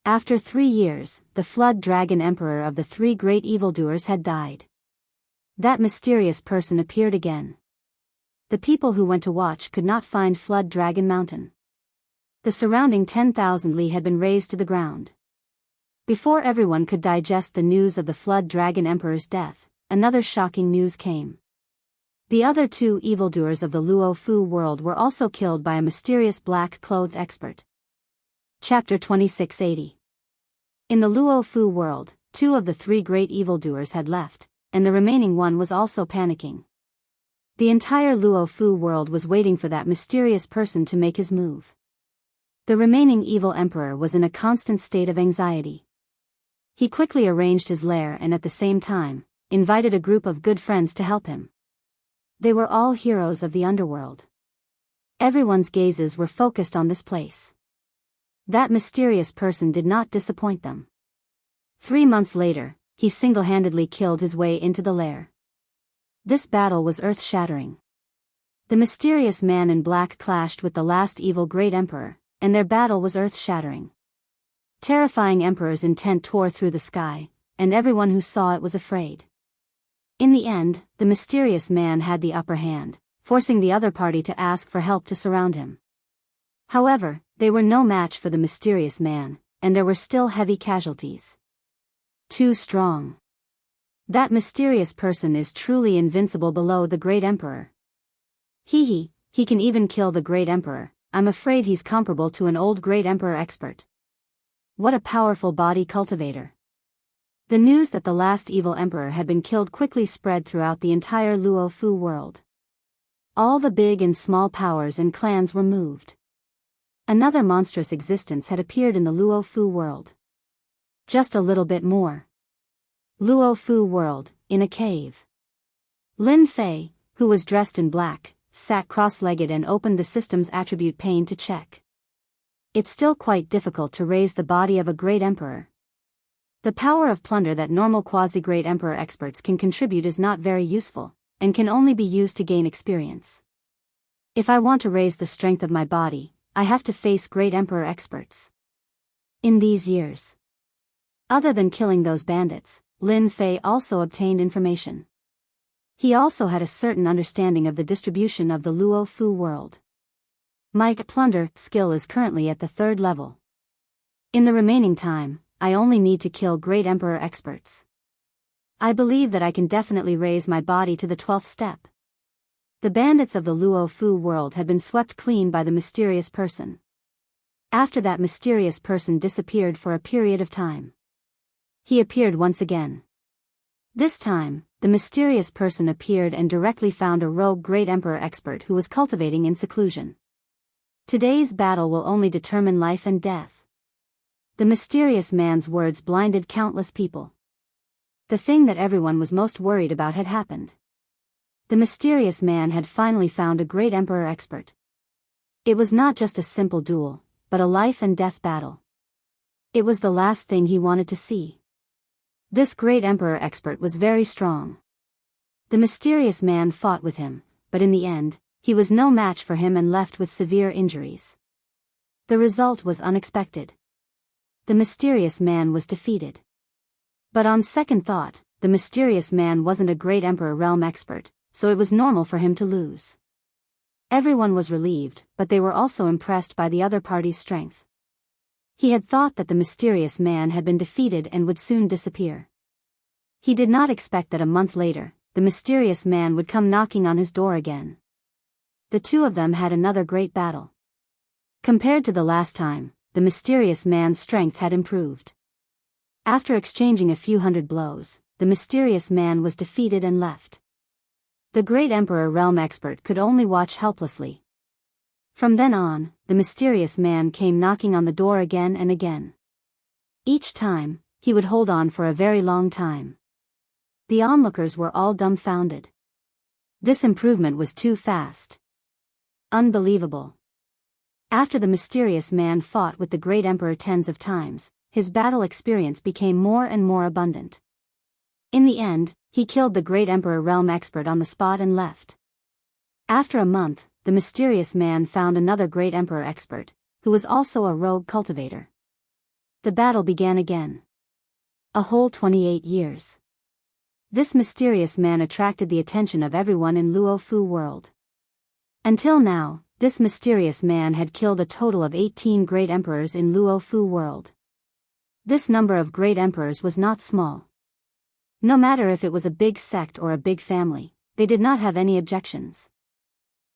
After 3 years, the Flood Dragon Emperor of the 3 great evildoers had died. That mysterious person appeared again. The people who went to watch could not find Flood Dragon Mountain. The surrounding 10,000 li had been razed to the ground. Before everyone could digest the news of the Flood Dragon Emperor's death, another shocking news came. The other 2 evildoers of the Luo Fu world were also killed by a mysterious black-clothed expert. Chapter 2680. In the Luo Fu world, 2 of the 3 great evildoers had left, and the remaining one was also panicking. The entire Luo Fu world was waiting for that mysterious person to make his move. The remaining evil emperor was in a constant state of anxiety. He quickly arranged his lair and at the same time, invited a group of good friends to help him. They were all heroes of the underworld. Everyone's gazes were focused on this place. That mysterious person did not disappoint them. 3 months later, he single-handedly killed his way into the lair. This battle was earth-shattering. The mysterious man in black clashed with the last evil great emperor, and their battle was earth-shattering. Terrifying emperor's intent tore through the sky, and everyone who saw it was afraid. In the end, the mysterious man had the upper hand, forcing the other party to ask for help to surround him. However, they were no match for the mysterious man, and there were still heavy casualties. Too strong. That mysterious person is truly invincible below the great emperor. He can even kill the great emperor. I'm afraid he's comparable to an old great emperor expert. What a powerful body cultivator. The news that the last evil emperor had been killed quickly spread throughout the entire Luo Fu world. All the big and small powers and clans were moved. Another monstrous existence had appeared in the Luo Fu world. Just a little bit more. Luo Fu world, in a cave. Lin Fei, who was dressed in black, sat cross-legged and opened the system's attribute pane to check. It's still quite difficult to raise the body of a great emperor. The power of plunder that normal quasi-great emperor experts can contribute is not very useful, and can only be used to gain experience. If I want to raise the strength of my body, I have to face great emperor experts. In these years, other than killing those bandits, Lin Fei also obtained information. He also had a certain understanding of the distribution of the Luo Fu world. My plunder skill is currently at the 3rd level. In the remaining time, I only need to kill great emperor experts. I believe that I can definitely raise my body to the 12th step. The bandits of the Luo Fu world had been swept clean by the mysterious person. After that mysterious person disappeared for a period of time. He appeared once again. This time, the mysterious person appeared and directly found a rogue great emperor expert who was cultivating in seclusion. Today's battle will only determine life and death. The mysterious man's words blinded countless people. The thing that everyone was most worried about had happened. The mysterious man had finally found a great emperor expert. It was not just a simple duel, but a life and death battle. It was the last thing he wanted to see. This great emperor expert was very strong. The mysterious man fought with him, but in the end, he was no match for him and left with severe injuries. The result was unexpected. The mysterious man was defeated. But on second thought, the mysterious man wasn't a great emperor realm expert, so it was normal for him to lose. Everyone was relieved, but they were also impressed by the other party's strength. He had thought that the mysterious man had been defeated and would soon disappear. He did not expect that a month later, the mysterious man would come knocking on his door again. The two of them had another great battle. Compared to the last time, the mysterious man's strength had improved. After exchanging a few hundred blows, the mysterious man was defeated and left. The great emperor realm expert could only watch helplessly. From then on, the mysterious man came knocking on the door again and again. Each time, he would hold on for a very long time. The onlookers were all dumbfounded. This improvement was too fast. Unbelievable. After the mysterious man fought with the great emperor tens of times, his battle experience became more and more abundant. In the end, he killed the great emperor realm expert on the spot and left. After a month, the mysterious man found another great emperor expert, who was also a rogue cultivator. The battle began again. A whole 28 years. This mysterious man attracted the attention of everyone in Luofu world. Until now, this mysterious man had killed a total of 18 great emperors in Luofu world. This number of great emperors was not small. No matter if it was a big sect or a big family, they did not have any objections.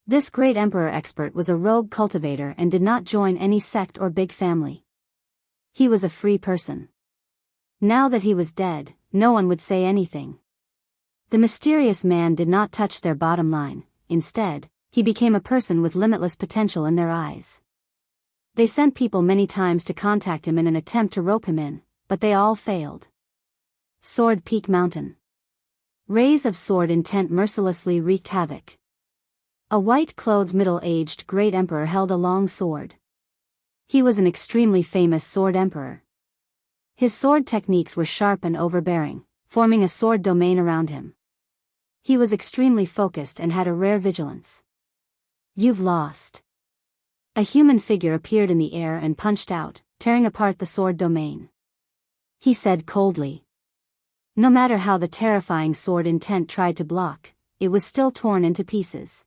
This great emperor expert was a rogue cultivator and did not join any sect or big family. He was a free person. Now that he was dead, no one would say anything. The mysterious man did not touch their bottom line. Instead, he became a person with limitless potential in their eyes. They sent people many times to contact him in an attempt to rope him in, but they all failed. Sword Peak Mountain. Rays of sword intent mercilessly wreaked havoc. A white-clothed middle-aged great emperor held a long sword. He was an extremely famous sword emperor. His sword techniques were sharp and overbearing, forming a sword domain around him. He was extremely focused and had a rare vigilance. You've lost. A human figure appeared in the air and punched out, tearing apart the sword domain. He said coldly. No matter how the terrifying sword intent tried to block, it was still torn into pieces.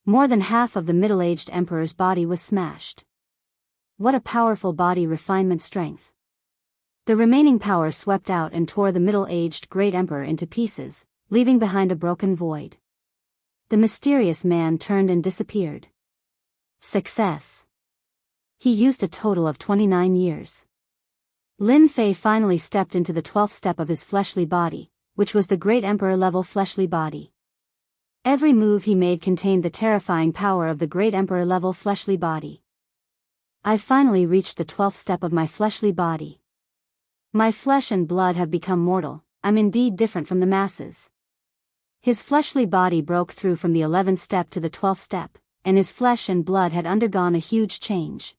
More than half of the middle-aged emperor's body was smashed. What a powerful body refinement strength. The remaining power swept out and tore the middle-aged great emperor into pieces, leaving behind a broken void. The mysterious man turned and disappeared. Success. He used a total of 29 years. Lin Fei finally stepped into the 12th step of his fleshly body, which was the great emperor level fleshly body. Every move he made contained the terrifying power of the great emperor level fleshly body. I finally reached the 12th step of my fleshly body. My flesh and blood have become mortal. I'm indeed different from the masses. His fleshly body broke through from the 11th step to the 12th step, and his flesh and blood had undergone a huge change.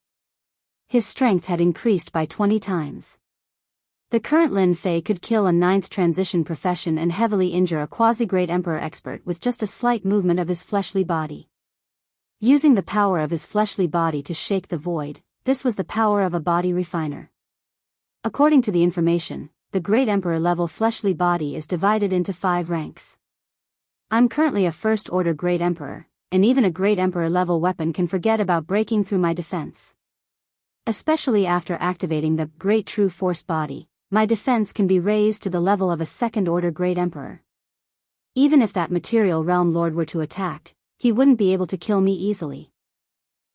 His strength had increased by 20 times. The current Lin Fei could kill a 9th transition profession and heavily injure a quasi-great emperor expert with just a slight movement of his fleshly body. Using the power of his fleshly body to shake the void, this was the power of a body refiner. According to the information, the great emperor level fleshly body is divided into 5 ranks. I'm currently a first-order great emperor, and even a great emperor level weapon can forget about breaking through my defense. Especially after activating the great true force body, my defense can be raised to the level of a second-order great emperor. Even if that material realm lord were to attack, he wouldn't be able to kill me easily.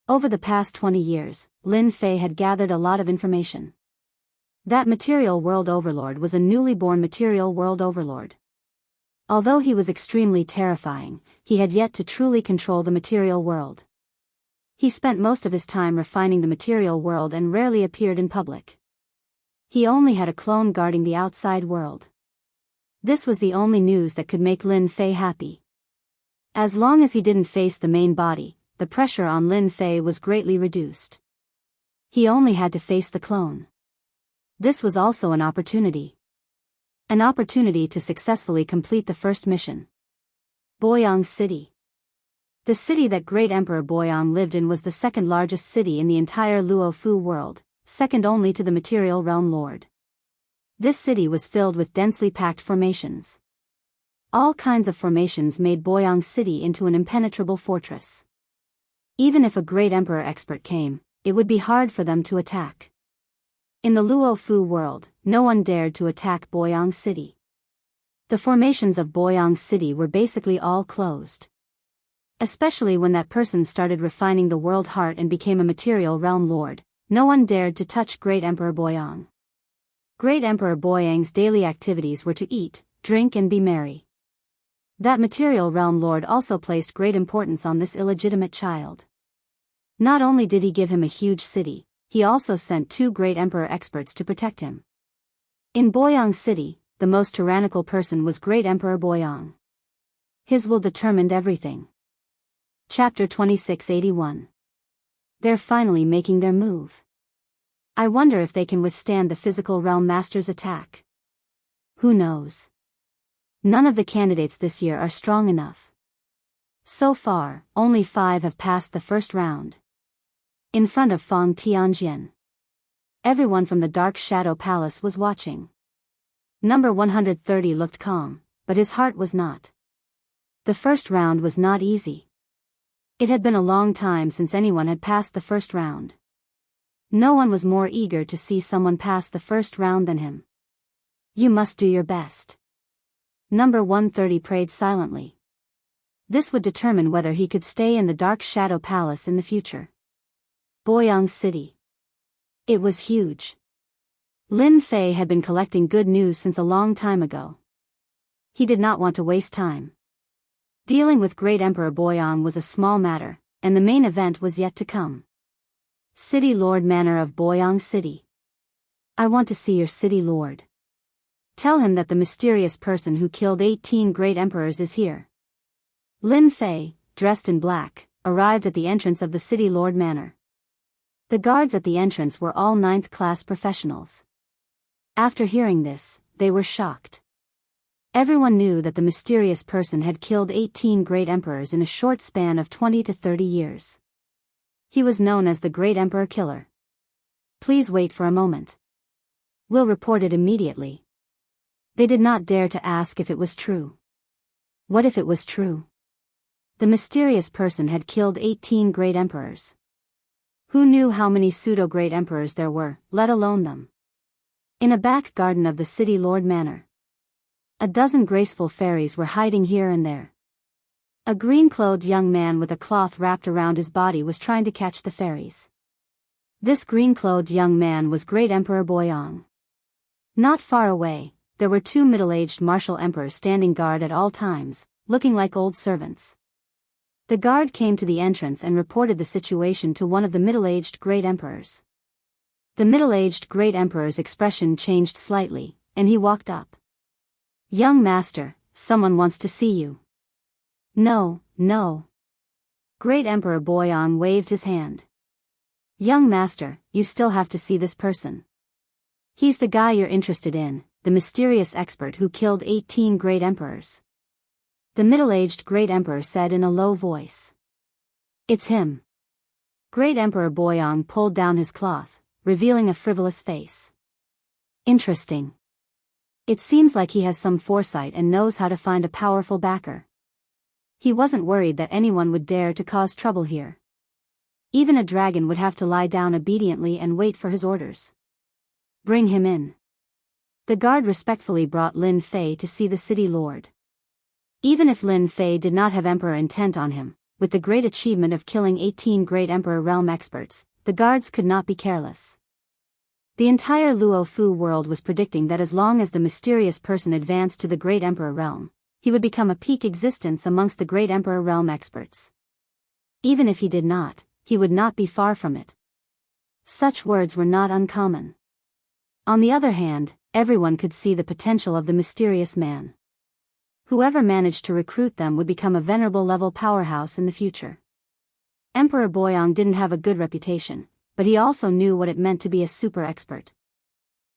Over the past 20 years, Lin Fei had gathered a lot of information. That material world overlord was a newly born material world overlord. Although he was extremely terrifying, he had yet to truly control the material world. He spent most of his time refining the material world and rarely appeared in public. He only had a clone guarding the outside world. This was the only news that could make Lin Fei happy. As long as he didn't face the main body, the pressure on Lin Fei was greatly reduced. He only had to face the clone. This was also an opportunity. An opportunity to successfully complete the first mission. Boyang City. The city that Great Emperor Boyang lived in was the second largest city in the entire Luofu world, second only to the Material Realm Lord. This city was filled with densely packed formations. All kinds of formations made Boyang City into an impenetrable fortress. Even if a great emperor expert came, it would be hard for them to attack. In the Luofu world, no one dared to attack Boyang City. The formations of Boyang City were basically all closed. Especially when that person started refining the world heart and became a material realm lord, no one dared to touch Great Emperor Boyang. Great Emperor Boyang's daily activities were to eat, drink and be merry. That material realm lord also placed great importance on this illegitimate child. Not only did he give him a huge city, he also sent 2 great emperor experts to protect him. In Boyang City, the most tyrannical person was Great Emperor Boyang. His will determined everything. Chapter 2681. They're finally making their move. I wonder if they can withstand the physical realm master's attack. Who knows? None of the candidates this year are strong enough. So far, only 5 have passed the first round. In front of Fang Tianjian. Everyone from the Dark Shadow Palace was watching. Number 130 looked calm, but his heart was not. The first round was not easy. It had been a long time since anyone had passed the first round. No one was more eager to see someone pass the first round than him. You must do your best. Number 130 prayed silently. This would determine whether he could stay in the Dark Shadow Palace in the future. Boyang City. It was huge. Lin Fei had been collecting good news since a long time ago. He did not want to waste time. Dealing with Great Emperor Boyang was a small matter, and the main event was yet to come. City Lord Manor of Boyang City. I want to see your city lord. Tell him that the mysterious person who killed 18 great emperors is here. Lin Fei, dressed in black, arrived at the entrance of the City Lord Manor. The guards at the entrance were all 9th-class professionals. After hearing this, they were shocked. Everyone knew that the mysterious person had killed 18 great emperors in a short span of 20 to 30 years. He was known as the Great Emperor Killer. Please wait for a moment. We'll report it immediately. They did not dare to ask if it was true. What if it was true? The mysterious person had killed 18 great emperors. Who knew how many pseudo-great emperors there were, let alone them? In a back garden of the City Lord Manor. A dozen graceful fairies were hiding here and there. A green-clothed young man with a cloth wrapped around his body was trying to catch the fairies. This green-clothed young man was Great Emperor Boyang. Not far away, there were 2 middle-aged martial emperors standing guard at all times, looking like old servants. The guard came to the entrance and reported the situation to one of the middle-aged great emperors. The middle-aged great emperor's expression changed slightly, and he walked up. Young master, someone wants to see you. No, no. Great Emperor Boyang waved his hand. Young master, you still have to see this person. He's the guy you're interested in, the mysterious expert who killed 18 great emperors. The middle-aged great emperor said in a low voice. It's him. Great Emperor Boyang pulled down his cloth, revealing a frivolous face. Interesting. It seems like he has some foresight and knows how to find a powerful backer. He wasn't worried that anyone would dare to cause trouble here. Even a dragon would have to lie down obediently and wait for his orders. Bring him in. The guard respectfully brought Lin Fei to see the city lord. Even if Lin Fei did not have emperor intent on him, with the great achievement of killing 18 great Emperor realm experts, the guards could not be careless. The entire Luo Fu world was predicting that as long as the mysterious person advanced to the great Emperor realm, he would become a peak existence amongst the great Emperor realm experts. Even if he did not, he would not be far from it. Such words were not uncommon. On the other hand, everyone could see the potential of the mysterious man. Whoever managed to recruit them would become a venerable level powerhouse in the future. Emperor Boyang didn't have a good reputation, but he also knew what it meant to be a super expert.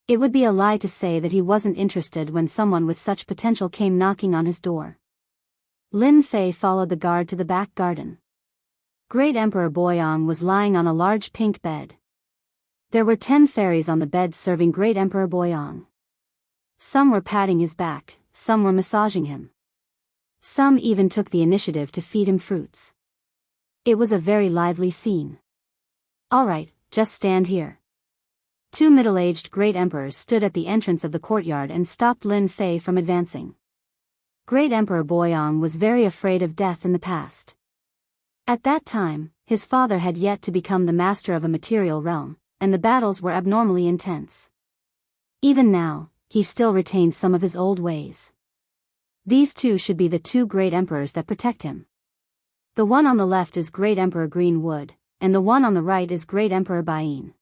It would be a lie to say that he wasn't interested when someone with such potential came knocking on his door. Lin Fei followed the guard to the back garden. Great Emperor Boyang was lying on a large pink bed. There were 10 fairies on the bed serving Great Emperor Boyang. Some were patting his back, some were massaging him. Some even took the initiative to feed him fruits. It was a very lively scene. "All right, just stand here." 2 middle-aged great emperors stood at the entrance of the courtyard and stopped Lin Fei from advancing. Great Emperor Boyang was very afraid of death in the past. At that time, his father had yet to become the master of a material realm, and the battles were abnormally intense. Even now, he still retained some of his old ways. These two should be the 2 great emperors that protect him. The one on the left is Great Emperor Greenwood, and the one on the right is Great Emperor Biyao.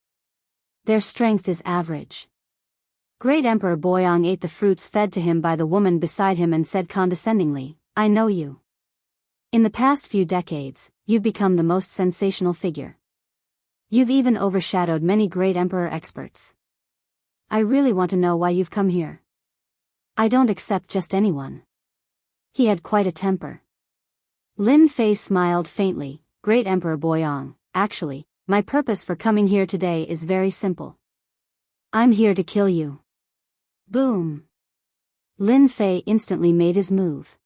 Their strength is average. Great Emperor Boyang ate the fruits fed to him by the woman beside him and said condescendingly, "I know you. In the past few decades, you've become the most sensational figure. You've even overshadowed many great emperor experts. I really want to know why you've come here. I don't accept just anyone." He had quite a temper. Lin Fei smiled faintly. "Great Emperor Boyang, actually, my purpose for coming here today is very simple. I'm here to kill you." Boom! Lin Fei instantly made his move.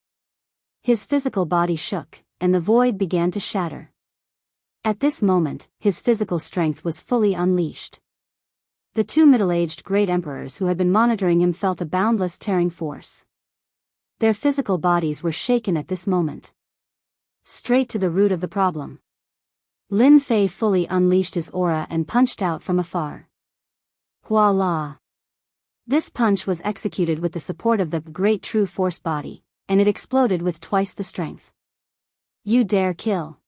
His physical body shook, and the void began to shatter. At this moment, his physical strength was fully unleashed. The 2 middle-aged great emperors who had been monitoring him felt a boundless tearing force. Their physical bodies were shaken at this moment. Straight to the root of the problem. Lin Fei fully unleashed his aura and punched out from afar. Voila! This punch was executed with the support of the great true force body, and it exploded with twice the strength. "You dare kill!"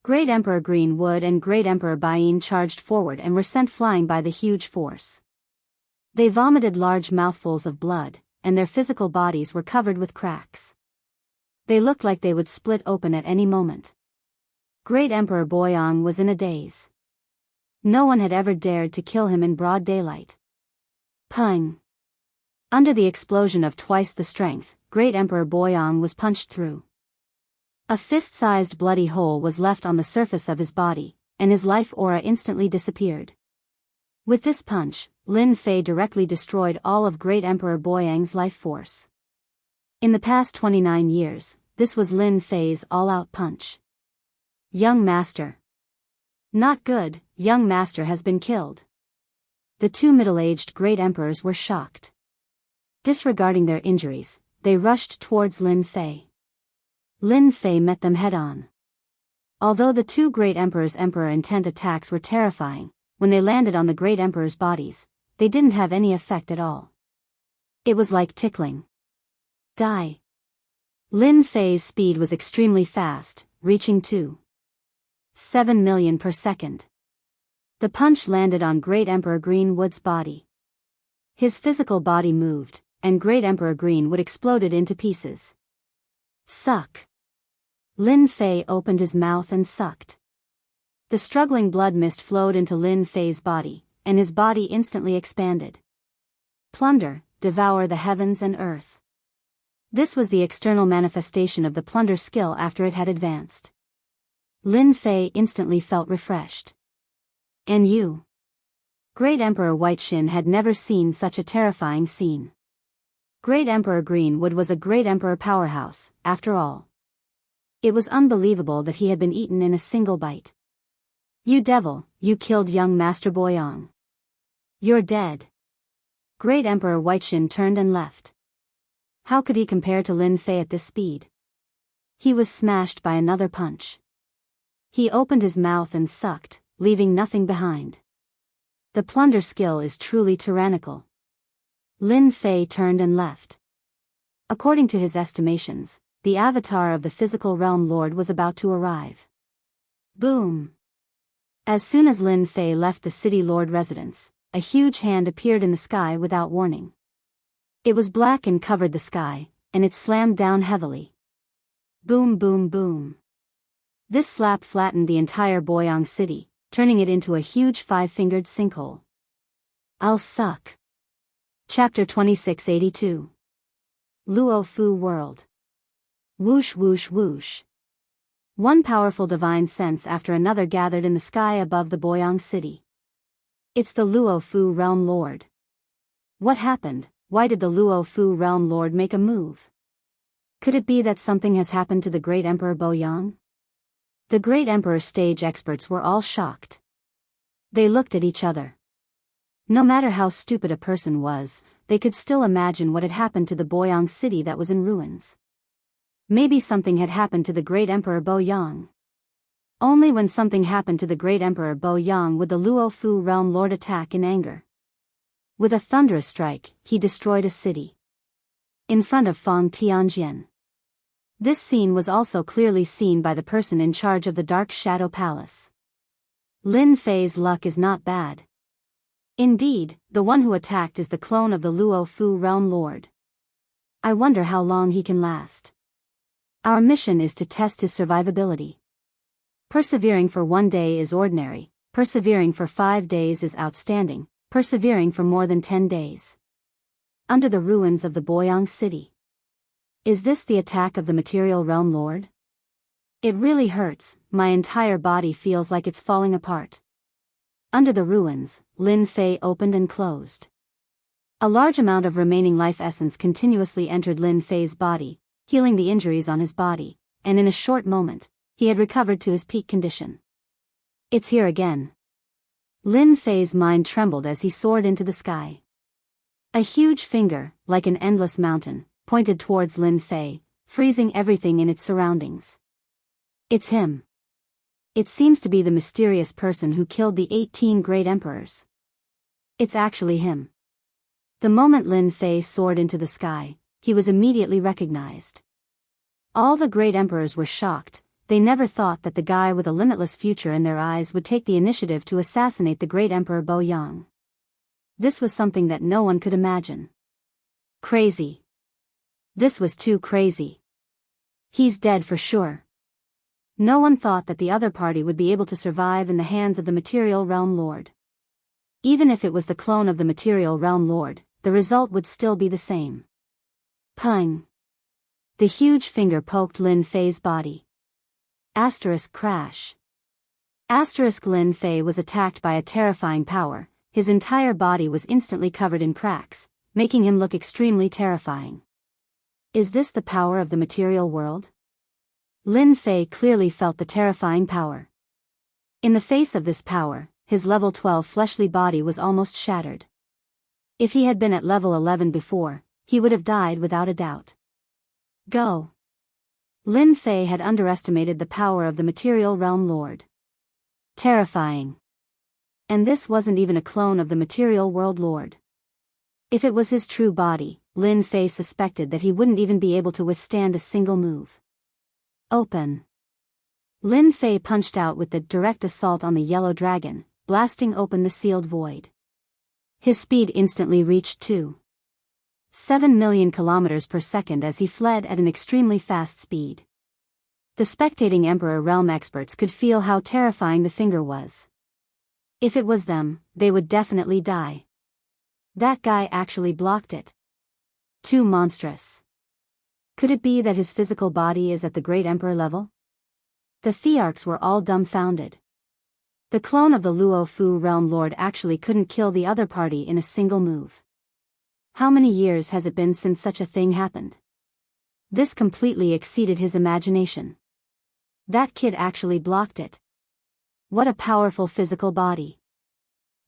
Great Emperor Greenwood and Great Emperor Biyao charged forward and were sent flying by the huge force. They vomited large mouthfuls of blood, and their physical bodies were covered with cracks. They looked like they would split open at any moment. Great Emperor Boyang was in a daze. No one had ever dared to kill him in broad daylight. Pung! Under the explosion of twice the strength, Great Emperor Boyang was punched through. A fist-sized bloody hole was left on the surface of his body, and his life aura instantly disappeared. With this punch, Lin Fei directly destroyed all of Great Emperor Boyang's life force. In the past 29 years, this was Lin Fei's all-out punch. "Young master." "Not good, young master has been killed." The 2 middle-aged great emperors were shocked. Disregarding their injuries, they rushed towards Lin Fei. Lin Fei met them head-on. Although the 2 great emperors' emperor intent attacks were terrifying, when they landed on the great emperors' bodies, they didn't have any effect at all. It was like tickling. Die. Lin Fei's speed was extremely fast, reaching 2.7 million per second. The punch landed on Great Emperor Greenwood's body. His physical body moved, and Great Emperor Greenwood exploded into pieces. Suck. Lin Fei opened his mouth and sucked. The struggling blood mist flowed into Lin Fei's body, and his body instantly expanded. Plunder, devour the heavens and earth. This was the external manifestation of the plunder skill after it had advanced. Lin Fei instantly felt refreshed. And you? Great Emperor Whiteshin had never seen such a terrifying scene. Great Emperor Greenwood was a great emperor powerhouse, after all. It was unbelievable that he had been eaten in a single bite. "You devil, you killed young Master Boyang. You're dead." Great Emperor Whiteshin turned and left. How could he compare to Lin Fei at this speed? He was smashed by another punch. He opened his mouth and sucked, leaving nothing behind. The plunder skill is truly tyrannical. Lin Fei turned and left. According to his estimations, the avatar of the physical realm lord was about to arrive. Boom! As soon as Lin Fei left the city lord residence, a huge hand appeared in the sky without warning. It was black and covered the sky, and it slammed down heavily. Boom boom boom. This slap flattened the entire Biyao city, turning it into a huge five-fingered sinkhole. I'll suck. Chapter 2682. Luo Fu World. Whoosh whoosh whoosh. One powerful divine sense after another gathered in the sky above the Biyao city. It's the Luo Fu Realm Lord. What happened? Why did the Luo Fu Realm Lord make a move? Could it be that something has happened to the great Emperor Biyao? The great Emperor's stage experts were all shocked. They looked at each other. No matter how stupid a person was, they could still imagine what had happened to the Biyao city that was in ruins. Maybe something had happened to the great Emperor Biyao. Only when something happened to the great Emperor Biyao would the Luo Fu Realm Lord attack in anger. With a thunderous strike, he destroyed a city. In front of Feng Tianjian. This scene was also clearly seen by the person in charge of the Dark Shadow Palace. Lin Fei's luck is not bad. Indeed, the one who attacked is the clone of the Luo Fu Realm Lord. I wonder how long he can last. Our mission is to test his survivability. Persevering for 1 day is ordinary, persevering for 5 days is outstanding, persevering for more than 10 days. Under the ruins of the Biyao city. Is this the attack of the material realm lord? It really hurts, my entire body feels like it's falling apart. Under the ruins, Lin Fei opened and closed. A large amount of remaining life essence continuously entered Lin Fei's body, healing the injuries on his body, and in a short moment, he had recovered to his peak condition. It's here again. Lin Fei's mind trembled as he soared into the sky. A huge finger, like an endless mountain, pointed towards Lin Fei, freezing everything in its surroundings. It's him. It seems to be the mysterious person who killed the 18 great emperors. It's actually him. The moment Lin Fei soared into the sky, he was immediately recognized. All the great emperors were shocked. They never thought that the guy with a limitless future in their eyes would take the initiative to assassinate the great Emperor Biyao. This was something that no one could imagine. Crazy. This was too crazy. He's dead for sure. No one thought that the other party would be able to survive in the hands of the Material Realm Lord. Even if it was the clone of the Material Realm Lord, the result would still be the same. Pung. The huge finger poked Lin Fei's body. Asterisk crash. Asterisk Lin Fei was attacked by a terrifying power. His entire body was instantly covered in cracks, making him look extremely terrifying. Is this the power of the material world? Lin Fei clearly felt the terrifying power. In the face of this power, his level 12 fleshly body was almost shattered. If he had been at level 11 before, he would have died without a doubt. Go. Lin Fei had underestimated the power of the Material Realm Lord. Terrifying. And this wasn't even a clone of the Material World Lord. If it was his true body, Lin Fei suspected that he wouldn't even be able to withstand a single move. Open. Lin Fei punched out with the direct assault on the yellow dragon, blasting open the sealed void. His speed instantly reached 7 million kilometers per second as he fled at an extremely fast speed. The spectating Emperor Realm experts could feel how terrifying the finger was. If it was them, they would definitely die. That guy actually blocked it. Too monstrous. Could it be that his physical body is at the Great Emperor level? The Thearchs were all dumbfounded. The clone of the Luo Fu Realm Lord actually couldn't kill the other party in a single move. How many years has it been since such a thing happened? This completely exceeded his imagination. That kid actually blocked it. What a powerful physical body.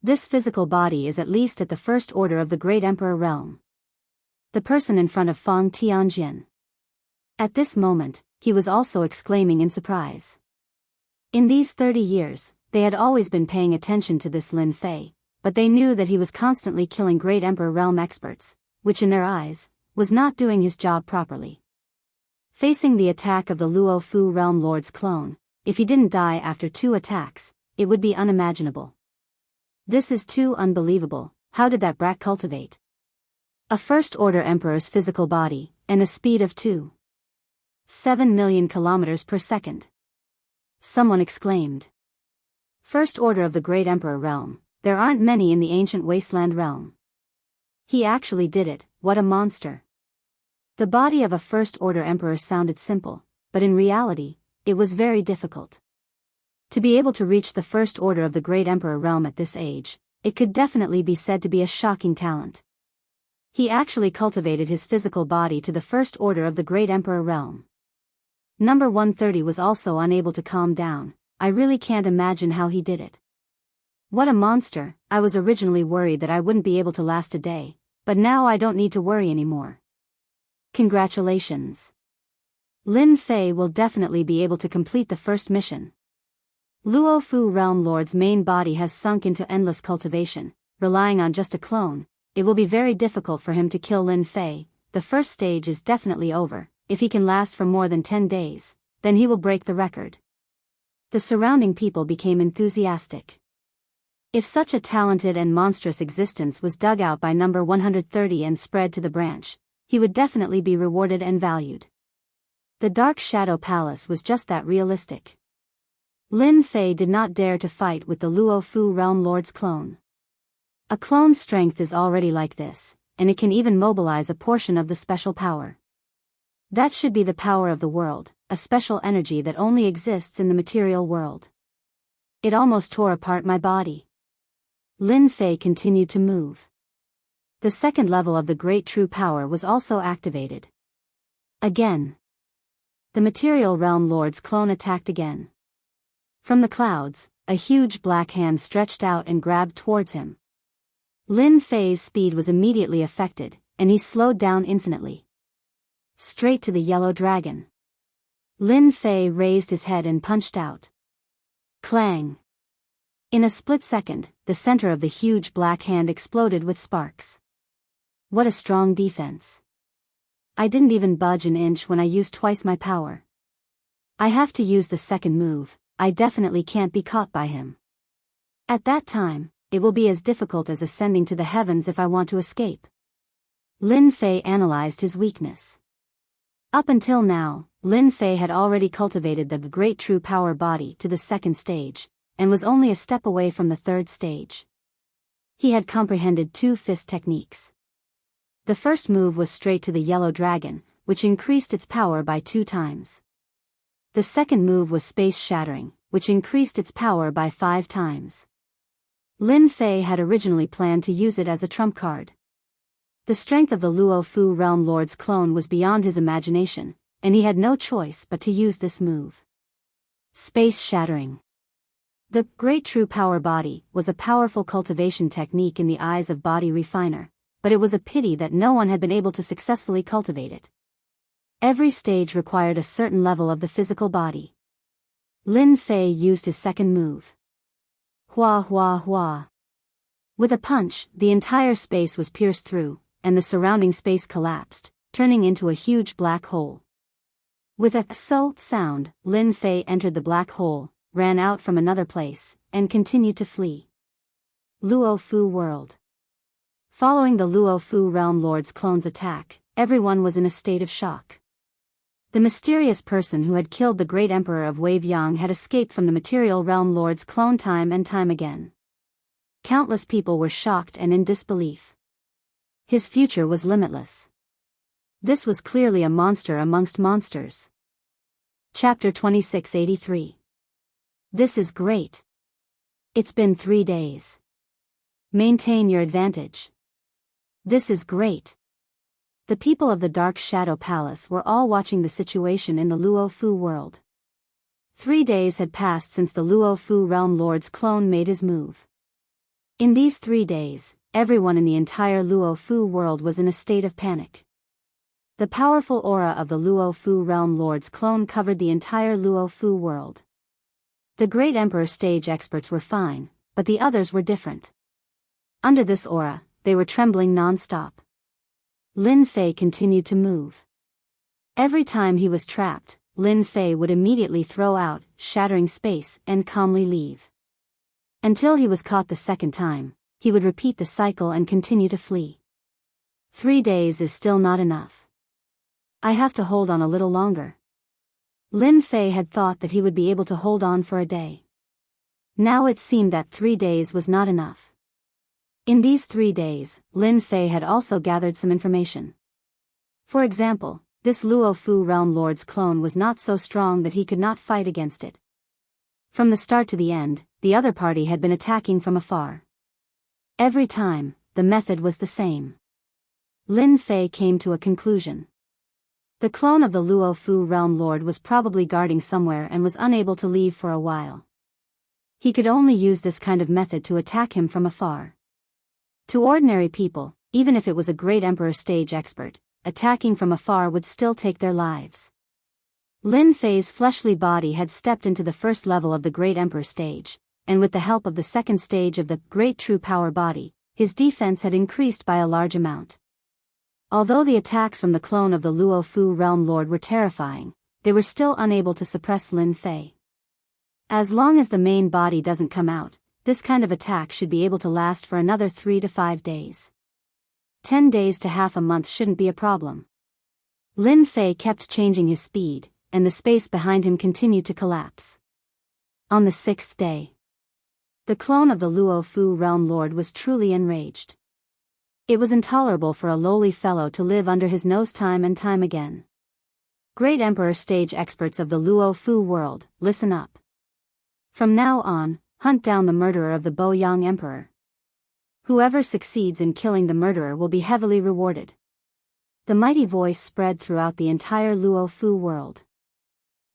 This physical body is at least at the first order of the Great Emperor realm. The person in front of Feng Tianjian. At this moment, he was also exclaiming in surprise. In these 30 years, they had always been paying attention to this Lin Fei, but they knew that he was constantly killing Great Emperor realm experts, which in their eyes, was not doing his job properly. Facing the attack of the Luo Fu realm lord's clone, if he didn't die after 2 attacks, it would be unimaginable. This is too unbelievable. How did that brat cultivate a first-order emperor's physical body, and a speed of 2.7 million kilometers per second? Someone exclaimed. First order of the Great Emperor realm, there aren't many in the ancient wasteland realm. He actually did it, what a monster. The body of a first-order emperor sounded simple, but in reality, it was very difficult. To be able to reach the first order of the Great Emperor realm at this age, it could definitely be said to be a shocking talent. He actually cultivated his physical body to the first order of the Great Emperor realm. Number 130 was also unable to calm down. I really can't imagine how he did it. What a monster. I was originally worried that I wouldn't be able to last a day, but now I don't need to worry anymore. Congratulations. Lin Fei will definitely be able to complete the first mission. Luo Fu Realm Lord's main body has sunk into endless cultivation, relying on just a clone. It will be very difficult for him to kill Lin Fei. The first stage is definitely over. If he can last for more than 10 days, then he will break the record. The surrounding people became enthusiastic. If such a talented and monstrous existence was dug out by number 130 and spread to the branch, he would definitely be rewarded and valued. The Dark Shadow Palace was just that realistic. Lin Fei did not dare to fight with the Luo Fu Realm Lord's clone. A clone's strength is already like this, and it can even mobilize a portion of the special power. That should be the power of the world, a special energy that only exists in the material world. It almost tore apart my body. Lin Fei continued to move. The second level of the Great True Power was also activated. Again. The Material Realm Lord's clone attacked again. From the clouds, a huge black hand stretched out and grabbed towards him. Lin Fei's speed was immediately affected, and he slowed down infinitely. Straight to the yellow dragon. Lin Fei raised his head and punched out. Clang! In a split second, the center of the huge black hand exploded with sparks. What a strong defense. I didn't even budge an inch when I used twice my power. I have to use the second move. I definitely can't be caught by him. At that time, it will be as difficult as ascending to the heavens if I want to escape. Lin Fei analyzed his weakness. Up until now, Lin Fei had already cultivated the Great True Power body to the second stage, and was only a step away from the third stage. He had comprehended 2 fist techniques. The first move was straight to the yellow dragon, which increased its power by 2 times. The second move was space shattering, which increased its power by 5 times. Lin Fei had originally planned to use it as a trump card. The strength of the Luo Fu Realm Lord's clone was beyond his imagination, and he had no choice but to use this move. Space shattering. The Great True Power body was a powerful cultivation technique in the eyes of Body Refiner, but it was a pity that no one had been able to successfully cultivate it. Every stage required a certain level of the physical body. Lin Fei used his second move. Hua hua hua. With a punch, the entire space was pierced through, and the surrounding space collapsed, turning into a huge black hole. With a so sound, Lin Fei entered the black hole, ran out from another place, and continued to flee. Luo Fu World. Following the Luo Fu Realm Lord's clone's attack, everyone was in a state of shock. The mysterious person who had killed the great emperor of Waveyang had escaped from the material realm lord's clone time and time again. Countless people were shocked and in disbelief. His future was limitless. This was clearly a monster amongst monsters. Chapter 2683. This is great. It's been 3 days. Maintain your advantage. This is great. The people of the Dark Shadow Palace were all watching the situation in the Luo Fu world. 3 days had passed since the Luo Fu Realm Lord's clone made his move. In these 3 days, everyone in the entire Luo Fu world was in a state of panic. The powerful aura of the Luo Fu Realm Lord's clone covered the entire Luo Fu world. The great emperor stage experts were fine, but the others were different. Under this aura, they were trembling non-stop. Lin Fei continued to move. Every time he was trapped, Lin Fei would immediately throw out, shattering space, and calmly leave. Until he was caught the second time, he would repeat the cycle and continue to flee. 3 days is still not enough. I have to hold on a little longer. Lin Fei had thought that he would be able to hold on for a day. Now it seemed that 3 days was not enough. In these 3 days, Lin Fei had also gathered some information. For example, this Luo Fu Realm Lord's clone was not so strong that he could not fight against it. From the start to the end, the other party had been attacking from afar. Every time, the method was the same. Lin Fei came to a conclusion. The clone of the Luo Fu Realm Lord was probably guarding somewhere and was unable to leave for a while. He could only use this kind of method to attack him from afar. To ordinary people, even if it was a great emperor stage expert, attacking from afar would still take their lives. Lin Fei's fleshly body had stepped into the first level of the great emperor stage, and with the help of the second stage of the great true power body, his defense had increased by a large amount. Although the attacks from the clone of the Luo Fu Realm Lord were terrifying, they were still unable to suppress Lin Fei. As long as the main body doesn't come out, this kind of attack should be able to last for another 3 to 5 days. 10 days to half a month shouldn't be a problem. Lin Fei kept changing his speed, and the space behind him continued to collapse. On the 6th day, the clone of the Luo Fu Realm Lord was truly enraged. It was intolerable for a lowly fellow to live under his nose time and time again. Great Emperor stage experts of the Luo Fu world, listen up. From now on, hunt down the murderer of the Boyang Emperor. Whoever succeeds in killing the murderer will be heavily rewarded. The mighty voice spread throughout the entire Luo Fu world.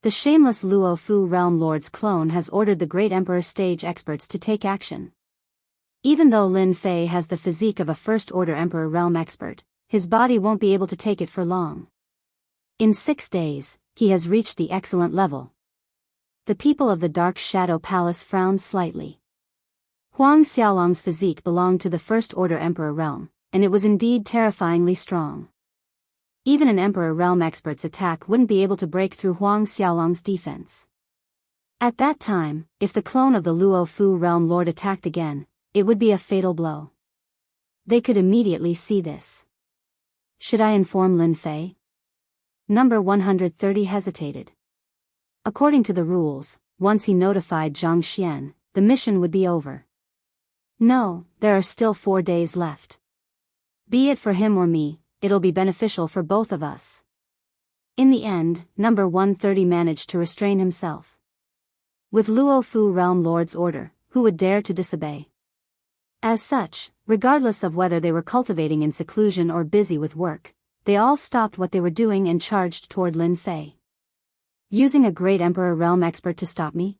The shameless Luo Fu Realm Lord's clone has ordered the Great Emperor stage experts to take action. Even though Lin Fei has the physique of a first-order Emperor realm expert, his body won't be able to take it for long. In 6 days, he has reached the excellent level. The people of the Dark Shadow Palace frowned slightly. Huang Xiaolong's physique belonged to the first-order Emperor realm, and it was indeed terrifyingly strong. Even an Emperor realm expert's attack wouldn't be able to break through Huang Xiaolong's defense. At that time, if the clone of the Luo Fu Realm Lord attacked again, it would be a fatal blow. They could immediately see this. Should I inform Lin Fei? Number 130 hesitated. According to the rules, once he notified Zhang Xian, the mission would be over. No, there are still 4 days left. Be it for him or me, it'll be beneficial for both of us. In the end, number 130 managed to restrain himself. With Luo Fu Realm Lord's order, who would dare to disobey? As such, regardless of whether they were cultivating in seclusion or busy with work, they all stopped what they were doing and charged toward Lin Fei. Using a great Emperor realm expert to stop me?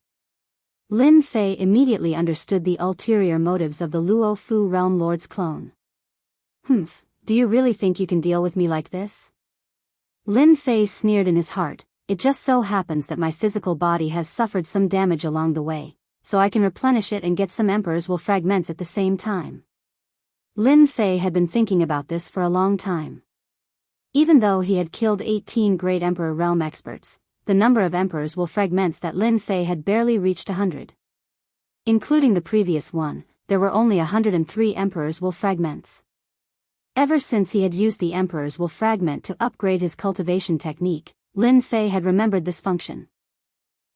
Lin Fei immediately understood the ulterior motives of the Luo Fu Realm Lord's clone. Do you really think you can deal with me like this? Lin Fei sneered in his heart. It just so happens that my physical body has suffered some damage along the way, so I can replenish it and get some Emperor's will fragments at the same time. Lin Fei had been thinking about this for a long time. Even though he had killed 18 great Emperor realm experts, the number of Emperor's will fragments that Lin Fei had barely reached 100. Including the previous one, there were only 103 Emperor's will fragments. Ever since he had used the Emperor's will fragment to upgrade his cultivation technique, Lin Fei had remembered this function.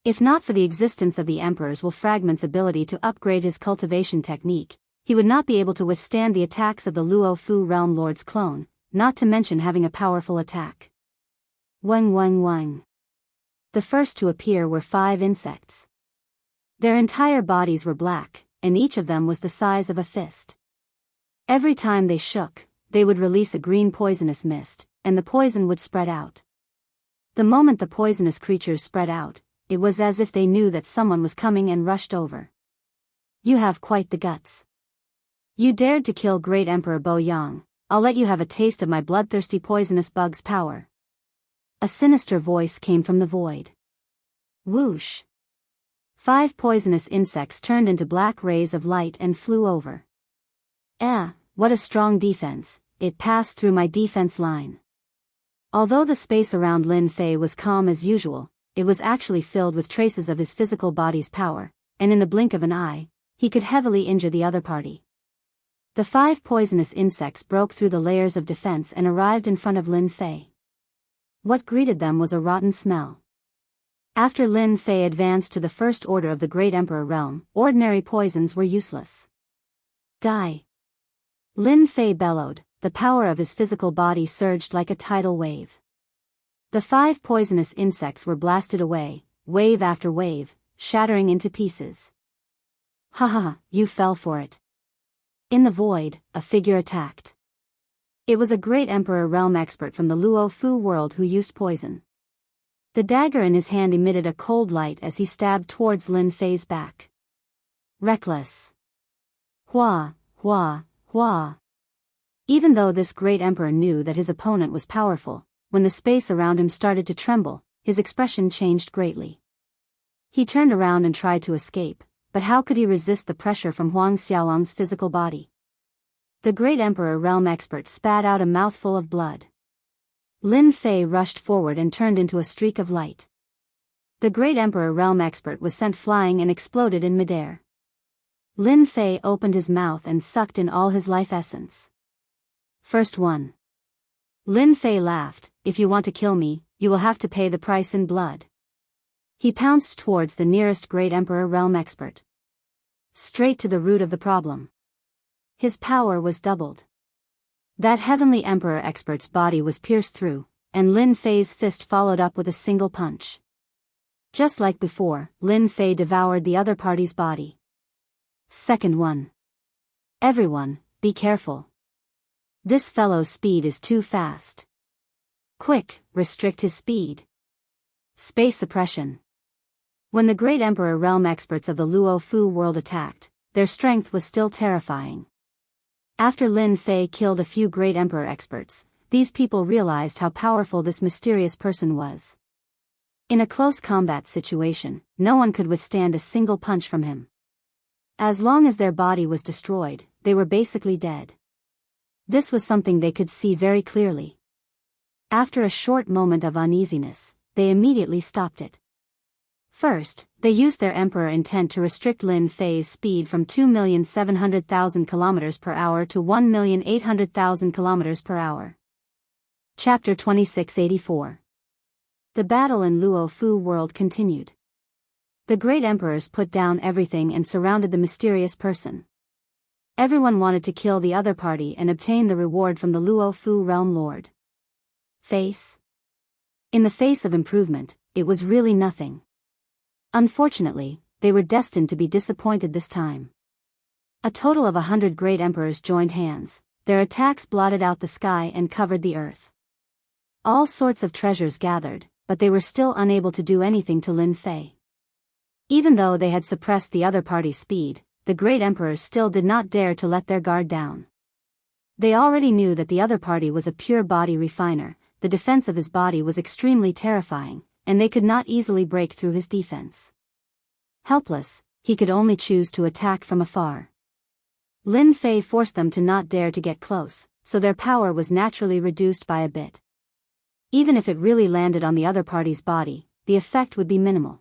If not for the existence of the Emperor's will fragment's ability to upgrade his cultivation technique, he would not be able to withstand the attacks of the Luo Fu Realm Lord's clone, not to mention having a powerful attack. Wang. The first to appear were 5 insects. Their entire bodies were black, and each of them was the size of a fist. Every time they shook, they would release a green poisonous mist, and the poison would spread out. The moment the poisonous creatures spread out, it was as if they knew that someone was coming and rushed over. You have quite the guts. You dared to kill Great Emperor Boyang, I'll let you have a taste of my bloodthirsty poisonous bug's power. A sinister voice came from the void. Whoosh! 5 poisonous insects turned into black rays of light and flew over. What a strong defense, it passed through my defense line. Although the space around Lin Fei was calm as usual, it was actually filled with traces of his physical body's power, and in the blink of an eye, he could heavily injure the other party. The 5 poisonous insects broke through the layers of defense and arrived in front of Lin Fei. What greeted them was a rotten smell. After Lin Fei advanced to the first order of the Great Emperor realm, ordinary poisons were useless. Die! Lin Fei bellowed, the power of his physical body surged like a tidal wave. The 5 poisonous insects were blasted away, wave after wave, shattering into pieces. Ha ha, you fell for it. In the void, a figure attacked. It was a Great Emperor realm expert from the Luo Fu world who used poison. The dagger in his hand emitted a cold light as he stabbed towards Lin Fei's back. Reckless. Hua, hua, hua. Even though this Great Emperor knew that his opponent was powerful, when the space around him started to tremble, his expression changed greatly. He turned around and tried to escape, but how could he resist the pressure from Huang Xiaolong's physical body? The Great Emperor realm expert spat out a mouthful of blood. Lin Fei rushed forward and turned into a streak of light. The Great Emperor realm expert was sent flying and exploded in midair. Lin Fei opened his mouth and sucked in all his life essence. First one. Lin Fei laughed, if you want to kill me, you will have to pay the price in blood. He pounced towards the nearest Great Emperor realm expert. Straight to the root of the problem. His power was doubled. That heavenly Emperor expert's body was pierced through, and Lin Fei's fist followed up with a single punch. Just like before, Lin Fei devoured the other party's body. Second one. Everyone, be careful. This fellow's speed is too fast. Quick, restrict his speed. Space suppression. When the Great Emperor realm experts of the Luo Fu world attacked, their strength was still terrifying. After Lin Fei killed a few Great Emperor experts, these people realized how powerful this mysterious person was. In a close combat situation, no one could withstand a single punch from him. As long as their body was destroyed, they were basically dead. This was something they could see very clearly. After a short moment of uneasiness, they immediately stopped it. First, they used their emperor intent to restrict Lin Fei's speed from 2,700,000 km per hour to 1,800,000 km per hour. Chapter 2684. The battle in Luo Fu world continued. The great emperors put down everything and surrounded the mysterious person. Everyone wanted to kill the other party and obtain the reward from the Luo Fu realm lord. Face? In the face of improvement, it was really nothing. Unfortunately, they were destined to be disappointed this time. A total of 100 great emperors joined hands. Their attacks blotted out the sky and covered the earth. All sorts of treasures gathered, but they were still unable to do anything to Lin Fei. Even though they had suppressed the other party's speed, the great emperors still did not dare to let their guard down. They already knew that the other party was a pure body refiner. The defense of his body was extremely terrifying, and they could not easily break through his defense. Helpless, he could only choose to attack from afar. Lin Fei forced them to not dare to get close, so their power was naturally reduced by a bit. Even if it really landed on the other party's body, the effect would be minimal.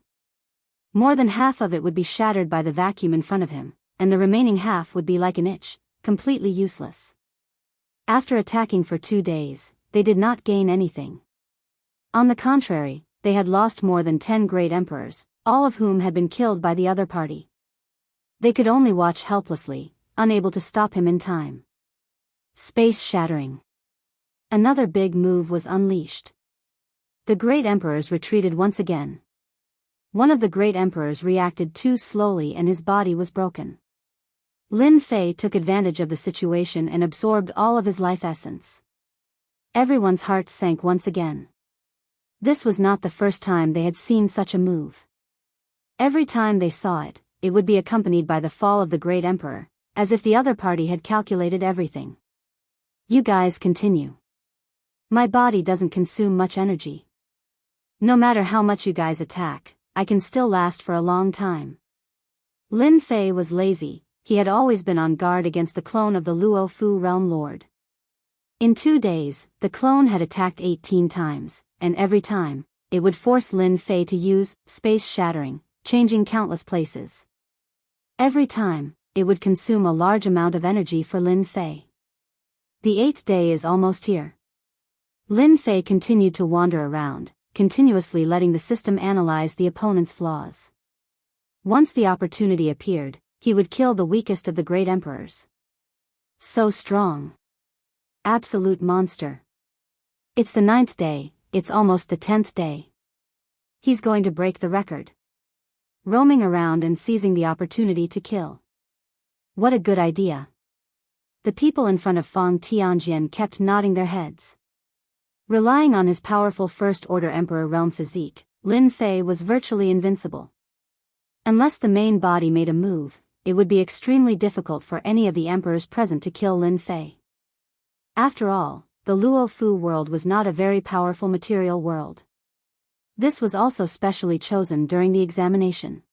More than half of it would be shattered by the vacuum in front of him, and the remaining half would be like an itch, completely useless. After attacking for 2 days, they did not gain anything. On the contrary, they had lost more than 10 great emperors, all of whom had been killed by the other party. They could only watch helplessly, unable to stop him in time. Space shattering. Another big move was unleashed. The great emperors retreated once again. One of the great emperors reacted too slowly and his body was broken. Lin Fei took advantage of the situation and absorbed all of his life essence. Everyone's heart sank once again. This was not the first time they had seen such a move. Every time they saw it, it would be accompanied by the fall of the great emperor, as if the other party had calculated everything. You guys continue. My body doesn't consume much energy. No matter how much you guys attack, I can still last for a long time. Lin Fei was lazy. He had always been on guard against the clone of the Luo Fu realm lord. In 2 days, the clone had attacked 18 times, and every time, it would force Lin Fei to use space-shattering, changing countless places. Every time, it would consume a large amount of energy for Lin Fei. The 8th day is almost here. Lin Fei continued to wander around, continuously letting the system analyze the opponent's flaws. Once the opportunity appeared, he would kill the weakest of the great emperors. So strong. Absolute monster. It's the 9th day, it's almost the 10th day. He's going to break the record. Roaming around and seizing the opportunity to kill. What a good idea. The people in front of Fang Tianjian kept nodding their heads. Relying on his powerful First-Order Emperor realm physique, Lin Fei was virtually invincible. Unless the main body made a move, it would be extremely difficult for any of the emperors present to kill Lin Fei. After all, the Luo Fu world was not a very powerful material world. This was also specially chosen during the examination.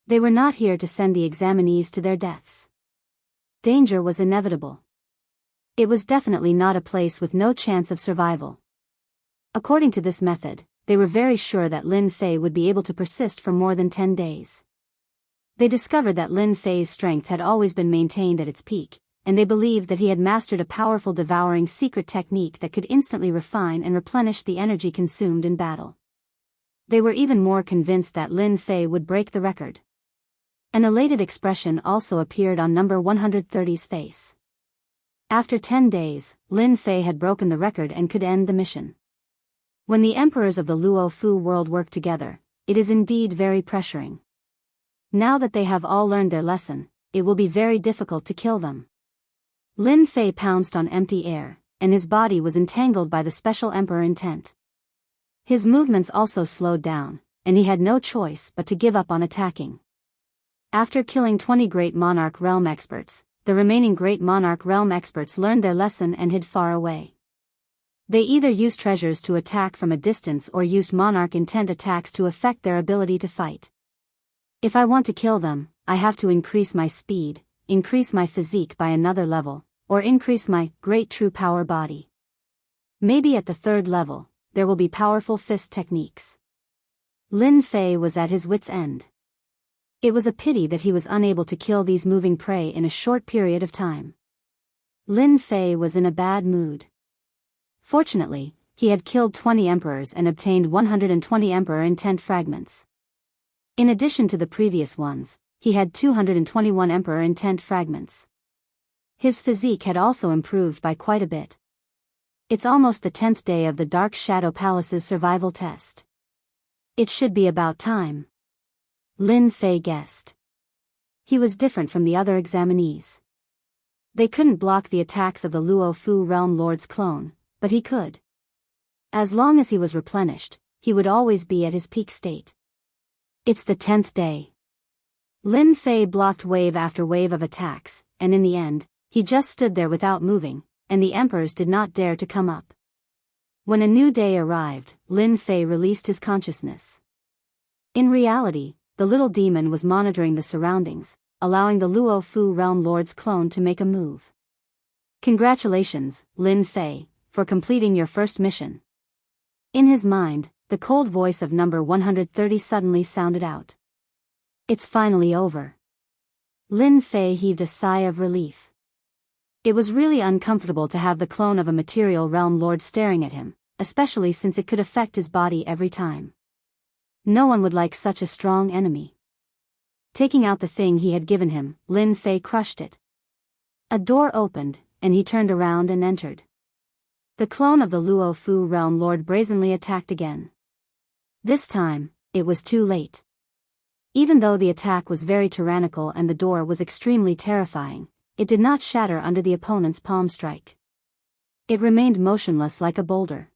They were not here to send the examinees to their deaths. Danger was inevitable. It was definitely not a place with no chance of survival. According to this method, they were very sure that Lin Fei would be able to persist for more than 10 days. They discovered that Lin Fei's strength had always been maintained at its peak, and they believed that he had mastered a powerful devouring secret technique that could instantly refine and replenish the energy consumed in battle. They were even more convinced that Lin Fei would break the record. An elated expression also appeared on number 130's face. After 10 days, Lin Fei had broken the record and could end the mission. When the emperors of the Luo Fu world work together, it is indeed very pressuring. Now that they have all learned their lesson, it will be very difficult to kill them. Lin Fei pounced on empty air, and his body was entangled by the special emperor intent. His movements also slowed down, and he had no choice but to give up on attacking. After killing 20 great monarch realm experts, the remaining great monarch realm experts learned their lesson and hid far away. They either used treasures to attack from a distance or used monarch intent attacks to affect their ability to fight. If I want to kill them, I have to increase my speed, increase my physique by another level, or increase my great true power body. Maybe at the 3rd level, there will be powerful fist techniques. Lin Fei was at his wit's end. It was a pity that he was unable to kill these moving prey in a short period of time. Lin Fei was in a bad mood. Fortunately, he had killed 20 emperors and obtained 120 emperor intent fragments. In addition to the previous ones, he had 221 emperor intent fragments. His physique had also improved by quite a bit. It's almost the 10th day of the Dark Shadow Palace's survival test. It should be about time. Lin Fei guessed. He was different from the other examinees. They couldn't block the attacks of the Luo Fu realm lord's clone, but he could. As long as he was replenished, he would always be at his peak state. It's the 10th day. Lin Fei blocked wave after wave of attacks, and in the end, he just stood there without moving, and the emperors did not dare to come up. When a new day arrived, Lin Fei released his consciousness. In reality, the little demon was monitoring the surroundings, allowing the Luo Fu realm lord's clone to make a move. Congratulations, Lin Fei, for completing your first mission. In his mind, the cold voice of number 130 suddenly sounded out. It's finally over. Lin Fei heaved a sigh of relief. It was really uncomfortable to have the clone of a material realm lord staring at him, especially since it could affect his body every time. No one would like such a strong enemy. Taking out the thing he had given him, Lin Fei crushed it. A door opened, and he turned around and entered. The clone of the Luo Fu realm lord brazenly attacked again. This time, it was too late. Even though the attack was very tyrannical and the door was extremely terrifying, it did not shatter under the opponent's palm strike. It remained motionless like a boulder.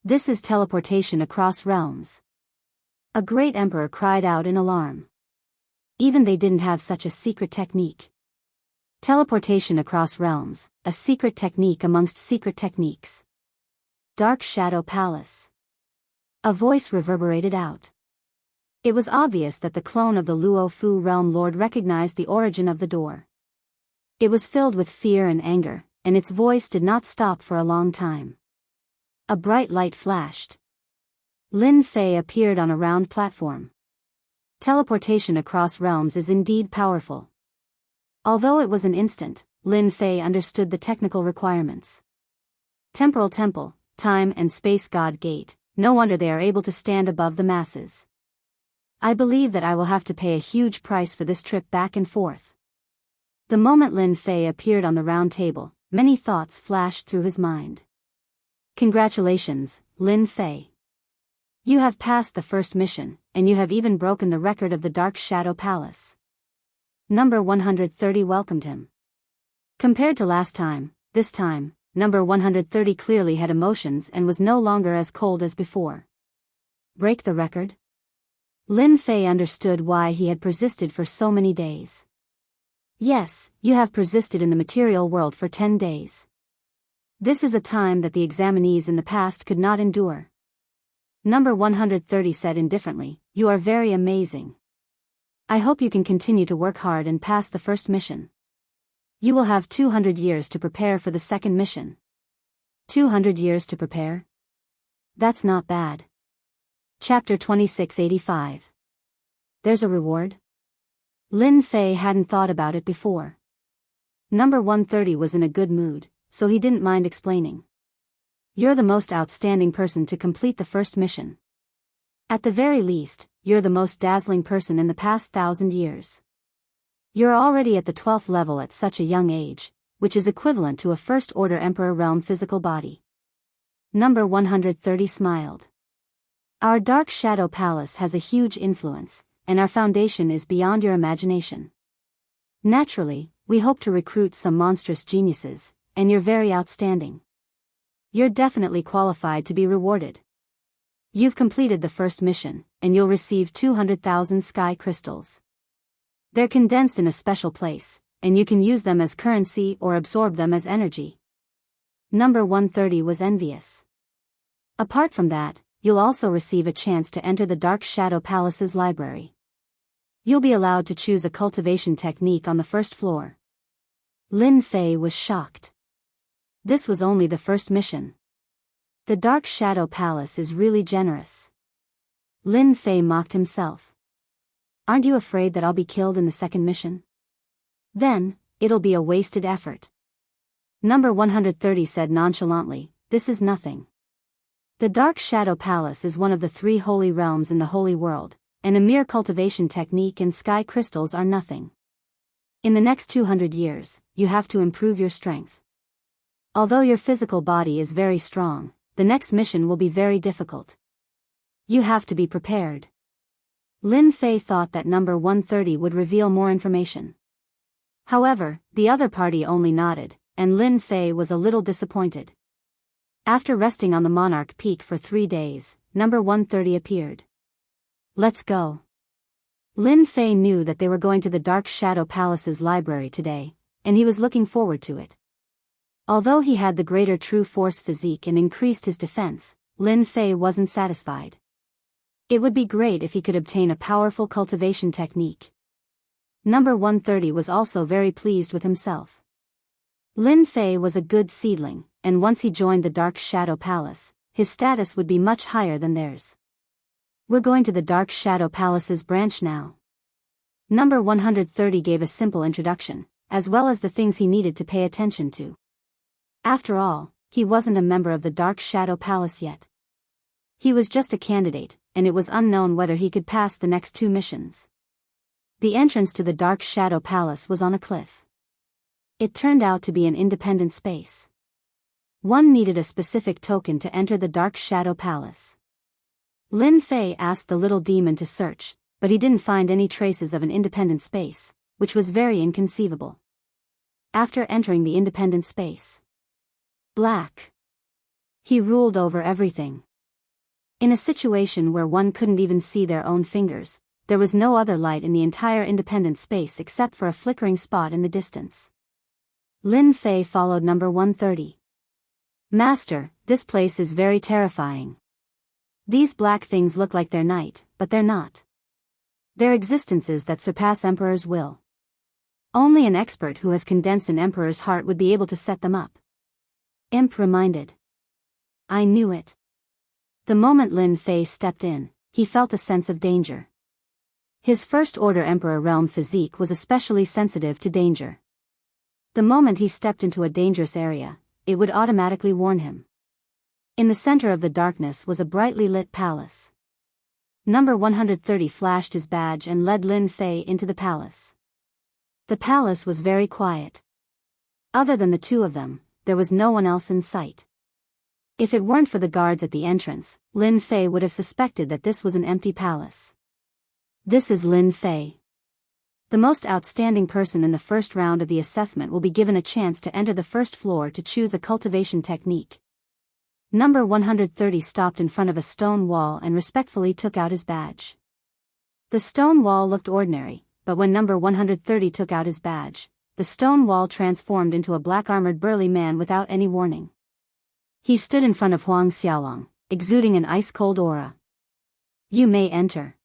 This is teleportation across realms. A great emperor cried out in alarm. Even they didn't have such a secret technique. Teleportation across realms, a secret technique amongst secret techniques. Dark Shadow Palace. A voice reverberated out. It was obvious that the clone of the Luo Fu realm lord recognized the origin of the door. It was filled with fear and anger, and its voice did not stop for a long time. A bright light flashed. Lin Fei appeared on a round platform. Teleportation across realms is indeed powerful. Although it was an instant, Lin Fei understood the technical requirements. Temporal temple, time and space god gate, no wonder they are able to stand above the masses. I believe that I will have to pay a huge price for this trip back and forth. The moment Lin Fei appeared on the round table, many thoughts flashed through his mind. Congratulations, Lin Fei. You have passed the first mission, and you have even broken the record of the Dark Shadow Palace. Number 130 welcomed him. Compared to last time, this time, number 130 clearly had emotions and was no longer as cold as before. Break the record? Lin Fei understood why he had persisted for so many days. Yes, you have persisted in the material world for 10 days. This is a time that the examinees in the past could not endure. Number 130 said indifferently, "You are very amazing. I hope you can continue to work hard and pass the first mission. You will have 200 years to prepare for the second mission." 200 years to prepare? That's not bad. Chapter 2685. There's a reward? Lin Fei hadn't thought about it before. Number 130 was in a good mood, so he didn't mind explaining. You're the most outstanding person to complete the first mission. At the very least, you're the most dazzling person in the past 1,000 years. You're already at the 12th level at such a young age, which is equivalent to a first-order Emperor realm physical body. Number 130 smiled. Our Dark Shadow Palace has a huge influence, and our foundation is beyond your imagination. Naturally, we hope to recruit some monstrous geniuses, and you're very outstanding. You're definitely qualified to be rewarded. You've completed the first mission, and you'll receive 200,000 sky crystals. They're condensed in a special place, and you can use them as currency or absorb them as energy. Number 130 was envious. Apart from that, you'll also receive a chance to enter the Dark Shadow Palace's library. You'll be allowed to choose a cultivation technique on the first floor. Lin Fei was shocked. This was only the first mission. The Dark Shadow Palace is really generous. Lin Fei mocked himself. Aren't you afraid that I'll be killed in the second mission? Then, it'll be a wasted effort. Number 130 said nonchalantly, "This is nothing. The Dark Shadow Palace is one of the 3 holy realms in the holy world, and a mere cultivation technique and sky crystals are nothing. In the next 200 years, you have to improve your strength. Although your physical body is very strong, the next mission will be very difficult. You have to be prepared." Lin Fei thought that number 130 would reveal more information. However, the other party only nodded, and Lin Fei was a little disappointed. After resting on the Monarch Peak for 3 days, number 130 appeared. "Let's go." Lin Fei knew that they were going to the Dark Shadow Palace's library today, and he was looking forward to it. Although he had the greater true force physique and increased his defense, Lin Fei wasn't satisfied. It would be great if he could obtain a powerful cultivation technique. Number 130 was also very pleased with himself. Lin Fei was a good seedling, and once he joined the Dark Shadow Palace, his status would be much higher than theirs. "We're going to the Dark Shadow Palace's branch now." Number 130 gave a simple introduction, as well as the things he needed to pay attention to. After all, he wasn't a member of the Dark Shadow Palace yet. He was just a candidate, and it was unknown whether he could pass the next 2 missions. The entrance to the Dark Shadow Palace was on a cliff. It turned out to be an independent space. One needed a specific token to enter the Dark Shadow Palace. Lin Fei asked the little demon to search, but he didn't find any traces of an independent space, which was very inconceivable. After entering the independent space, black. He ruled over everything. In a situation where one couldn't even see their own fingers, there was no other light in the entire independent space except for a flickering spot in the distance. Lin Fei followed number 130. Master, this place is very terrifying. These black things look like they're night, but they're not. They're existences that surpass Emperor's will. Only an expert who has condensed an Emperor's heart would be able to set them up. Imp reminded. I knew it. The moment Lin Fei stepped in, he felt a sense of danger. His First Order Emperor realm physique was especially sensitive to danger. The moment he stepped into a dangerous area, it would automatically warn him. In the center of the darkness was a brightly lit palace. Number 130 flashed his badge and led Lin Fei into the palace. The palace was very quiet. Other than the two of them, there was no one else in sight. If it weren't for the guards at the entrance, Lin Fei would have suspected that this was an empty palace. This is Lin Fei. The most outstanding person in the first round of the assessment will be given a chance to enter the first floor to choose a cultivation technique. Number 130 stopped in front of a stone wall and respectfully took out his badge. The stone wall looked ordinary, but when number 130 took out his badge, the stone wall transformed into a black-armored burly man without any warning. He stood in front of Huang Xiaolong, exuding an ice-cold aura. You may enter.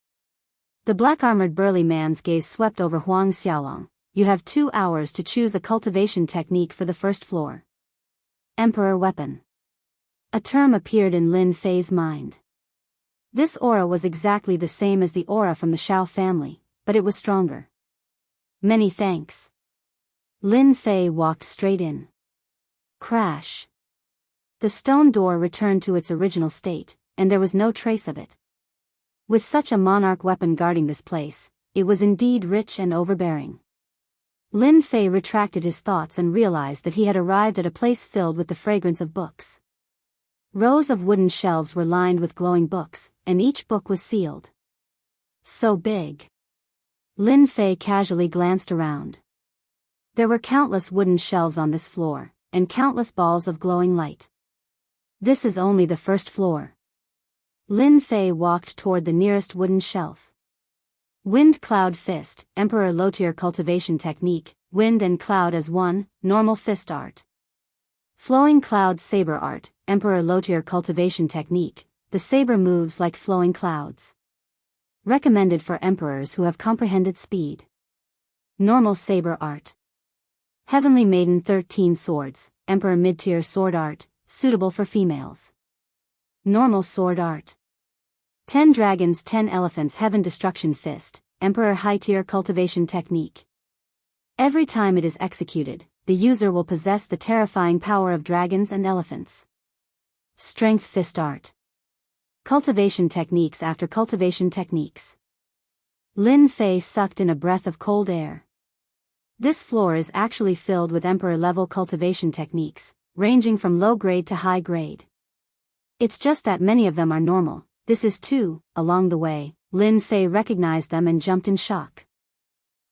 The black-armored burly man's gaze swept over Huang Xiaolong. You have 2 hours to choose a cultivation technique for the first floor. Emperor Weapon. A term appeared in Lin Fei's mind. This aura was exactly the same as the aura from the Shao family, but it was stronger. Many thanks. Lin Fei walked straight in. Crash. The stone door returned to its original state, and there was no trace of it. With such a monarch weapon guarding this place, it was indeed rich and overbearing. Lin Fei retracted his thoughts and realized that he had arrived at a place filled with the fragrance of books. Rows of wooden shelves were lined with glowing books, and each book was sealed. So big. Lin Fei casually glanced around. There were countless wooden shelves on this floor, and countless balls of glowing light. This is only the first floor. Lin Fei walked toward the nearest wooden shelf. Wind Cloud Fist, Emperor Lotier Cultivation Technique, Wind and Cloud as One, Normal Fist Art. Flowing Cloud Saber Art, Emperor Lotier Cultivation Technique, the saber moves like flowing clouds. Recommended for emperors who have comprehended speed. Normal Saber Art. Heavenly Maiden 13 Swords, Emperor Mid-Tier Sword Art, suitable for females. Normal Sword Art. 10 Dragons 10 Elephants Heaven Destruction Fist, Emperor High-Tier Cultivation Technique. Every time it is executed, the user will possess the terrifying power of dragons and elephants. Strength Fist Art. Cultivation Techniques after Cultivation Techniques. Lin Fei sucked in a breath of cold air. This floor is actually filled with Emperor-level cultivation techniques, ranging from low grade to high grade. It's just that many of them are normal. This is too. Along the way, Lin Fei recognized them and jumped in shock.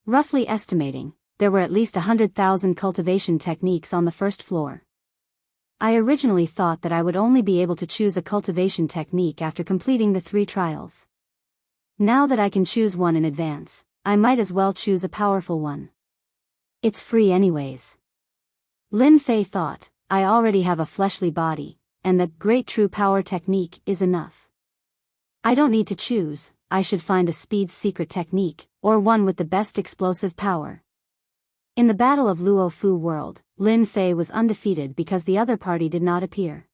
Roughly estimating, there were at least 100,000 cultivation techniques on the first floor. I originally thought that I would only be able to choose a cultivation technique after completing the 3 trials. Now that I can choose one in advance, I might as well choose a powerful one. It's free anyways. Lin Fei thought, I already have a fleshly body, and the Great True Power technique is enough. I don't need to choose. I should find a speed secret technique, or one with the best explosive power. In the Battle of Luofu World, Lin Fei was undefeated because the other party did not appear.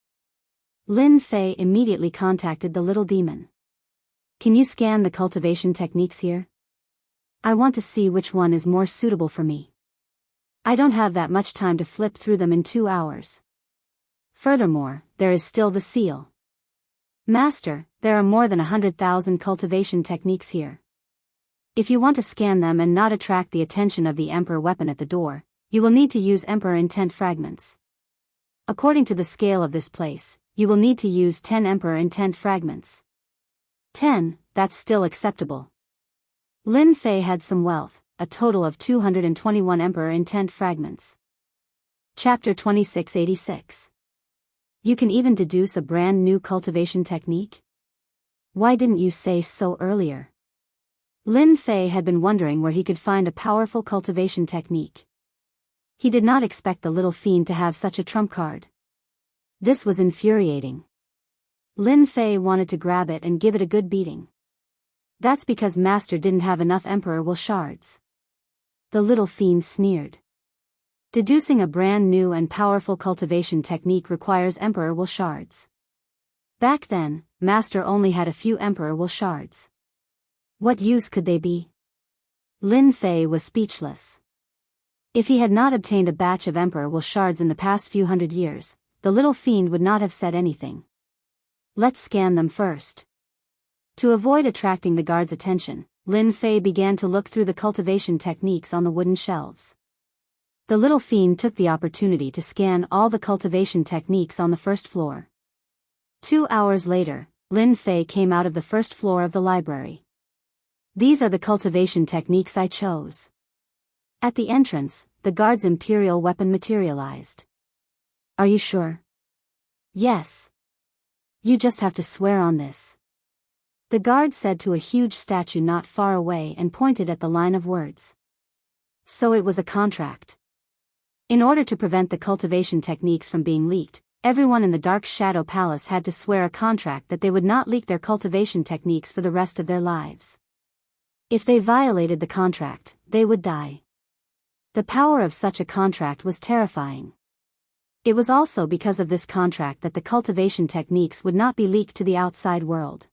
Lin Fei immediately contacted the little demon. Can you scan the cultivation techniques here? I want to see which one is more suitable for me. I don't have that much time to flip through them in 2 hours. Furthermore, there is still the seal. Master, there are more than 100,000 cultivation techniques here. If you want to scan them and not attract the attention of the Emperor weapon at the door, you will need to use Emperor Intent Fragments. According to the scale of this place, you will need to use 10 Emperor Intent Fragments. 10, that's still acceptable. Lin Fei had some wealth, a total of 221 Emperor Intent Fragments. Chapter 2686. You can even deduce a brand new cultivation technique? Why didn't you say so earlier? Lin Fei had been wondering where he could find a powerful cultivation technique. He did not expect the little fiend to have such a trump card. This was infuriating. Lin Fei wanted to grab it and give it a good beating. That's because Master didn't have enough Emperor Will shards. The little fiend sneered. Deducing a brand new and powerful cultivation technique requires Emperor Will shards. Back then, Master only had a few Emperor Will shards. What use could they be? Lin Fei was speechless. If he had not obtained a batch of Emperor Will shards in the past few hundred years, the little fiend would not have said anything. Let's scan them first. To avoid attracting the guard's attention, Lin Fei began to look through the cultivation techniques on the wooden shelves. The little fiend took the opportunity to scan all the cultivation techniques on the first floor. 2 hours later, Lin Fei came out of the first floor of the library. These are the cultivation techniques I chose. At the entrance, the guard's imperial weapon materialized. Are you sure? Yes. You just have to swear on this. The guard said to a huge statue not far away and pointed at the line of words. So it was a contract. In order to prevent the cultivation techniques from being leaked, everyone in the Dark Shadow Palace had to swear a contract that they would not leak their cultivation techniques for the rest of their lives. If they violated the contract, they would die. The power of such a contract was terrifying. It was also because of this contract that the cultivation techniques would not be leaked to the outside world.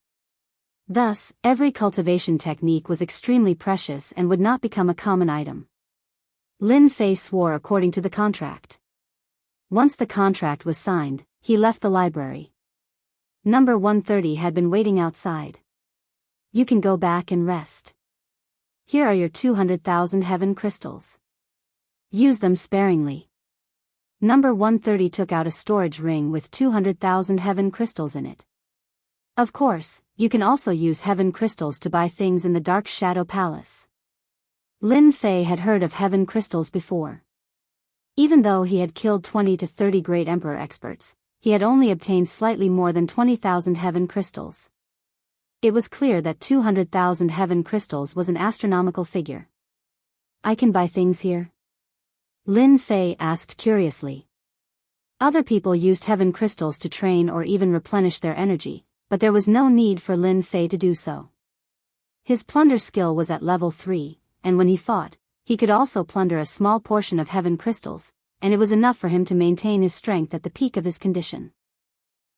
Thus, every cultivation technique was extremely precious and would not become a common item. Lin Fei swore according to the contract. Once the contract was signed, he left the library. Number 130 had been waiting outside. You can go back and rest. Here are your 200,000 heaven crystals. Use them sparingly. Number 130 took out a storage ring with 200,000 heaven crystals in it. Of course, you can also use heaven crystals to buy things in the Dark Shadow Palace. Lin Fei had heard of heaven crystals before. Even though he had killed 20 to 30 great emperor experts, he had only obtained slightly more than 20,000 heaven crystals. It was clear that 200,000 heaven crystals was an astronomical figure. I can buy things here? Lin Fei asked curiously. Other people used heaven crystals to train or even replenish their energy, but there was no need for Lin Fei to do so. His plunder skill was at level 3, and when he fought, he could also plunder a small portion of heaven crystals, and it was enough for him to maintain his strength at the peak of his condition.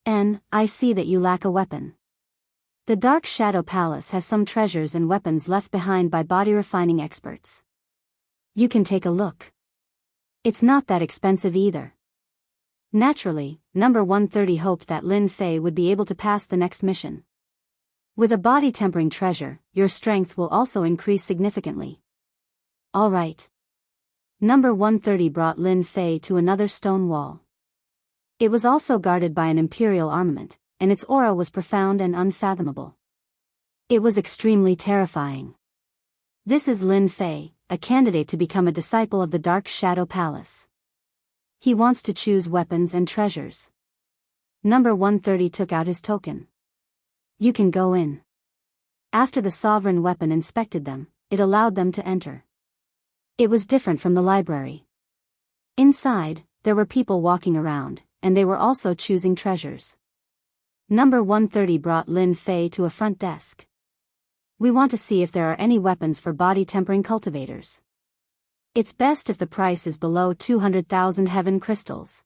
I see that you lack a weapon. The Dark Shadow Palace has some treasures and weapons left behind by body refining experts. You can take a look. It's not that expensive either. Naturally, number 130 hoped that Lin Fei would be able to pass the next mission. With a body tempering treasure, your strength will also increase significantly. All right. Number 130 brought Lin Fei to another stone wall. It was also guarded by an imperial armament, and its aura was profound and unfathomable. It was extremely terrifying. This is Lin Fei, a candidate to become a disciple of the Dark Shadow Palace. He wants to choose weapons and treasures. Number 130 took out his token. You can go in. After the sovereign weapon inspected them, it allowed them to enter. It was different from the library. Inside, there were people walking around, and they were also choosing treasures. Number 130 brought Lin Fei to a front desk. We want to see if there are any weapons for body tempering cultivators. It's best if the price is below 200,000 heaven crystals.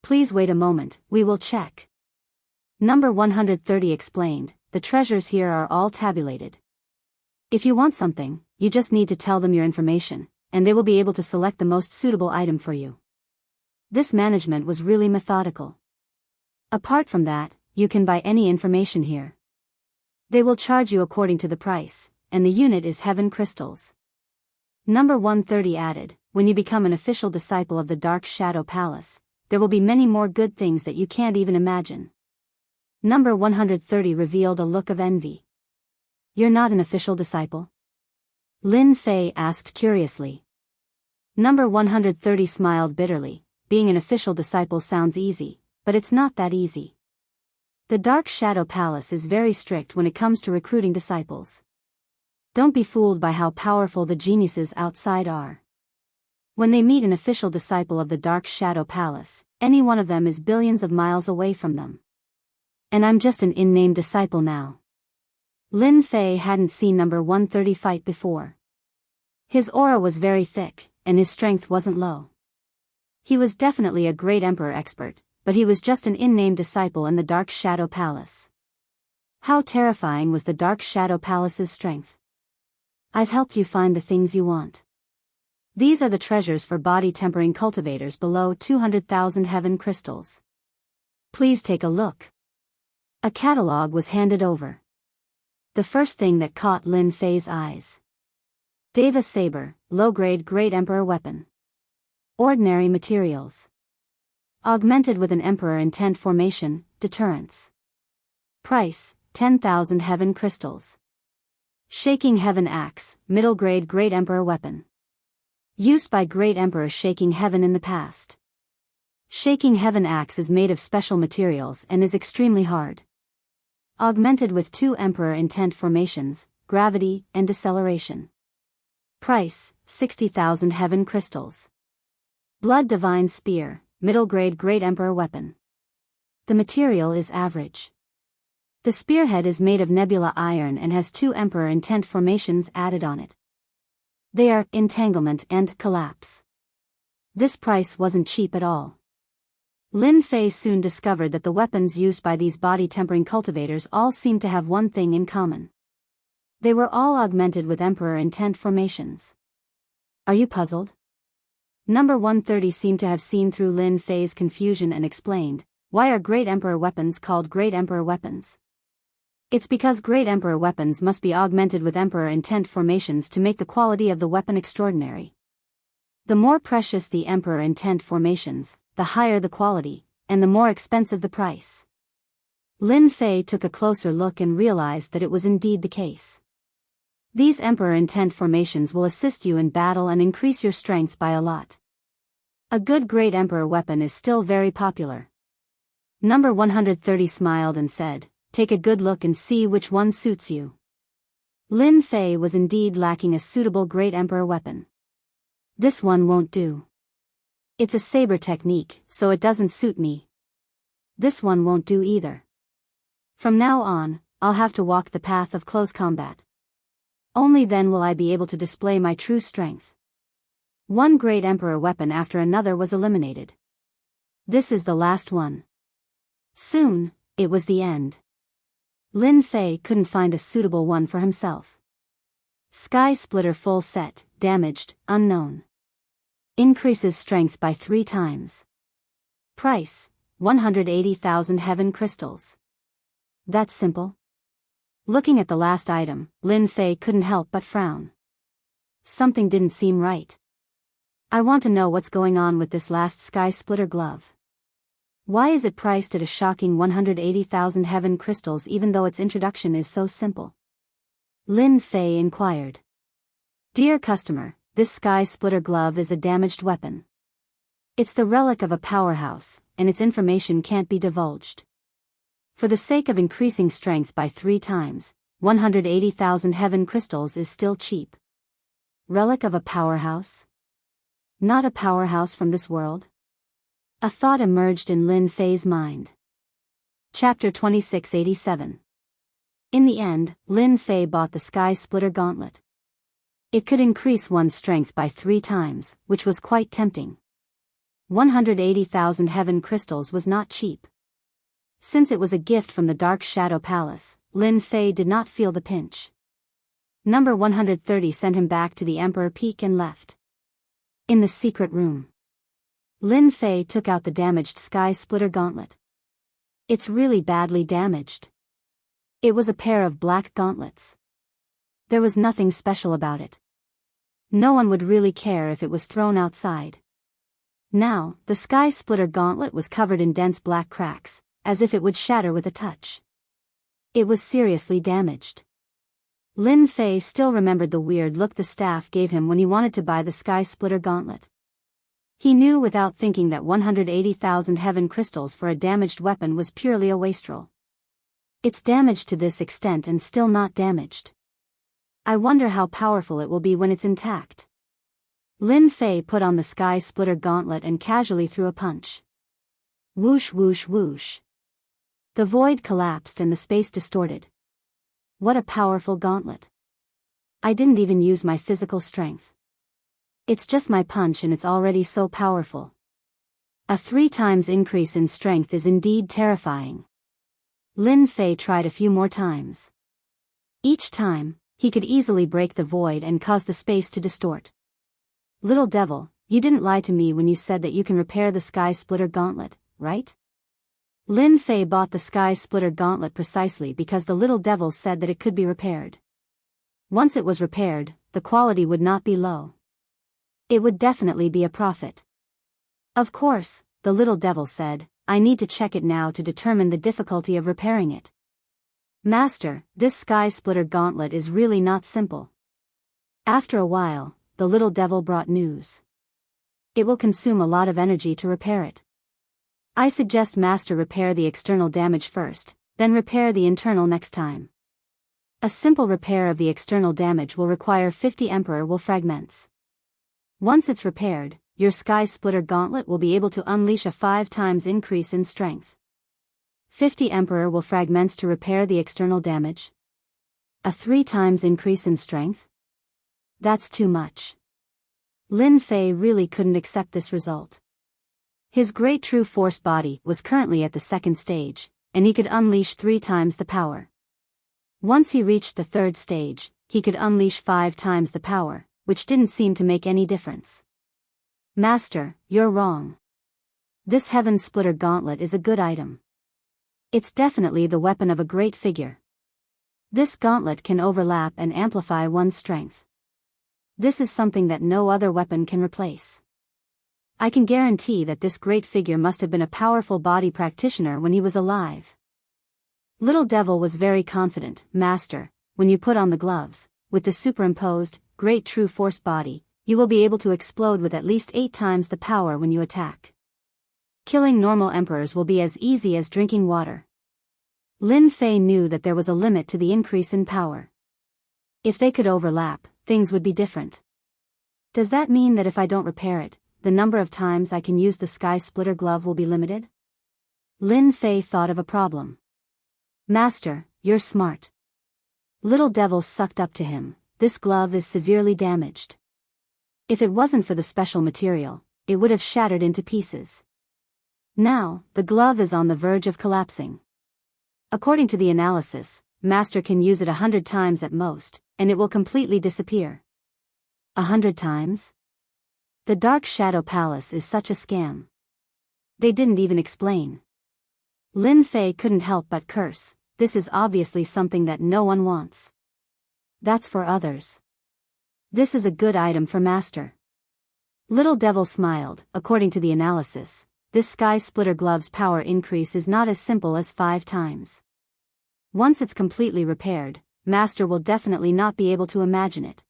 Please wait a moment, we will check. Number 130 explained, the treasures here are all tabulated. If you want something, you just need to tell them your information, and they will be able to select the most suitable item for you. This management was really methodical. Apart from that, you can buy any information here. They will charge you according to the price, and the unit is heaven crystals. Number 130 added, when you become an official disciple of the Dark Shadow Palace, there will be many more good things that you can't even imagine. Number 130 revealed a look of envy. You're not an official disciple? Lin Fei asked curiously. Number 130 smiled bitterly. Being an official disciple sounds easy, but it's not that easy. The Dark Shadow Palace is very strict when it comes to recruiting disciples. Don't be fooled by how powerful the geniuses outside are. When they meet an official disciple of the Dark Shadow Palace, any one of them is billions of miles away from them. And I'm just an in-name disciple now. Lin Fei hadn't seen number 130 fight before. His aura was very thick, and his strength wasn't low. He was definitely a great emperor expert, but he was just an in-name disciple in the Dark Shadow Palace. How terrifying was the Dark Shadow Palace's strength. I've helped you find the things you want. These are the treasures for body-tempering cultivators below 200,000 heaven crystals. Please take a look. A catalog was handed over. The first thing that caught Lin Fei's eyes. Deva Saber, low-grade Great Emperor weapon. Ordinary materials. Augmented with an Emperor Intent formation, deterrence. Price, 10,000 heaven crystals. Shaking Heaven Axe, middle-grade Great Emperor weapon. Used by Great Emperor Shaking Heaven in the past. Shaking Heaven Axe is made of special materials and is extremely hard. Augmented with 2 Emperor Intent formations, gravity and deceleration. Price, 60,000 heaven crystals. Blood Divine Spear, middle-grade Great Emperor weapon. The material is average. The spearhead is made of nebula iron and has 2 Emperor Intent formations added on it. They are entanglement and collapse. This price wasn't cheap at all. Lin Fei soon discovered that the weapons used by these body-tempering cultivators all seemed to have one thing in common. They were all augmented with Emperor Intent formations. Are you puzzled? Number 130 seemed to have seen through Lin Fei's confusion and explained, why are Great Emperor weapons called Great Emperor weapons? It's because Great Emperor weapons must be augmented with Emperor Intent formations to make the quality of the weapon extraordinary. The more precious the Emperor Intent formations, the higher the quality, and the more expensive the price. Lin Fei took a closer look and realized that it was indeed the case. These Emperor Intent formations will assist you in battle and increase your strength by a lot. A good Great Emperor weapon is still very popular. Number 130 smiled and said, take a good look and see which one suits you. Lin Fei was indeed lacking a suitable Great Emperor weapon. This one won't do. It's a saber technique, so it doesn't suit me. This one won't do either. From now on, I'll have to walk the path of close combat. Only then will I be able to display my true strength. One Great Emperor weapon after another was eliminated. This is the last one. Soon, it was the end. Lin Fei couldn't find a suitable one for himself. Sky Splitter full set, damaged, unknown. Increases strength by 3 times. Price, 180,000 heaven crystals. That's simple. Looking at the last item, Lin Fei couldn't help but frown. Something didn't seem right. I want to know what's going on with this last Sky Splitter glove. Why is it priced at a shocking 180,000 heaven crystals even though its introduction is so simple? Lin Fei inquired. Dear customer, this Sky Splitter glove is a damaged weapon. It's the relic of a powerhouse, and its information can't be divulged. For the sake of increasing strength by 3 times, 180,000 heaven crystals is still cheap. Relic of a powerhouse? Not a powerhouse from this world? A thought emerged in Lin Fei's mind. Chapter 2687. In the end, Lin Fei bought the Sky Splitter Gauntlet. It could increase one's strength by 3 times, which was quite tempting. 180,000 heaven crystals was not cheap. Since it was a gift from the Dark Shadow Palace, Lin Fei did not feel the pinch. Number 130 sent him back to the Emperor Peak and left. In the secret room, Lin Fei took out the damaged Sky Splitter Gauntlet. It's really badly damaged. It was a pair of black gauntlets. There was nothing special about it. No one would really care if it was thrown outside. Now, the Sky Splitter Gauntlet was covered in dense black cracks, as if it would shatter with a touch. It was seriously damaged. Lin Fei still remembered the weird look the staff gave him when he wanted to buy the Sky Splitter Gauntlet. He knew without thinking that 180,000 heaven crystals for a damaged weapon was purely a wastrel. It's damaged to this extent and still not damaged. I wonder how powerful it will be when it's intact. Lin Fei put on the Sky Splitter gauntlet and casually threw a punch. Whoosh whoosh whoosh. The void collapsed and the space distorted. What a powerful gauntlet. I didn't even use my physical strength. It's just my punch and it's already so powerful. A 3 times increase in strength is indeed terrifying. Lin Fei tried a few more times. Each time, he could easily break the void and cause the space to distort. Little devil, you didn't lie to me when you said that you can repair the Sky Splitter gauntlet, right? Lin Fei bought the Sky Splitter gauntlet precisely because the little devil said that it could be repaired. Once it was repaired, the quality would not be low. It would definitely be a profit. Of course, the little devil said, I need to check it now to determine the difficulty of repairing it. Master, this Sky Splitter gauntlet is really not simple. After a while, the little devil brought news. It will consume a lot of energy to repair it. I suggest Master repair the external damage first, then repair the internal next time. A simple repair of the external damage will require 50 Emperor will fragments. Once it's repaired, your Sky Splitter gauntlet will be able to unleash a 5 times increase in strength. 50 Emperor will fragments to repair the external damage. A 3 times increase in strength? That's too much. Lin Fei really couldn't accept this result. His great true force body was currently at the 2nd stage, and he could unleash 3 times the power. Once he reached the 3rd stage, he could unleash 5 times the power, which didn't seem to make any difference. Master, you're wrong. This Heaven Splitter gauntlet is a good item. It's definitely the weapon of a great figure. This gauntlet can overlap and amplify one's strength. This is something that no other weapon can replace. I can guarantee that this great figure must have been a powerful body practitioner when he was alive. Little Devil was very confident. Master, when you put on the gloves, with the superimposed, great true force body, you will be able to explode with at least 8 times the power when you attack. Killing normal emperors will be as easy as drinking water. Lin Fei knew that there was a limit to the increase in power. If they could overlap, things would be different. Does that mean that if I don't repair it, the number of times I can use the Sky Splitter glove will be limited? Lin Fei thought of a problem. Master, you're smart. Little Devil sucked up to him. This glove is severely damaged. If it wasn't for the special material, it would have shattered into pieces. Now, the glove is on the verge of collapsing. According to the analysis, Master can use it 100 times at most, and it will completely disappear. 100 times? The Dark Shadow Palace is such a scam. They didn't even explain. Lin Fei couldn't help but curse. This is obviously something that no one wants. That's for others. This is a good item for Master. Little Devil smiled. According to the analysis, this Sky Splitter glove's power increase is not as simple as 5 times. Once it's completely repaired, Master will definitely not be able to imagine it.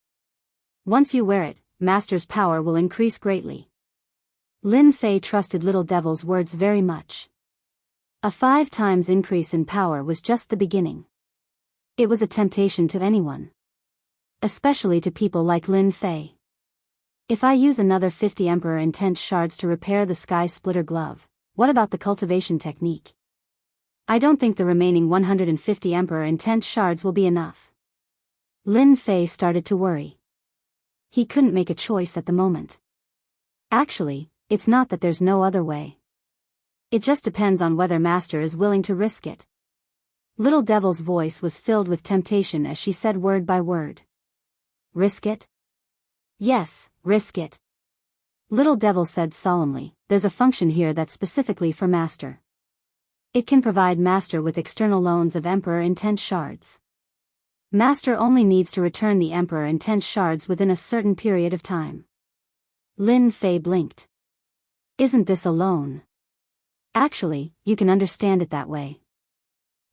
Once you wear it, Master's power will increase greatly. Lin Fei trusted Little Devil's words very much. A 5 times increase in power was just the beginning. It was a temptation to anyone. Especially to people like Lin Fei. If I use another 50 Emperor Intense Shards to repair the Sky Splitter glove, what about the cultivation technique? I don't think the remaining 150 Emperor Intense Shards will be enough. Lin Fei started to worry. He couldn't make a choice at the moment. Actually, it's not that there's no other way. It just depends on whether Master is willing to risk it. Little Devil's voice was filled with temptation as she said word by word. Risk it? Yes, risk it. Little Devil said solemnly, there's a function here that's specifically for Master. It can provide Master with external loans of Emperor Intense Shards. Master only needs to return the Emperor Intense Shards within a certain period of time. Lin Fei blinked. Isn't this a loan? Actually, you can understand it that way.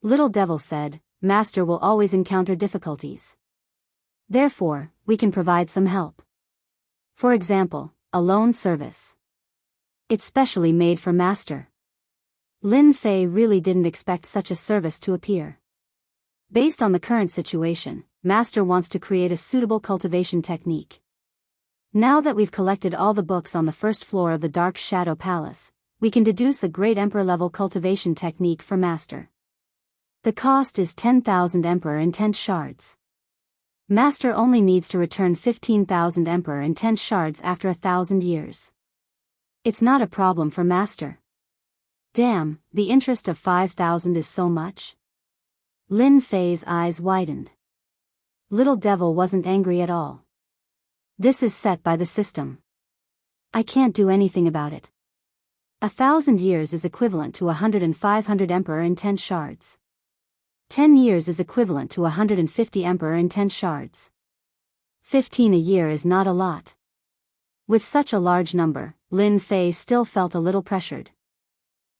Little Devil said, Master will always encounter difficulties. Therefore, we can provide some help. For example, a loan service. It's specially made for Master. Lin Fei really didn't expect such a service to appear. Based on the current situation, Master wants to create a suitable cultivation technique. Now that we've collected all the books on the first floor of the Dark Shadow Palace, we can deduce a great Emperor-level cultivation technique for Master. The cost is 10,000 Emperor Intent Shards. Master only needs to return 15,000 Emperor Intent Shards after 1,000 years. It's not a problem for Master. Damn, the interest of 5,000 is so much? Lin Fei's eyes widened. Little Devil wasn't angry at all. This is set by the system. I can't do anything about it. 1,000 years is equivalent to 100 and 500 Emperor Intent Shards. 10 years is equivalent to 150 Emperor Intent Shards. 15 a year is not a lot. With such a large number, Lin Fei still felt a little pressured.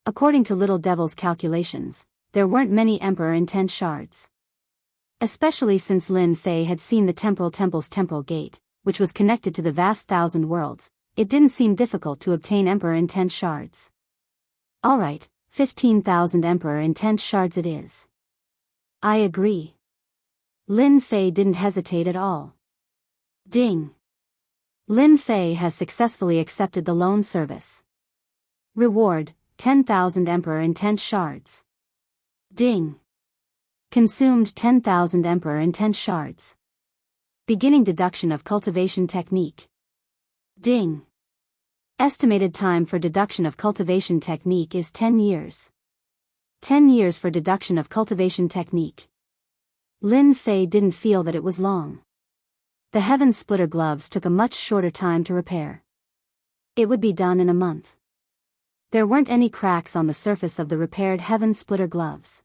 According to Little Devil's calculations, there weren't many Emperor Intent Shards. Especially since Lin Fei had seen the Temporal Temple's temporal gate, which was connected to the vast thousand worlds, it didn't seem difficult to obtain Emperor Intent Shards. Alright, 15,000 Emperor Intent Shards it is. I agree. Lin Fei didn't hesitate at all. Ding. Lin Fei has successfully accepted the loan service. Reward, 10,000 Emperor Intent Shards. Ding. Consumed 10,000 Emperor Intent Shards. Beginning deduction of cultivation technique. Ding. Estimated time for deduction of cultivation technique is 10 years. 10 years for deduction of cultivation technique. Lin Fei didn't feel that it was long. The Heaven Splitter gloves took a much shorter time to repair. It would be done in a month. There weren't any cracks on the surface of the repaired Heaven Splitter gloves.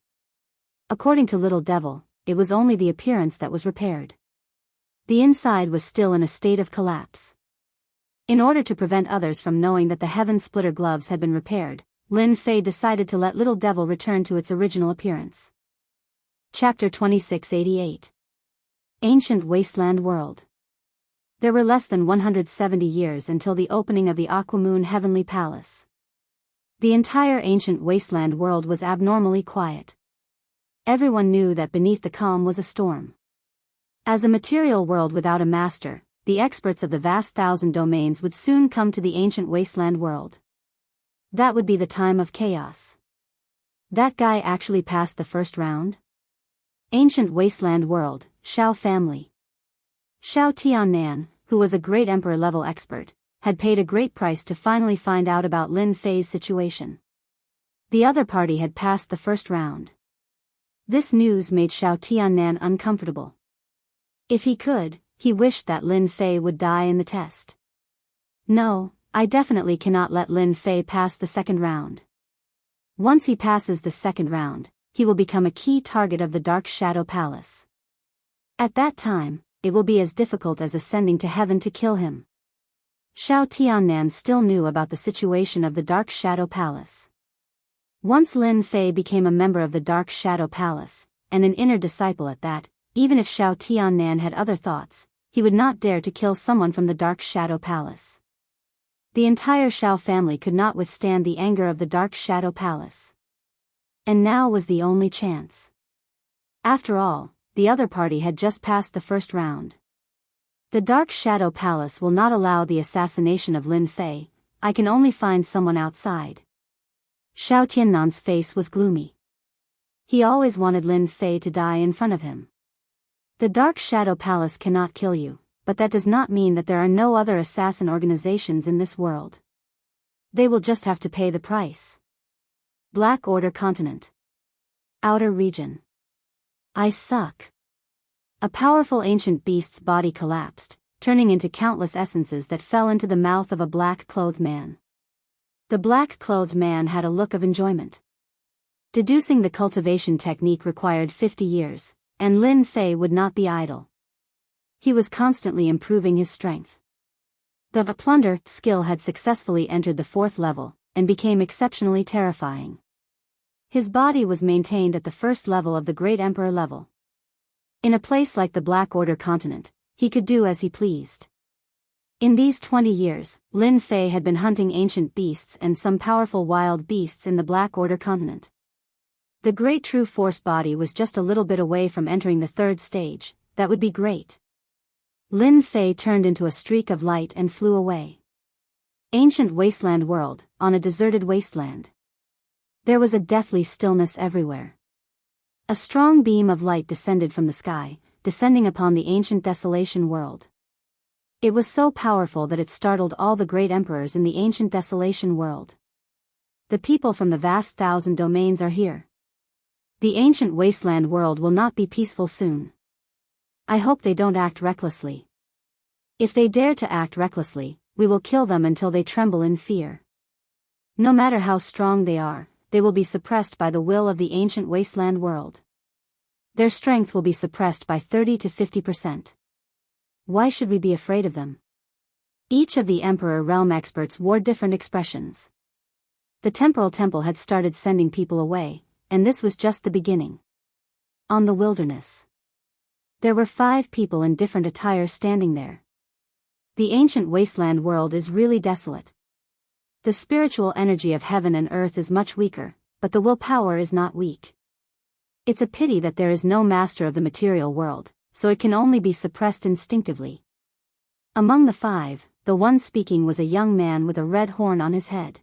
According to Little Devil, it was only the appearance that was repaired. The inside was still in a state of collapse. In order to prevent others from knowing that the Heaven Splitter gloves had been repaired, Lin Fei decided to let Little Devil return to its original appearance. Chapter 2688. Ancient Wasteland World. There were less than 170 years until the opening of the Aquamoon Heavenly Palace. The entire ancient wasteland world was abnormally quiet. Everyone knew that beneath the calm was a storm. As a material world without a master, the experts of the vast thousand domains would soon come to the ancient wasteland world. That would be the time of chaos. That guy actually passed the first round? Ancient wasteland world, Shao family. Shao Tiannan, who was a great emperor-level expert, had paid a great price to finally find out about Lin Fei's situation. The other party had passed the first round. This news made Shao Tiannan uncomfortable. If he could, he wished that Lin Fei would die in the test. No, I definitely cannot let Lin Fei pass the second round. Once he passes the second round, he will become a key target of the Dark Shadow Palace. At that time, it will be as difficult as ascending to heaven to kill him. Shao Tiannan still knew about the situation of the Dark Shadow Palace. Once Lin Fei became a member of the Dark Shadow Palace, and an inner disciple at that, even if Shao Tiannan had other thoughts, he would not dare to kill someone from the Dark Shadow Palace. The entire Shao family could not withstand the anger of the Dark Shadow Palace. And now was the only chance. After all, the other party had just passed the first round. The Dark Shadow Palace will not allow the assassination of Lin Fei. I can only find someone outside. Shao Tiannan's face was gloomy. He always wanted Lin Fei to die in front of him. The Dark Shadow Palace cannot kill you, but that does not mean that there are no other assassin organizations in this world. They will just have to pay the price. Black Order Continent. Outer Region. I suck. A powerful ancient beast's body collapsed, turning into countless essences that fell into the mouth of a black-clothed man. The black-clothed man had a look of enjoyment. Deducing the cultivation technique required 50 years, and Lin Fei would not be idle. He was constantly improving his strength. The plunder skill had successfully entered the 4th level, and became exceptionally terrifying. His body was maintained at the 1st level of the Great Emperor level. In a place like the Black Order Continent, he could do as he pleased. In these 20 years, Lin Fei had been hunting ancient beasts and some powerful wild beasts in the Black Order Continent. The Great True Force body was just a little bit away from entering the 3rd stage. That would be great. Lin Fei turned into a streak of light and flew away. Ancient wasteland world, on a deserted wasteland. There was a deathly stillness everywhere. A strong beam of light descended from the sky, descending upon the ancient desolation world. It was so powerful that it startled all the great emperors in the ancient desolation world. The people from the vast 1,000 domains are here. The ancient wasteland world will not be peaceful soon. I hope they don't act recklessly. If they dare to act recklessly, we will kill them until they tremble in fear. No matter how strong they are, they will be suppressed by the will of the ancient wasteland world. Their strength will be suppressed by 30 to 50%. Why should we be afraid of them? Each of the Emperor Realm experts wore different expressions. The temporal temple had started sending people away, and this was just the beginning. On the wilderness. There were 5 people in different attire standing there. The ancient wasteland world is really desolate. The spiritual energy of heaven and earth is much weaker, but the willpower is not weak. It's a pity that there is no master of the material world, so it can only be suppressed instinctively. Among the 5, the one speaking was a young man with a red horn on his head.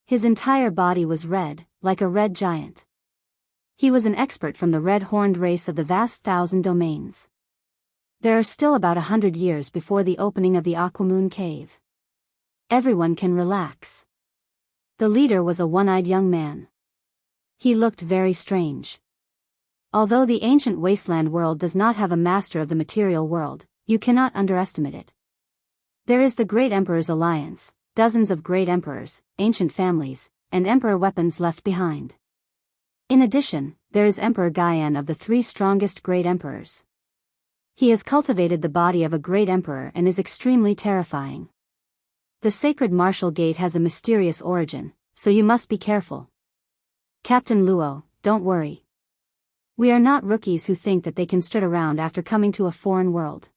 His entire body was red, like a red giant. He was an expert from the red-horned race of the vast 1,000 domains. There are still about 100 years before the opening of the Aquamoon Cave. Everyone can relax. The leader was a one-eyed young man. He looked very strange. Although the ancient wasteland world does not have a master of the material world, you cannot underestimate it. There is the Great Emperor's Alliance, dozens of great emperors, ancient families, and emperor weapons left behind. In addition, there is Emperor Gaian of the 3 strongest great emperors. He has cultivated the body of a great emperor and is extremely terrifying. The sacred martial gate has a mysterious origin, so you must be careful. Captain Luo, don't worry. We are not rookies who think that they can strut around after coming to a foreign world.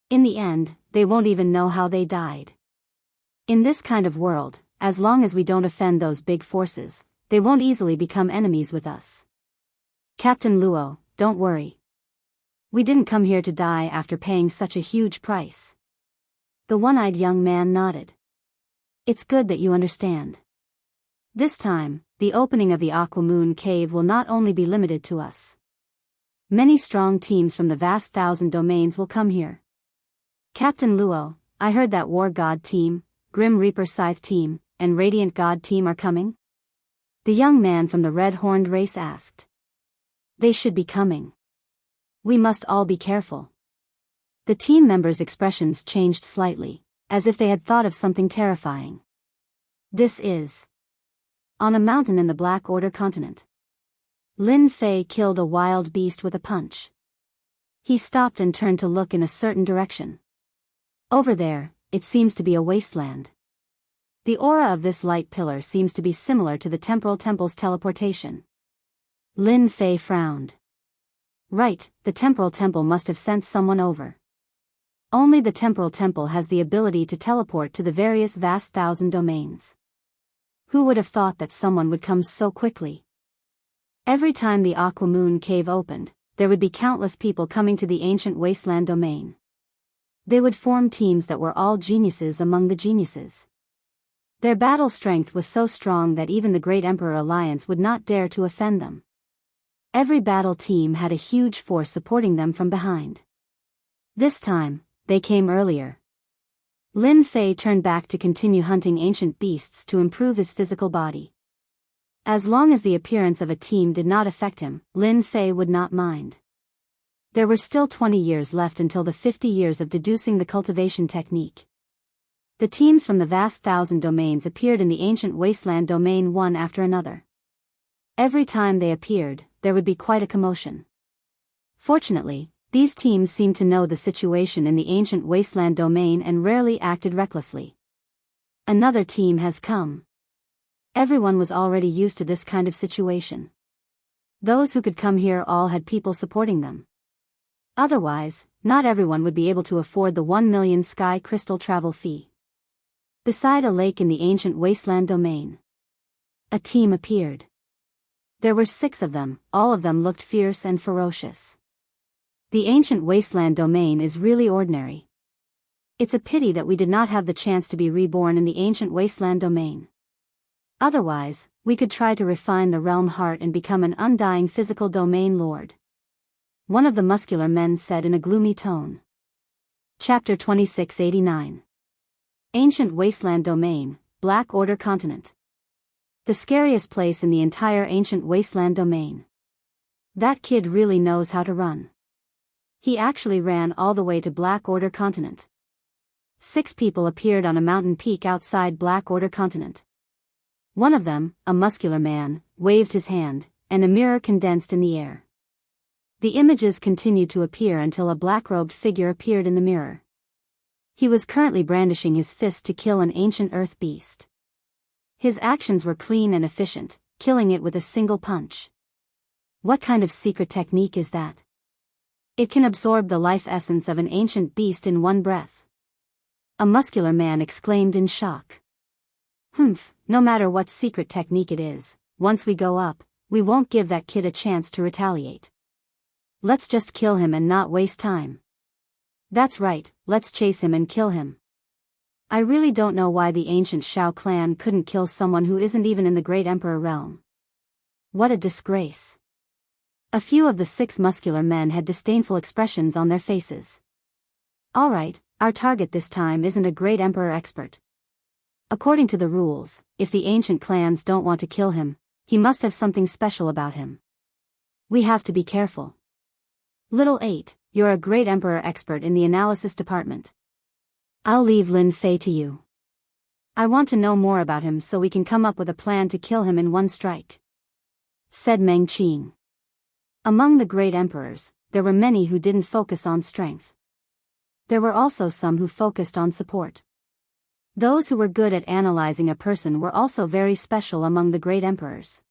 In the end, they won't even know how they died. In this kind of world, as long as we don't offend those big forces, they won't easily become enemies with us. Captain Luo, don't worry. We didn't come here to die after paying such a huge price. The one-eyed young man nodded. It's good that you understand. This time, the opening of the Aquamoon Cave will not only be limited to us. Many strong teams from the vast 1,000 domains will come here. Captain Luo, I heard that War God team, Grim Reaper Scythe team, and Radiant God team are coming? The young man from the red-horned race asked. They should be coming. We must all be careful. The team members' expressions changed slightly, as if they had thought of something terrifying. This is on a mountain in the Black Order continent. Lin Fei killed a wild beast with a punch. He stopped and turned to look in a certain direction. Over there, it seems to be a wasteland. The aura of this light pillar seems to be similar to the temporal temple's teleportation. Lin Fei frowned. Right, the temporal temple must have sent someone over. Only the temporal temple has the ability to teleport to the various vast 1,000 domains. Who would have thought that someone would come so quickly? Every time the Aquamoon Cave opened, there would be countless people coming to the ancient wasteland domain. They would form teams that were all geniuses among the geniuses. Their battle strength was so strong that even the Great Emperor Alliance would not dare to offend them. Every battle team had a huge force supporting them from behind. This time, they came earlier. Lin Fei turned back to continue hunting ancient beasts to improve his physical body. As long as the appearance of a team did not affect him, Lin Fei would not mind. There were still 20 years left until the 50 years of deducing the cultivation technique. The teams from the vast 1,000 domains appeared in the ancient wasteland domain one after another. Every time they appeared, there would be quite a commotion. Fortunately, these teams seemed to know the situation in the ancient wasteland domain and rarely acted recklessly. Another team has come. Everyone was already used to this kind of situation. Those who could come here all had people supporting them. Otherwise, not everyone would be able to afford the 1 million sky crystal travel fee. Beside a lake in the ancient wasteland domain, a team appeared. There were 6 of them, all of them looked fierce and ferocious. The ancient wasteland domain is really ordinary. It's a pity that we did not have the chance to be reborn in the ancient wasteland domain. Otherwise, we could try to refine the realm heart and become an undying physical domain lord. One of the muscular men said in a gloomy tone. Chapter 2689. Ancient Wasteland Domain, Black Order Continent. The scariest place in the entire ancient wasteland domain. That kid really knows how to run. He actually ran all the way to Black Order Continent. 6 people appeared on a mountain peak outside Black Order Continent. One of them, a muscular man, waved his hand, and a mirror condensed in the air. The images continued to appear until a black-robed figure appeared in the mirror. He was currently brandishing his fist to kill an ancient earth beast. His actions were clean and efficient, killing it with a single punch. What kind of secret technique is that? It can absorb the life essence of an ancient beast in one breath. A muscular man exclaimed in shock. No matter what secret technique it is, once we go up, we won't give that kid a chance to retaliate. Let's just kill him and not waste time. That's right, let's chase him and kill him. I really don't know why the ancient Shao clan couldn't kill someone who isn't even in the Great Emperor realm. What a disgrace. A few of the 6 muscular men had disdainful expressions on their faces. Alright, our target this time isn't a Great Emperor expert. According to the rules, if the ancient clans don't want to kill him, he must have something special about him. We have to be careful. Little 8, you're a Great Emperor expert in the analysis department. I'll leave Lin Fei to you. I want to know more about him so we can come up with a plan to kill him in one strike, said Meng Qing. Among the great emperors, there were many who didn't focus on strength. There were also some who focused on support. Those who were good at analyzing a person were also very special among the great emperors.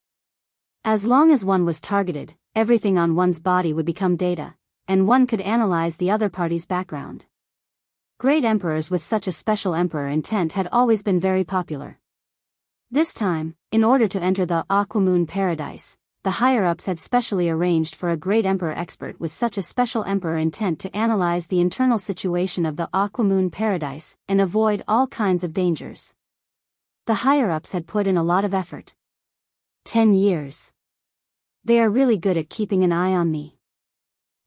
As long as one was targeted, everything on one's body would become data, and one could analyze the other party's background. Great emperors with such a special emperor intent had always been very popular. This time, in order to enter the Aquamoon Paradise, the higher-ups had specially arranged for a great emperor expert with such a special emperor intent to analyze the internal situation of the Aquamoon Paradise and avoid all kinds of dangers. The higher-ups had put in a lot of effort. 10 years. They are really good at keeping an eye on me.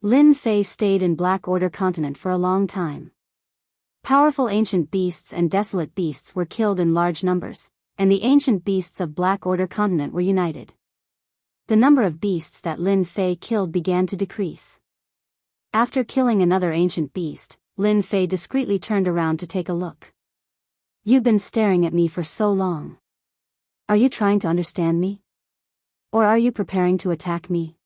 Lin Fei stayed in Black Order Continent for a long time. Powerful ancient beasts and desolate beasts were killed in large numbers, and the ancient beasts of Black Order Continent were united. The number of beasts that Lin Fei killed began to decrease. After killing another ancient beast, Lin Fei discreetly turned around to take a look. You've been staring at me for so long. Are you trying to understand me? Or are you preparing to attack me?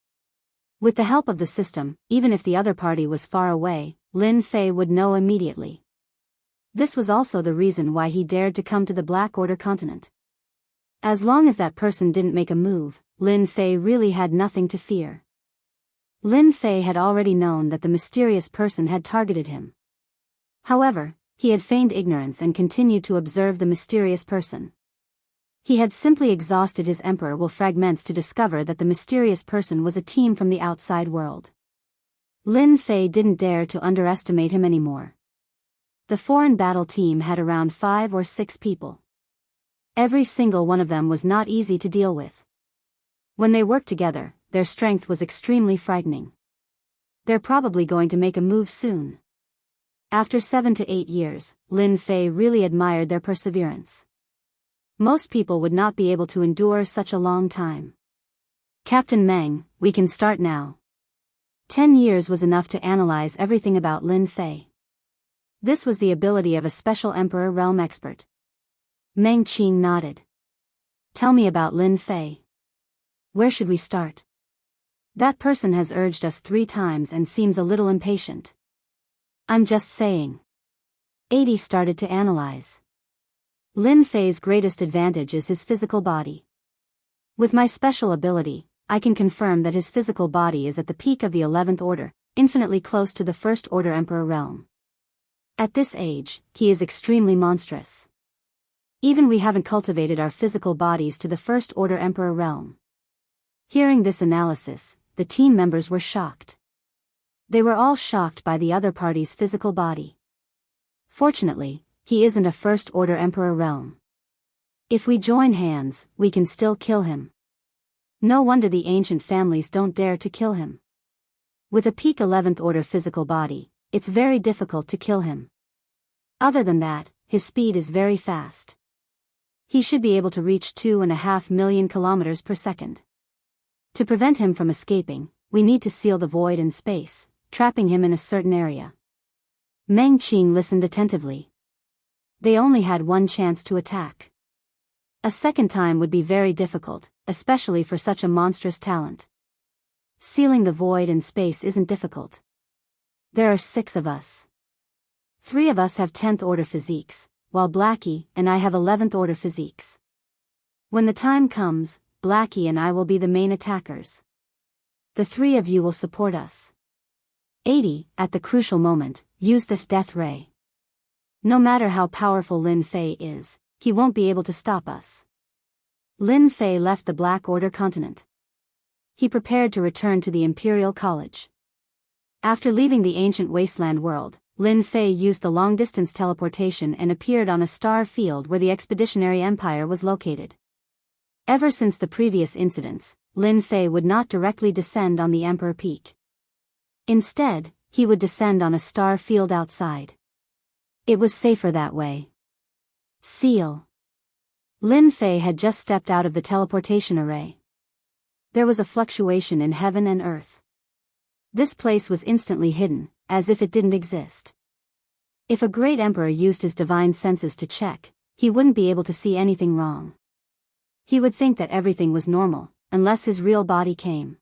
With the help of the system, even if the other party was far away, Lin Fei would know immediately. This was also the reason why he dared to come to the Black Order Continent. As long as that person didn't make a move, Lin Fei really had nothing to fear. Lin Fei had already known that the mysterious person had targeted him. However, he had feigned ignorance and continued to observe the mysterious person. He had simply exhausted his Emperor will fragments to discover that the mysterious person was a team from the outside world. Lin Fei didn't dare to underestimate him anymore. The foreign battle team had around 5 or 6 people. Every single one of them was not easy to deal with. When they worked together, their strength was extremely frightening. They're probably going to make a move soon. After 7 to 8 years, Lin Fei really admired their perseverance. Most people would not be able to endure such a long time. Captain Meng, we can start now. 10 years was enough to analyze everything about Lin Fei. This was the ability of a special Emperor realm expert. Meng Qing nodded. Tell me about Lin Fei. Where should we start? That person has urged us 3 times and seems a little impatient. I'm just saying. 80 started to analyze. Lin Fei's greatest advantage is his physical body. With my special ability, I can confirm that his physical body is at the peak of the 11th order, infinitely close to the 1st order Emperor realm. At this age, he is extremely monstrous. Even we haven't cultivated our physical bodies to the 1st order Emperor realm. Hearing this analysis, the team members were shocked. They were all shocked by the other party's physical body. Fortunately, he isn't a first-order emperor realm. If we join hands, we can still kill him. No wonder the ancient families don't dare to kill him. With a peak 11th order physical body, it's very difficult to kill him. Other than that, his speed is very fast. He should be able to reach 2.5 million kilometers per second. To prevent him from escaping, we need to seal the void in space, trapping him in a certain area. Meng Qing listened attentively. They only had one chance to attack. A second time would be very difficult, especially for such a monstrous talent. Sealing the void in space isn't difficult. There are 6 of us. 3 of us have 10th order physiques, while Blackie and I have 11th order physiques. When the time comes, Blackie and I will be the main attackers. The 3 of you will support us. 80, at the crucial moment, use the death ray. No matter how powerful Lin Fei is, he won't be able to stop us. Lin Fei left the Black Order continent. He prepared to return to the Imperial College. After leaving the ancient wasteland world, Lin Fei used the long-distance teleportation and appeared on a star field where the Expeditionary Empire was located. Ever since the previous incidents, Lin Fei would not directly descend on the Emperor Peak. Instead, he would descend on a star field outside. It was safer that way. Seal. Lin Fei had just stepped out of the teleportation array. There was a fluctuation in heaven and earth. This place was instantly hidden, as if it didn't exist. If a great emperor used his divine senses to check, he wouldn't be able to see anything wrong. He would think that everything was normal, unless his real body came.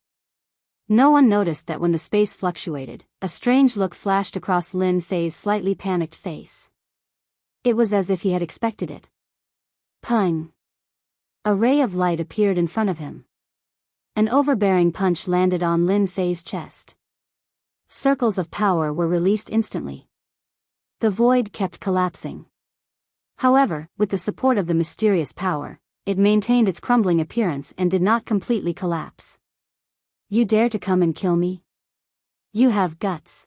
No one noticed that when the space fluctuated, a strange look flashed across Lin Fei's slightly panicked face. It was as if he had expected it. Pung! A ray of light appeared in front of him. An overbearing punch landed on Lin Fei's chest. Circles of power were released instantly. The void kept collapsing. However, with the support of the mysterious power, it maintained its crumbling appearance and did not completely collapse. You dare to come and kill me? You have guts.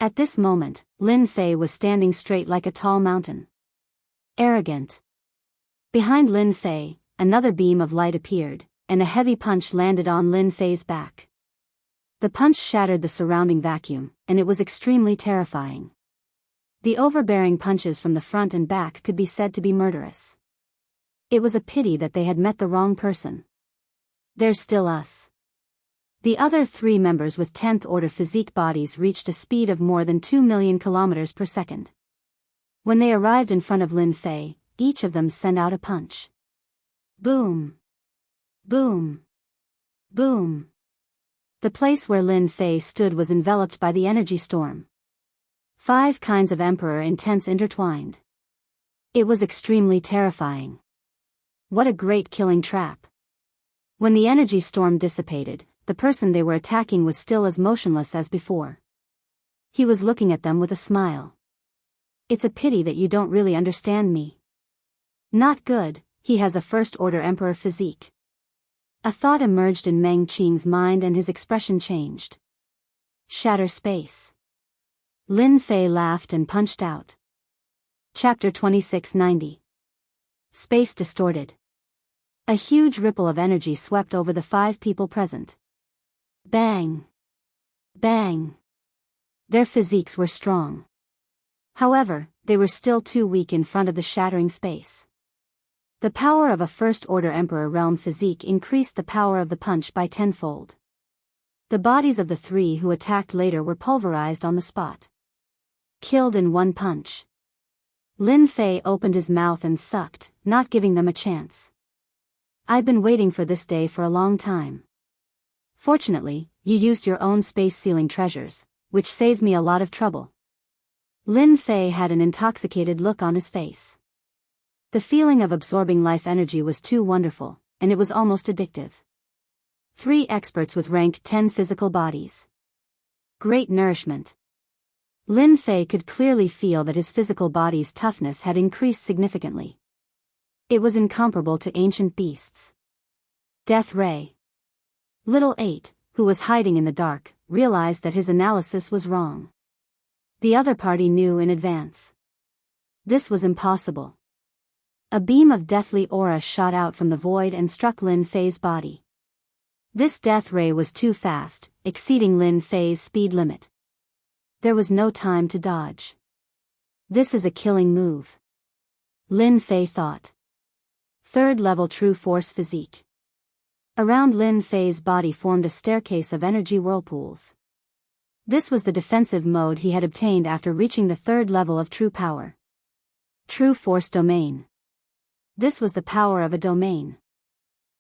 At this moment, Lin Fei was standing straight like a tall mountain. Arrogant. Behind Lin Fei, another beam of light appeared, and a heavy punch landed on Lin Fei's back. The punch shattered the surrounding vacuum, and it was extremely terrifying. The overbearing punches from the front and back could be said to be murderous. It was a pity that they had met the wrong person. There's still us. The other 3 members with 10th order physique bodies reached a speed of more than 2 million kilometers per second. When they arrived in front of Lin Fei, each of them sent out a punch. Boom! Boom! Boom! The place where Lin Fei stood was enveloped by the energy storm. 5 kinds of emperor intense intertwined. It was extremely terrifying. What a great killing trap. When the energy storm dissipated, the person they were attacking was still as motionless as before. He was looking at them with a smile. It's a pity that you don't really understand me. Not good, he has a first-order emperor physique. A thought emerged in Meng Qing's mind and his expression changed. Shatter space. Lin Fei laughed and punched out. Chapter 2690. Space distorted. A huge ripple of energy swept over the 5 people present. Bang! Bang! Their physiques were strong. However, they were still too weak in front of the shattering space. The power of a first-order Emperor realm physique increased the power of the punch by 10-fold. The bodies of the 3 who attacked later were pulverized on the spot. Killed in one punch. Lin Fei opened his mouth and sucked, not giving them a chance. I've been waiting for this day for a long time. Fortunately, you used your own space-sealing treasures, which saved me a lot of trouble. Lin Fei had an intoxicated look on his face. The feeling of absorbing life energy was too wonderful, and it was almost addictive. 3 experts with rank 10 physical bodies. Great nourishment. Lin Fei could clearly feel that his physical body's toughness had increased significantly. It was incomparable to ancient beasts. Death Ray. Little 8, who was hiding in the dark, realized that his analysis was wrong. The other party knew in advance. This was impossible. A beam of deathly aura shot out from the void and struck Lin Fei's body. This death ray was too fast, exceeding Lin Fei's speed limit. There was no time to dodge. This is a killing move, Lin Fei thought. Third level true force physique. Around Lin Fei's body formed a staircase of energy whirlpools. This was the defensive mode he had obtained after reaching the third level of true power. True force domain. This was the power of a domain.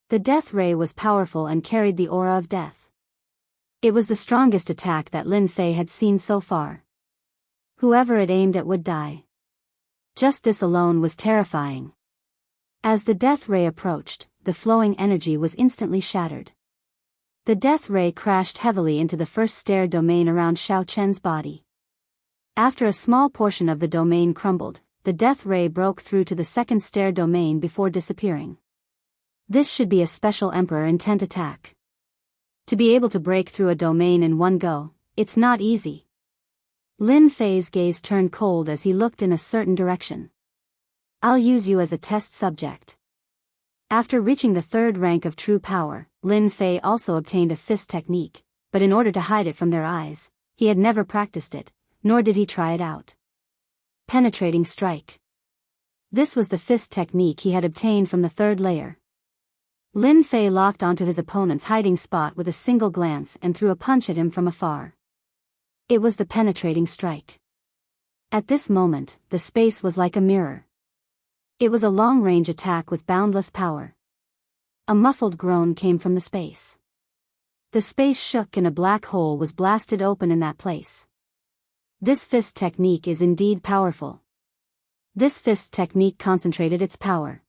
The death ray was powerful and carried the aura of death. It was the strongest attack that Lin Fei had seen so far. Whoever it aimed at would die. Just this alone was terrifying. As the death ray approached, the flowing energy was instantly shattered. The death ray crashed heavily into the first stair domain around Xiao Chen's body. After a small portion of the domain crumbled, the death ray broke through to the second stair domain before disappearing. This should be a special Emperor intent attack. To be able to break through a domain in one go, it's not easy. Lin Fei's gaze turned cold as he looked in a certain direction. I'll use you as a test subject. After reaching the third rank of true power, Lin Fei also obtained a fist technique, but in order to hide it from their eyes, he had never practiced it, nor did he try it out. Penetrating strike. This was the fist technique he had obtained from the third layer. Lin Fei locked onto his opponent's hiding spot with a single glance and threw a punch at him from afar. It was the penetrating strike. At this moment, the space was like a mirror. It was a long-range attack with boundless power. A muffled groan came from the space. The space shook and a black hole was blasted open in that place. This fist technique is indeed powerful. This fist technique concentrated its power.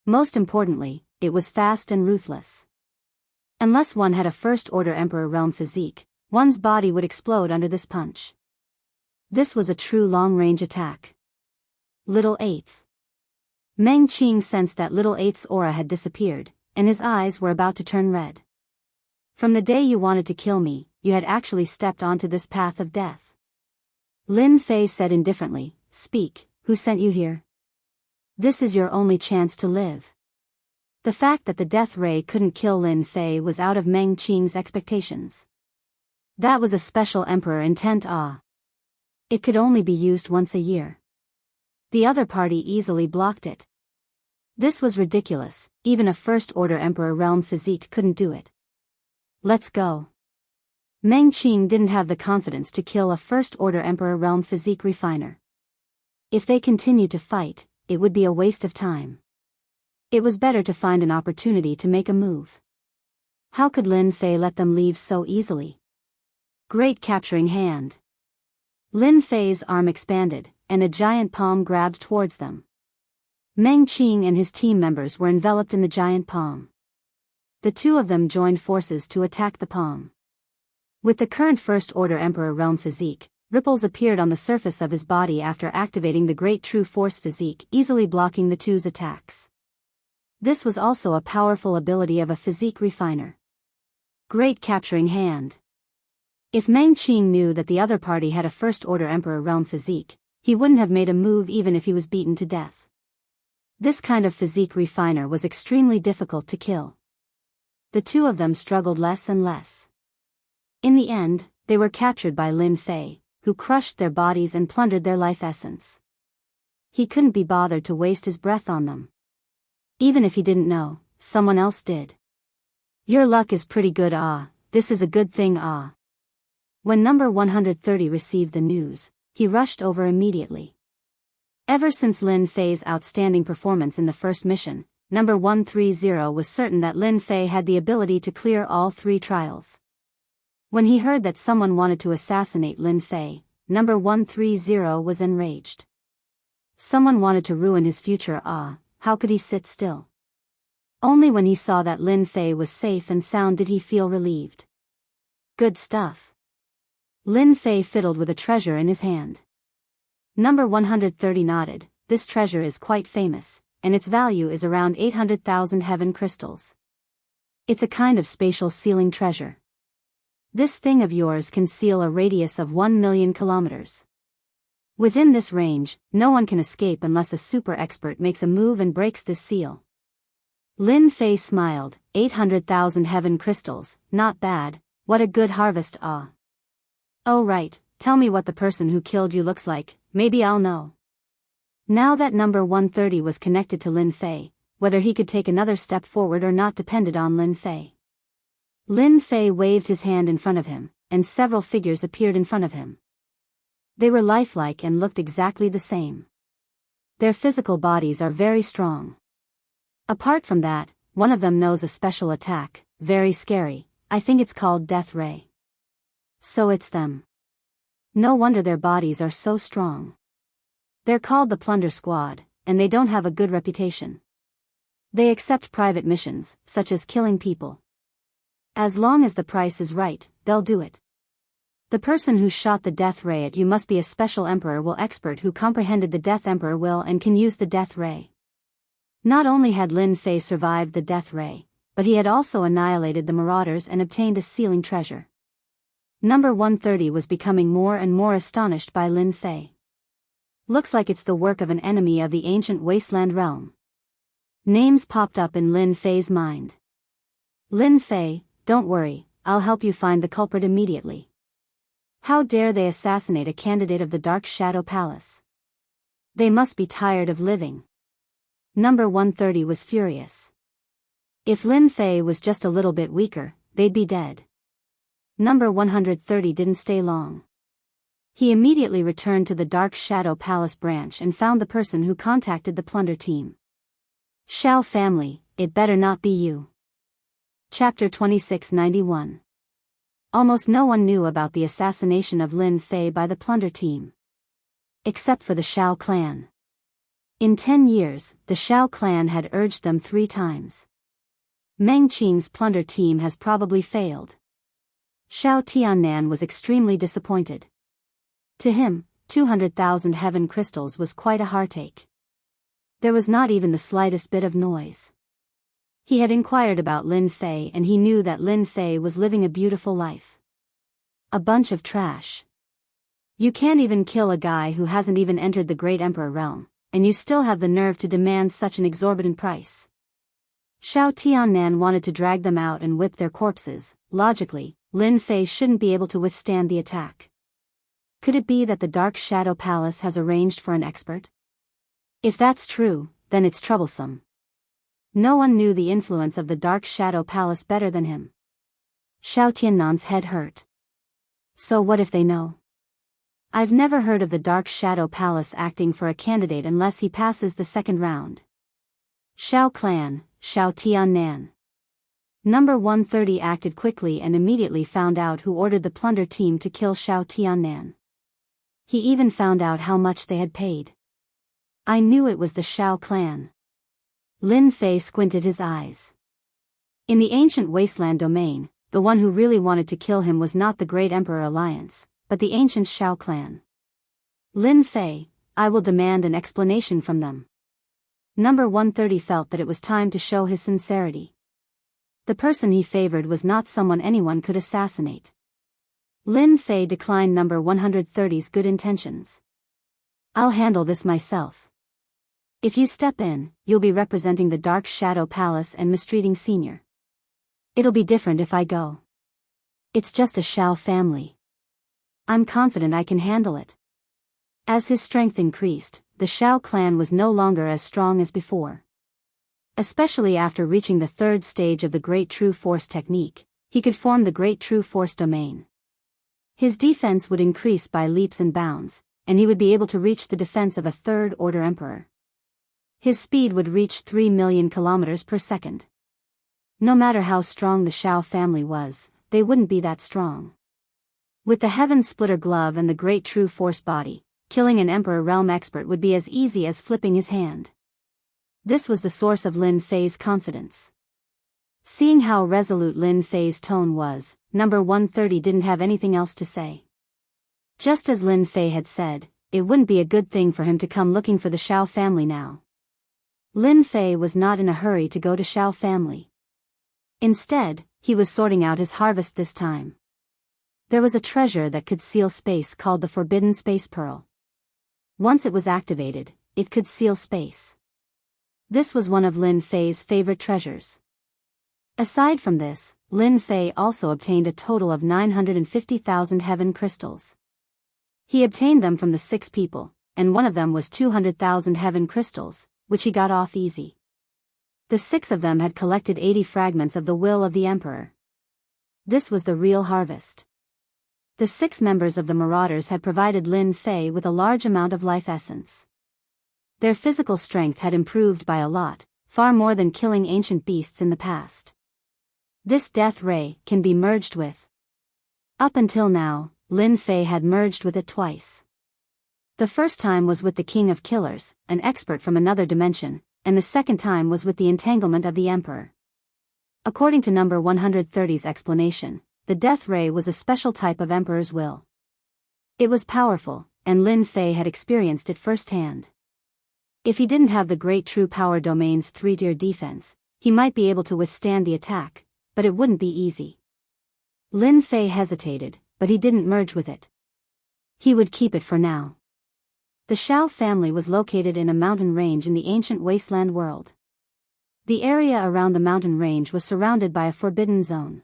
Most importantly, it was fast and ruthless. Unless one had a first-order Emperor realm physique, one's body would explode under this punch. This was a true long-range attack. Little Eighth. Meng Qing sensed that Little Eighth's aura had disappeared, and his eyes were about to turn red. From the day you wanted to kill me, you had actually stepped onto this path of death. Lin Fei said indifferently, "Speak, who sent you here? This is your only chance to live." The fact that the death ray couldn't kill Lin Fei was out of Meng Qing's expectations. That was a special Emperor intent. It could only be used once a year. The other party easily blocked it. This was ridiculous, even a first-order Emperor realm physique couldn't do it. Let's go. Meng Qing didn't have the confidence to kill a first-order Emperor realm physique refiner. If they continued to fight, it would be a waste of time. It was better to find an opportunity to make a move. How could Lin Fei let them leave so easily? Great capturing hand. Lin Fei's arm expanded, and a giant palm grabbed towards them. Meng Qing and his team members were enveloped in the giant palm. The two of them joined forces to attack the palm. With the current First-Order Emperor realm physique, ripples appeared on the surface of his body after activating the Great True Force physique, easily blocking the two's attacks. This was also a powerful ability of a physique refiner. Great capturing hand. If Meng Qing knew that the other party had a First-Order Emperor realm physique, he wouldn't have made a move even if he was beaten to death. This kind of physique refiner was extremely difficult to kill. The two of them struggled less and less. In the end, they were captured by Lin Fei, who crushed their bodies and plundered their life essence. He couldn't be bothered to waste his breath on them. Even if he didn't know, someone else did. Your luck is pretty good. This is a good thing. When number 130 received the news, he rushed over immediately. Ever since Lin Fei's outstanding performance in the first mission, number 130 was certain that Lin Fei had the ability to clear all three trials. When he heard that someone wanted to assassinate Lin Fei, number 130 was enraged. Someone wanted to ruin his future. How could he sit still? Only when he saw that Lin Fei was safe and sound did he feel relieved. Good stuff. Lin Fei fiddled with a treasure in his hand. Number 130 nodded. This treasure is quite famous, and its value is around 800,000 heaven crystals. It's a kind of spatial ceiling treasure. This thing of yours can seal a radius of 1 million kilometers. Within this range, no one can escape unless a super expert makes a move and breaks this seal. Lin Fei smiled. 800,000 heaven crystals, not bad, what a good harvest. Ah. Oh right, tell me what the person who killed you looks like, maybe I'll know. Now that number 130 was connected to Lin Fei, whether he could take another step forward or not depended on Lin Fei. Lin Fei waved his hand in front of him, and several figures appeared in front of him. They were lifelike and looked exactly the same. Their physical bodies are very strong. Apart from that, one of them knows a special attack, very scary, I think it's called Death Ray. So it's them. No wonder their bodies are so strong. They're called the Plunder Squad, and they don't have a good reputation. They accept private missions, such as killing people. As long as the price is right, they'll do it. The person who shot the Death Ray at you must be a special Emperor Will expert who comprehended the Death Emperor Will and can use the Death Ray. Not only had Lin Fei survived the Death Ray, but he had also annihilated the Marauders and obtained a sealing treasure. Number 130 was becoming more and more astonished by Lin Fei. Looks like it's the work of an enemy of the ancient wasteland realm. Names popped up in Lin Fei's mind. Lin Fei, don't worry, I'll help you find the culprit immediately. How dare they assassinate a candidate of the Dark Shadow Palace? They must be tired of living. Number 130 was furious. If Lin Fei was just a little bit weaker, they'd be dead. Number 130 didn't stay long. He immediately returned to the Dark Shadow Palace branch and found the person who contacted the plunder team. Shao family, it better not be you. Chapter 2691. Almost no one knew about the assassination of Lin Fei by the plunder team. Except for the Shao clan. In 10 years, the Shao clan had urged them 3 times. Meng Qing's plunder team has probably failed. Shao Tiannan was extremely disappointed. To him, 200,000 heaven crystals was quite a heartache. There was not even the slightest bit of noise. He had inquired about Lin Fei and he knew that Lin Fei was living a beautiful life. A bunch of trash. You can't even kill a guy who hasn't even entered the Great Emperor realm, and you still have the nerve to demand such an exorbitant price. Shao Tiannan wanted to drag them out and whip their corpses. Logically, Lin Fei shouldn't be able to withstand the attack. Could it be that the Dark Shadow Palace has arranged for an expert? If that's true, then it's troublesome. No one knew the influence of the Dark Shadow Palace better than him. Shao Tiannan's head hurt. So what if they know? I've never heard of the Dark Shadow Palace acting for a candidate unless he passes the second round. Shao Clan, Shao Tiannan. Number 130 acted quickly and immediately found out who ordered the plunder team to kill Shao Tiannan. He even found out how much they had paid. I knew it was the Shao clan. Lin Fei squinted his eyes. In the ancient wasteland domain, the one who really wanted to kill him was not the Great Emperor Alliance, but the ancient Shao clan. Lin Fei, I will demand an explanation from them. Number 130 felt that it was time to show his sincerity. The person he favored was not someone anyone could assassinate. Lin Fei declined number 130's good intentions. I'll handle this myself. If you step in, you'll be representing the Dark Shadow Palace and mistreating Senior. It'll be different if I go. It's just a Shao family. I'm confident I can handle it. As his strength increased, the Shao clan was no longer as strong as before. Especially after reaching the 3rd stage of the Great True Force technique, he could form the Great True Force domain. His defense would increase by leaps and bounds, and he would be able to reach the defense of a 3rd order emperor. His speed would reach 3 million kilometers per second. No matter how strong the Shao family was, they wouldn't be that strong. With the Heaven Splitter Glove and the Great True Force body, killing an Emperor Realm expert would be as easy as flipping his hand. This was the source of Lin Fei's confidence. Seeing how resolute Lin Fei's tone was, number 130 didn't have anything else to say. Just as Lin Fei had said, it wouldn't be a good thing for him to come looking for the Shao family now. Lin Fei was not in a hurry to go to Shao family. Instead, he was sorting out his harvest this time. There was a treasure that could seal space called the Forbidden Space Pearl. Once it was activated, it could seal space. This was one of Lin Fei's favorite treasures. Aside from this, Lin Fei also obtained a total of 950,000 heaven crystals. He obtained them from the 6 people, and one of them was 200,000 heaven crystals, which he got off easy. The 6 of them had collected 80 fragments of the will of the emperor. This was the real harvest. The 6 members of the Marauders had provided Lin Fei with a large amount of life essence. Their physical strength had improved by a lot, far more than killing ancient beasts in the past. This death ray can be merged with. Up until now, Lin Fei had merged with it twice. The first time was with the King of Killers, an expert from another dimension, and the second time was with the entanglement of the Emperor. According to number 130's explanation, the death ray was a special type of Emperor's will. It was powerful, and Lin Fei had experienced it firsthand. If he didn't have the Great True Power Domain's 3-tier defense, he might be able to withstand the attack, but it wouldn't be easy. Lin Fei hesitated, but he didn't merge with it. He would keep it for now. The Shao family was located in a mountain range in the ancient wasteland world. The area around the mountain range was surrounded by a forbidden zone.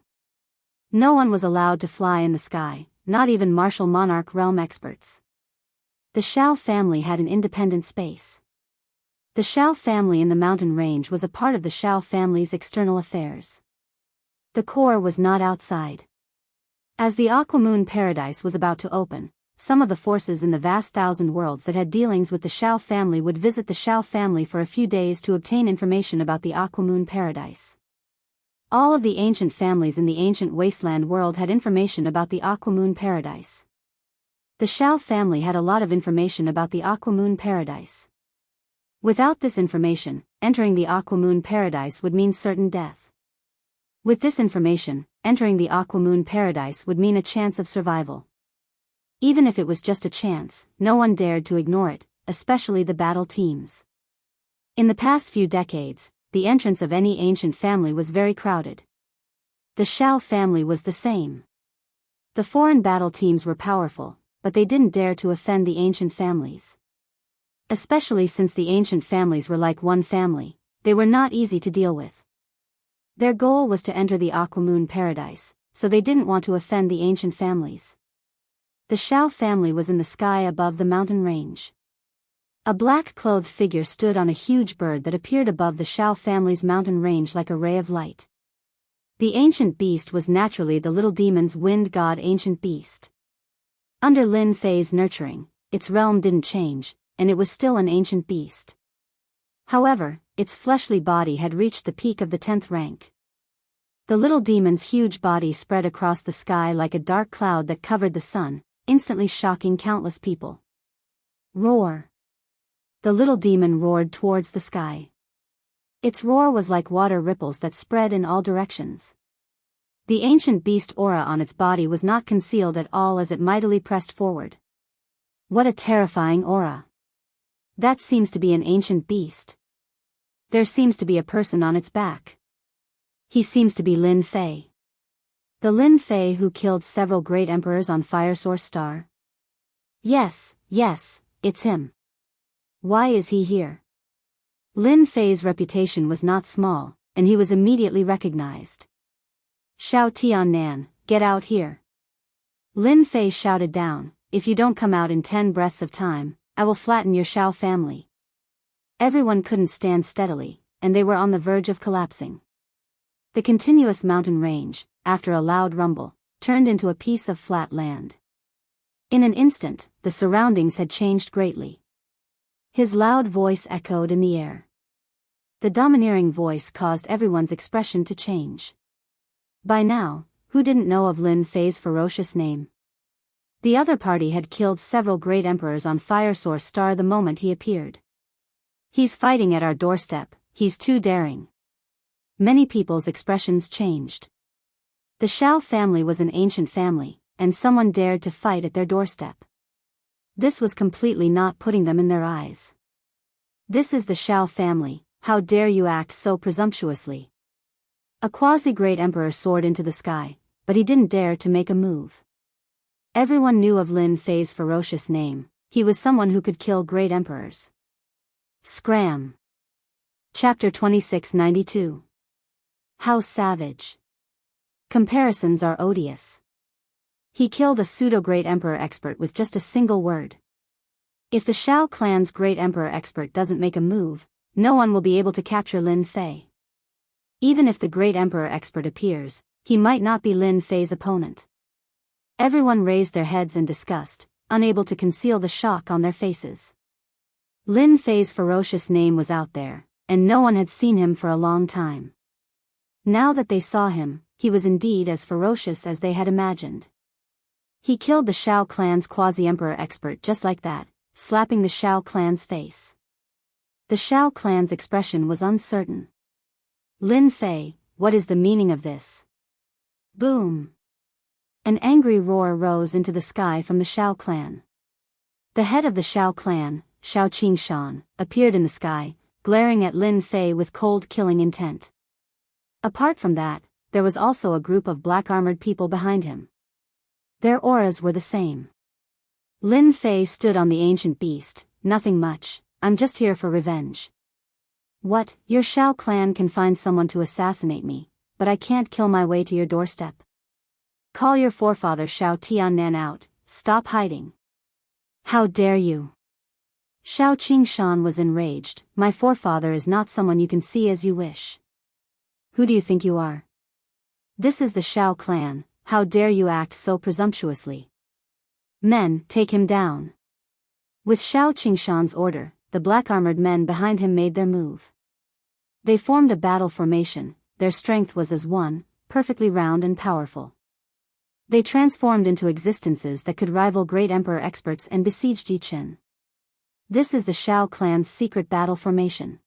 No one was allowed to fly in the sky, not even martial monarch realm experts. The Shao family had an independent space. The Shao family in the mountain range was a part of the Shao family's external affairs. The core was not outside. As the Aquamoon Paradise was about to open, some of the forces in the vast thousand worlds that had dealings with the Shao family would visit the Shao family for a few days to obtain information about the Aquamoon Paradise. All of the ancient families in the ancient wasteland world had information about the Aquamoon Paradise. The Shao family had a lot of information about the Aquamoon Paradise. Without this information, entering the Aquamoon Paradise would mean certain death. With this information, entering the Aquamoon Paradise would mean a chance of survival. Even if it was just a chance, no one dared to ignore it, especially the battle teams. In the past few decades, the entrance of any ancient family was very crowded. The Shao family was the same. The foreign battle teams were powerful, but they didn't dare to offend the ancient families. Especially since the ancient families were like one family, they were not easy to deal with. Their goal was to enter the Aquamoon Paradise, so they didn't want to offend the ancient families. The Shao family was in the sky above the mountain range. A black-clothed figure stood on a huge bird that appeared above the Shao family's mountain range like a ray of light. The ancient beast was naturally the little demon's wind god ancient beast. Under Lin Fei's nurturing, its realm didn't change, and it was still an ancient beast. However, its fleshly body had reached the peak of the 10th rank. The little demon's huge body spread across the sky like a dark cloud that covered the sun, instantly shocking countless people. Roar! The little demon roared towards the sky. Its roar was like water ripples that spread in all directions. The ancient beast aura on its body was not concealed at all as it mightily pressed forward. What a terrifying aura! That seems to be an ancient beast. There seems to be a person on its back. He seems to be Lin Fei. The Lin Fei who killed several great emperors on Fire Source Star? Yes, it's him. Why is he here? Lin Fei's reputation was not small, and he was immediately recognized. Shao Tiannan, get out here. Lin Fei shouted down, if you don't come out in 10 breaths of time, I will flatten your Shao family. Everyone couldn't stand steadily, and they were on the verge of collapsing. The continuous mountain range, after a loud rumble, turned into a piece of flat land. In an instant, the surroundings had changed greatly. His loud voice echoed in the air. The domineering voice caused everyone's expression to change. By now, who didn't know of Lin Fei's ferocious name? The other party had killed several great emperors on Fire Source Star the moment he appeared. He's fighting at our doorstep, he's too daring. Many people's expressions changed. The Shao family was an ancient family, and someone dared to fight at their doorstep. This was completely not putting them in their eyes. This is the Shao family, how dare you act so presumptuously? A quasi-great emperor soared into the sky, but he didn't dare to make a move. Everyone knew of Lin Fei's ferocious name. He was someone who could kill great emperors. Scram. Chapter 2692. How savage. Comparisons are odious. He killed a pseudo-great emperor expert with just a single word. If the Shao clan's great emperor expert doesn't make a move, no one will be able to capture Lin Fei. Even if the great emperor expert appears, he might not be Lin Fei's opponent. Everyone raised their heads in disgust, unable to conceal the shock on their faces. Lin Fei's ferocious name was out there, and no one had seen him for a long time. Now that they saw him, he was indeed as ferocious as they had imagined. He killed the Shao clan's quasi-emperor expert just like that, slapping the Shao clan's face. The Shao clan's expression was uncertain. Lin Fei, what is the meaning of this? Boom! An angry roar rose into the sky from the Shao clan. The head of the Shao clan, Shao Qingshan, appeared in the sky, glaring at Lin Fei with cold killing intent. Apart from that, there was also a group of black-armored people behind him. Their auras were the same. Lin Fei stood on the ancient beast. Nothing much, I'm just here for revenge. What, your Shao clan can find someone to assassinate me, but I can't kill my way to your doorstep? Call your forefather Shao Tiannan out, stop hiding. How dare you? Shao Qingshan was enraged. My forefather is not someone you can see as you wish. Who do you think you are? This is the Shao clan, how dare you act so presumptuously? Men, take him down. With Shao Qingshan's order, the black-armored men behind him made their move. They formed a battle formation. Their strength was as one, perfectly round and powerful. They transformed into existences that could rival great emperor experts and besieged Yichen. This is the Shao clan's secret battle formation.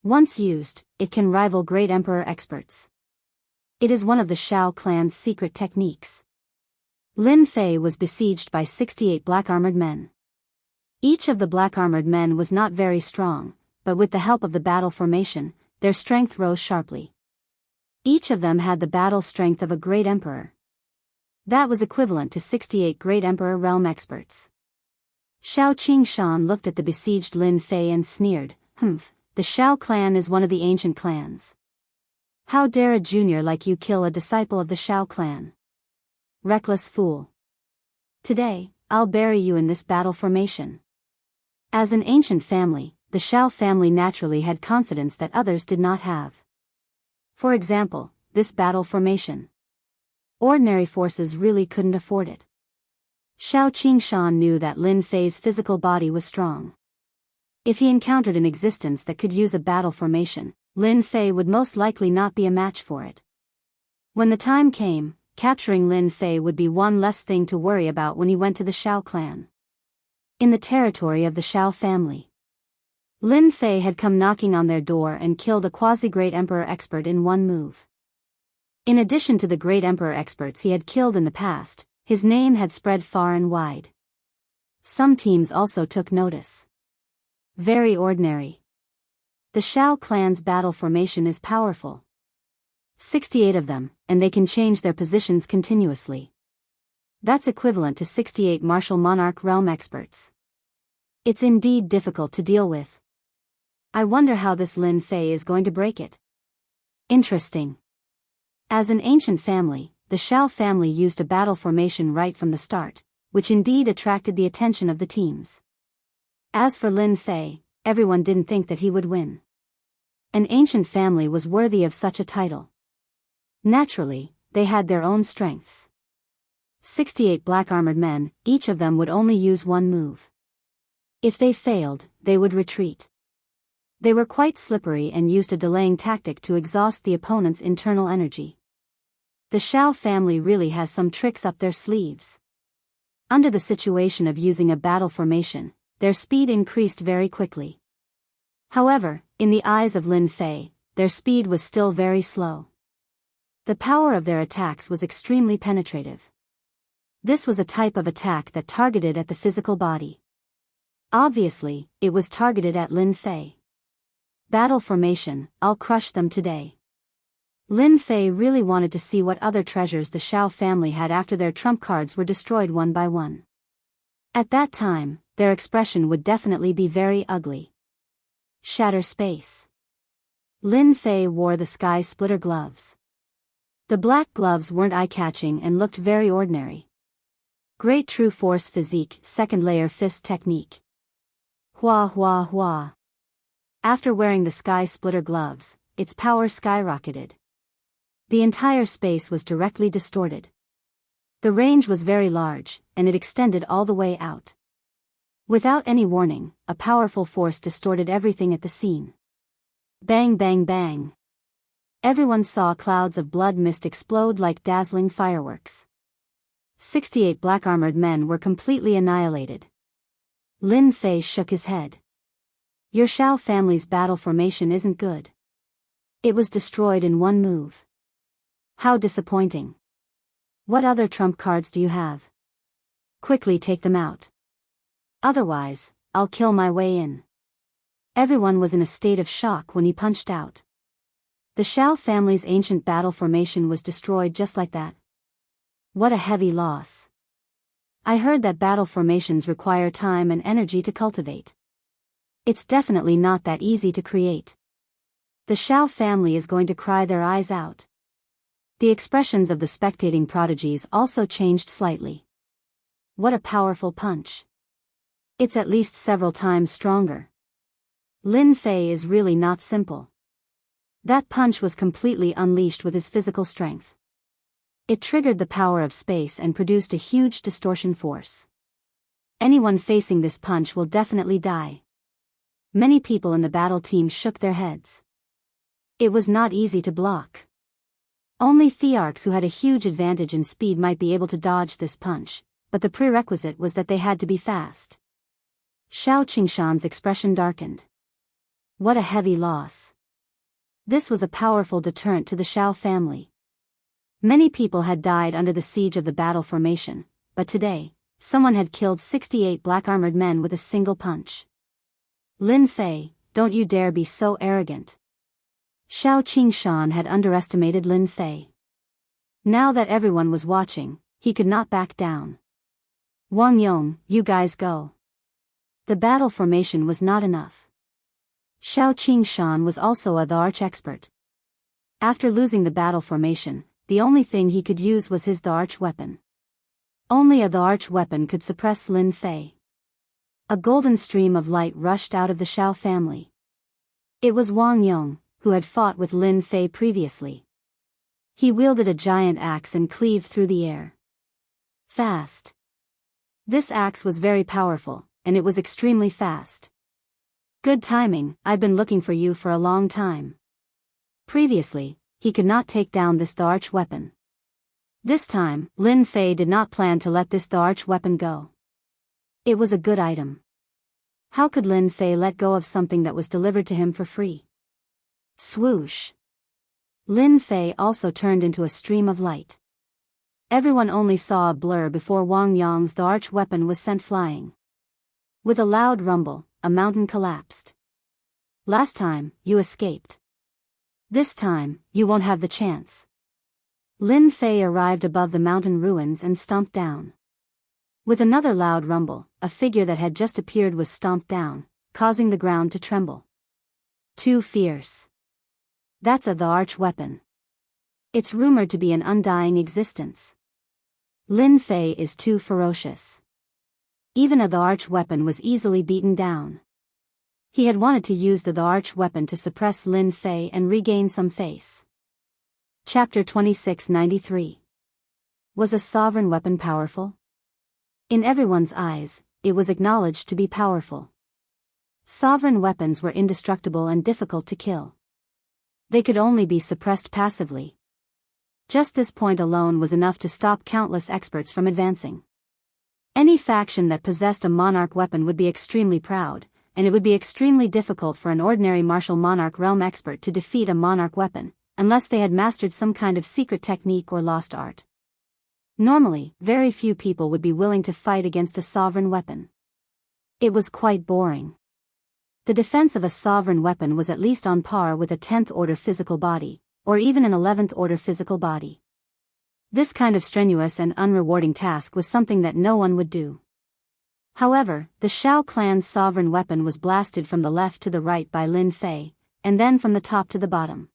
Once used, it can rival great emperor experts. It is one of the Shao clan's secret techniques. Lin Fei was besieged by 68 black-armored men. Each of the black-armored men was not very strong, but with the help of the battle formation, their strength rose sharply. Each of them had the battle strength of a great emperor. That was equivalent to 68 great emperor realm experts. Shao Qingshan looked at the besieged Lin Fei and sneered, the Shao clan is one of the ancient clans. How dare a junior like you kill a disciple of the Shao clan? Reckless fool. Today, I'll bury you in this battle formation. As an ancient family, the Shao family naturally had confidence that others did not have. For example, this battle formation. Ordinary forces really couldn't afford it. Shao Qingshan knew that Lin Fei's physical body was strong. If he encountered an existence that could use a battle formation, Lin Fei would most likely not be a match for it. When the time came, capturing Lin Fei would be one less thing to worry about when he went to the Shao clan. In the territory of the Shao family, Lin Fei had come knocking on their door and killed a quasi-great emperor expert in one move. In addition to the great emperor experts he had killed in the past, his name had spread far and wide. Some teams also took notice. Very ordinary. The Shao clan's battle formation is powerful. 68 of them, and they can change their positions continuously. That's equivalent to 68 martial monarch realm experts. It's indeed difficult to deal with. I wonder how this Lin Fei is going to break it. Interesting. As an ancient family, the Shao family used a battle formation right from the start, which indeed attracted the attention of the teams. As for Lin Fei, everyone didn't think that he would win. An ancient family was worthy of such a title. Naturally, they had their own strengths. 68 black-armored men, each of them would only use one move. If they failed, they would retreat. They were quite slippery and used a delaying tactic to exhaust the opponent's internal energy. The Shao family really has some tricks up their sleeves. Under the situation of using a battle formation, their speed increased very quickly. However, in the eyes of Lin Fei, their speed was still very slow. The power of their attacks was extremely penetrative. This was a type of attack that targeted at the physical body. Obviously, it was targeted at Lin Fei. Battle formation, I'll crush them today. Lin Fei really wanted to see what other treasures the Xiao family had after their trump cards were destroyed one by one. At that time, their expression would definitely be very ugly. Shatter space. Lin Fei wore the sky splitter gloves. The black gloves weren't eye-catching and looked very ordinary. Great true force physique, second layer fist technique. Hua hua hua. After wearing the sky splitter gloves, its power skyrocketed. The entire space was directly distorted. The range was very large, and it extended all the way out. Without any warning, a powerful force distorted everything at the scene. Bang bang bang. Everyone saw clouds of blood mist explode like dazzling fireworks. 68 black-armored men were completely annihilated. Lin Fei shook his head. Your Xiao family's battle formation isn't good. It was destroyed in one move. How disappointing. What other trump cards do you have? Quickly take them out. Otherwise, I'll kill my way in. Everyone was in a state of shock when he punched out. The Xiao family's ancient battle formation was destroyed just like that. What a heavy loss. I heard that battle formations require time and energy to cultivate. It's definitely not that easy to create. The Xiao family is going to cry their eyes out. The expressions of the spectating prodigies also changed slightly. What a powerful punch. It's at least several times stronger. Lin Fei is really not simple. That punch was completely unleashed with his physical strength. It triggered the power of space and produced a huge distortion force. Anyone facing this punch will definitely die. Many people in the battle team shook their heads. It was not easy to block. Only Thearchs who had a huge advantage in speed might be able to dodge this punch, but the prerequisite was that they had to be fast. Xiao Qingshan's expression darkened. What a heavy loss. This was a powerful deterrent to the Xiao family. Many people had died under the siege of the battle formation, but today, someone had killed 68 black-armored men with a single punch. Lin Fei, don't you dare be so arrogant. Xiao Qingshan had underestimated Lin Fei. Now that everyone was watching, he could not back down. Wang Yong, you guys go. The battle formation was not enough. Xiao Qingshan was also the arch-expert. After losing the battle formation, the only thing he could use was the arch-weapon. Only the arch-weapon could suppress Lin Fei. A golden stream of light rushed out of the Xiao family. It was Wang Yong, who had fought with Lin Fei previously. He wielded a giant axe and cleaved through the air. Fast. This axe was very powerful, and it was extremely fast. Good timing, I've been looking for you for a long time. Previously, he could not take down this arch weapon. This time, Lin Fei did not plan to let this arch weapon go. It was a good item. How could Lin Fei let go of something that was delivered to him for free? Swoosh. Lin Fei also turned into a stream of light. Everyone only saw a blur before Wang Yong's arch weapon was sent flying. With a loud rumble, a mountain collapsed. Last time, you escaped. This time, you won't have the chance. Lin Fei arrived above the mountain ruins and stomped down. With another loud rumble, a figure that had just appeared was stomped down, causing the ground to tremble. Too fierce. That's the arch weapon. It's rumored to be an undying existence. Lin Fei is too ferocious. Even the arch weapon was easily beaten down. He had wanted to use the arch weapon to suppress Lin Fei and regain some face. Chapter 2693. Was a sovereign weapon powerful? In everyone's eyes, it was acknowledged to be powerful. Sovereign weapons were indestructible and difficult to kill. They could only be suppressed passively. Just this point alone was enough to stop countless experts from advancing. Any faction that possessed a monarch weapon would be extremely proud, and it would be extremely difficult for an ordinary martial monarch realm expert to defeat a monarch weapon, unless they had mastered some kind of secret technique or lost art. Normally, very few people would be willing to fight against a sovereign weapon. It was quite boring. The defense of a sovereign weapon was at least on par with a 10th order physical body, or even an 11th order physical body. This kind of strenuous and unrewarding task was something that no one would do. However, the Shao clan's sovereign weapon was blasted from the left to the right by Lin Fei, and then from the top to the bottom.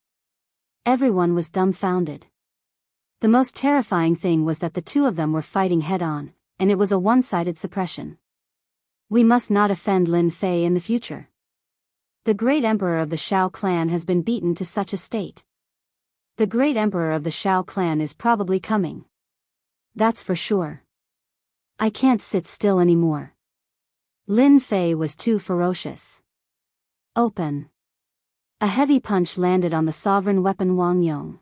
Everyone was dumbfounded. The most terrifying thing was that the two of them were fighting head-on, and it was a one-sided suppression. We must not offend Lin Fei in the future. The great emperor of the Shao clan has been beaten to such a state. The great emperor of the Shao clan is probably coming. That's for sure. I can't sit still anymore. Lin Fei was too ferocious. Open. A heavy punch landed on the sovereign weapon Wang Yong.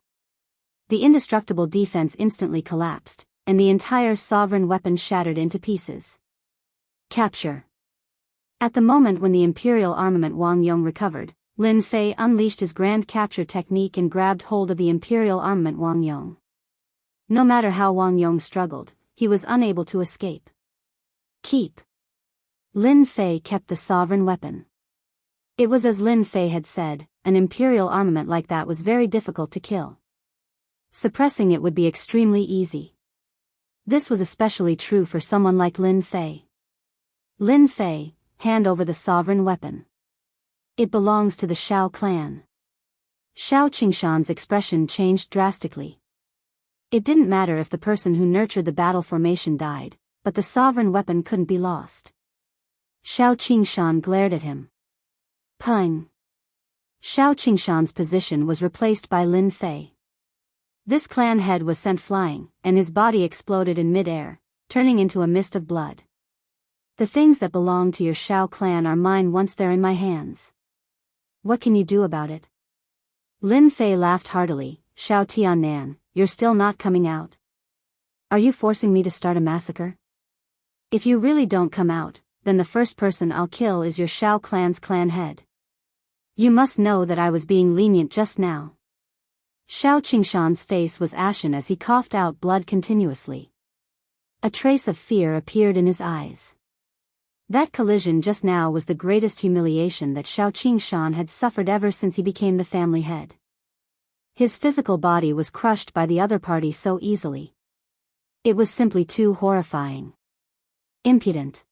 The indestructible defense instantly collapsed, and the entire sovereign weapon shattered into pieces. Capture. At the moment when the imperial armament Wang Yong recovered, Lin Fei unleashed his grand capture technique and grabbed hold of the imperial armament Wang Yong. No matter how Wang Yong struggled, he was unable to escape. Keep. Lin Fei kept the sovereign weapon. It was as Lin Fei had said, an imperial armament like that was very difficult to kill. Suppressing it would be extremely easy. This was especially true for someone like Lin Fei. Lin Fei, hand over the sovereign weapon. It belongs to the Shao clan. Shao Qingshan's expression changed drastically. It didn't matter if the person who nurtured the battle formation died, but the sovereign weapon couldn't be lost. Shao Qingshan glared at him. Pung. Shao Qingshan's position was replaced by Lin Fei. This clan head was sent flying, and his body exploded in mid-air, turning into a mist of blood. The things that belong to your Shao clan are mine once they're in my hands. What can you do about it? Lin Fei laughed heartily. Shao Tiannan, you're still not coming out. Are you forcing me to start a massacre? If you really don't come out, then the first person I'll kill is your Shao clan's clan head. You must know that I was being lenient just now. Shao Qingshan's face was ashen as he coughed out blood continuously. A trace of fear appeared in his eyes. That collision just now was the greatest humiliation that Shao Qingshan had suffered ever since he became the family head. His physical body was crushed by the other party so easily. It was simply too horrifying. Impudent.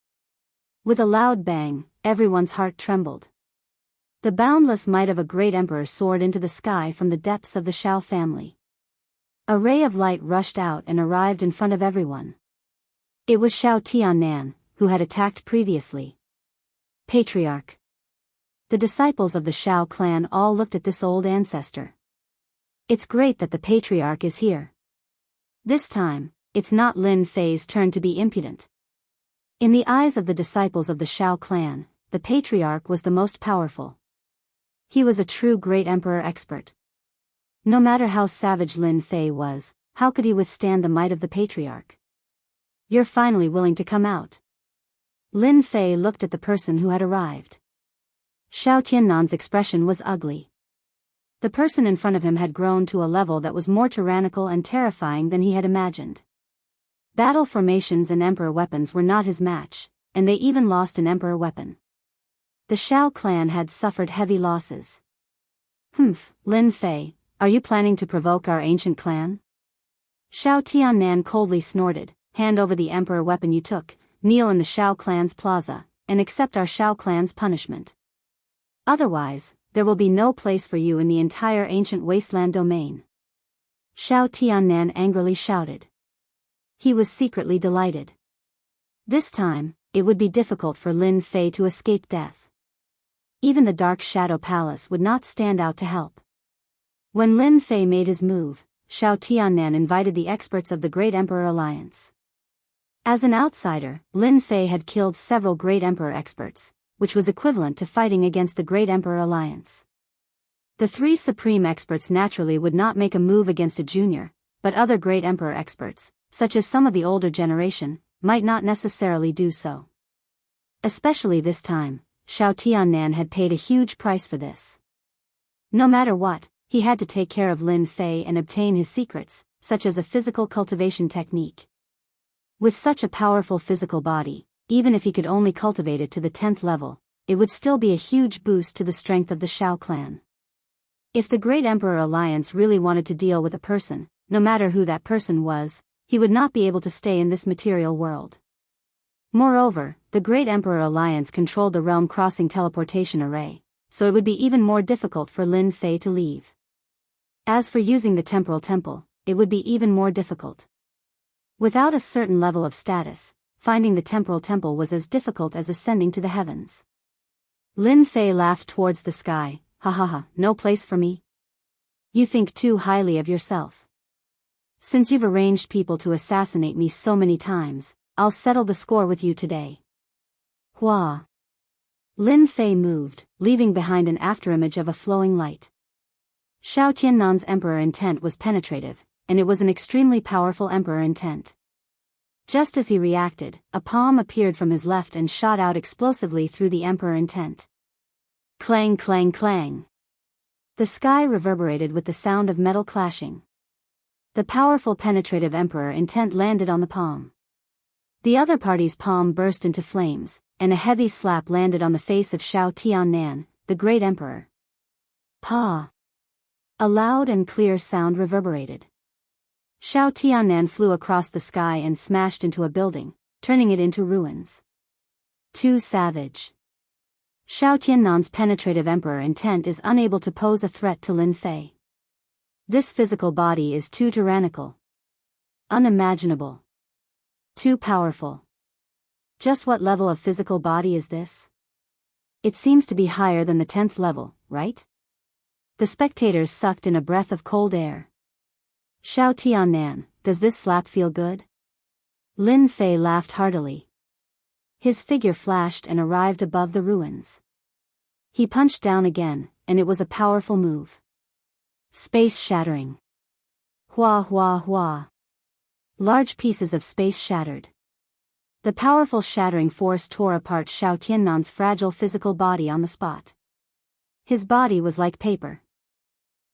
With a loud bang, everyone's heart trembled. The boundless might of a great emperor soared into the sky from the depths of the Shao family. A ray of light rushed out and arrived in front of everyone. It was Shao Tiannan, who had attacked previously. Patriarch. The disciples of the Shao clan all looked at this old ancestor. It's great that the patriarch is here. This time, it's not Lin Fei's turn to be impudent. In the eyes of the disciples of the Shao clan, the patriarch was the most powerful. He was a true great emperor expert. No matter how savage Lin Fei was, how could he withstand the might of the patriarch? You're finally willing to come out. Lin Fei looked at the person who had arrived. Shao Tiannan's expression was ugly. The person in front of him had grown to a level that was more tyrannical and terrifying than he had imagined. Battle formations and emperor weapons were not his match, and they even lost an emperor weapon. The Shao clan had suffered heavy losses. Lin Fei, are you planning to provoke our ancient clan? Shao Tiannan coldly snorted. Hand over the emperor weapon you took, kneel in the Shao clan's plaza, and accept our Shao clan's punishment. Otherwise, there will be no place for you in the entire ancient wasteland domain. Shao Tiannan angrily shouted. He was secretly delighted. This time, it would be difficult for Lin Fei to escape death. Even the Dark Shadow Palace would not stand out to help. When Lin Fei made his move, Shao Tiannan invited the experts of the Great Emperor Alliance. As an outsider, Lin Fei had killed several Great Emperor experts, which was equivalent to fighting against the Great Emperor Alliance. The three supreme experts naturally would not make a move against a junior, but other Great Emperor experts, such as some of the older generation, might not necessarily do so. Especially this time, Shao Tiannan had paid a huge price for this. No matter what, he had to take care of Lin Fei and obtain his secrets, such as a physical cultivation technique. With such a powerful physical body, even if he could only cultivate it to the 10th level, it would still be a huge boost to the strength of the Shao clan. If the Great Emperor Alliance really wanted to deal with a person, no matter who that person was, he would not be able to stay in this material world. Moreover, the Great Emperor Alliance controlled the realm-crossing teleportation array, so it would be even more difficult for Lin Fei to leave. As for using the temporal temple, it would be even more difficult. Without a certain level of status, finding the temporal temple was as difficult as ascending to the heavens. Lin Fei laughed towards the sky. Ha ha ha, no place for me? You think too highly of yourself. Since you've arranged people to assassinate me so many times, I'll settle the score with you today. Hua. Lin Fei moved, leaving behind an afterimage of a flowing light. Shao Qiannan's emperor intent was penetrative, and it was an extremely powerful emperor intent. Just as he reacted, a palm appeared from his left and shot out explosively through the emperor intent. Clang clang clang. The sky reverberated with the sound of metal clashing. The powerful penetrative emperor intent landed on the palm. The other party's palm burst into flames, and a heavy slap landed on the face of Shao Tiannan, the great emperor. Pa! A loud and clear sound reverberated. Shao Tiannan flew across the sky and smashed into a building, turning it into ruins. Too savage. Shao Tiannan's penetrative emperor intent is unable to pose a threat to Lin Fei. This physical body is too tyrannical. Unimaginable. Too powerful. Just what level of physical body is this? It seems to be higher than the 10th level, right? The spectators sucked in a breath of cold air. Shao Tiannan, does this slap feel good? Lin Fei laughed heartily. His figure flashed and arrived above the ruins. He punched down again, and it was a powerful move. Space shattering. Hua hua hua. Large pieces of space shattered. The powerful shattering force tore apart Shao Tiannan's fragile physical body on the spot. His body was like paper.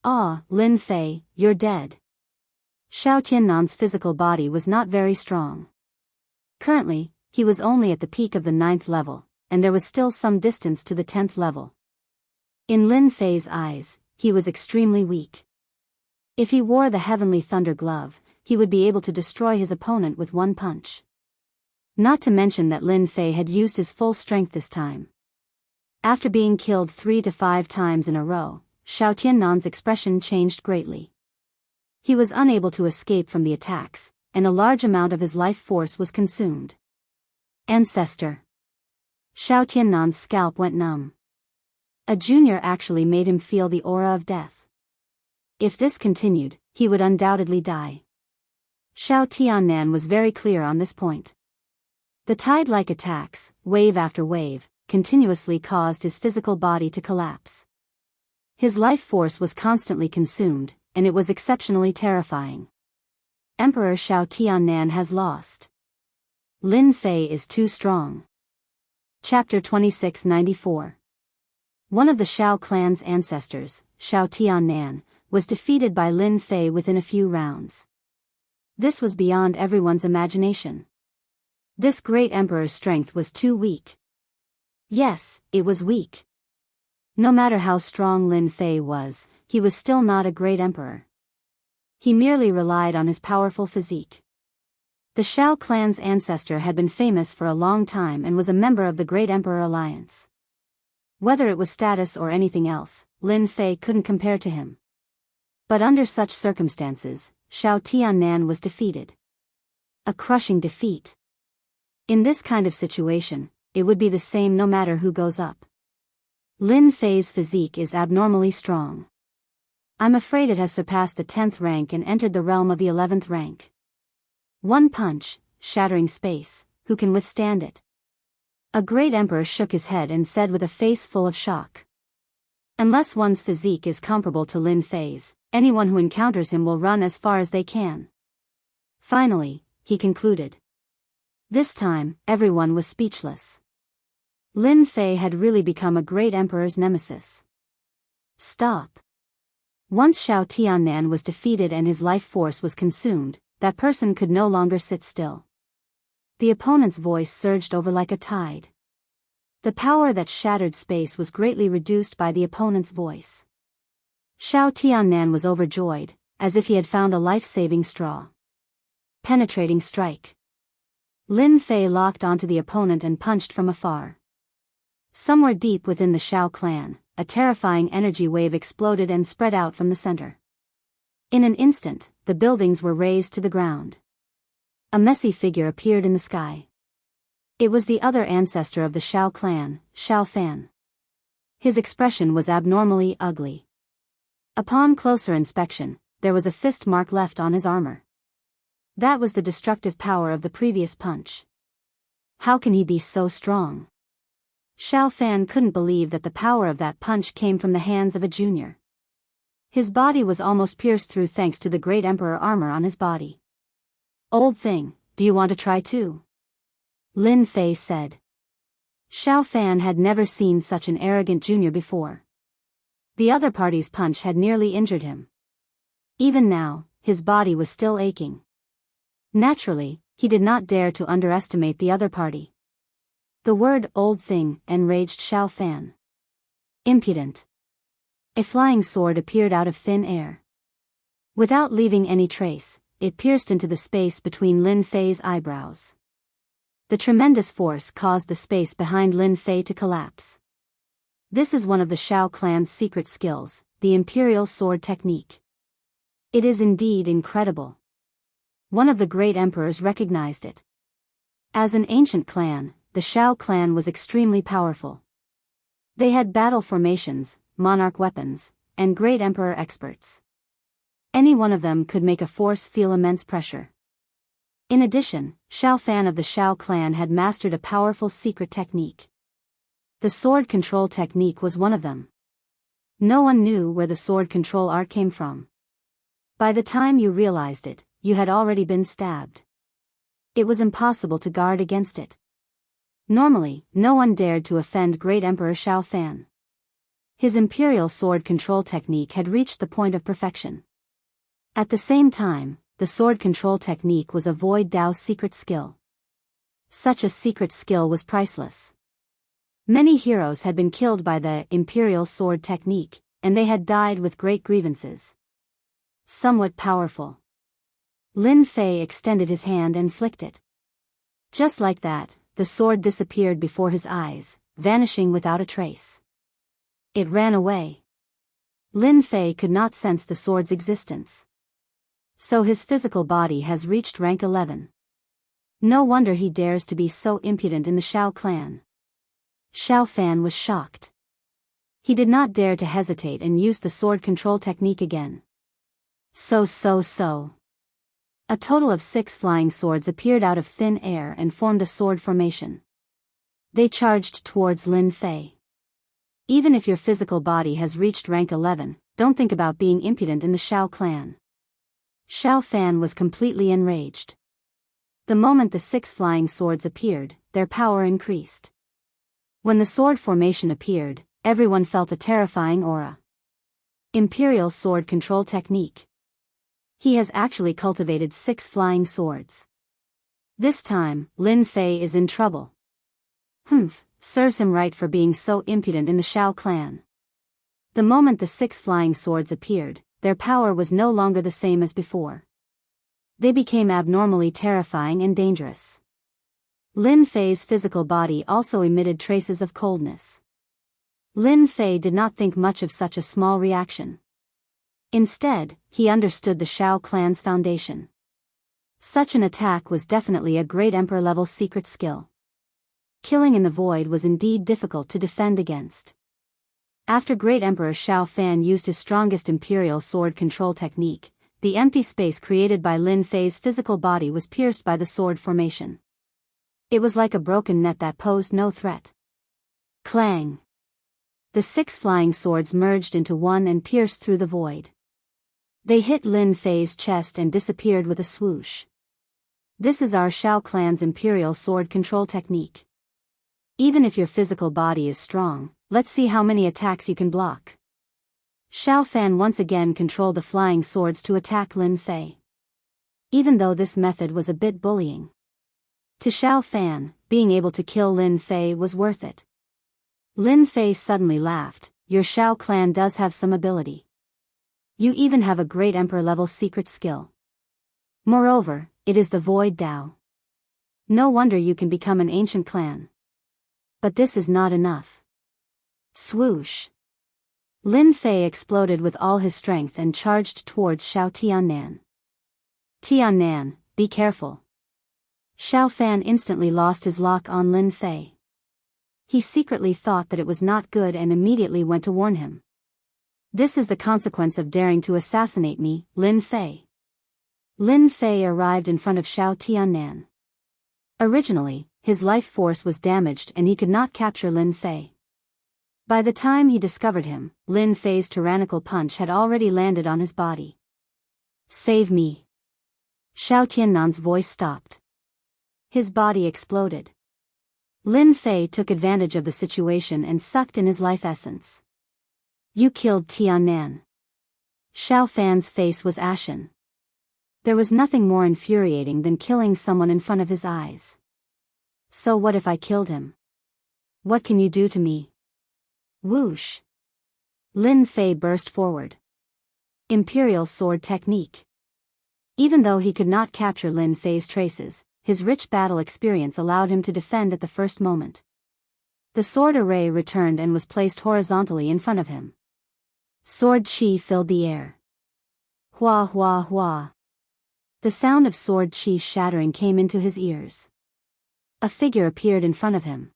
Ah, Lin Fei, you're dead. Shao Tiannan's physical body was not very strong. Currently, he was only at the peak of the 9th level, and there was still some distance to the 10th level. In Lin Fei's eyes, he was extremely weak. If he wore the heavenly thunder glove, he would be able to destroy his opponent with one punch. Not to mention that Lin Fei had used his full strength this time. After being killed 3 to 5 times in a row, Shao Tiannan's expression changed greatly. He was unable to escape from the attacks, and a large amount of his life force was consumed. Ancestor. Shao Tiannan's scalp went numb. A junior actually made him feel the aura of death. If this continued, he would undoubtedly die. Shao Tiannan was very clear on this point. The tide-like attacks, wave after wave, continuously caused his physical body to collapse. His life force was constantly consumed, and it was exceptionally terrifying. Emperor Shao Tiannan has lost. Lin Fei is too strong. Chapter 2694. One of the Shao clan's ancestors, Shao Tiannan, was defeated by Lin Fei within a few rounds. This was beyond everyone's imagination. This great emperor's strength was too weak. Yes, it was weak. No matter how strong Lin Fei was, he was still not a great emperor. He merely relied on his powerful physique. The Shao clan's ancestor had been famous for a long time and was a member of the Great Emperor Alliance. Whether it was status or anything else, Lin Fei couldn't compare to him. But under such circumstances, Shao Tiannan was defeated. A crushing defeat. In this kind of situation, it would be the same no matter who goes up. Lin Fei's physique is abnormally strong. I'm afraid it has surpassed the 10th rank and entered the realm of the 11th rank. One punch, shattering space, who can withstand it? A great emperor shook his head and said with a face full of shock. Unless one's physique is comparable to Lin Fei's, anyone who encounters him will run as far as they can. Finally, he concluded. This time, everyone was speechless. Lin Fei had really become a great emperor's nemesis. Stop. Once Shao Tiannan was defeated and his life force was consumed, that person could no longer sit still. The opponent's voice surged over like a tide. The power that shattered space was greatly reduced by the opponent's voice. Xiao Tiannan was overjoyed, as if he had found a life-saving straw. Penetrating strike. Lin Fei locked onto the opponent and punched from afar. Somewhere deep within the Xiao clan, a terrifying energy wave exploded and spread out from the center. In an instant, the buildings were razed to the ground. A messy figure appeared in the sky. It was the other ancestor of the Xiao clan, Xiao Fan. His expression was abnormally ugly. Upon closer inspection, there was a fist mark left on his armor. That was the destructive power of the previous punch. How can he be so strong? Xiao Fan couldn't believe that the power of that punch came from the hands of a junior. His body was almost pierced through thanks to the great emperor armor on his body. Old thing, do you want to try too? Lin Fei said. Xiao Fan had never seen such an arrogant junior before. The other party's punch had nearly injured him. Even now, his body was still aching. Naturally, he did not dare to underestimate the other party. The word "old thing" enraged Xiao Fan. Impudent. A flying sword appeared out of thin air. Without leaving any trace, it pierced into the space between Lin Fei's eyebrows. The tremendous force caused the space behind Lin Fei to collapse. This is one of the Xiao clan's secret skills, the Imperial Sword Technique. It is indeed incredible. One of the great emperors recognized it. As an ancient clan, the Xiao clan was extremely powerful. They had battle formations, monarch weapons, and great emperor experts. Any one of them could make a force feel immense pressure. In addition, Xiao Fan of the Xiao clan had mastered a powerful secret technique. The sword control technique was one of them. No one knew where the sword control art came from. By the time you realized it, you had already been stabbed. It was impossible to guard against it. Normally, no one dared to offend Great Emperor Xiao Fan. His imperial sword control technique had reached the point of perfection. At the same time, the sword control technique was a Void Dao's secret skill. Such a secret skill was priceless. Many heroes had been killed by the imperial sword technique, and they had died with great grievances. Somewhat powerful. Lin Fei extended his hand and flicked it. Just like that, the sword disappeared before his eyes, vanishing without a trace. It ran away. Lin Fei could not sense the sword's existence. So his physical body has reached rank 11. No wonder he dares to be so impudent in the Xiao clan. Xiao Fan was shocked. He did not dare to hesitate and used the sword control technique again. So. A total of 6 flying swords appeared out of thin air and formed a sword formation. They charged towards Lin Fei. Even if your physical body has reached rank 11, don't think about being impudent in the Xiao clan. Xiao Fan was completely enraged. The moment the 6 flying swords appeared, their power increased. When the sword formation appeared, everyone felt a terrifying aura. Imperial sword control technique. He has actually cultivated 6 flying swords. This time, Lin Fei is in trouble. Serves him right for being so impudent in the Xiao clan. The moment the 6 flying swords appeared, their power was no longer the same as before. They became abnormally terrifying and dangerous. Lin Fei's physical body also emitted traces of coldness. Lin Fei did not think much of such a small reaction. Instead, he understood the Xiao clan's foundation. Such an attack was definitely a great emperor-level secret skill. Killing in the void was indeed difficult to defend against. After Great Emperor Xiao Fan used his strongest imperial sword control technique, the empty space created by Lin Fei's physical body was pierced by the sword formation. It was like a broken net that posed no threat. Clang! The 6 flying swords merged into one and pierced through the void. They hit Lin Fei's chest and disappeared with a swoosh. This is our Xiao clan's imperial sword control technique. Even if your physical body is strong, let's see how many attacks you can block. Xiao Fan once again controlled the flying swords to attack Lin Fei. Even though this method was a bit bullying. To Xiao Fan, being able to kill Lin Fei was worth it. Lin Fei suddenly laughed, "Your Xiao clan does have some ability. You even have a great emperor-level secret skill. Moreover, it is the Void Dao. No wonder you can become an ancient clan. But this is not enough. Swoosh! Lin Fei exploded with all his strength and charged towards Xiao Tiannan. Tiannan, be careful. Xiao Fan instantly lost his lock on Lin Fei. He secretly thought that it was not good and immediately went to warn him. This is the consequence of daring to assassinate me, Lin Fei. Lin Fei arrived in front of Xiao Tiannan. Originally, his life force was damaged and he could not capture Lin Fei. By the time he discovered him, Lin Fei's tyrannical punch had already landed on his body. Save me! Xiao Tiannan's voice stopped. His body exploded. Lin Fei took advantage of the situation and sucked in his life essence. You killed Tiannan. Xiao Fan's face was ashen. There was nothing more infuriating than killing someone in front of his eyes. So what if I killed him? What can you do to me? Whoosh! Lin Fei burst forward. Imperial sword technique. Even though he could not capture Lin Fei's traces, his rich battle experience allowed him to defend at the first moment. The sword array returned and was placed horizontally in front of him. Sword chi filled the air. Hua hua hua. The sound of sword chi shattering came into his ears. A figure appeared in front of him.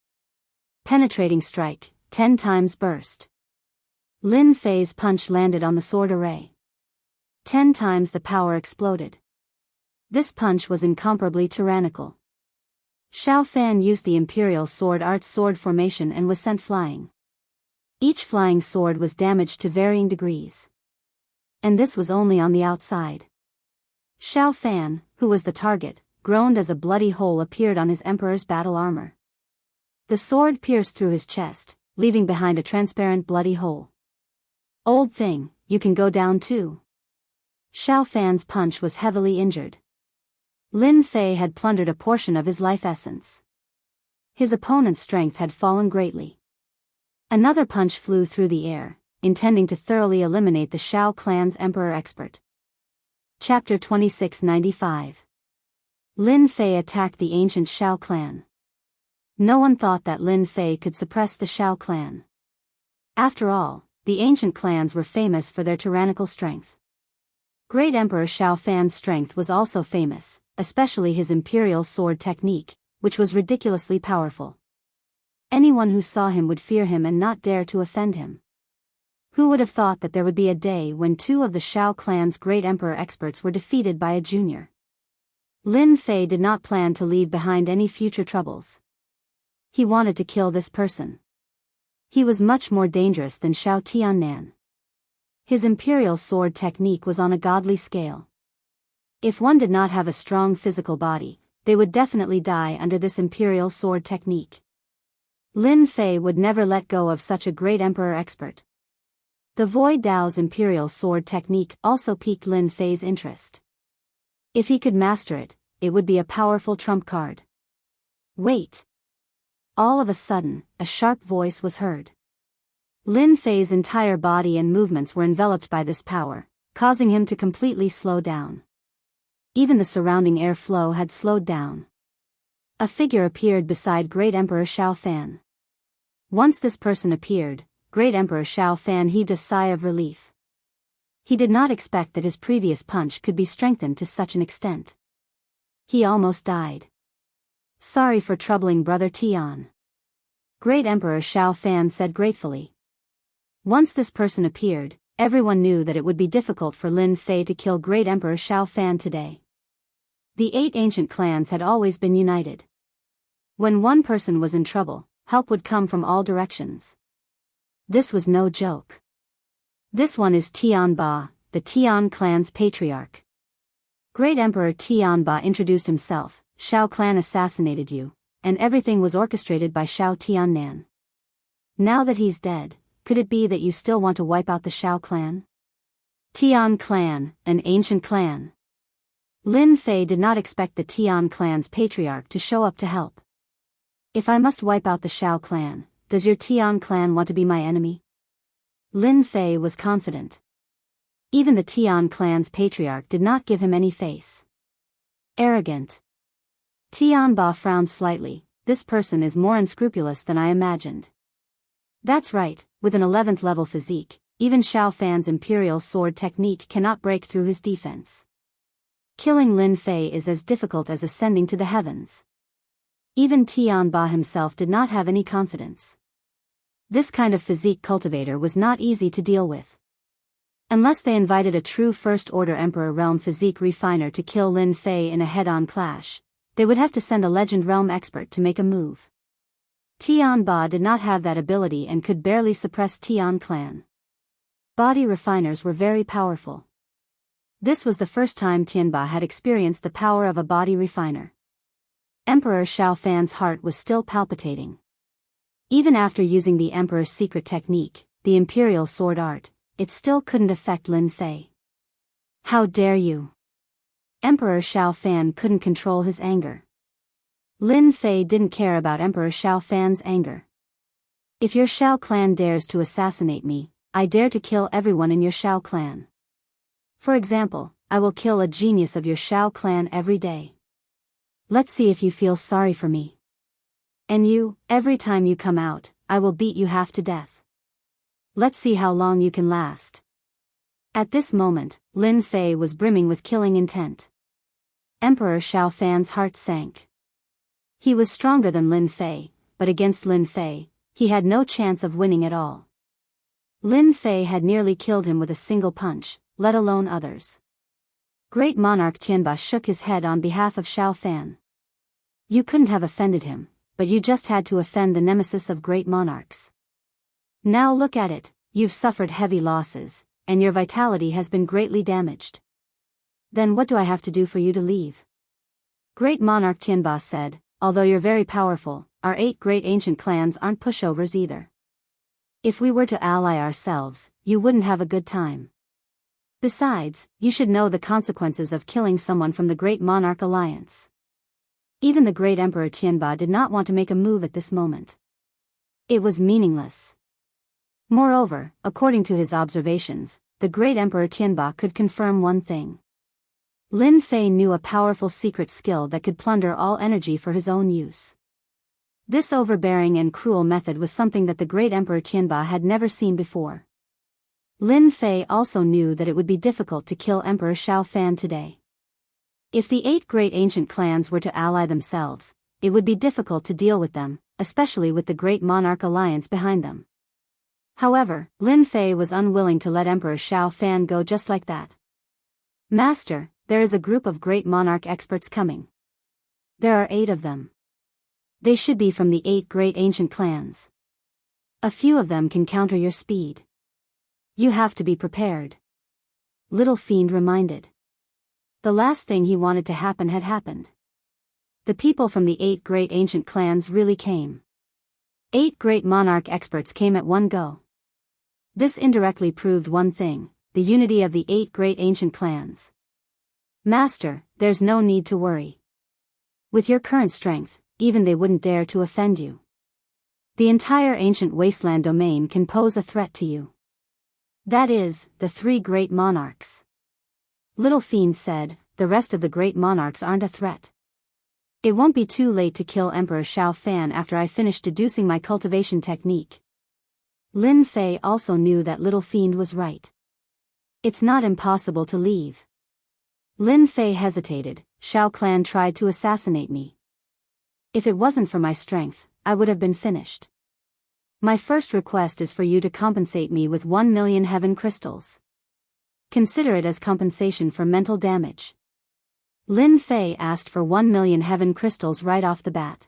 Penetrating strike, 10 times burst. Lin Fei's punch landed on the sword array. 10 times the power exploded. This punch was incomparably tyrannical. Xiao Fan used the Imperial Sword Art's sword formation and was sent flying. Each flying sword was damaged to varying degrees. And this was only on the outside. Xiao Fan, who was the target, groaned as a bloody hole appeared on his emperor's battle armor. The sword pierced through his chest, leaving behind a transparent bloody hole. Old thing, you can go down too. Xiao Fan's punch was heavily injured. Lin Fei had plundered a portion of his life essence. His opponent's strength had fallen greatly. Another punch flew through the air, intending to thoroughly eliminate the Xiao clan's emperor expert. Chapter 2695. Lin Fei attacked the ancient Xiao clan. No one thought that Lin Fei could suppress the Xiao clan. After all, the ancient clans were famous for their tyrannical strength. Great Emperor Xiao Fan's strength was also famous, especially his imperial sword technique, which was ridiculously powerful. Anyone who saw him would fear him and not dare to offend him. Who would have thought that there would be a day when 2 of the Xiao clan's great emperor experts were defeated by a junior? Lin Fei did not plan to leave behind any future troubles. He wanted to kill this person. He was much more dangerous than Xiao Tiannan. His imperial sword technique was on a godly scale. If one did not have a strong physical body, they would definitely die under this imperial sword technique. Lin Fei would never let go of such a great emperor expert. The Void Dao's imperial sword technique also piqued Lin Fei's interest. If he could master it, it would be a powerful trump card. Wait! All of a sudden, a sharp voice was heard. Lin Fei's entire body and movements were enveloped by this power, causing him to completely slow down. Even the surrounding air flow had slowed down. A figure appeared beside Great Emperor Xiao Fan. Once this person appeared, Great Emperor Xiao Fan heaved a sigh of relief. He did not expect that his previous punch could be strengthened to such an extent. He almost died. Sorry for troubling Brother Tian. Great Emperor Xiao Fan said gratefully. Once this person appeared, everyone knew that it would be difficult for Lin Fei to kill Great Emperor Xiao Fan today. The 8 ancient clans had always been united. When one person was in trouble, help would come from all directions. This was no joke. This one is Tian Ba, the Tian clan's patriarch. Great Emperor Tian Ba introduced himself. Xiao clan assassinated you, and everything was orchestrated by Xiao Tiannan. Now that he's dead, could it be that you still want to wipe out the Xiao clan? Tian clan, an ancient clan. Lin Fei did not expect the Tian clan's patriarch to show up to help. If I must wipe out the Xiao clan, does your Tian clan want to be my enemy? Lin Fei was confident. Even the Tian clan's patriarch did not give him any face. Arrogant. Tianba frowned slightly. This person is more unscrupulous than I imagined. That's right, with an 11th level physique, even Xiao Fan's imperial sword technique cannot break through his defense. Killing Lin Fei is as difficult as ascending to the heavens. Even Tianba himself did not have any confidence. This kind of physique cultivator was not easy to deal with. Unless they invited a true First-Order Emperor Realm physique refiner to kill Lin Fei in a head-on clash, they would have to send a Legend Realm expert to make a move. Tianba did not have that ability and could barely suppress Tian clan. Body refiners were very powerful. This was the first time Tianba had experienced the power of a body refiner. Emperor Xiao Fan's heart was still palpitating. Even after using the Emperor's secret technique, the Imperial Sword Art, it still couldn't affect Lin Fei. How dare you! Emperor Xiao Fan couldn't control his anger. Lin Fei didn't care about Emperor Xiao Fan's anger. If your Xiao clan dares to assassinate me, I dare to kill everyone in your Xiao clan. For example, I will kill a genius of your Xiao clan every day. Let's see if you feel sorry for me. And you, every time you come out, I will beat you half to death. Let's see how long you can last. At this moment, Lin Fei was brimming with killing intent. Emperor Xiao Fan's heart sank. He was stronger than Lin Fei, but against Lin Fei, he had no chance of winning at all. Lin Fei had nearly killed him with a single punch, let alone others. Great Monarch Tianba shook his head on behalf of Xiao Fan. You couldn't have offended him, but you just had to offend the nemesis of great monarchs. Now look at it, you've suffered heavy losses, and your vitality has been greatly damaged. Then what do I have to do for you to leave? Great Monarch Tianba said, although you're very powerful, our 8 great ancient clans aren't pushovers either. If we were to ally ourselves, you wouldn't have a good time. Besides, you should know the consequences of killing someone from the Great Monarch Alliance. Even the Great Emperor Tianba did not want to make a move at this moment. It was meaningless. Moreover, according to his observations, the Great Emperor Tianba could confirm one thing. Lin Fei knew a powerful secret skill that could plunder all energy for his own use. This overbearing and cruel method was something that the Great Emperor Tianba had never seen before. Lin Fei also knew that it would be difficult to kill Emperor Xiao Fan today. If the 8 great ancient clans were to ally themselves, it would be difficult to deal with them, especially with the Great Monarch Alliance behind them. However, Lin Fei was unwilling to let Emperor Xiao Fan go just like that. Master, there is a group of great monarch experts coming. There are 8 of them. They should be from the 8 great ancient clans. A few of them can counter your speed. You have to be prepared. Little Fiend reminded. The last thing he wanted to happen had happened. The people from the 8 great ancient clans really came. 8 great monarch experts came at one go. This indirectly proved one thing, the unity of the 8 great ancient clans. Master, there's no need to worry. With your current strength, even they wouldn't dare to offend you. The entire ancient wasteland domain can pose a threat to you. That is, the 3 great monarchs. Little Fiend said, the rest of the great monarchs aren't a threat. It won't be too late to kill Emperor Xiao Fan after I finish deducing my cultivation technique. Lin Fei also knew that Little Fiend was right. It's not impossible to leave. Lin Fei hesitated. Xiao clan tried to assassinate me. If it wasn't for my strength, I would have been finished. My first request is for you to compensate me with 1 million heaven crystals. Consider it as compensation for mental damage. Lin Fei asked for 1 million heaven crystals right off the bat.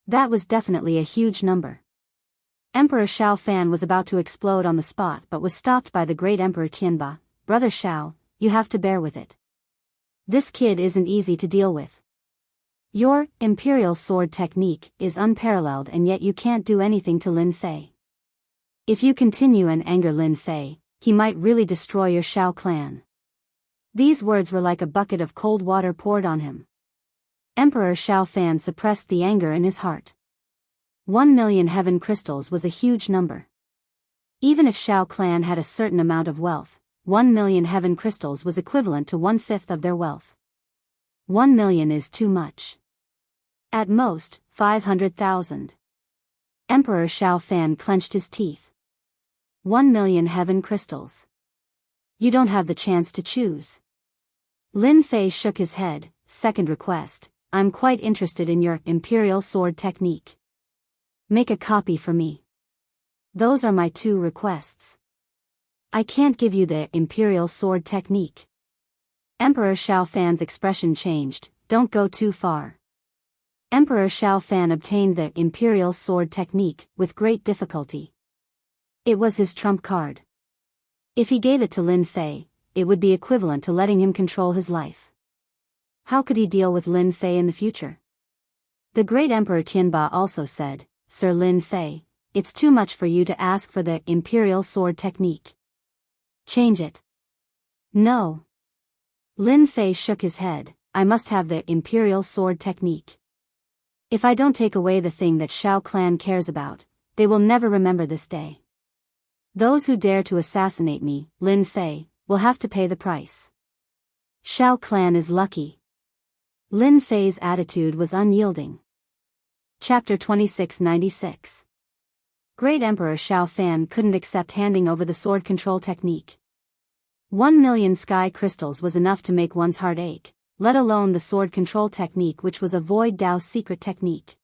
That was definitely a huge number. Emperor Xiao Fan was about to explode on the spot but was stopped by the great Emperor Tianba. Brother Xiao, you have to bear with it. This kid isn't easy to deal with. Your imperial sword technique is unparalleled and yet you can't do anything to Lin Fei. If you continue and anger Lin Fei, he might really destroy your Xiao clan. These words were like a bucket of cold water poured on him. Emperor Xiao Fan suppressed the anger in his heart. 1 million heaven crystals was a huge number. Even if Xiao clan had a certain amount of wealth, 1 million heaven crystals was equivalent to 1/5 of their wealth. 1 million is too much. At most, 500,000. Emperor Xiao Fan clenched his teeth. 1 million heaven crystals. You don't have the chance to choose. Lin Fei shook his head. Second request, I'm quite interested in your imperial sword technique. Make a copy for me. Those are my 2 requests. I can't give you the imperial sword technique. Emperor Xiao Fan's expression changed. Don't go too far. Emperor Xiao Fan obtained the imperial sword technique with great difficulty. It was his trump card. If he gave it to Lin Fei, it would be equivalent to letting him control his life. How could he deal with Lin Fei in the future? The great Emperor Tianba also said, Sir Lin Fei, it's too much for you to ask for the imperial sword technique. Change it. No. Lin Fei shook his head. I must have the imperial sword technique. If I don't take away the thing that Shao clan cares about, they will never remember this day. Those who dare to assassinate me, Lin Fei, will have to pay the price. Shao clan is lucky. Lin Fei's attitude was unyielding. Chapter 2696. Great Emperor Xiao Fan couldn't accept handing over the sword control technique. 1 million sky crystals was enough to make one's heart ache, let alone the sword control technique, which was a Void Dao secret technique.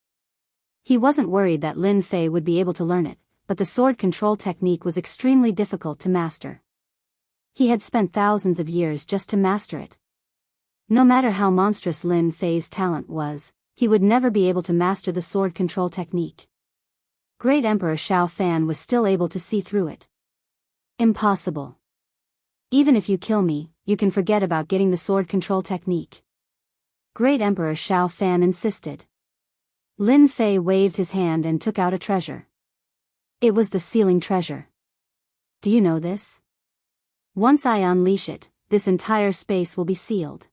He wasn't worried that Lin Fei would be able to learn it, but the sword control technique was extremely difficult to master. He had spent thousands of years just to master it. No matter how monstrous Lin Fei's talent was, he would never be able to master the sword control technique. Great Emperor Xiao Fan was still able to see through it. Impossible. Even if you kill me, you can forget about getting the sword control technique. Great Emperor Xiao Fan insisted. Lin Fei waved his hand and took out a treasure. It was the sealing treasure. Do you know this? Once I unleash it, this entire space will be sealed.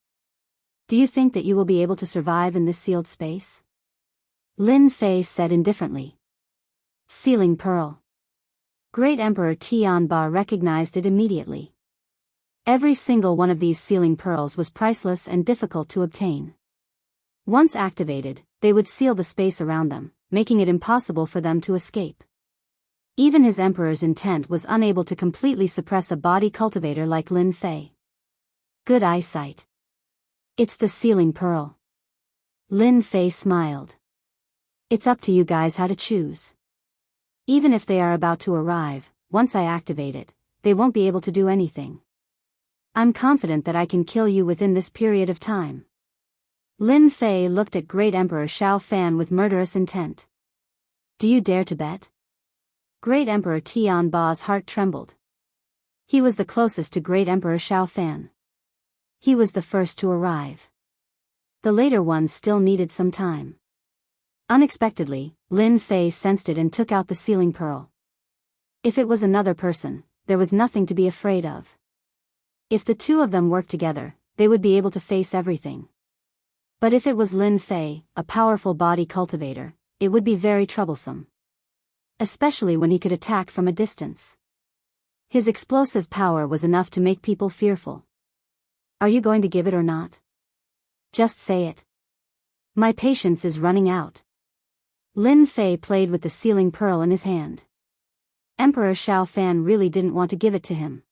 Do you think that you will be able to survive in this sealed space? Lin Fei said indifferently. Sealing pearl. Great Emperor Tianba recognized it immediately. Every single one of these sealing pearls was priceless and difficult to obtain. Once activated, they would seal the space around them, making it impossible for them to escape. Even his emperor's intent was unable to completely suppress a body cultivator like Lin Fei. Good eyesight. It's the sealing pearl. Lin Fei smiled. It's up to you guys how to choose. Even if they are about to arrive, once I activate it, they won't be able to do anything. I'm confident that I can kill you within this period of time. Lin Fei looked at Great Emperor Xiao Fan with murderous intent. Do you dare to bet? Great Emperor Tianba's heart trembled. He was the closest to Great Emperor Xiao Fan. He was the first to arrive. The later ones still needed some time. Unexpectedly, Lin Fei sensed it and took out the sealing pearl. If it was another person, there was nothing to be afraid of. If the 2 of them worked together, they would be able to face everything. But if it was Lin Fei, a powerful body cultivator, it would be very troublesome. Especially when he could attack from a distance. His explosive power was enough to make people fearful. Are you going to give it or not? Just say it. My patience is running out. Lin Fei played with the sealing pearl in his hand. Emperor Xiao Fan really didn't want to give it to him.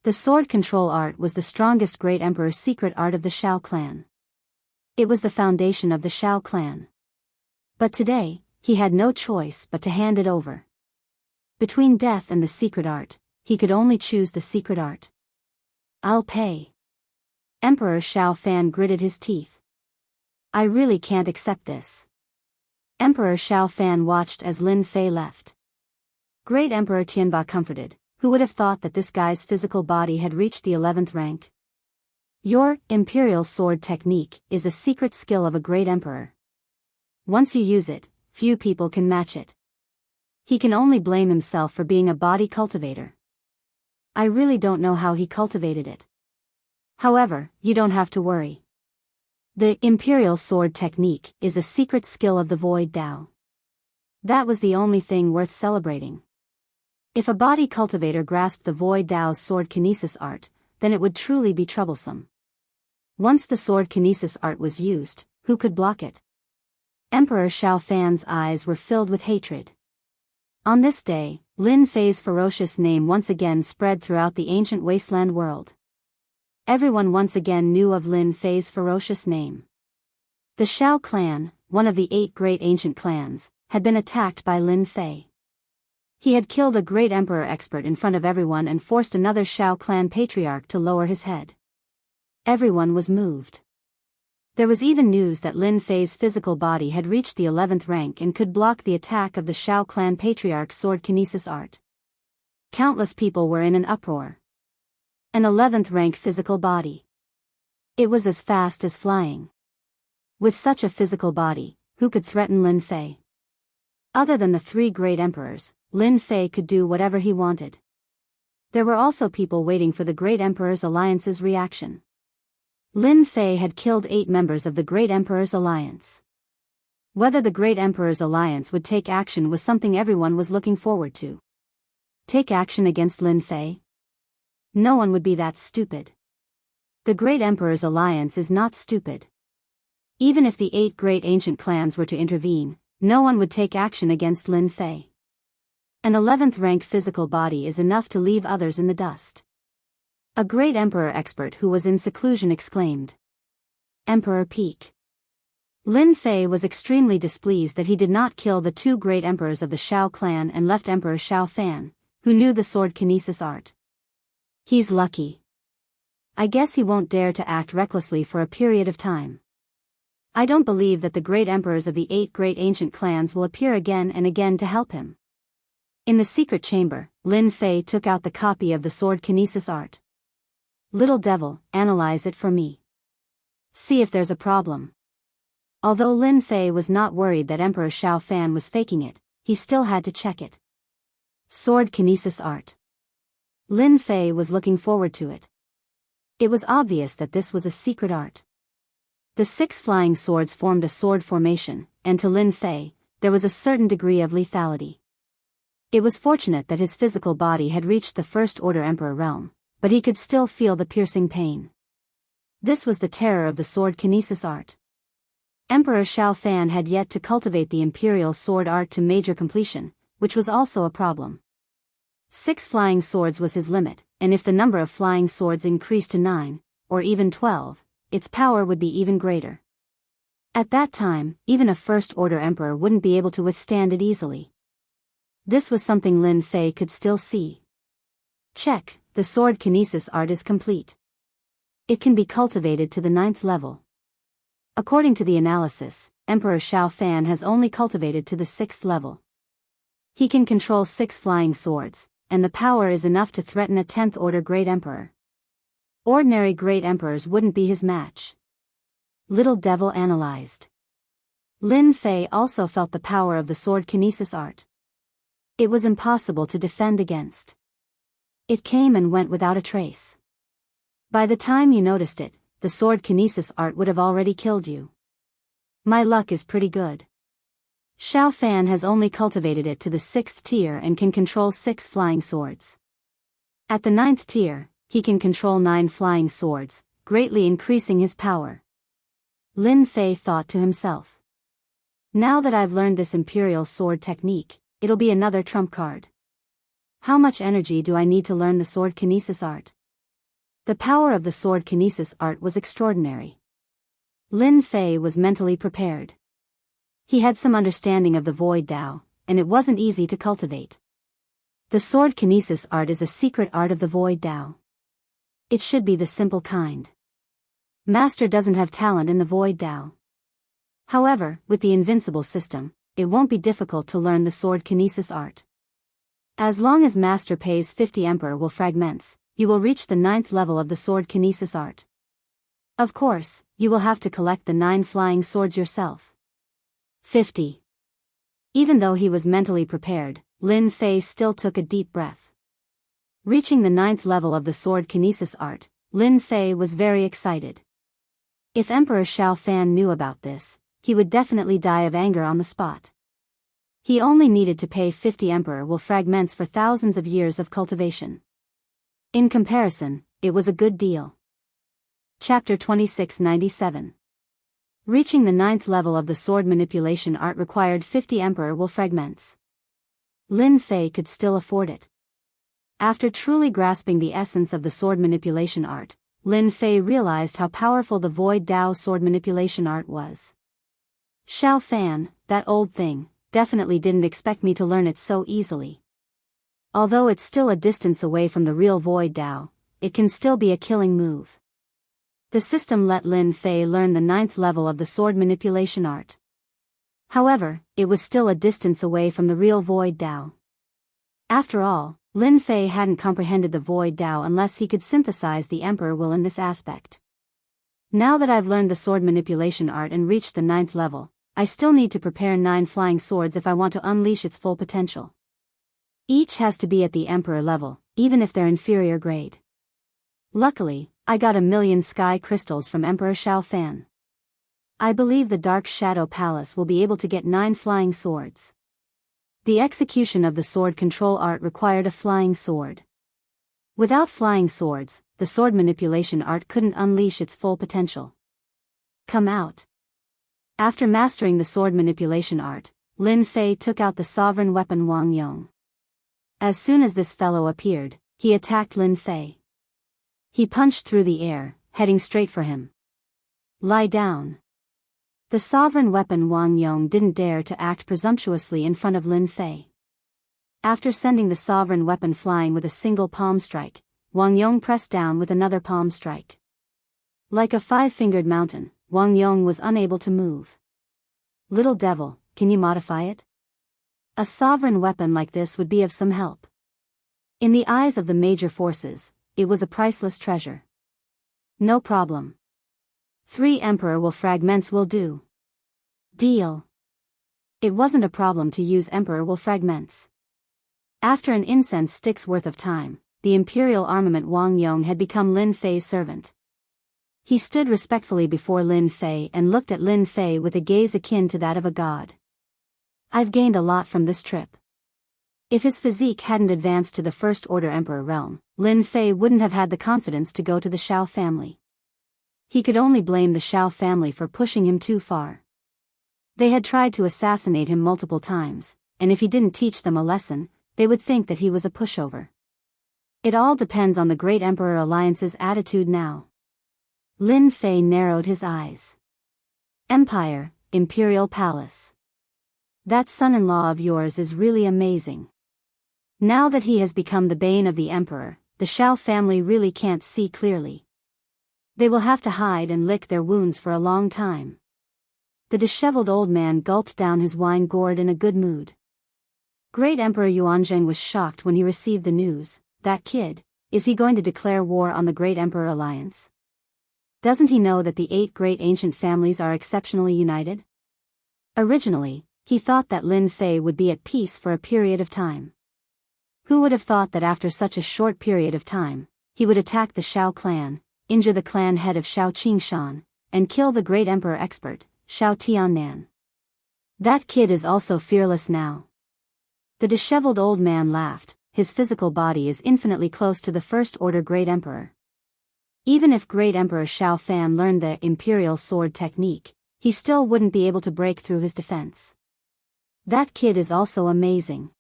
The sword control art was the strongest Great Emperor's secret art of the Shao clan. It was the foundation of the Shao clan. But today, he had no choice but to hand it over. Between death and the secret art, he could only choose the secret art. I'll pay. Emperor Xiao Fan gritted his teeth. I really can't accept this. Emperor Xiao Fan watched as Lin Fei left. Great Emperor Tianba comforted. Who would have thought that this guy's physical body had reached the 11th rank? Your imperial sword technique is a secret skill of a great emperor. Once you use it, few people can match it. He can only blame himself for being a body cultivator. I really don't know how he cultivated it. However, you don't have to worry. The imperial sword technique is a secret skill of the Void Dao. That was the only thing worth celebrating. If a body cultivator grasped the Void Dao's sword kinesis art, then it would truly be troublesome. Once the sword kinesis art was used, who could block it? Emperor Xiao Fan's eyes were filled with hatred. On this day, Lin Fei's ferocious name once again spread throughout the ancient wasteland world. Everyone once again knew of Lin Fei's ferocious name. The Xiao clan, one of the 8 great ancient clans, had been attacked by Lin Fei. He had killed a great emperor expert in front of everyone and forced another Xiao clan patriarch to lower his head. Everyone was moved. There was even news that Lin Fei's physical body had reached the 11th rank and could block the attack of the Xiao clan patriarch's sword kinesis art. Countless people were in an uproar. An 11th rank physical body. It was as fast as flying. With such a physical body, who could threaten Lin Fei? Other than the 3 great emperors, Lin Fei could do whatever he wanted. There were also people waiting for the Great Emperor's Alliance's reaction. Lin Fei had killed 8 members of the Great Emperor's Alliance. Whether the Great Emperor's Alliance would take action was something everyone was looking forward to. Take action against Lin Fei? No one would be that stupid. The Great Emperor's Alliance is not stupid. Even if the 8 great ancient clans were to intervene, no one would take action against Lin Fei. An 11th rank physical body is enough to leave others in the dust. A great emperor expert who was in seclusion exclaimed. Emperor Peak. Lin Fei was extremely displeased that he did not kill the 2 great emperors of the Xiao clan and left Emperor Xiao Fan, who knew the sword kinesis art. He's lucky. I guess he won't dare to act recklessly for a period of time. I don't believe that the great emperors of the 8 great ancient clans will appear again and again to help him. In the secret chamber, Lin Fei took out the copy of the sword kinesis art. Little devil, analyze it for me. See if there's a problem. Although Lin Fei was not worried that Emperor Xiao Fan was faking it, he still had to check it. Sword kinesis art. Lin Fei was looking forward to it. It was obvious that this was a secret art. The 6 flying swords formed a sword formation, and to Lin Fei, there was a certain degree of lethality. It was fortunate that his physical body had reached the First Order Emperor realm, but he could still feel the piercing pain. This was the terror of the sword kinesis art. Emperor Xiao Fan had yet to cultivate the imperial sword art to major completion, which was also a problem. 6 flying swords was his limit, and if the number of flying swords increased to 9, or even 12, its power would be even greater. At that time, even a First Order Emperor wouldn't be able to withstand it easily. This was something Lin Fei could still see. Check, the sword kinesis art is complete. It can be cultivated to the 9th level. According to the analysis, Emperor Xiao Fan has only cultivated to the 6th level. He can control 6 flying swords, and the power is enough to threaten a 10th Order Great Emperor. Ordinary Great Emperors wouldn't be his match. Little devil analyzed. Lin Fei also felt the power of the sword kinesis art. It was impossible to defend against. It came and went without a trace. By the time you noticed it, the sword kinesis art would have already killed you. My luck is pretty good. Xiao Fan has only cultivated it to the 6th tier and can control 6 flying swords. At the 9th tier, he can control 9 flying swords, greatly increasing his power. Lin Fei thought to himself. Now that I've learned this imperial sword technique, it'll be another trump card. How much energy do I need to learn the sword kinesis art? The power of the sword kinesis art was extraordinary. Lin Fei was mentally prepared. He had some understanding of the Void Dao, and it wasn't easy to cultivate. The sword kinesis art is a secret art of the Void Dao. It should be the simple kind. Master doesn't have talent in the Void Dao. However, with the invincible system, it won't be difficult to learn the sword kinesis art. As long as Master pays 50 Emperor will fragments, you will reach the 9th level of the sword kinesis art. Of course, you will have to collect the 9 flying swords yourself. 50. Even though he was mentally prepared, Lin Fei still took a deep breath. Reaching the 9th level of the sword kinesis art, Lin Fei was very excited. If Emperor Xiao Fan knew about this, he would definitely die of anger on the spot. He only needed to pay 50 emperor will fragments for thousands of years of cultivation. In comparison, it was a good deal. Chapter 2697. Reaching the 9th level of the sword manipulation art required 50 emperor will fragments. Lin Fei could still afford it. After truly grasping the essence of the sword manipulation art, Lin Fei realized how powerful the Void Dao sword manipulation art was. Xiao Fan, that old thing, definitely didn't expect me to learn it so easily. Although it's still a distance away from the real Void Dao, it can still be a killing move. The system let Lin Fei learn the 9th level of the sword manipulation art. However, it was still a distance away from the real Void Dao. After all, Lin Fei hadn't comprehended the Void Dao unless he could synthesize the Emperor will in this aspect. Now that I've learned the sword manipulation art and reached the 9th level, I still need to prepare 9 flying swords if I want to unleash its full potential. Each has to be at the Emperor level, even if they're inferior grade. Luckily, I got 1,000,000 sky crystals from Emperor Xiao Fan. I believe the Dark Shadow Palace will be able to get 9 flying swords. The execution of the sword control art required a flying sword. Without flying swords, the sword manipulation art couldn't unleash its full potential. Come out. After mastering the sword manipulation art, Lin Fei took out the sovereign weapon Wang Yong. As soon as this fellow appeared, he attacked Lin Fei. He punched through the air, heading straight for him. Lie down. The sovereign weapon Wang Yong didn't dare to act presumptuously in front of Lin Fei. After sending the sovereign weapon flying with a single palm strike, Wang Yong pressed down with another palm strike. Like a 5-fingered mountain, Wang Yong was unable to move. Little devil, can you modify it? A sovereign weapon like this would be of some help. In the eyes of the major forces, it was a priceless treasure. No problem. 3 Emperor will fragments will do. Deal. It wasn't a problem to use Emperor will fragments. After an incense stick's worth of time, the Imperial armament Wang Yong had become Lin Fei's servant. He stood respectfully before Lin Fei and looked at Lin Fei with a gaze akin to that of a god. I've gained a lot from this trip. If his physique hadn't advanced to the First Order Emperor realm, Lin Fei wouldn't have had the confidence to go to the Xiao family. He could only blame the Xiao family for pushing him too far. They had tried to assassinate him multiple times, and if he didn't teach them a lesson, they would think that he was a pushover. It all depends on the Great Emperor Alliance's attitude now. Lin Fei narrowed his eyes. Empire, Imperial Palace. That son-in-law of yours is really amazing. Now that he has become the bane of the Emperor, the Xiao family really can't see clearly. They will have to hide and lick their wounds for a long time. The disheveled old man gulped down his wine gourd in a good mood. Great Emperor Yuanzheng was shocked when he received the news. That kid, is he going to declare war on the Great Emperor Alliance? Doesn't he know that the 8 great ancient families are exceptionally united? Originally, he thought that Lin Fei would be at peace for a period of time. Who would have thought that after such a short period of time, he would attack the Xiao clan, injure the clan head of Xiao Qingshan, and kill the great emperor expert, Xiao Tiannan. That kid is also fearless now. The disheveled old man laughed. His physical body is infinitely close to the First Order Great Emperor. Even if Great Emperor Xiao Fan learned the Imperial Sword technique, he still wouldn't be able to break through his defense. That kid is also amazing.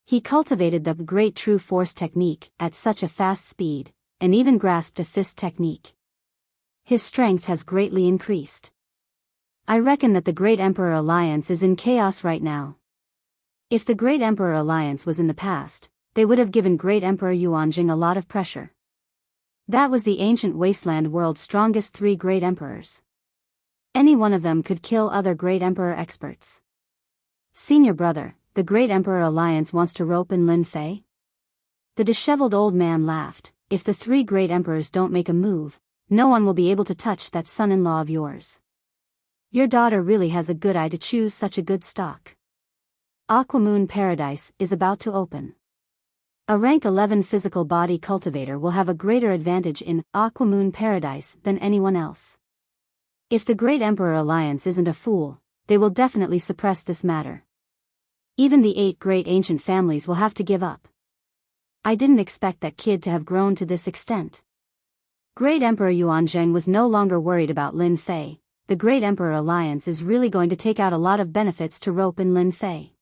He cultivated the Great True Force technique at such a fast speed, and even grasped a fist technique. His strength has greatly increased. I reckon that the Great Emperor Alliance is in chaos right now. If the Great Emperor Alliance was in the past, they would have given Great Emperor Yuanjing a lot of pressure. That was the ancient wasteland world's strongest 3 great emperors. Any one of them could kill other great emperor experts. Senior brother, the Great Emperor Alliance wants to rope in Lin Fei? The disheveled old man laughed. If the 3 great emperors don't make a move, no one will be able to touch that son-in-law of yours. Your daughter really has a good eye to choose such a good stock. Aquamoon Paradise is about to open. A rank 11 physical body cultivator will have a greater advantage in Aquamoon Paradise than anyone else. If the Great Emperor Alliance isn't a fool, they will definitely suppress this matter. Even the 8 great ancient families will have to give up. I didn't expect that kid to have grown to this extent. Great Emperor Yuanzheng was no longer worried about Lin Fei. The Great Emperor Alliance is really going to take out a lot of benefits to rope in Lin Fei.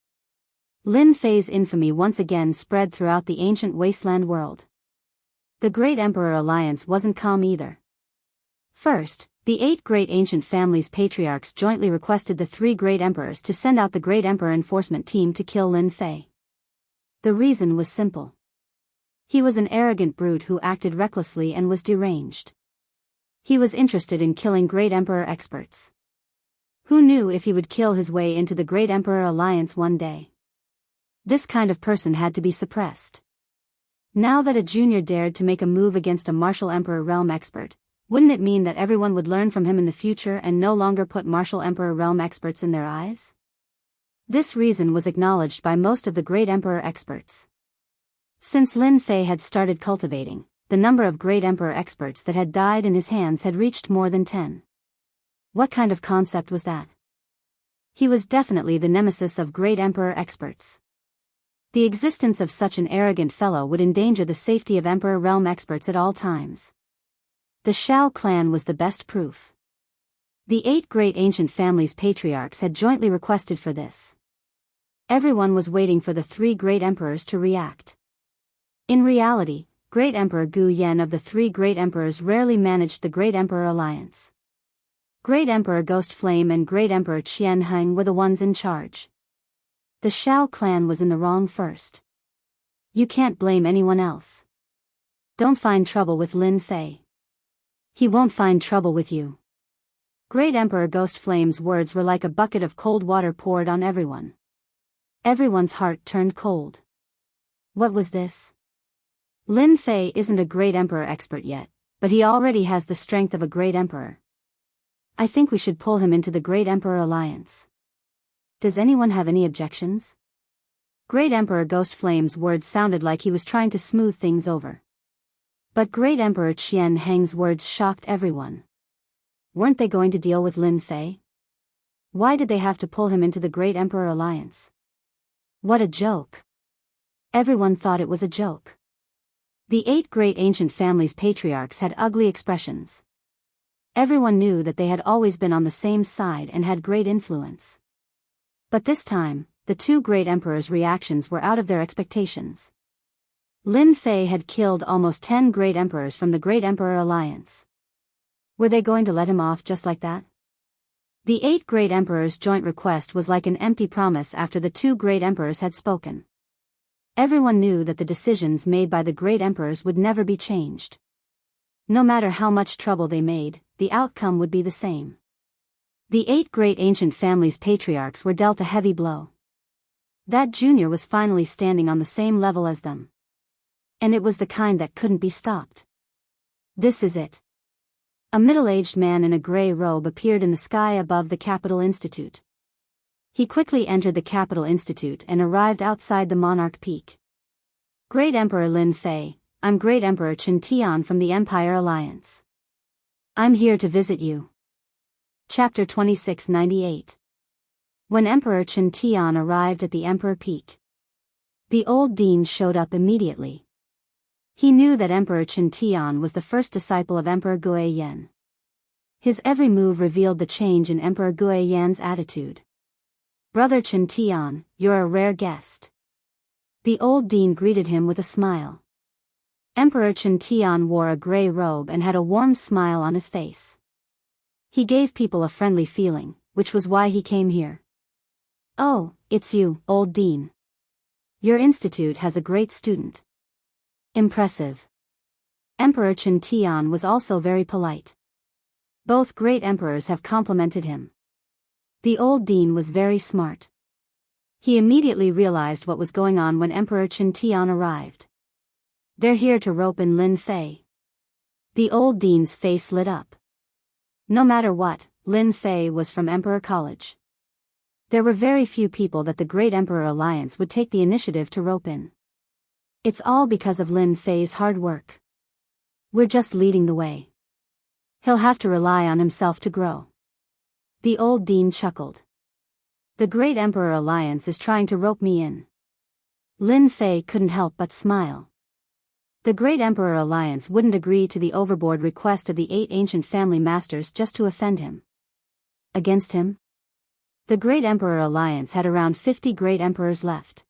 Lin Fei's infamy once again spread throughout the ancient wasteland world. The Great Emperor Alliance wasn't calm either. First, the 8 great ancient families' patriarchs jointly requested the 3 great emperors to send out the Great Emperor enforcement team to kill Lin Fei. The reason was simple. He was an arrogant brute who acted recklessly and was deranged. He was interested in killing Great Emperor experts. Who knew if he would kill his way into the Great Emperor Alliance one day? This kind of person had to be suppressed. Now that a junior dared to make a move against a martial Emperor realm expert, wouldn't it mean that everyone would learn from him in the future and no longer put martial Emperor realm experts in their eyes? This reason was acknowledged by most of the Great Emperor experts. Since Lin Fei had started cultivating, the number of Great Emperor experts that had died in his hands had reached more than 10. What kind of concept was that? He was definitely the nemesis of Great Emperor experts. The existence of such an arrogant fellow would endanger the safety of Emperor realm experts at all times. The Shao clan was the best proof. The 8 great ancient families' patriarchs had jointly requested for this. Everyone was waiting for the 3 great emperors to react. In reality, Great Emperor Gu Yan of the 3 great emperors rarely managed the Great Emperor Alliance. Great Emperor Ghost Flame and Great Emperor Qian Heng were the ones in charge. The Shao clan was in the wrong first. You can't blame anyone else. Don't find trouble with Lin Fei. He won't find trouble with you. Great Emperor Ghost Flame's words were like a bucket of cold water poured on everyone. Everyone's heart turned cold. What was this? Lin Fei isn't a Great Emperor expert yet, but he already has the strength of a Great Emperor. I think we should pull him into the Great Emperor Alliance. Does anyone have any objections? Great Emperor Ghost Flame's words sounded like he was trying to smooth things over. But Great Emperor Qian Heng's words shocked everyone. Weren't they going to deal with Lin Fei? Why did they have to pull him into the Great Emperor Alliance? What a joke. Everyone thought it was a joke. The 8 great ancient families' patriarchs had ugly expressions. Everyone knew that they had always been on the same side and had great influence. But this time, the 2 great emperors' reactions were out of their expectations. Lin Fei had killed almost 10 great emperors from the Great Emperor Alliance. Were they going to let him off just like that? The 8 great emperors' joint request was like an empty promise after the 2 great emperors had spoken. Everyone knew that the decisions made by the great emperors would never be changed. No matter how much trouble they made, the outcome would be the same. The 8 great ancient families' patriarchs were dealt a heavy blow. That junior was finally standing on the same level as them. And it was the kind that couldn't be stopped. This is it. A middle-aged man in a gray robe appeared in the sky above the Capital Institute. He quickly entered the Capital Institute and arrived outside the Monarch Peak. Great Emperor Lin Fei, I'm Great Emperor Chen Tian from the Empire Alliance. I'm here to visit you. Chapter 2698. When Emperor Chen Tian arrived at the Emperor Peak, the old dean showed up immediately. He knew that Emperor Chen Tian was the first disciple of Emperor Gue Yan. His every move revealed the change in Emperor Gue Yan's attitude. Brother Chen Tian, you're a rare guest. The old dean greeted him with a smile. Emperor Chen Tian wore a gray robe and had a warm smile on his face. He gave people a friendly feeling, which was why he came here. Oh, it's you, old dean. Your institute has a great student. Impressive. Emperor Chen Tian was also very polite. Both great emperors have complimented him. The old dean was very smart. He immediately realized what was going on when Emperor Chen Tian arrived. They're here to rope in Lin Fei. The old dean's face lit up. No matter what, Lin Fei was from Emperor College. There were very few people that the Great Emperor Alliance would take the initiative to rope in. It's all because of Lin Fei's hard work. We're just leading the way. He'll have to rely on himself to grow. The old dean chuckled. The Great Emperor Alliance is trying to rope me in. Lin Fei couldn't help but smile. The Great Emperor Alliance wouldn't agree to the overboard request of the 8 ancient family masters just to offend him. Against him? The Great Emperor Alliance had around 50 Great Emperors left.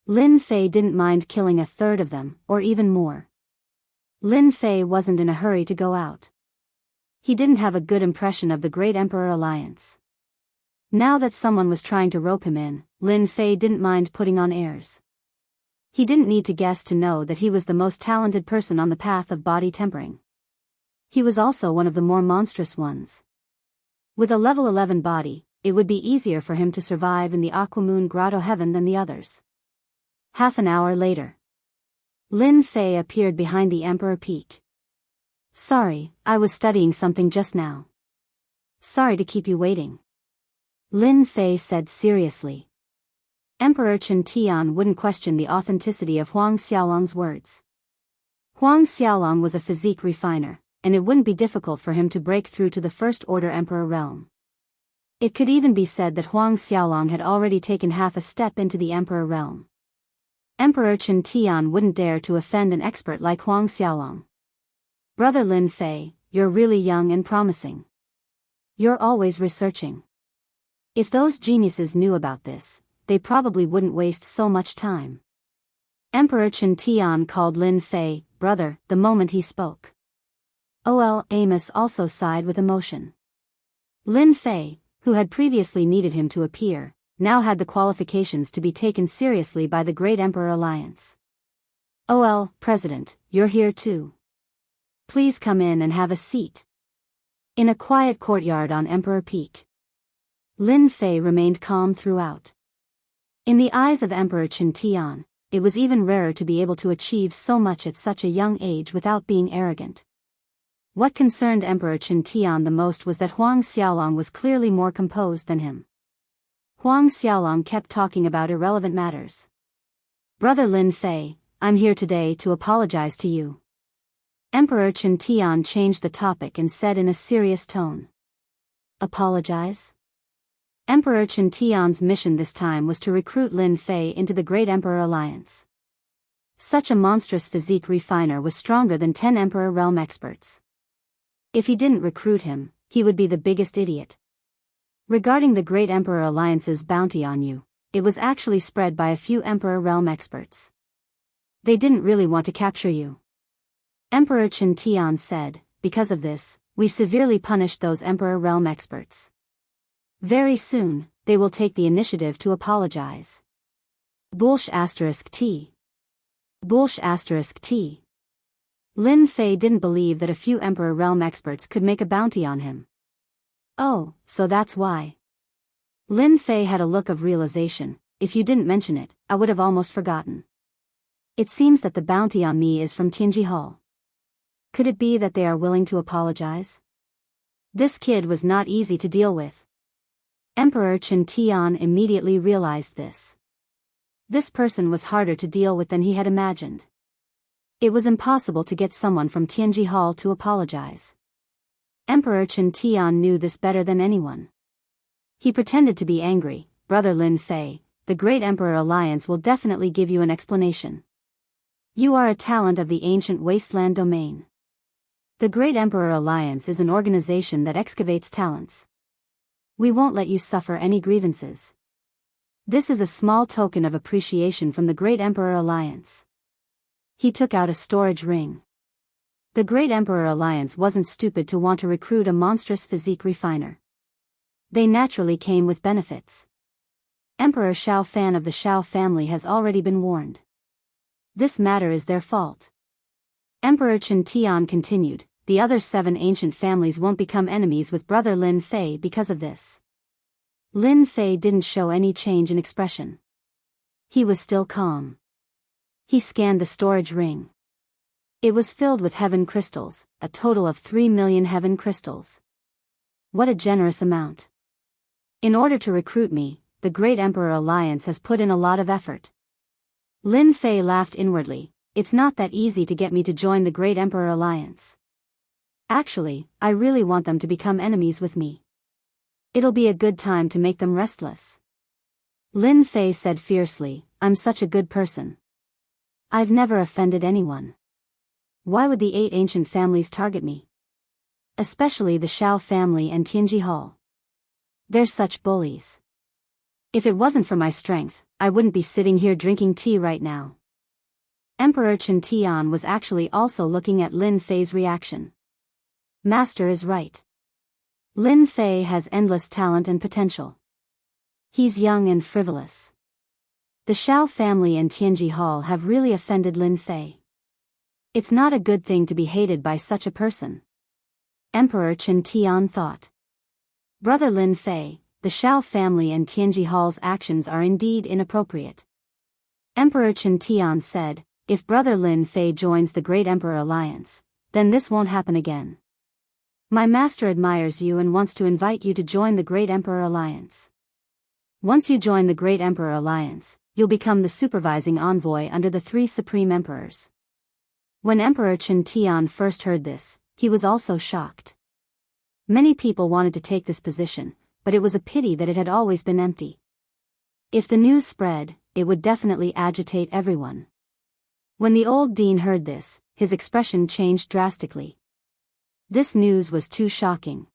Lin Fei didn't mind killing a third of them, or even more. Lin Fei wasn't in a hurry to go out. He didn't have a good impression of the Great Emperor Alliance. Now that someone was trying to rope him in, Lin Fei didn't mind putting on airs. He didn't need to guess to know that he was the most talented person on the path of body tempering. He was also one of the more monstrous ones. With a level 11 body, it would be easier for him to survive in the Aquamoon Grotto heaven than the others. Half an hour later, Lin Fei appeared behind the Emperor Peak. Sorry, I was studying something just now. Sorry to keep you waiting. Lin Fei said seriously. Emperor Chen Tian wouldn't question the authenticity of Huang Xiaolong's words. Huang Xiaolong was a physique refiner, and it wouldn't be difficult for him to break through to the First Order Emperor realm. It could even be said that Huang Xiaolong had already taken half a step into the Emperor realm. Emperor Chen Tian wouldn't dare to offend an expert like Huang Xiaolong. Brother Lin Fei, you're really young and promising. You're always researching. If those geniuses knew about this, they probably wouldn't waste so much time. Emperor Chen Tian called Lin Fei brother the moment he spoke. Ol Amos also sighed with emotion. Lin Fei, who had previously needed him to appear, now had the qualifications to be taken seriously by the Great Emperor Alliance. Ol, President, you're here too. Please come in and have a seat. In a quiet courtyard on Emperor Peak, Lin Fei remained calm throughout. In the eyes of Emperor Chen Tian, it was even rarer to be able to achieve so much at such a young age without being arrogant. What concerned Emperor Chen Tian the most was that Huang Xiaolong was clearly more composed than him. Huang Xiaolong kept talking about irrelevant matters. Brother Lin Fei, I'm here today to apologize to you. Emperor Chen Tian changed the topic and said in a serious tone. Apologize? Emperor Chen Tian's mission this time was to recruit Lin Fei into the Great Emperor Alliance. Such a monstrous physique refiner was stronger than 10 Emperor realm experts. If he didn't recruit him, he would be the biggest idiot. Regarding the Great Emperor Alliance's bounty on you, it was actually spread by a few Emperor realm experts. They didn't really want to capture you. Emperor Chen Tian said, because of this, we severely punished those Emperor realm experts. Very soon, they will take the initiative to apologize. Bullsh *T. Bullsh *T. Lin Fei didn't believe that a few Emperor realm experts could make a bounty on him. Oh, so that's why. Lin Fei had a look of realization. If you didn't mention it, I would have almost forgotten. It seems that the bounty on me is from Tianji Hall. Could it be that they are willing to apologize? This kid was not easy to deal with. Emperor Chen Tian immediately realized this. This person was harder to deal with than he had imagined. It was impossible to get someone from Tianji Hall to apologize. Emperor Chen Tian knew this better than anyone. He pretended to be angry. Brother Lin Fei, the Great Emperor Alliance will definitely give you an explanation. You are a talent of the ancient wasteland domain. The Great Emperor Alliance is an organization that excavates talents. We won't let you suffer any grievances. This is a small token of appreciation from the Great Emperor Alliance. He took out a storage ring. The Great Emperor Alliance wasn't stupid to want to recruit a monstrous physique refiner. They naturally came with benefits. Emperor Shao Fan of the Shao family has already been warned. This matter is their fault. Emperor Chen Tian continued, the other 7 ancient families won't become enemies with brother Lin Fei because of this. Lin Fei didn't show any change in expression. He was still calm. He scanned the storage ring. It was filled with heaven crystals, a total of 3 million heaven crystals. What a generous amount. In order to recruit me, the Great Emperor Alliance has put in a lot of effort. Lin Fei laughed inwardly. It's not that easy to get me to join the Great Emperor Alliance. Actually, I really want them to become enemies with me. It'll be a good time to make them restless. Lin Fei said fiercely, I'm such a good person. I've never offended anyone. Why would the 8 ancient families target me? Especially the Shao family and Tianji Hall. They're such bullies. If it wasn't for my strength, I wouldn't be sitting here drinking tea right now. Emperor Chen Tian was actually also looking at Lin Fei's reaction. Master is right. Lin Fei has endless talent and potential. He's young and frivolous. The Shao family and Tianji Hall have really offended Lin Fei. It's not a good thing to be hated by such a person. Emperor Chen Tian thought. Brother Lin Fei, the Shao family and Tianji Hall's actions are indeed inappropriate. Emperor Chen Tian said, if Brother Lin Fei joins the Great Emperor Alliance, then this won't happen again. My master admires you and wants to invite you to join the Great Emperor Alliance. Once you join the Great Emperor Alliance, you'll become the supervising envoy under the 3 supreme emperors. When Emperor Chen Tian first heard this, he was also shocked. Many people wanted to take this position, but it was a pity that it had always been empty. If the news spread, it would definitely agitate everyone. When the old dean heard this, his expression changed drastically. This news was too shocking.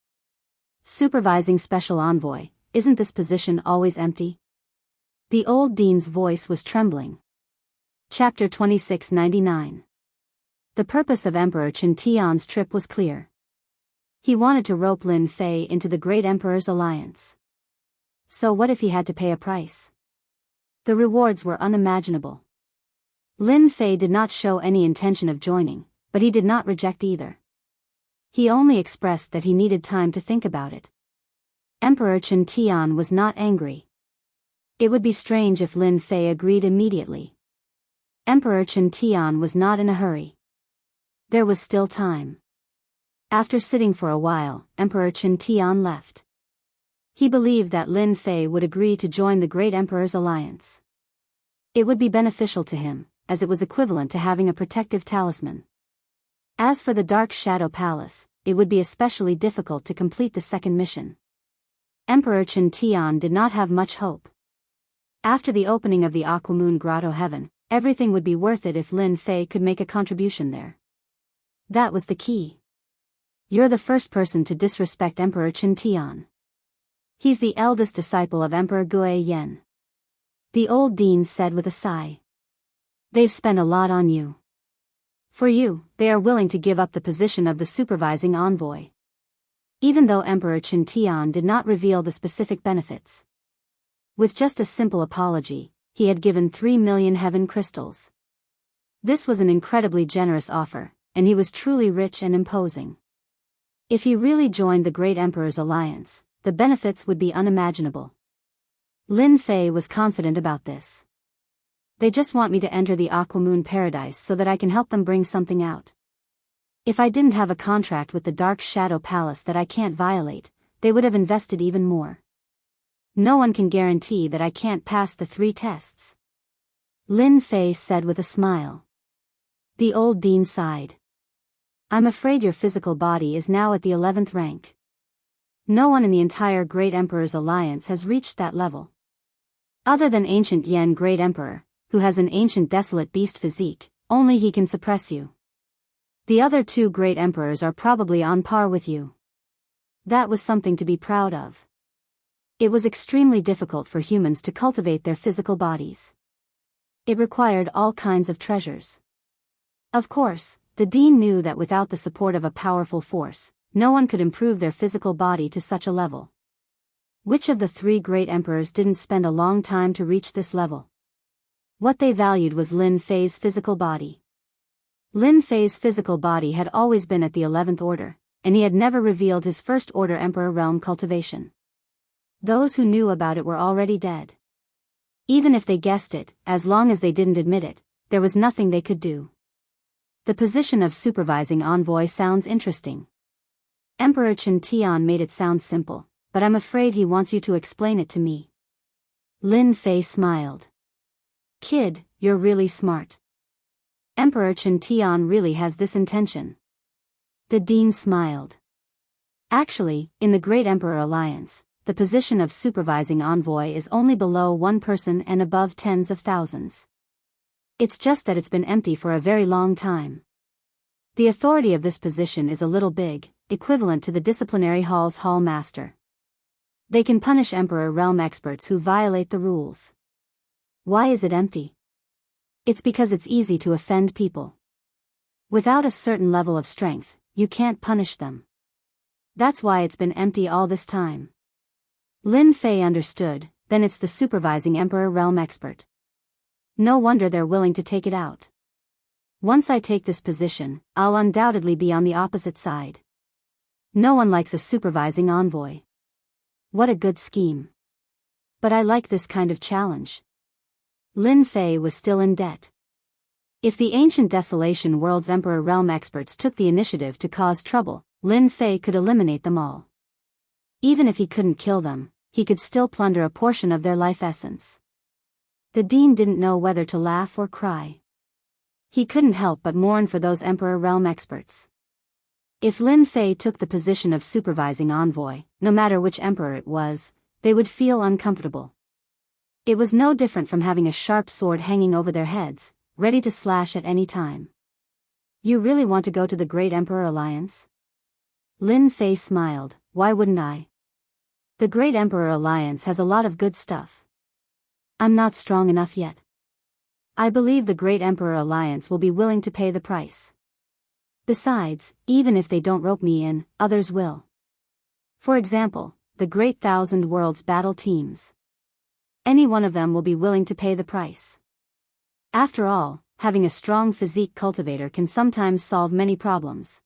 Supervising special envoy, isn't this position always empty? The old dean's voice was trembling. Chapter 2699. The purpose of Emperor Chen Tian's trip was clear. He wanted to rope Lin Fei into the Great Emperor's alliance. So what if he had to pay a price? The rewards were unimaginable. Lin Fei did not show any intention of joining, but he did not reject either. He only expressed that he needed time to think about it. Emperor Chen Tian was not angry. It would be strange if Lin Fei agreed immediately. Emperor Chen Tian was not in a hurry. There was still time. After sitting for a while, Emperor Chen Tian left. He believed that Lin Fei would agree to join the Great Emperor's alliance. It would be beneficial to him, as it was equivalent to having a protective talisman. As for the Dark Shadow Palace, it would be especially difficult to complete the second mission. Emperor Chen Tian did not have much hope. After the opening of the Aquamoon Grotto Heaven, everything would be worth it if Lin Fei could make a contribution there. That was the key. You're the first person to disrespect Emperor Chen Tian. He's the eldest disciple of Emperor Gui Yan. The old dean said with a sigh. They've spent a lot on you. For you, they are willing to give up the position of the supervising envoy. Even though Emperor Chen Tian did not reveal the specific benefits. With just a simple apology, he had given 3 million heaven crystals. This was an incredibly generous offer, and he was truly rich and imposing. If he really joined the Great Emperor's alliance, the benefits would be unimaginable. Lin Fei was confident about this. They just want me to enter the Aquamoon Paradise so that I can help them bring something out. If I didn't have a contract with the Dark Shadow Palace that I can't violate, they would have invested even more. No one can guarantee that I can't pass the 3 tests. Lin Fei said with a smile. The old dean sighed. I'm afraid your physical body is now at the 11th rank. No one in the entire Great Emperor's alliance has reached that level. Other than Ancient Yan Great Emperor, who has an ancient desolate beast physique, only he can suppress you. The other 2 great emperors are probably on par with you. That was something to be proud of. It was extremely difficult for humans to cultivate their physical bodies. It required all kinds of treasures. Of course, the dean knew that without the support of a powerful force, no one could improve their physical body to such a level. Which of the 3 great emperors didn't spend a long time to reach this level? What they valued was Lin Fei's physical body. Lin Fei's physical body had always been at the 11th order, and he had never revealed his first order emperor realm cultivation. Those who knew about it were already dead. Even if they guessed it, as long as they didn't admit it, there was nothing they could do. The position of supervising envoy sounds interesting. Emperor Chen Tian made it sound simple, but I'm afraid he wants you to explain it to me. Lin Fei smiled. Kid, you're really smart. Emperor Chen Tian really has this intention. The dean smiled. Actually, in the Great Emperor Alliance, the position of supervising envoy is only below one person and above tens of thousands. It's just that it's been empty for a very long time. The authority of this position is a little big, equivalent to the disciplinary hall's hall master. They can punish Emperor realm experts who violate the rules. Why is it empty? It's because it's easy to offend people. Without a certain level of strength, you can't punish them. That's why it's been empty all this time. Lin Fei understood, then it's the supervising Emperor realm expert. No wonder they're willing to take it out. Once I take this position, I'll undoubtedly be on the opposite side. No one likes a supervising envoy. What a good scheme. But I like this kind of challenge. Lin Fei was still in debt. If the ancient Desolation World's Emperor realm experts took the initiative to cause trouble, Lin Fei could eliminate them all. Even if he couldn't kill them, he could still plunder a portion of their life essence. The dean didn't know whether to laugh or cry. He couldn't help but mourn for those Emperor realm experts. If Lin Fei took the position of supervising envoy, no matter which emperor it was, they would feel uncomfortable. It was no different from having a sharp sword hanging over their heads, ready to slash at any time. You really want to go to the Great Emperor Alliance? Lin Fei smiled. Why wouldn't I? The Great Emperor Alliance has a lot of good stuff. I'm not strong enough yet. I believe the Great Emperor Alliance will be willing to pay the price. Besides, even if they don't rope me in, others will. For example, the Great Thousand Worlds battle teams. Any one of them will be willing to pay the price. After all, having a strong physique cultivator can sometimes solve many problems.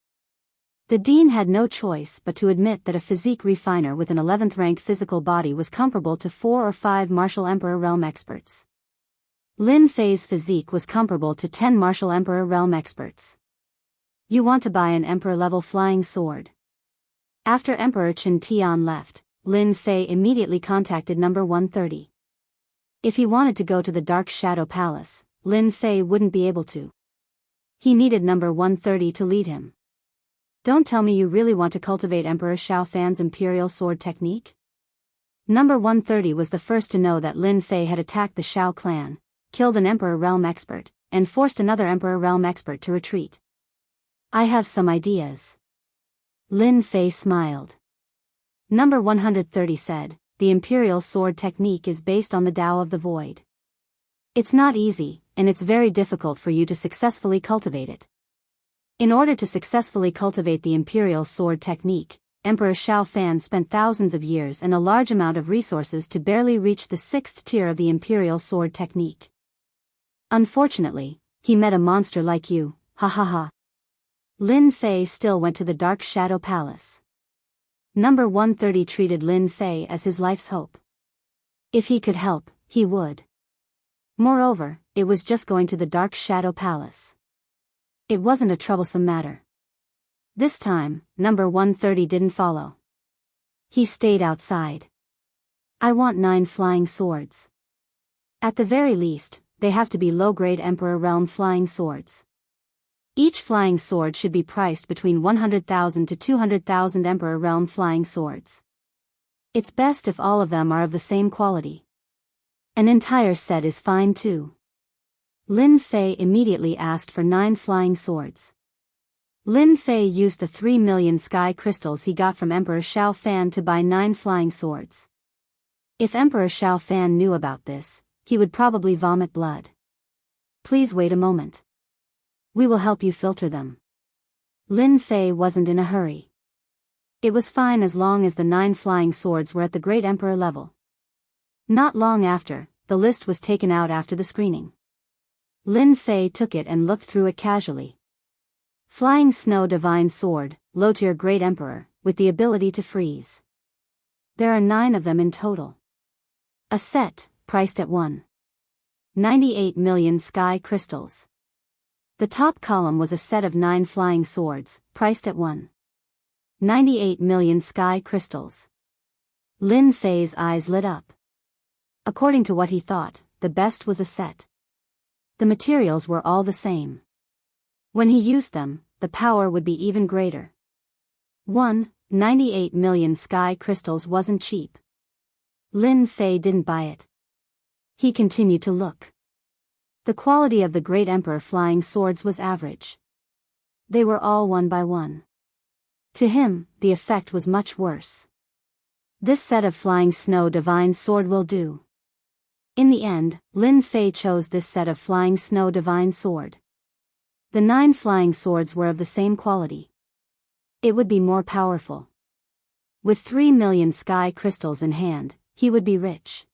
The dean had no choice but to admit that a physique refiner with an 11th rank physical body was comparable to 4 or 5 martial Emperor realm experts. Lin Fei's physique was comparable to 10 martial Emperor realm experts. You want to buy an Emperor-level flying sword. After Emperor Chen Tian left, Lin Fei immediately contacted number 130. If he wanted to go to the Dark Shadow Palace, Lin Fei wouldn't be able to. He needed number 130 to lead him. Don't tell me you really want to cultivate Emperor Xiao Fan's Imperial Sword technique? Number 130 was the first to know that Lin Fei had attacked the Xiao clan, killed an Emperor realm expert, and forced another Emperor realm expert to retreat. I have some ideas. Lin Fei smiled. Number 130 said, the Imperial Sword technique is based on the Tao of the Void. It's not easy, and it's very difficult for you to successfully cultivate it. In order to successfully cultivate the Imperial Sword technique, Emperor Xiao Fan spent thousands of years and a large amount of resources to barely reach the 6th tier of the Imperial Sword technique. Unfortunately, he met a monster like you, ha ha ha. Lin Fei still went to the Dark Shadow Palace. Number 130 treated Lin Fei as his life's hope. If he could help, he would. Moreover, it was just going to the Dark Shadow Palace. It wasn't a troublesome matter. This time, number 130 didn't follow. He stayed outside. I want 9 flying swords. At the very least, they have to be low-grade Emperor Realm flying swords. Each flying sword should be priced between 100,000 to 200,000 Emperor Realm flying swords. It's best if all of them are of the same quality. An entire set is fine too. Lin Fei immediately asked for 9 flying swords. Lin Fei used the 3 million sky crystals he got from Emperor Xiao Fan to buy 9 flying swords. If Emperor Xiao Fan knew about this, he would probably vomit blood. Please wait a moment. We will help you filter them. Lin Fei wasn't in a hurry. It was fine as long as the 9 flying swords were at the Great Emperor level. Not long after, the list was taken out after the screening. Lin Fei took it and looked through it casually. Flying Snow Divine Sword, low-tier Great Emperor, with the ability to freeze. There are 9 of them in total. A set, priced at 1.98 million sky crystals. The top column was a set of 9 flying swords, priced at 1.98 million sky crystals. Lin Fei's eyes lit up. According to what he thought, the best was a set. The materials were all the same. When he used them, the power would be even greater. 1.98 million sky crystals wasn't cheap. Lin Fei didn't buy it. He continued to look. The quality of the great emperor flying swords was average. They were all one by one. To him, the effect was much worse. This set of flying snow divine sword will do. In the end, Lin Fei chose this set of flying snow divine sword. The 9 flying swords were of the same quality. It would be more powerful. With 3 million sky crystals in hand, he would be rich.